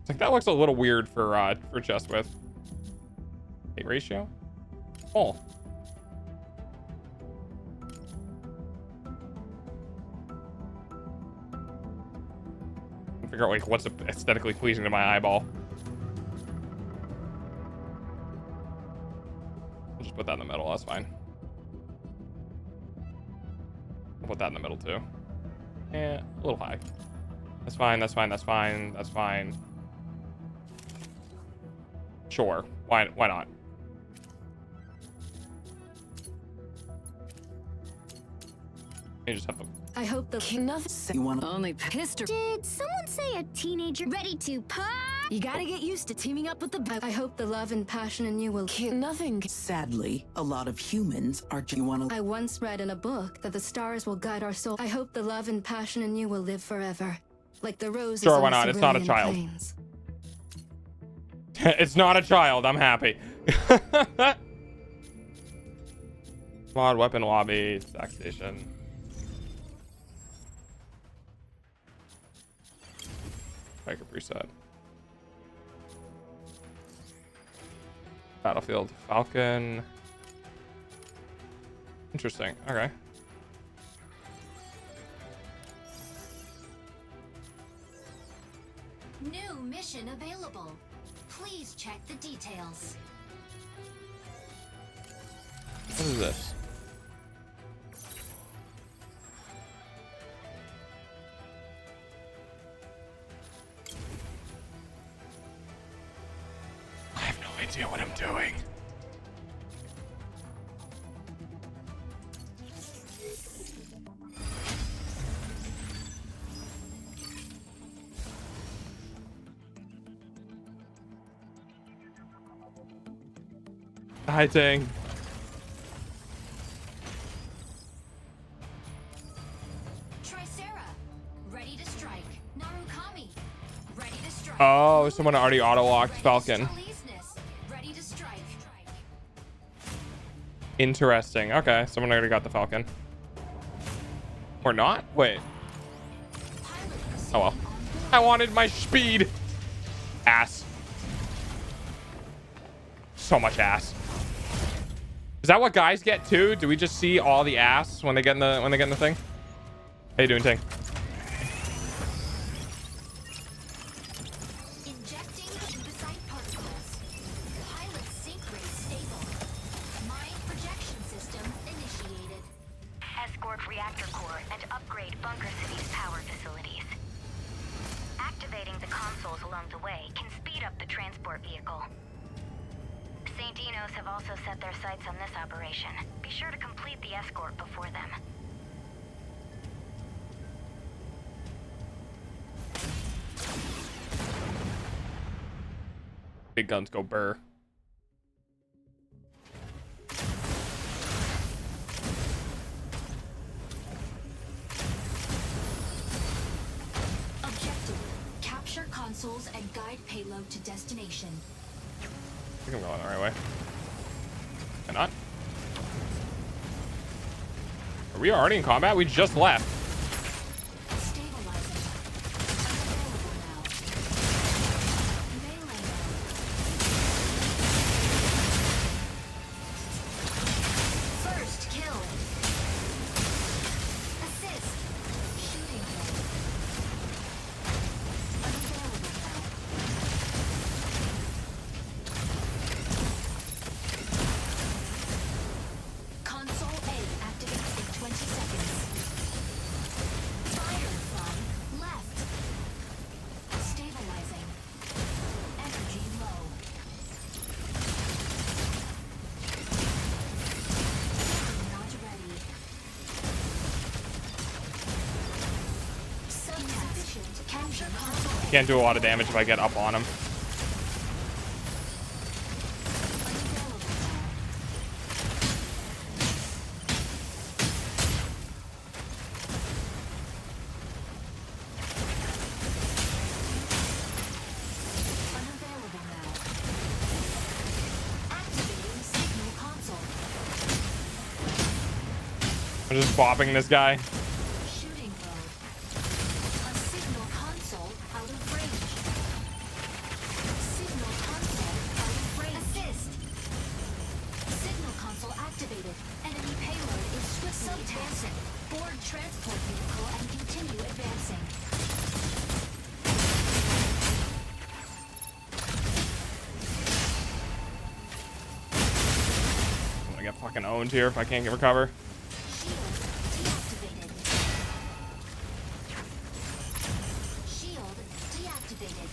It's like that looks a little weird for chest width. Height ratio? Oh. Figure out like what's aesthetically pleasing to my eyeball. I'll just put that in the middle, that's fine. I'll put that in the middle too. Yeah, a little high. That's fine, that's fine, that's fine, that's fine. Sure, why not? You just have to... I hope the king nothing. You want only history. Did someone say a teenager ready to pop? You gotta get used to teaming up with the. I hope the love and passion in you will kill nothing. Sadly, a lot of humans are. You want to? I once read in a book that the stars will guide our soul. I hope the love and passion in you will live forever, like the roses. Sure, why not? It's not a child. It's not a child. I'm happy. Mod weapon lobby, stack station. Striker preset. Battlefield Falcon. Interesting. Okay. New mission available. Please check the details. What is this? I have no idea what I'm doing. Hi, Tang. Tricera, ready to strike. Narukami, ready to strike. Oh, someone already auto-locked Falcon. Ready to strike. Interesting. Okay, someone already got the Falcon. Or not? Wait. Oh well. I wanted my speed. Ass. So much ass. Is that what guys get too? Do we just see all the ass when they get in the thing? How you doing, Ting? Injecting herbicide particles. Pilot sync rate stable. Mine projection system initiated. Escort reactor core and upgrade Bunker City's power facilities. Activating the consoles along the way can speed up the transport vehicle. St. Enos have also set their sights on this operation. Be sure to complete the escort before them. Big guns go burr. Objective: capture consoles and guide payload to destination. I think I'm going the right way. Am I not? Are we already in combat? We just left. Stabilizing. Unavailable now. Melee mode. First kill. Assist. Shooting mode. Unavailable now. Console A activates in 20 seconds. Fire from left. Stabilizing. Energy low. Not ready. Insufficient. Capture console A. Can't do a lot of damage if I get up on him. Unavailable now. Unavailable now. Activating signal console. I'm just bopping this guy. Shooting mode. A signal console out of range. Signal console out of range. Assist. Signal console activated. Enemy payload is swiftly advancing. Board transport vehicle and continue advancing. I'm gonna get fucking owned here if I can't get recover. Shield deactivated. Shield deactivated.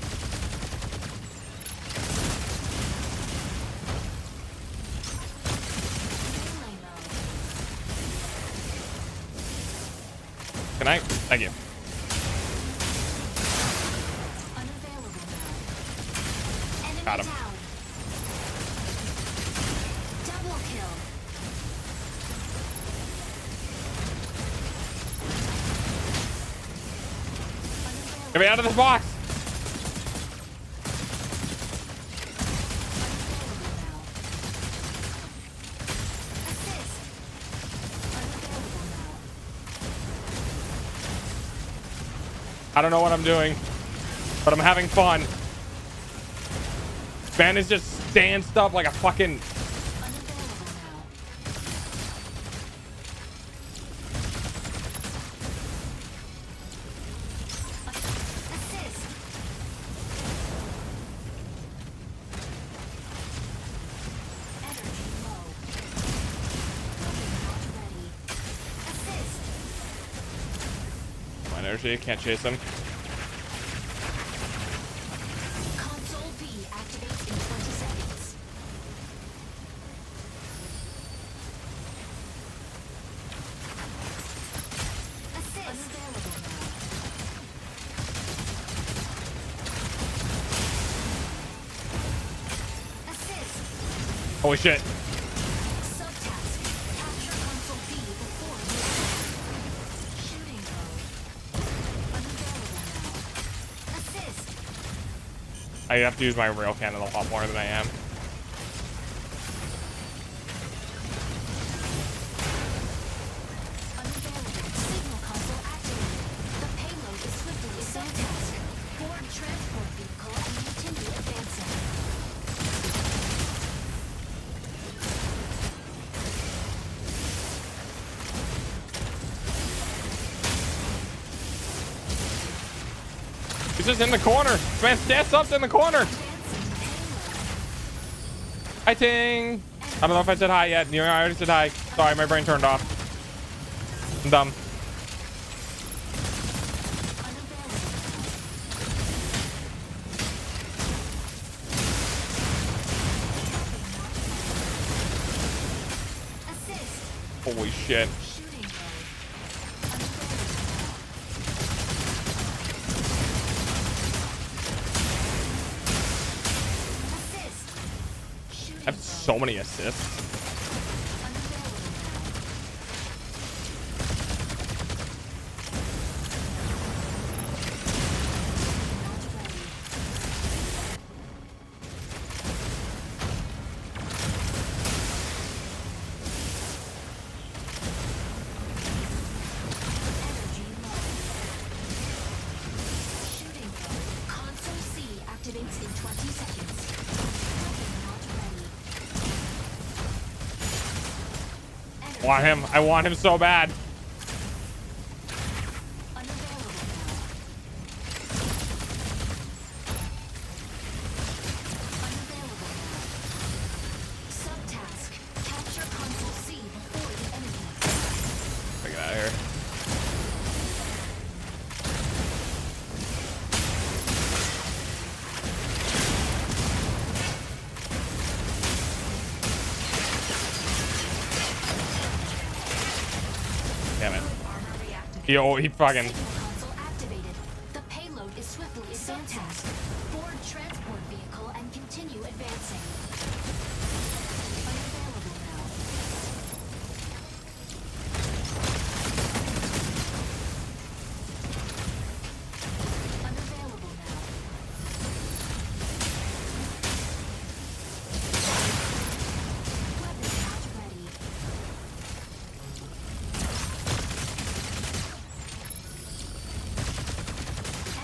Melee mode. Can I? Thank you. Unavailable now. Enemy Got him. down. Double kill. Get me out of this box. Unavailable now. Assist. Unavailable now. I don't know what I'm doing, but I'm having fun. Ben is just danced up like a fucking. Unavailable now. Assist. energy. Can't chase him. Console B activates in 20 seconds. Assist. Unavailable now. Assist. Holy shit. Subtask. Capture console B before movement. Shooting mode. Unavailable now. Assist. I have to use my rail cannon a lot more than I am. Unavailable. Signal console activated. The payload is swiftly subtask. Board transport vehicle and continue advancing. He's just in the corner. Man, stand up in the corner. Advancing payload. Hi, Ting. I don't know if I said hi yet. I already said hi. Sorry, my brain turned off. I'm dumb. Assist. Holy shit. Shooting mode. Unavailable. Assist. Shooting I have so many assists. unavailable now. Not ready. Energy low. Shooting mode. Console C activates in 20 seconds. Weapon not ready. Energy Want him. I want him so bad. unavailable now. Unavailable now. Subtask. Capture console C before the enemy. Get out of here. Damn it. He fucking. Signal console activated. The payload is swiftly subtask. Board transport vehicle and continue advancing. Unavailable now. Unavailable now. Weapon not ready.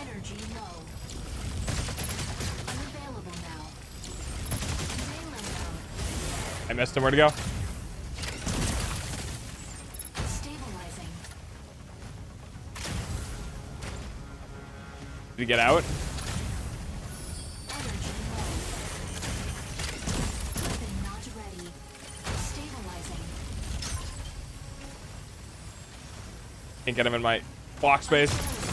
Energy low. Unavailable now. Melee mode. I missed him. Where to go? Stabilizing. Did he get out? Energy low. Weapon not ready. Stabilizing. Can't get him in my block space. Unavailable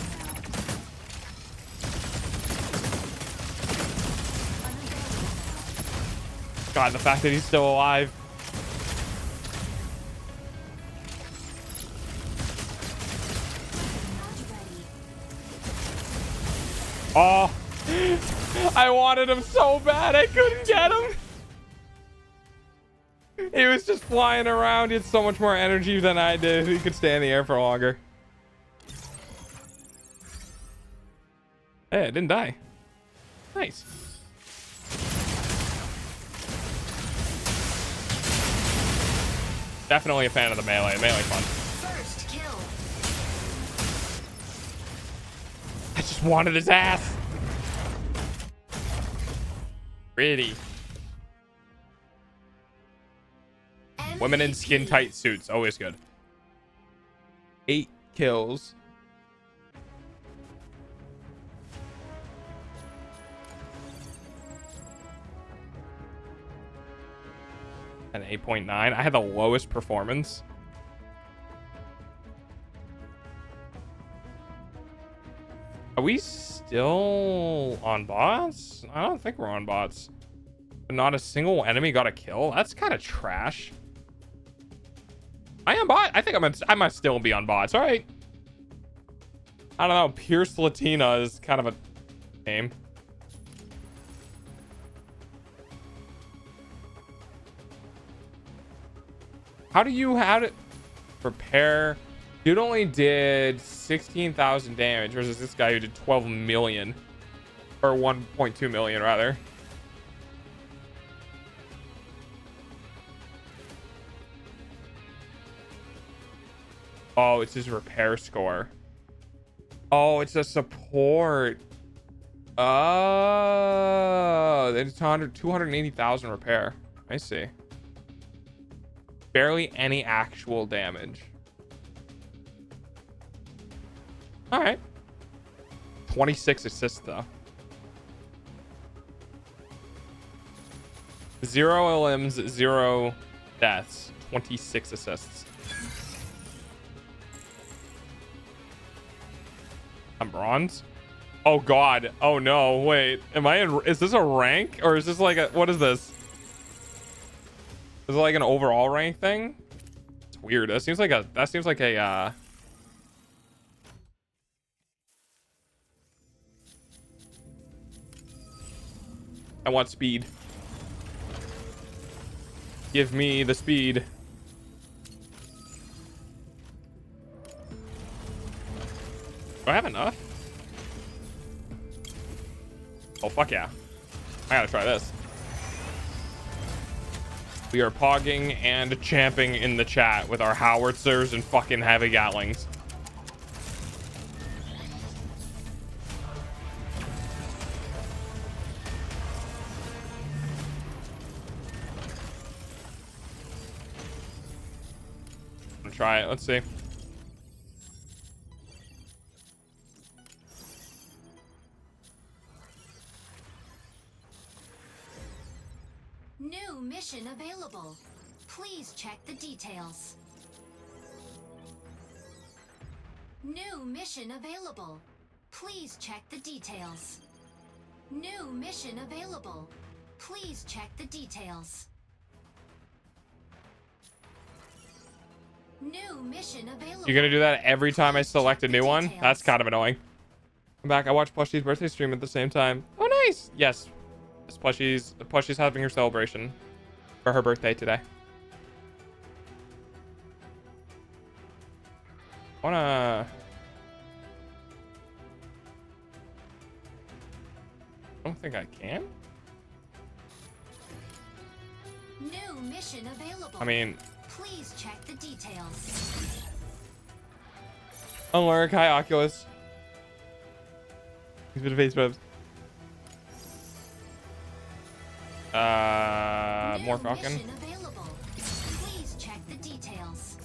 now. Unavailable now. God, the fact that he's still alive. Not ready. Oh, I wanted him so bad. I couldn't get him. He was just flying around. He had so much more energy than I did. He could stay in the air for longer. Hey, I didn't die. Nice. Definitely a fan of the melee. Melee fun. First kill. I just wanted his ass. Pretty. Women in skin tight suits. Always good. 8 kills. An 8.9. I had the lowest performance. Are we still on bots? I don't think we're on bots. Not a single enemy got a kill. That's kind of trash. I am bot. I think I might still be on bots. All right. I don't know. Pierce Latina is kind of a name. How do you have it? Repair. Dude only did 16,000 damage versus this guy who did 12 million. Or 1.2 million rather. Oh, it's his repair score. Oh, it's a support. Oh, it's 280,000 repair. I see. Barely any actual damage. All right. 26 assists though. 0 limbs, 0 deaths, 26 assists. I'm bronze. Oh god. Oh no. Wait. Am I in? Is this a rank or is this like a? What is this? Is it like an overall rank thing? It's weird. That seems like a. That seems like a. I want speed. Give me the speed. Do I have enough? Oh, fuck yeah. I gotta try this. We are pogging and champing in the chat with our howitzers and fucking heavy gatlings. I'm gonna try it. Let's see. New mission available. Please check the details. New mission available. Please check the details. New mission available. Please check the details. New mission available. You're gonna do that every time I select a new one? That's kind of annoying. I'm back. I watched Plushie's birthday stream at the same time. Oh, nice. Yes. Plushie's having her celebration for her birthday today. I don't think I can. New mission available. I mean, please check the details. Unlurk, hi Oculus. He's been face rubs. More Falcon. Mission available. Please check the details.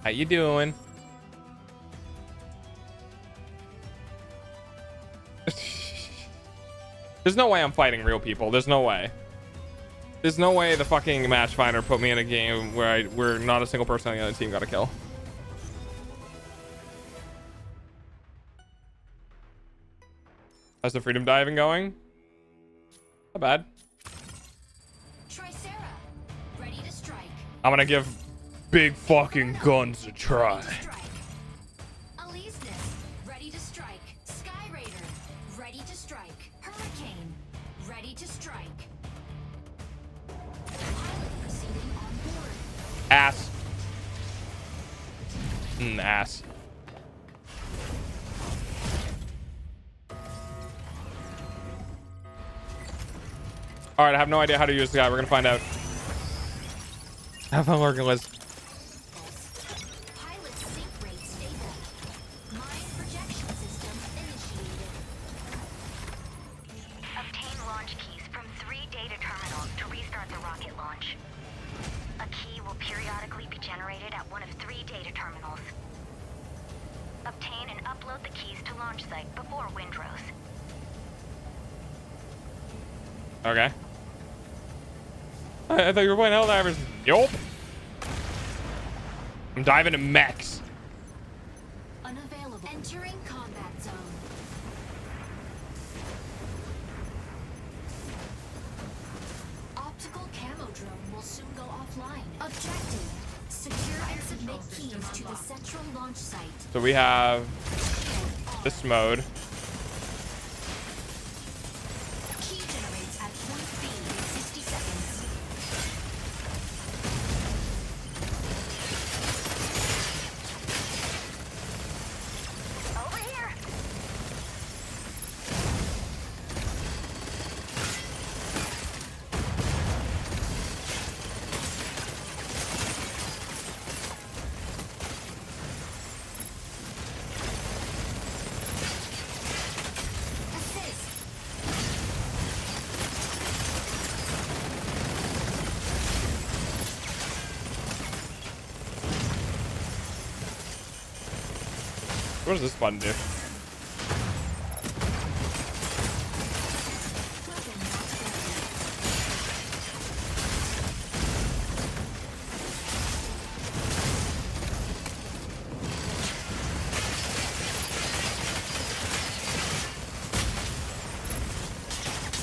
How you doing? There's no way I'm fighting real people. There's no way. There's no way the fucking match finder put me in a game where not a single person on the other team got a kill. How's the freedom diving going? Not bad. Tricera, ready to strike. I'm gonna give big fucking guns a try. Aleseness, ready to strike. Sky Raider, ready to strike. Hurricane, ready to strike. Pilot proceeding on board. Ass. Ass. All right, I have no idea how to use the guy. We're gonna find out. Have fun working, Liz. Pilot sync rate stable. Mine projection system initiated. Obtain launch keys from 3 data terminals to restart the rocket launch. A key will periodically be generated at one of 3 data terminals. Obtain and upload the keys to launch site before windrows. Okay. I thought you were playing Helldivers. Yup. I'm diving to mechs. Unavailable. Entering combat zone. Optical camo drone will soon go offline. Objective: secure and submit keys to the central launch site. So we have this mode. Key generates at point B in 60 seconds. Over here. Assist. What does this button do? Weapon not ready.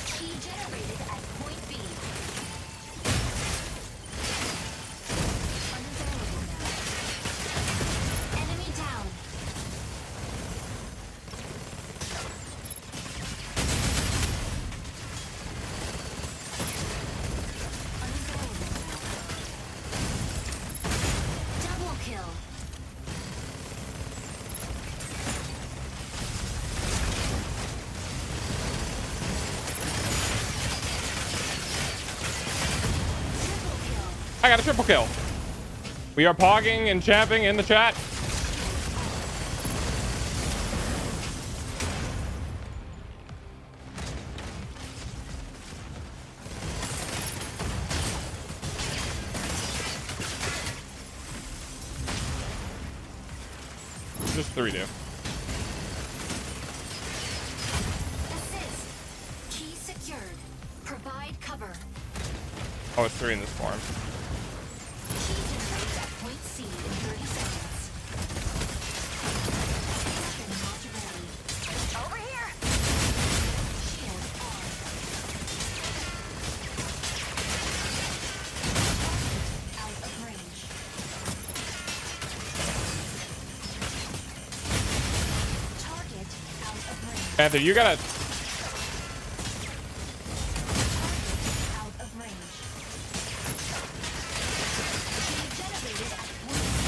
Key generated at point B. Unavailable now. Enemy down. Unavailable now. Double kill. Triple kill. I got a triple kill. We are pogging and champing in the chat. Just 3 do. Assist. Key secured. Provide cover. Oh, it's 3 in this form. Key generates at point C in 30 seconds. Weapon not ready. Over here. Shield on. Out of range. Target out of range. Panther, you gotta. Out of range. Key generated at point C.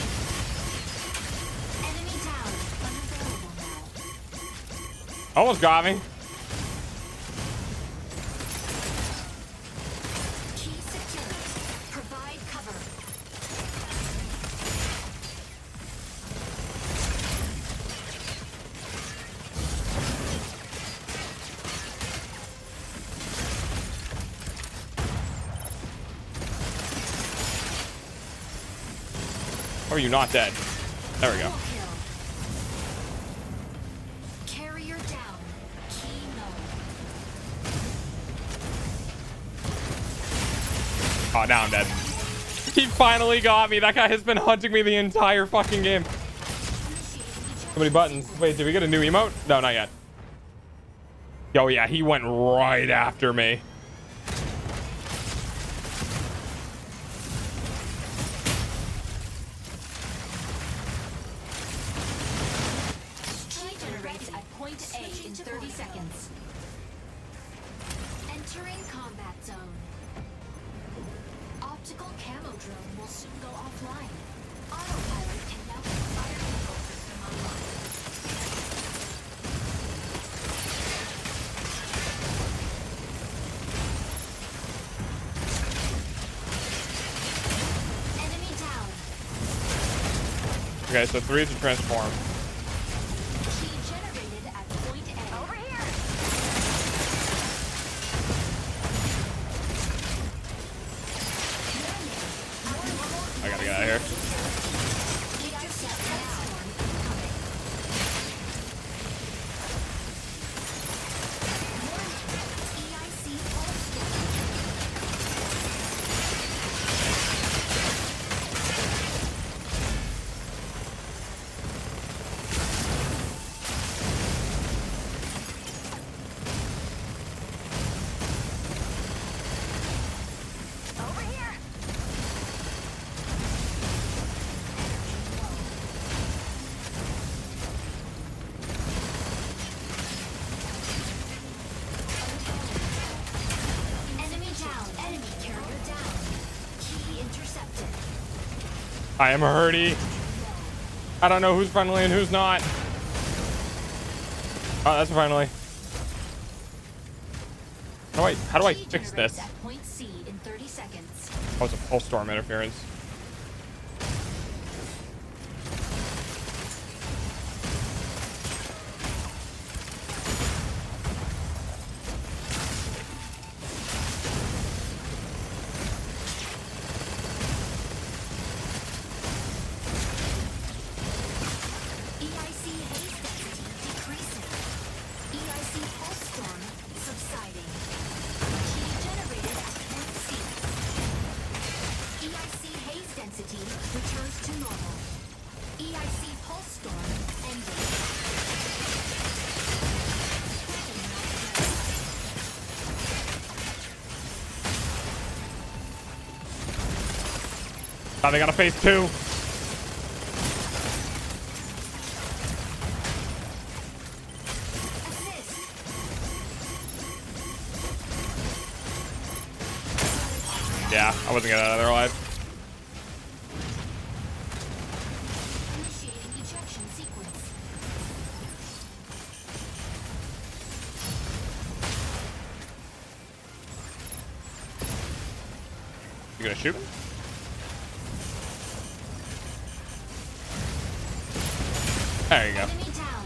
Enemy down. Unavailable now. Almost got me. Key secured. Provide cover. Or are you not dead? There we go. Double kill. Carrier down. Key null. Oh, now I'm dead. He finally got me. That guy has been hunting me the entire fucking game. So many buttons. Wait, did we get a new emote? No, not yet. Oh yeah, he went right after me. Key generates at point A in 30 seconds. Entering combat zone. Optical camo drone will soon go offline. Autopilot can now fire vehicle system online. Enemy down. Okay, so 3 is a transform. Key generated at point A. Over here. I gotta get out of here. Intercept transform incoming. Warning. EIC pulse damage. I am hurty. I don't know who's friendly and who's not. Oh, that's friendly. How do I fix this? Oh, it's a pulse storm interference. Oh, they got a phase 2. Yeah, I wasn't getting out of there alive. You gonna shoot him? There you go. Enemy down.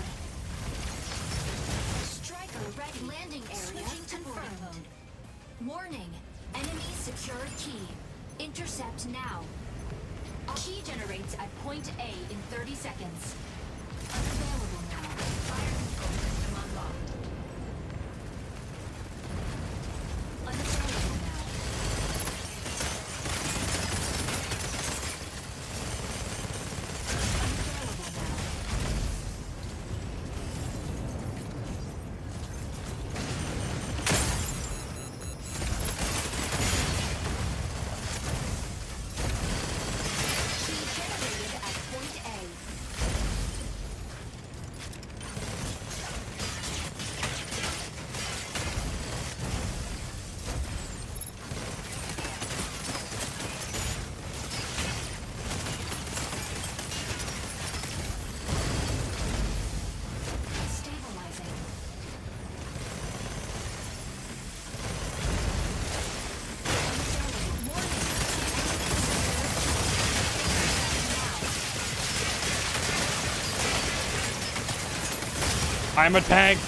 Striker ready. Landing area confirmed. Warning. Enemy secured key. Intercept now. Key generates at point A in 30 seconds. Unavailable now. Fire control system unlocked. Unavailable now. Unavailable now. Key generated at point A. Stabilizing. I'm a tank.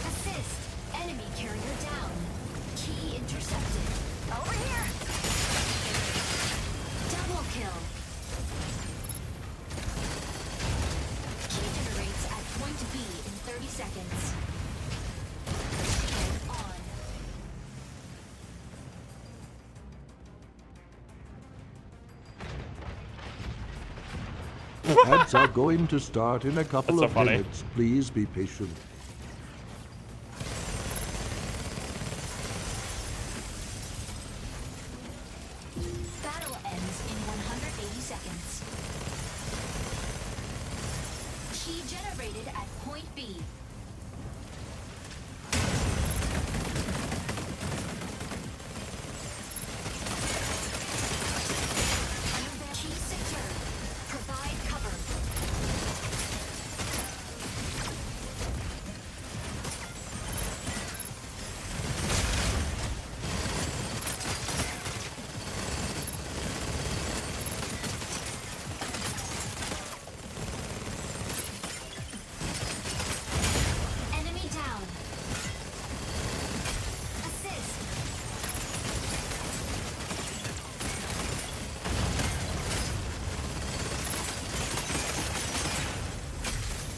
Assist. Enemy carrier down. Key intercepted. Over here. Double kill. Key generates at point B in 30 seconds. Shield on. Ads are going to start in a couple That's of so funny. minutes. Please be patient. Battle ends in 180 seconds. Key generated at point B. Key secured. Provide cover. Enemy down. Assist.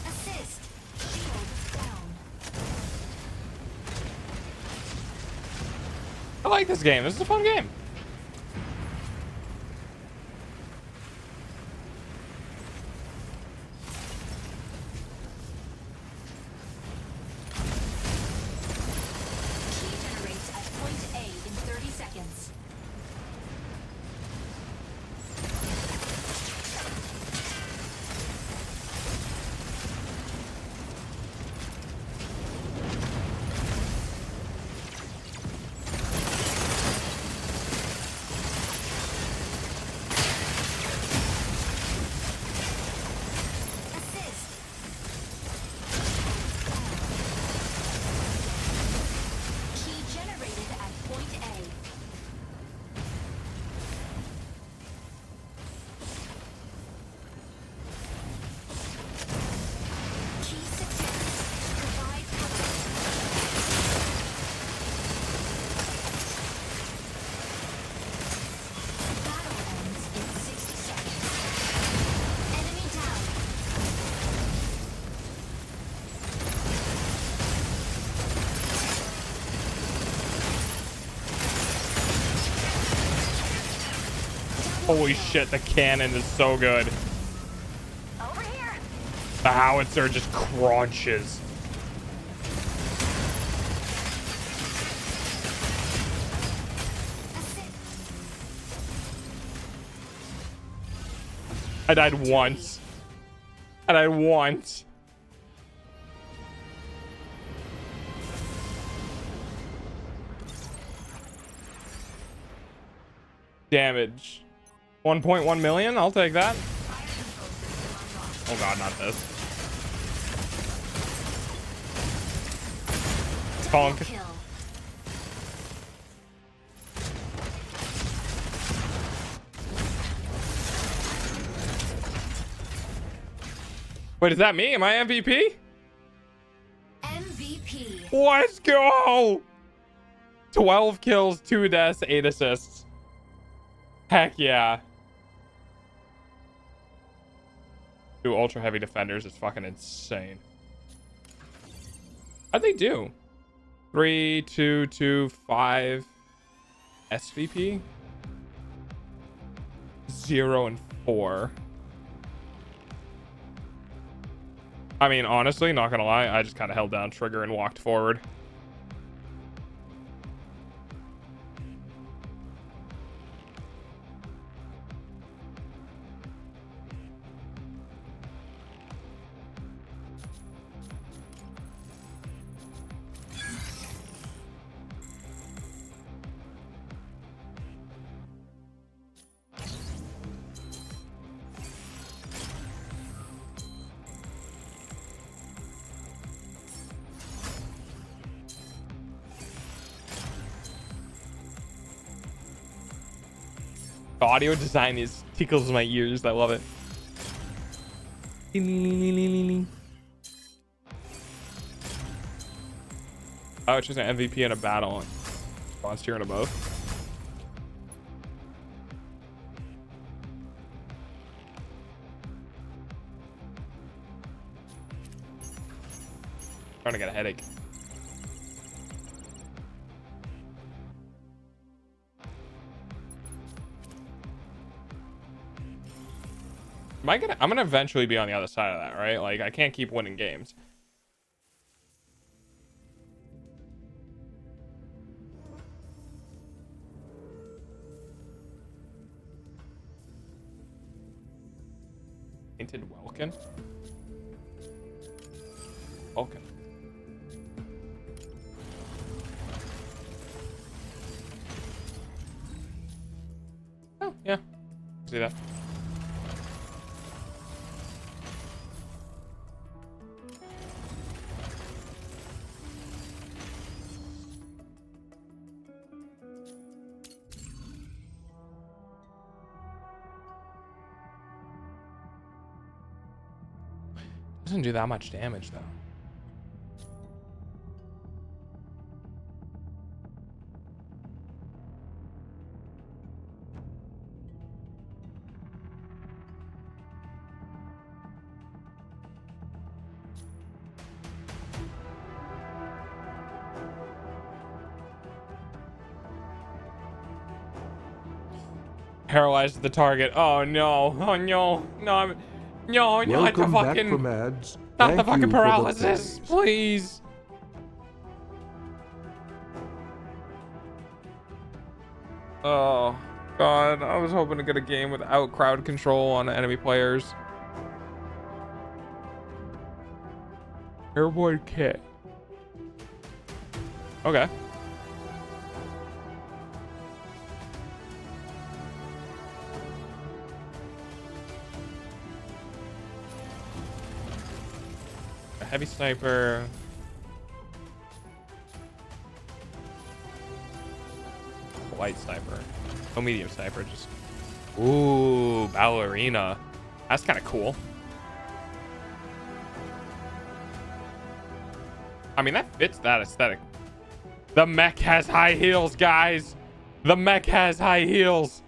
Assist. Shield down. I like this game. This is a fun game. Key generates at point A in 30 seconds. Holy shit, the cannon is so good. Over here. The howitzer just crunches. I died once. I died once. Damage. 1.1 million? I'll take that. Oh god, not this. Punk. Wait, is that me? Am I MVP? MVP. Let's go! 12 kills, 2 deaths, 8 assists. Heck yeah. Dude, ultra heavy defenders is fucking insane. How'd they do? 3, 2, 2, 5 SVP? 0 and 4. I mean, honestly, not gonna lie, I just kind of held down trigger and walked forward. The audio design is tickles my ears. I love it. Oh, it's just an MVP in a battle. Response tier in a both. Trying to get a headache. I'm gonna eventually be on the other side of that, right? Like, I can't keep winning games. Painted Welkin? Welkin. Oh, yeah. See that. Doesn't do that much damage though. Paralyzed the target. Oh no. Oh no. No, no, not the Welcome back fucking from ads. not the Thank fucking you for the paralysis, praise. please. Oh god, I was hoping to get a game without crowd control on enemy players. Airborne kit. Okay. A heavy sniper. A light sniper. No medium sniper, just. Ooh, ballerina. That's kind of cool. I mean, that fits that aesthetic. The mech has high heels, guys. The mech has high heels.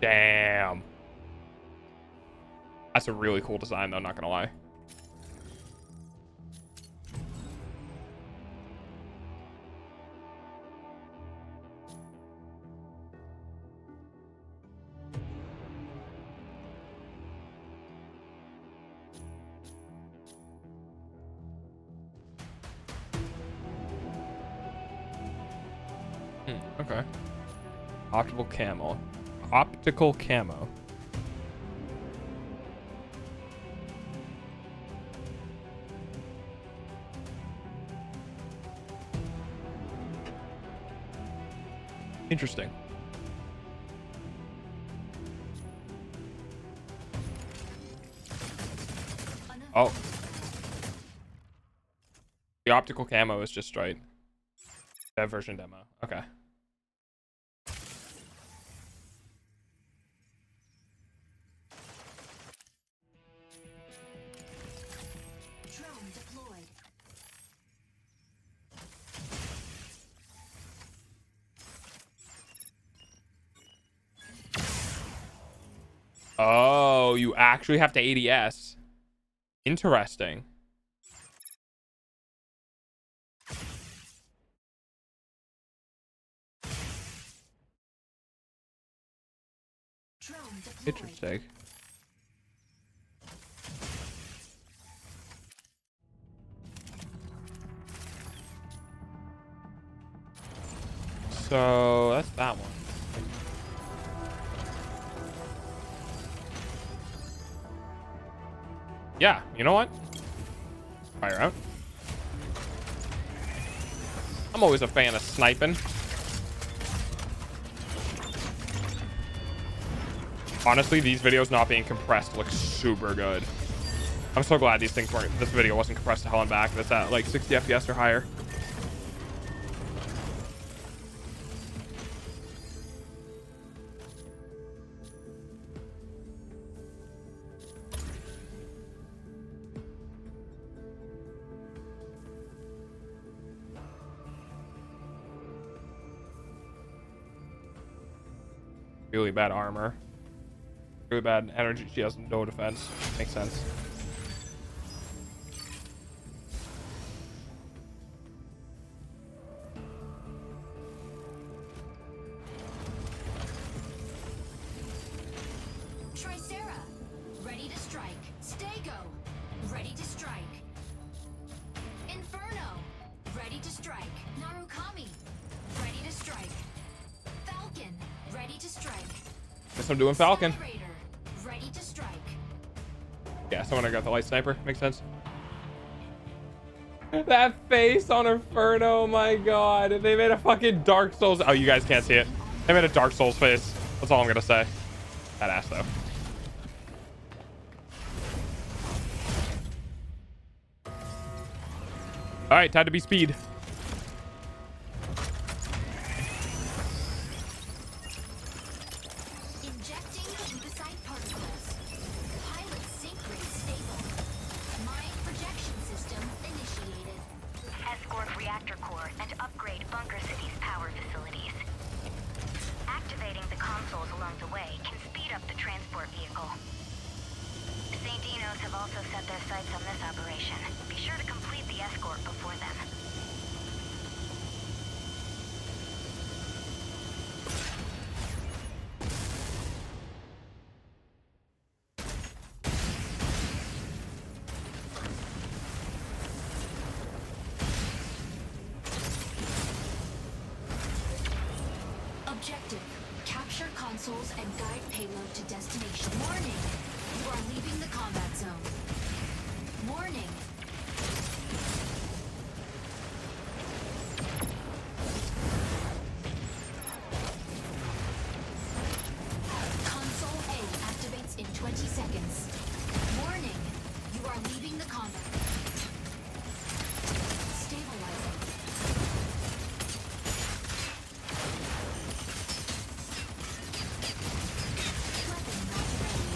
Damn. That's a really cool design, though, not gonna lie. Okay. Optical camo. Optical camo. Interesting. Oh. The optical camo is just right. Dev version demo. Okay. Drone deployed. Oh, you actually have to ADS. Interesting. Drone deployed. Interesting. So that's that one. Yeah, you know what? Fire out. I'm always a fan of sniping. Honestly, these videos not being compressed look super good. I'm so glad these things weren't. This video wasn't compressed to hell and back. That's at like 60 FPS or higher. Really bad armor. Really bad energy. She has no defense. Makes sense. Tricera, ready to strike. Stego, ready to strike. Inferno, ready to strike. Narukami, ready to strike. Falcon, ready to strike. Guess I'm doing Falcon. Raider, ready to strike. Yeah, someone got the light sniper. Makes sense. That face on Inferno, oh my god. They made a fucking Dark Souls. Oh, you guys can't see it. They made a Dark Souls face. That's all I'm gonna say. Badass though. All right, time to be speed. Injecting hematite particles. Pilot sync rate stable. Mine projection system initiated. Escort reactor core and upgrade Bunker City's power facilities. Activating the consoles along the way can speed up the transport vehicle. St. Dino's have also set their sights on this operation. Be sure to complete the escort before then. Objective, capture consoles and guide payload to destination. Warning, you are leaving the combat zone. Warning. Console A activates in 20 seconds. Warning, you are leaving the combat. Stabilizing. Weapon not ready.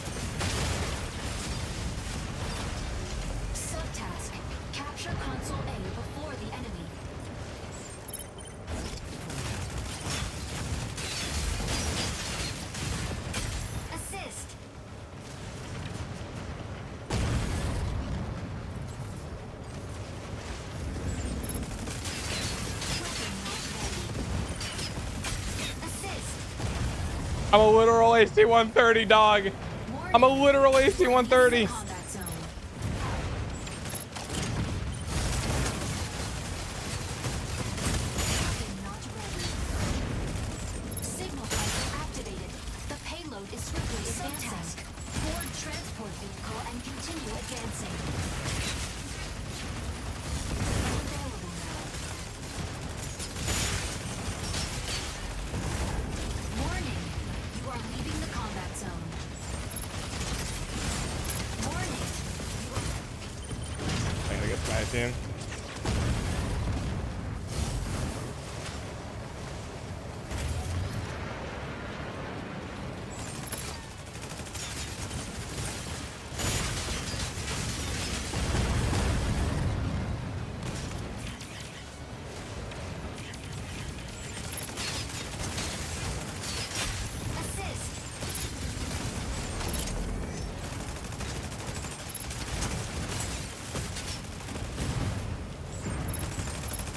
Subtask, capture console A before the enemy. Assist. Weapon not ready. Assist. I'm a literal AC-130, dog. I'm a literal AC-130. Combat zone. Weapon not ready. Advancing. Unavailable now. Warning. You are leaving the combat zone. Warning. I'm gonna get my team. Assist.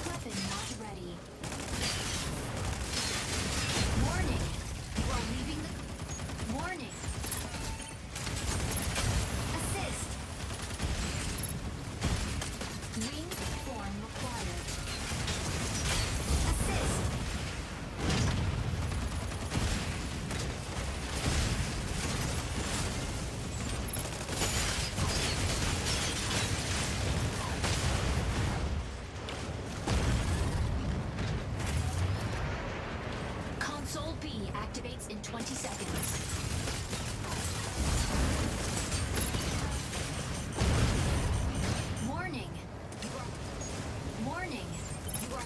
Weapon not ready. Warning. You are leaving the... Warning. Assist. Wing form required. Assist. Console B activates in 20 seconds. Warning. Warning. You are...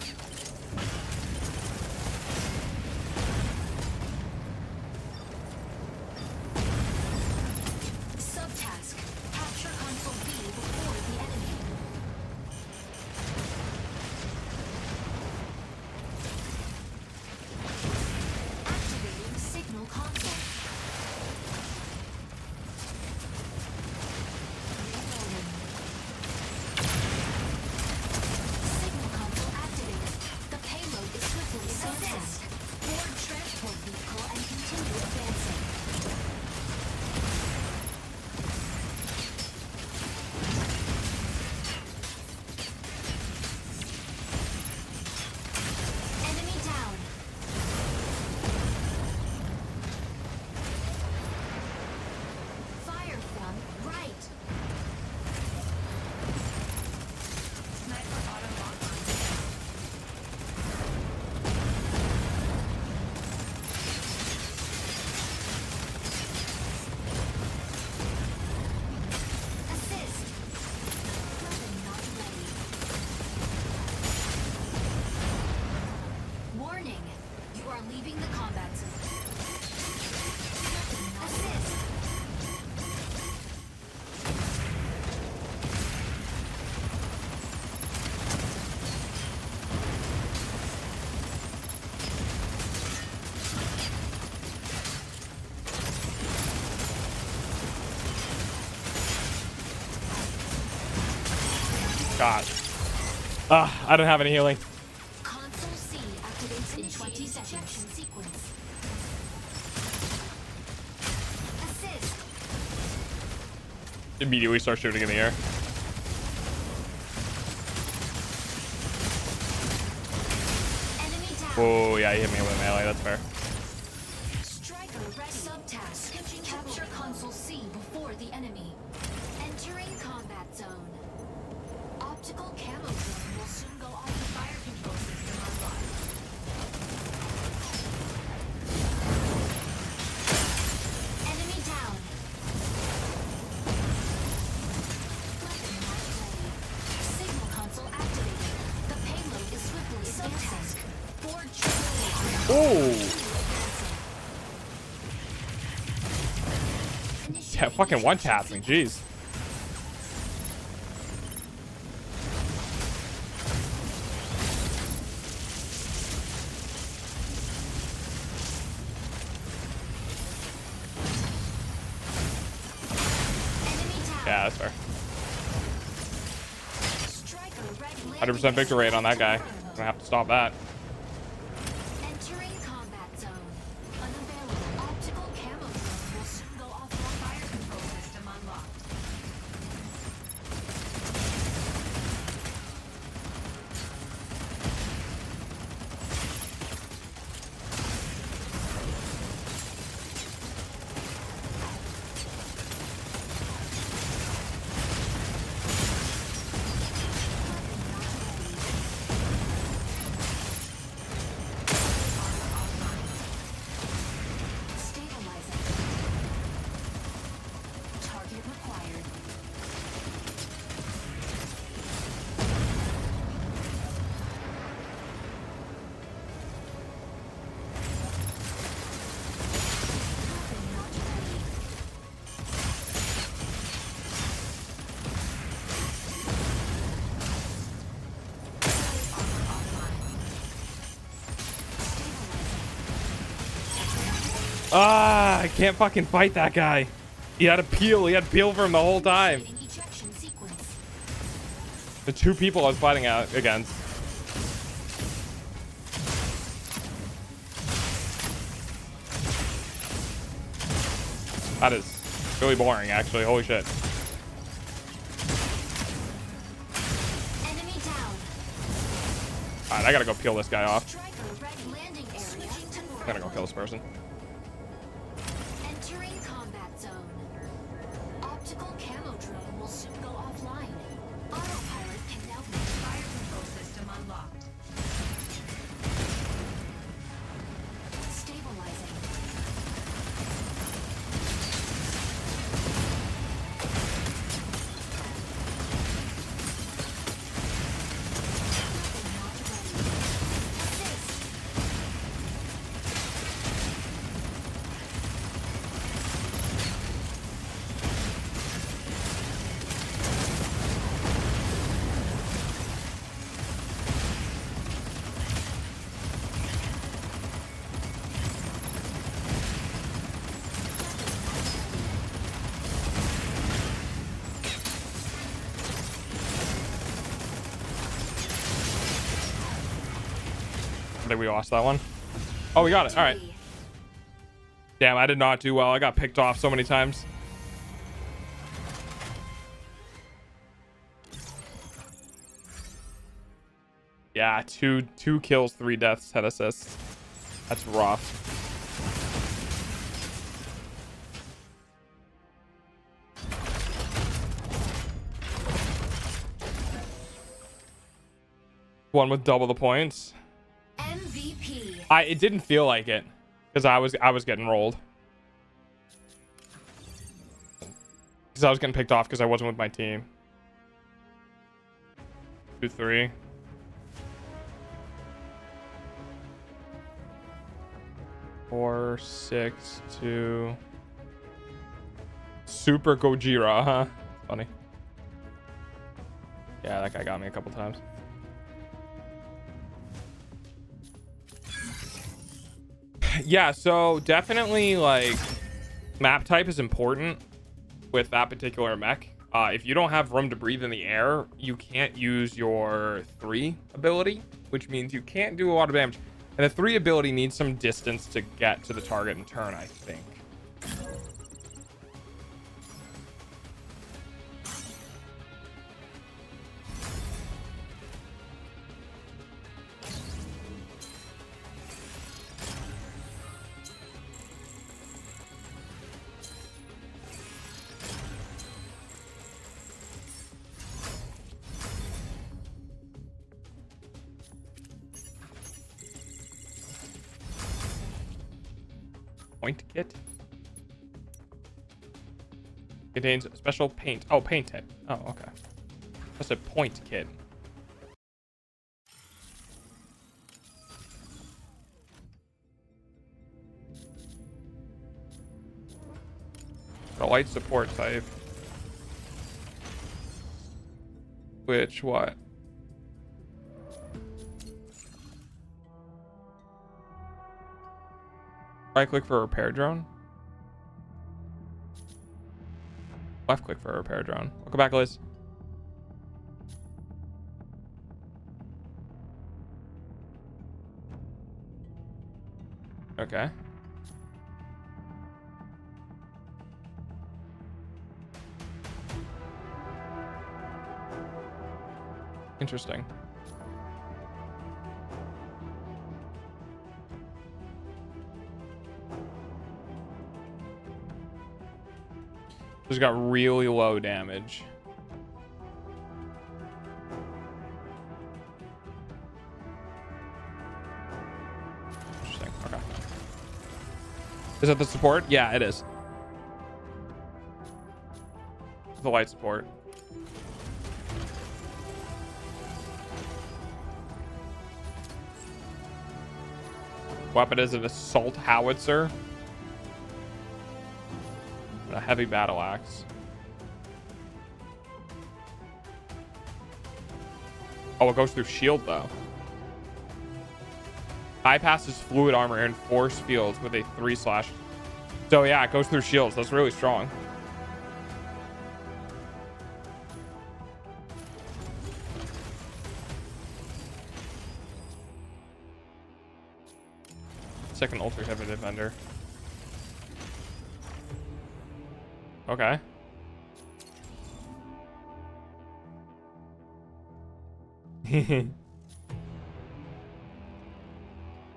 Subtask. Capture console B before the enemy. Activating signal console. Reloading. Signal console activated. The payload is swiftly assist. Board transport vehicle and continue advancing. Enemy down. Fire from right. Sniper auto lock on. Assist. Weapon not ready. Warning. You are leaving the combat zone. Weapon not assist. God. I don't have any healing. Console C activates in 20 seconds. Sequence. Assist. Immediately start shooting in the air. Enemy down. Oh yeah, he hit me with a melee. That's fair. Striker ready. Subtask. Capture console C before the enemy. Entering combat zone. Optical camo drone will soon go off the fire control system online. Enemy down. Weapon not ready. Signal console activated. The payload is swiftly advancing. Board transport. Oh. Yeah, fucking one tapped me. Jeez. Yeah, that's fair. 100% victory rate on that guy. Gonna have to stop that. Entering combat zone. Unavailable. Optical camo drone will soon go off the fire control system unlocked. Ah, I can't fucking fight that guy. He had a peel. He had peel for him the whole time. The two people I was fighting out against. That is really boring, actually. Holy shit. Enemy down. Alright, I gotta go peel this guy off. Striker landing area. I gotta go kill this person. Entering combat zone. Optical camo drone will soon go offline. Autopilot can now be fire control system unlocked. Stabilizing. I think we lost that one. Oh, we got it. All right. Damn, I did not do well. I got picked off so many times. Yeah, two kills, 3 deaths, 10 assists. That's rough. One with double the points. MVP. It didn't feel like it because I was getting rolled. Because I was getting picked off because I wasn't with my team. 2-3. Four, 6, 2. Super Gojira, huh? Funny. Yeah, that guy got me a couple times. Yeah, so definitely like map type is important with that particular mech. If you don't have room to breathe in the air, you can't use your 3 ability, which means you can't do a lot of damage. And the 3 ability needs some distance to get to the target and turn, I think. Point kit contains special paint. Oh, paint kit. Oh, okay. That's a point kit. A light support type. Which what? Right click for a repair drone. Left click for a repair drone. Welcome back, Liz. Okay. Interesting. Just got really low damage. Interesting. Okay. Is that the support? Yeah, it is. The light support. Weapon is an assault howitzer. A heavy battle axe. Oh, it goes through shield though. Bypasses fluid armor and force fields with a 3/. So yeah, it goes through shields. That's really strong. Second ultra heavy defender. Okay.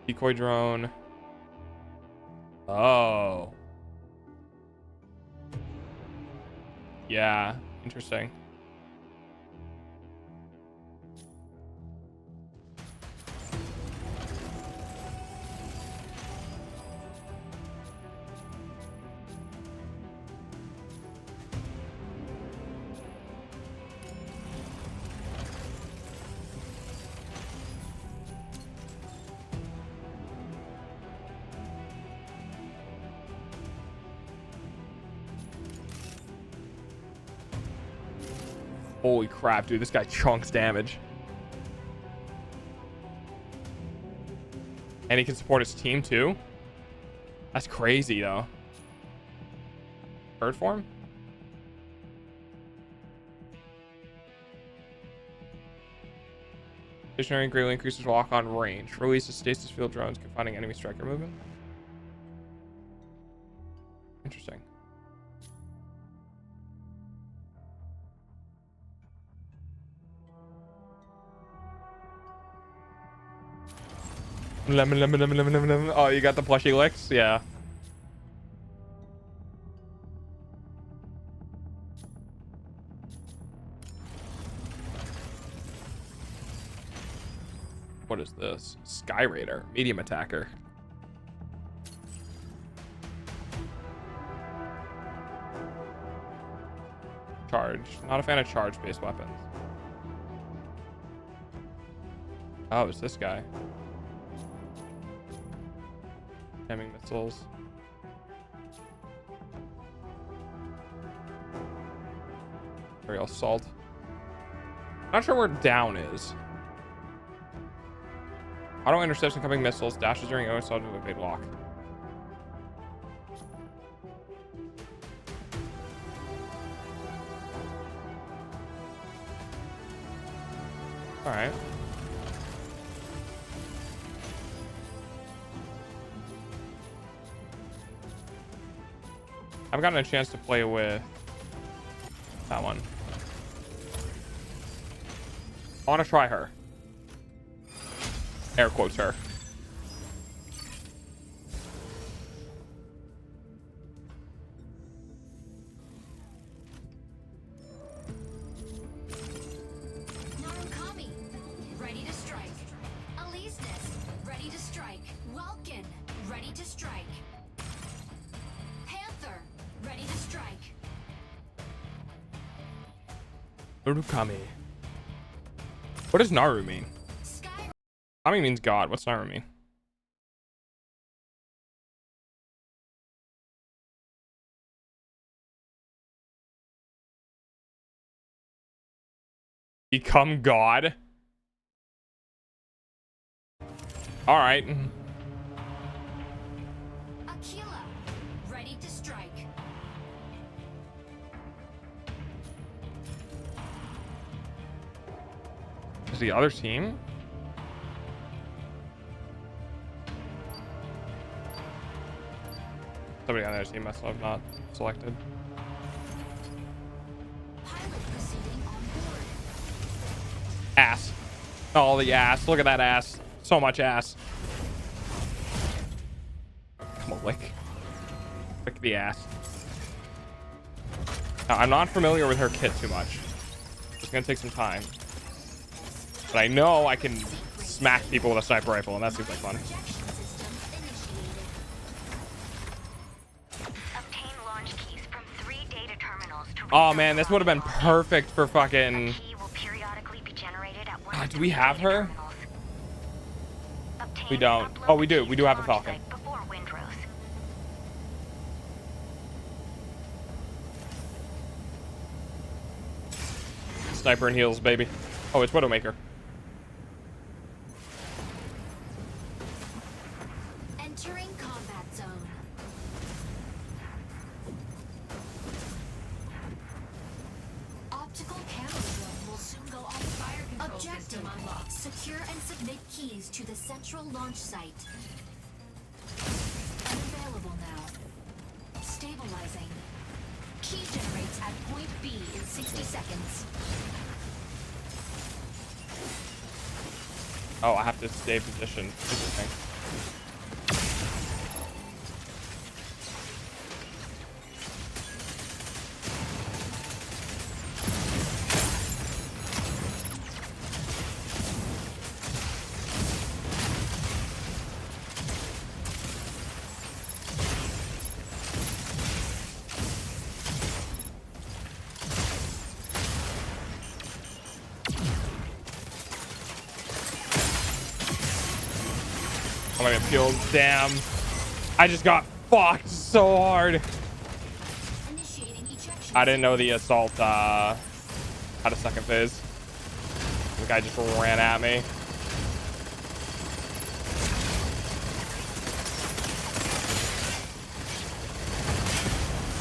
Decoy drone. Oh. Yeah, interesting. Holy crap, dude. This guy chunks damage. And he can support his team too? That's crazy, though. Bird form? Stationary greatly increases lock-on range. Releases stasis field drones confining enemy striker movement. Interesting. Lemon, lemon, lemon, lemon, lemon, lemon. Oh, you got the plushy licks? Yeah. What is this? Sky Raider. Medium attacker. Charge. Not a fan of charge-based weapons. Oh, it's this guy. Jamming missiles. Aerial assault. Not sure where down is. Auto intercepts incoming missiles. Dashes during OS assault with a big lock. All right. I've gotten a chance to play with that one. I want to try her. Air quotes her. Narukami, ready to strike. Alesis, ready to strike. Welkin, ready to strike. Panther, ready to strike. Narukami. What does Naru mean? Kami means God. What's Naru mean? Become God? All right. Aquila, ready to strike. Is the other team? Somebody on their team must have not selected. Pilot proceeding on board. Ass. Oh, the ass. Look at that ass. So much ass. Come on, lick. Lick the ass. Now, I'm not familiar with her kit too much. It's gonna take some time. But I know I can smack people with a sniper rifle, and that seems like fun. Obtain launch keys from 3 data terminals to Oh man, this would have been perfect for fucking. key will periodically be generated at one Do we have her? Obtain We don't. Oh, we do. We do have a launch Falcon. site before Windrose. Sniper and heals, baby. Oh, it's Widowmaker. Entering combat zone. Objective unlocked. Secure and submit keys to the central launch site. Unavailable now. Stabilizing. Key generates at point B in 60 seconds. Oh, I have to stay positioned. Interesting. I'm gonna get peeled. Damn. I just got fucked so hard. I didn't know the assault had a second phase. The guy just ran at me.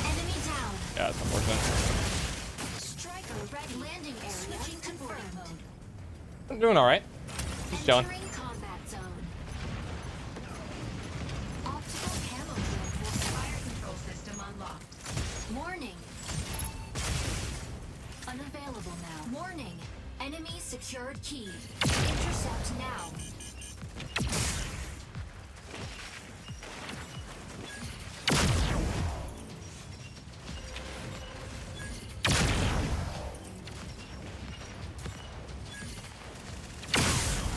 Enemy down. Yeah, it's unfortunate. Striker red landing area. Switching to board mode. I'm doing alright. Just chilling. Entering combat zone. Optical camo drone will fire control system unlocked. Warning. Unavailable now. Warning. Enemy secured key. Intercept now.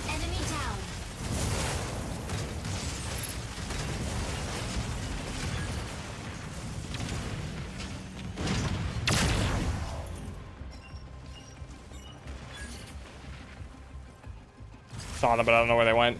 Enemy down. Saw them, but I don't know where they went.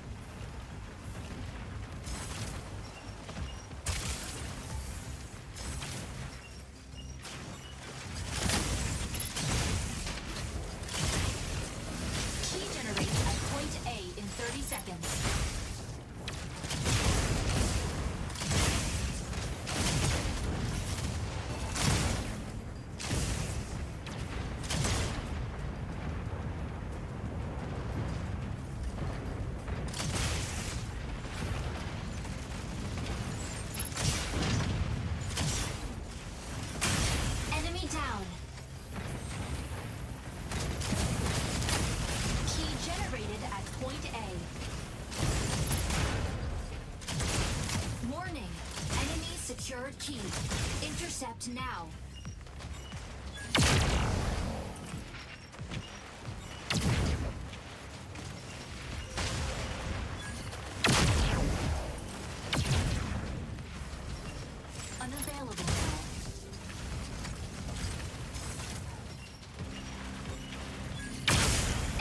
Key generates at point A in 30 seconds. Enemy down. Key generated at point A. Warning. Enemy secured key. Intercept now. Unavailable now.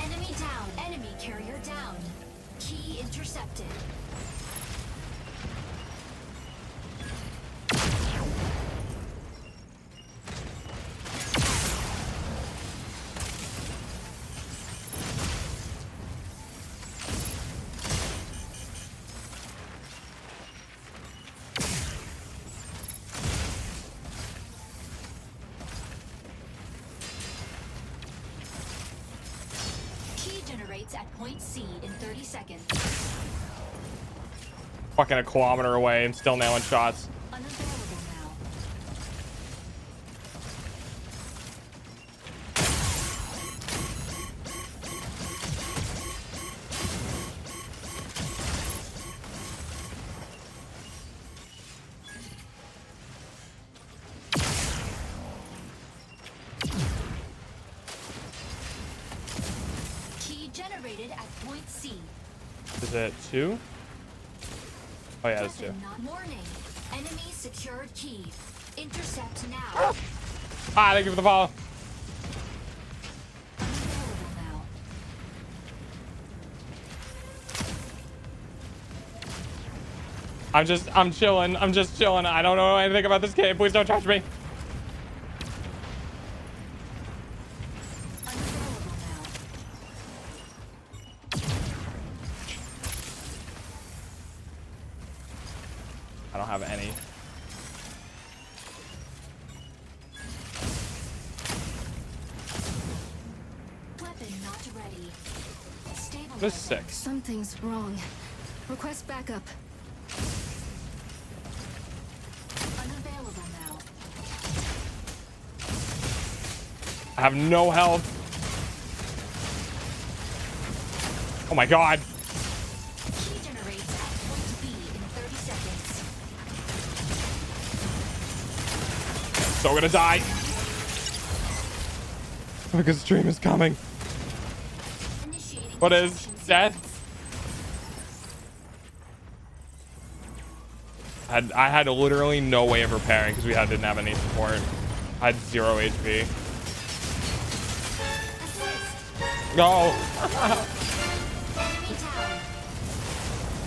Enemy down. Enemy carrier down. Key intercepted. Key generates at point C in 30 seconds. Fucking a kilometer away and still nailing shots. Unavailable now. Key generated at point C. Is it 2? Oh yeah, it's 2. Weapon not warning. Enemy secured key. Intercept now. Ah, thank you for the follow. Unavailable now. I'm chilling. I'm just chilling. I don't know anything about this game. Please don't touch me. Unavailable now. I don't have any. Weapon Weapon not ready. Stabilizing. This is sick. Something's wrong. Request backup. Unavailable now. I have no health. Oh my god. Key generates at point B in 30 seconds. So gonna die. Because stream is coming. Initiating What is injection death? I had literally no way of repairing because didn't have any support. I had 0 HP. No.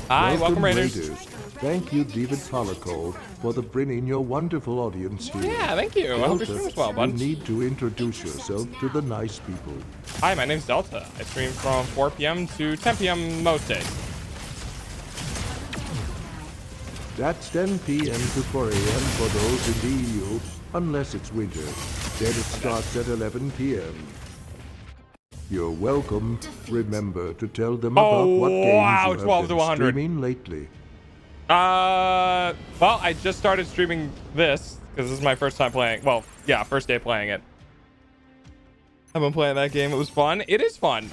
Hi, welcome Raiders. Thank you, David Polico, for bringing your wonderful audience here. Yeah, thank you. I hope your stream was well, bud. You need to introduce yourself to the nice people. Hi, my name's Delta. I stream from 4 p.m. to 10 p.m. most days. That's 10 p.m. to 4 a.m. for those in the EU, unless it's winter. Then it starts at 11 p.m. You're welcome. Remember to tell them about what games you have been streaming lately. Well, I just started streaming this because this is my first time playing. Well, yeah, first day playing it. I've been playing that game. It was fun. It is fun.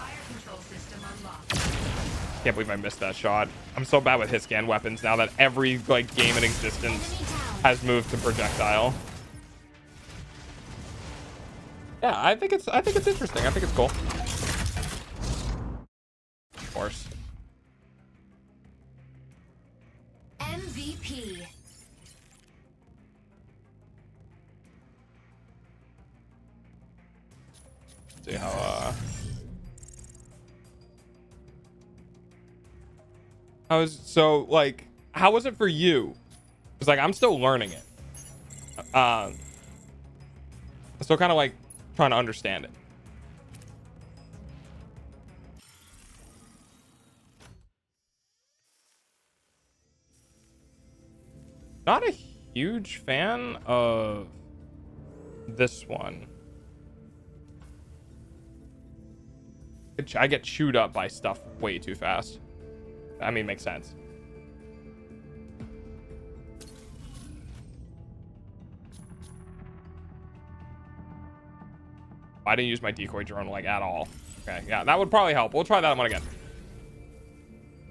Can't believe I missed that shot. I'm so bad with hit scan weapons now that every game in existence has moved to projectile. Yeah, I think it's interesting. I think it's cool. Of course. MVP. See how how was it for you? It's like I'm still learning it. Still kind of like trying to understand it. Not a huge fan of this one. I get chewed up by stuff way too fast. I mean, makes sense. I didn't use my decoy drone at all. Okay, yeah, that would probably help. We'll try that one again.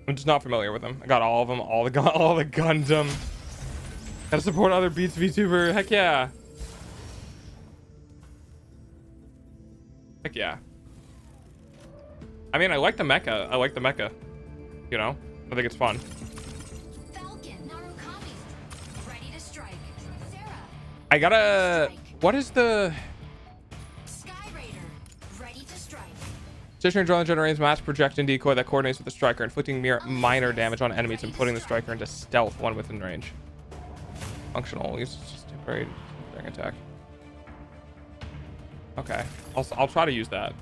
I'm just not familiar with them. I got all of them, all the Gundam. Gotta support other Beats VTuber. Heck yeah. Heck yeah. I mean, I like the mecha. You know, I think it's fun. Falcon, Narukami, ready to strike. Sarah, I gotta. What is the? Sky Raider, ready to strike. Stationary drone generates mass projecting decoy that coordinates with the striker, inflicting mere minor damage on enemies and putting the striker into stealth when within range. Functional, use just temporary attack. Okay, I'll try to use that.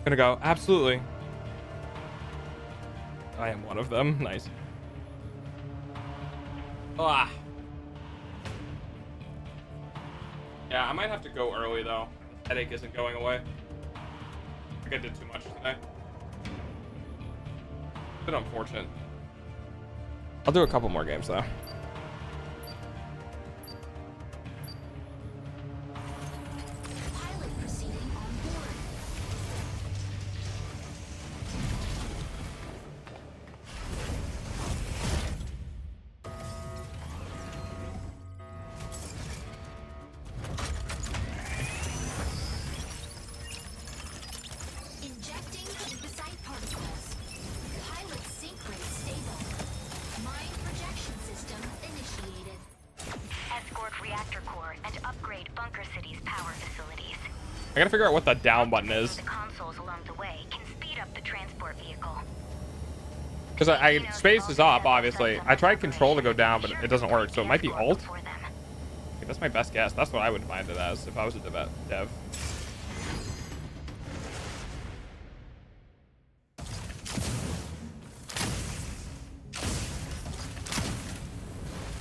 Gonna go, absolutely. I am one of them. Nice. Ah. Yeah, I might have to go early though. Headache isn't going away. I think I did too much today. A bit unfortunate. I'll do a couple more games though. Pilot proceeding on board. Injecting lymphocyte particles. Pilot sync rate stable. Mind projection system initiated. Escort reactor core and upgrade Bunker City's power facilities. I gotta figure out what the down button is. The consoles along the way can speed up the transport vehicle. Because I space is up, obviously. I tried control to go down, but it doesn't work, so it might be alt. Okay, that's my best guess. That's what I would find it as if I was a dev.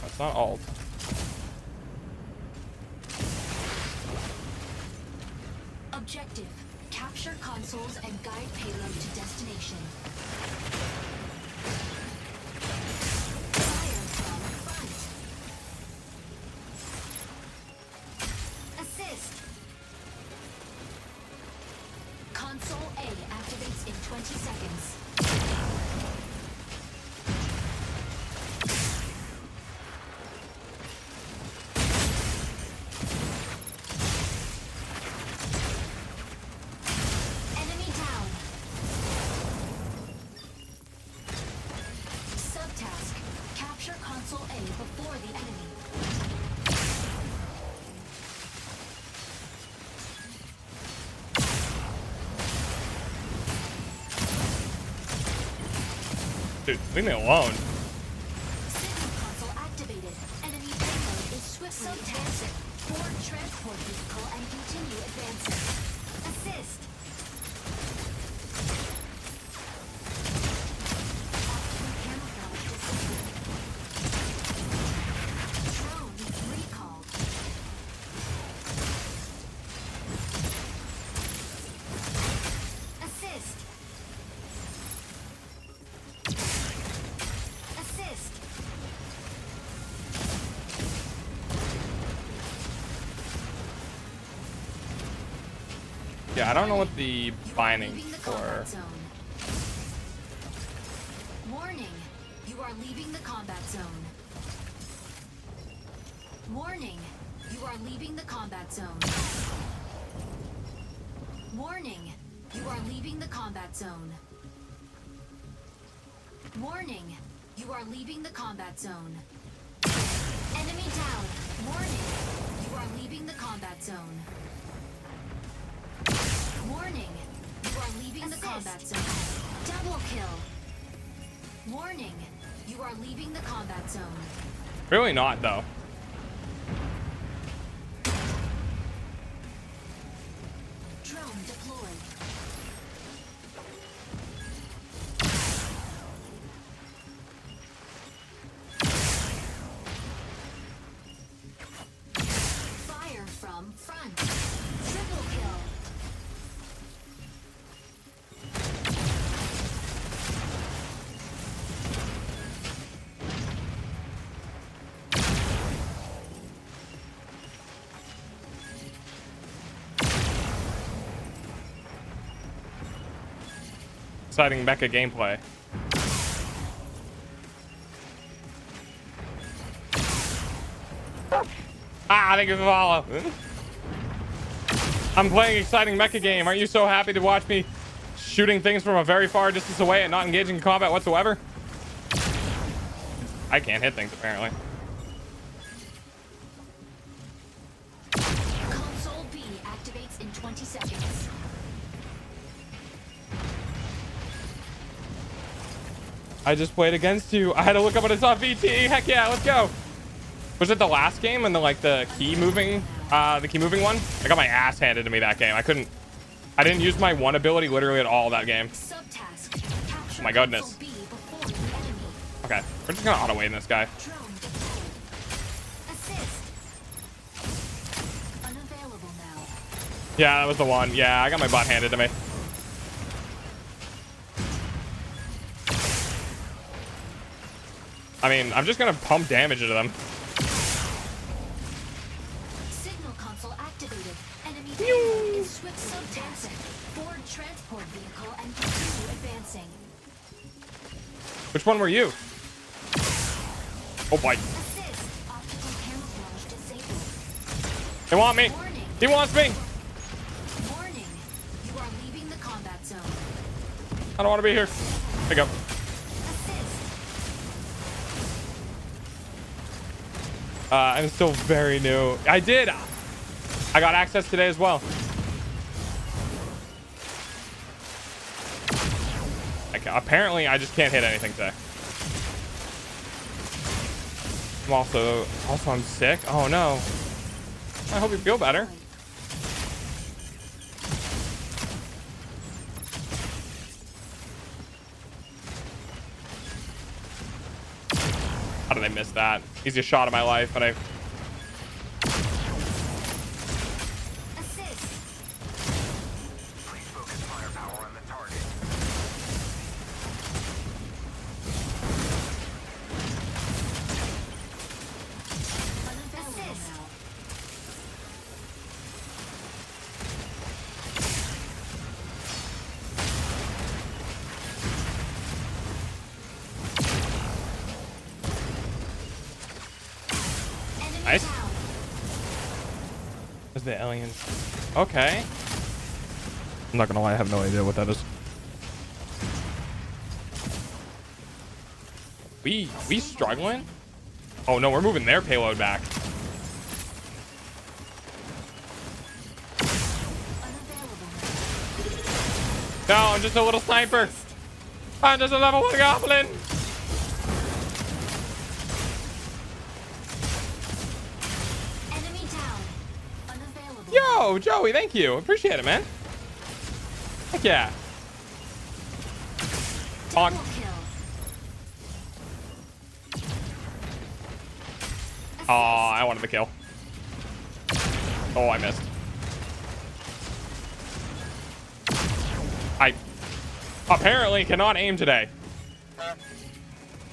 That's not alt. Objective: capture consoles and guide payload to destination. Fire from front. Assist. Console A activates in 20 seconds. Enemy down. Subtask: capture console A before the enemy. Dude, leave me alone. Signal console activated. Enemy payload is swiftly advancing. Board transport vehicle and continue advancing. Assist. Optical camouflage disabled. Drone recalled. Assist. Assist. Yeah, I don't know what the You are binding leaving the for. combat zone. Warning, you are leaving the combat zone. Warning, you are leaving the combat zone. Warning, you are leaving the combat zone. Warning, you are leaving the combat zone. Enemy down. Warning, you are leaving the combat zone. Warning, you are leaving the combat zone. Double kill. Warning, you are leaving the combat zone. Really not though. Drone deployed. Fire from front. Triple kill. Exciting mecha gameplay. Ah, thank you for the follow. I'm playing exciting mecha game. Aren't you so happy to watch me shooting things from a very far distance away and not engaging in combat whatsoever? I can't hit things apparently. Console B activates in 20 seconds. I just played against you. I had to look up when I saw VT. Heck yeah, let's go. Was it the last game and the key moving one? I got my ass handed to me that game. I didn't use my one ability literally at all that game. Subtask: capture Oh my goodness. console B before the enemy. Okay, we're just gonna auto wait in this guy. Drone deployed. Assist. Unavailable now. Yeah, that was the one. Yeah, I got my butt handed to me. I mean, I'm just gonna pump damage into them. Signal console activated. Enemy payload is swift subtask. Board transport vehicle and continue advancing. Which one were you? Oh boy. Assist. Optical camouflage disabled. They want me. Warning. He wants me. Warning. You are leaving the combat zone. I don't want to be here. There you go. Assist. I'm still very new. I got access today as well. Okay, apparently I just can't hit anything today. I'm also I'm sick. Oh no. I hope you feel better. How did I miss that? Easiest shot of my life, but I... Assist. There's the aliens. Okay. I'm not gonna lie, I have no idea what that is. We struggling? Oh no, we're moving their payload back. No, I'm just a little sniper. I'm just a level 1 goblin. Enemy down. Unavailable. Yo, Joey, thank you. Appreciate it, man. Heck yeah. On. Double kill. Oh, I wanted the kill. Oh, I missed. I apparently cannot aim today.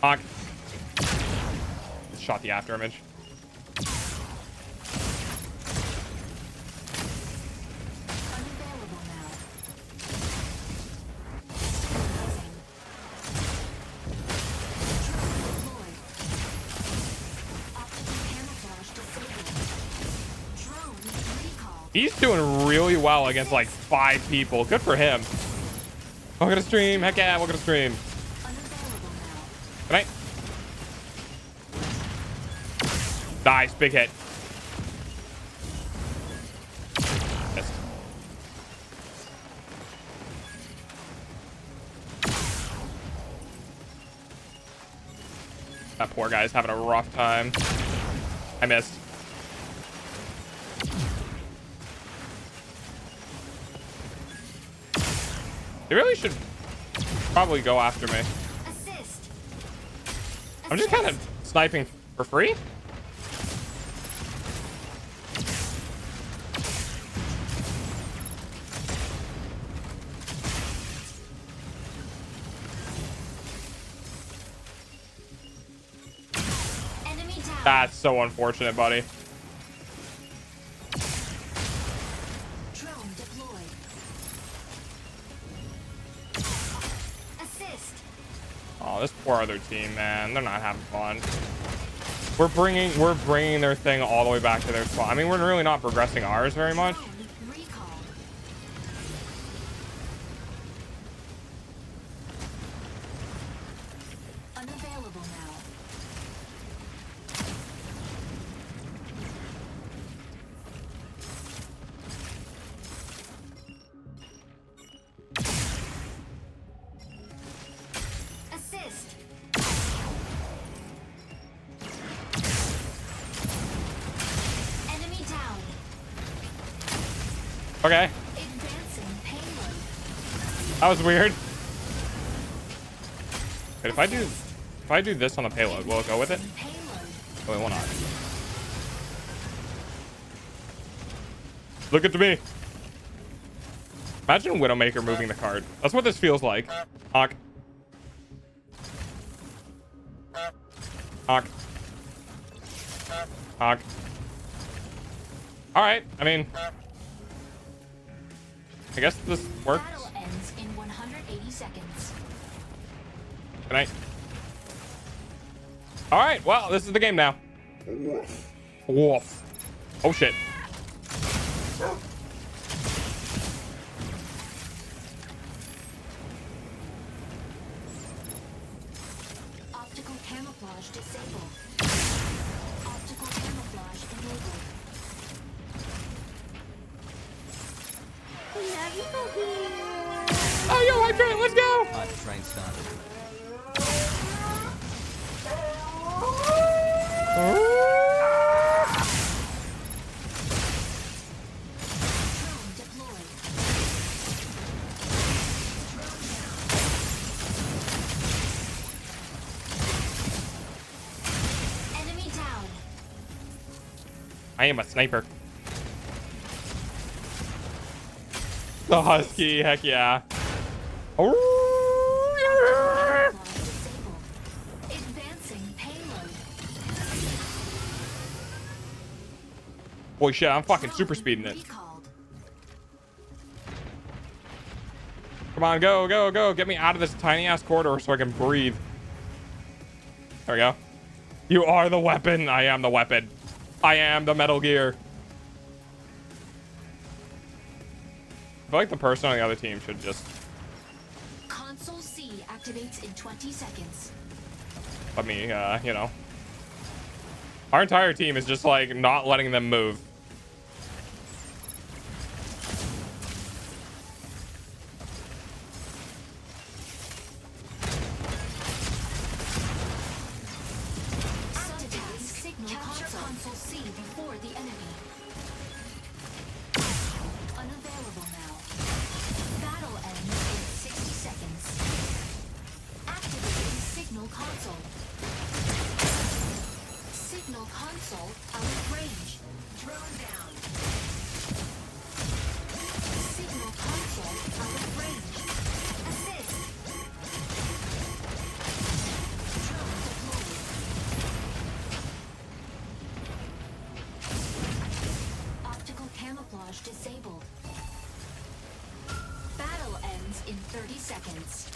Honk. Shot the after image. Unavailable now. Deployed. Optical camouflage disabled. Drone recall. He's doing really well against like 5 people. Good for him. Welcome to stream. Heck yeah, welcome to stream. Unavailable now. Good night. Nice, big hit. Missed. That poor guy's having a rough time. I missed. They really should probably go after me. Assist. I'm just kind of sniping for free. Enemy down. That's so unfortunate, buddy. Drone deployed. Assist. Oh, this poor other team, man. They're not having fun. We're bringing their thing all the way back to their spot. I mean, we're really not progressing ours very much. Drone recalled. Unavailable now. Assist. Enemy down. Okay, Advancing payload. that was weird. Wait, if I do this on the payload, will it go with it? Payload. Oh, it will not. Look at me. Imagine Widowmaker moving the card. That's what this feels like. Honk. Honk. Honk. All right. I mean, I guess this works. Battle ends in 180 seconds. Good night. All right. Well, this is the game now. Woof. Oh shit. Optical camouflage disabled. Optical camouflage enabled. Oh, yo, I train. Let's go. Train started. Drone deployed. Enemy down. I am a sniper. The husky, heck yeah. Oh, Camouflage disabled. Advancing payload. holy shit, I'm fucking super speeding it. Recalled. Come on, go, go, go. Get me out of this tiny ass corridor so I can breathe. There we go. You are the weapon. I am the weapon. I am the Metal Gear. I feel like the person on the other team should just Console C activates in 20 seconds. let me, you know. Our entire team is just like not letting them move. Activate signal console C before the enemy. Unavailable now. Battle ends in 60 seconds. Activating signal console. Signal console out of range. Drone down. Signal console out of range. Assist. Drone deployed. Optical camouflage disabled. Battle ends in 30 seconds.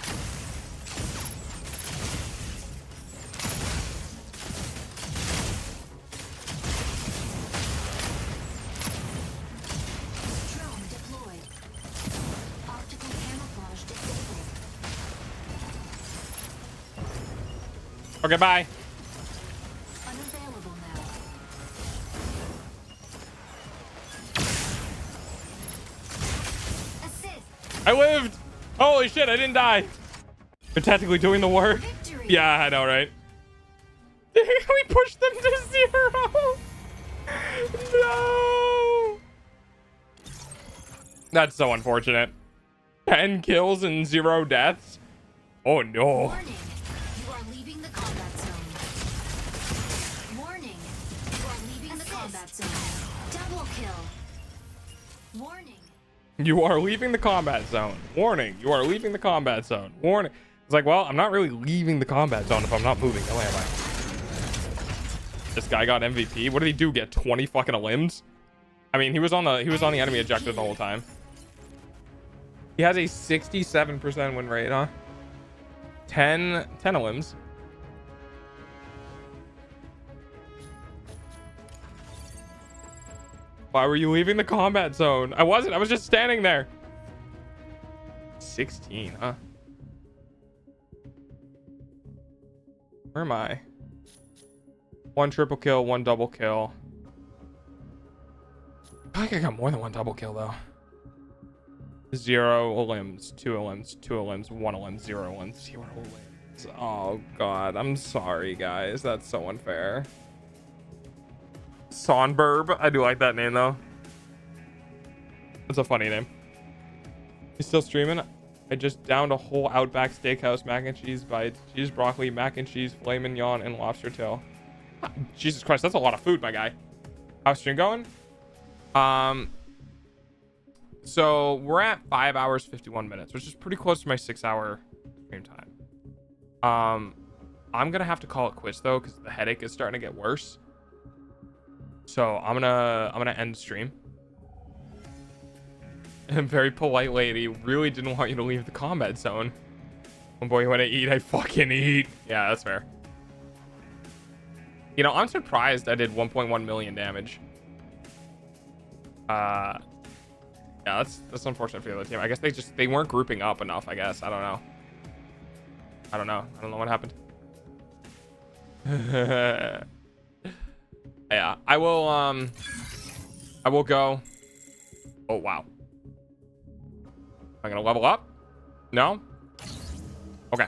Drone deployed. Optical camouflage disabled. Okay, bye. Unavailable now. Assist. I lived. Holy shit, I didn't die. They're technically doing the work. Victory. Yeah, I know, right? We pushed them to 0. No. That's so unfortunate. 10 kills and 0 deaths. Oh no. Warning. You are leaving the combat zone. Warning. You are leaving the combat zone. Double kill. Warning. You are leaving the combat zone. Warning. You are leaving the combat zone. Warning. It's like, well, I'm not really leaving the combat zone if I'm not moving. No way am I. This guy got MVP. What did he do? Get 20 fucking limbs? I mean, he was on the enemy objective the whole time. He has a 67% win rate, huh? 10 limbs. Why were you leaving the combat zone? I wasn't. I was just standing there. 16, huh? Where am I? 1 triple kill, 1 double kill. I think I got more than 1 double kill though. 0 limbs, 2 limbs, 2 limbs, 1 limb, 0 limbs, 0 limbs. Oh god, I'm sorry guys. That's so unfair. Sonberb. I do like that name though. That's a funny name. You still streaming? I just downed a whole Outback Steakhouse mac and cheese bites, cheese broccoli, mac and cheese, filet mignon, and lobster tail. Jesus Christ, that's a lot of food, my guy. How's stream going? So we're at 5 hours 51 minutes, which is pretty close to my 6-hour stream time. I'm gonna have to call it quits though, because the headache is starting to get worse. So I'm gonna end the stream. A very polite lady really didn't want you to leave the combat zone. Oh boy, when I eat, I fucking eat. Yeah, that's fair. You know, I'm surprised I did 1.1 million damage. Yeah, that's unfortunate for the other team. I guess they weren't grouping up enough, I guess. I don't know what happened. Yeah, I will go. Oh wow. Am I gonna level up? No? Okay.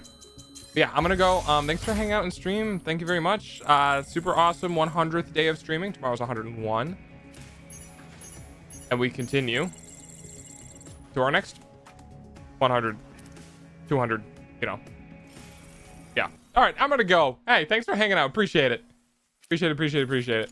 Yeah, I'm gonna go. Thanks for hanging out and stream. Thank you very much. Super awesome 100th day of streaming. Tomorrow's 101. And we continue to our next 100, 200, you know. Yeah. All right, I'm gonna go. Hey, thanks for hanging out. Appreciate it. Appreciate it.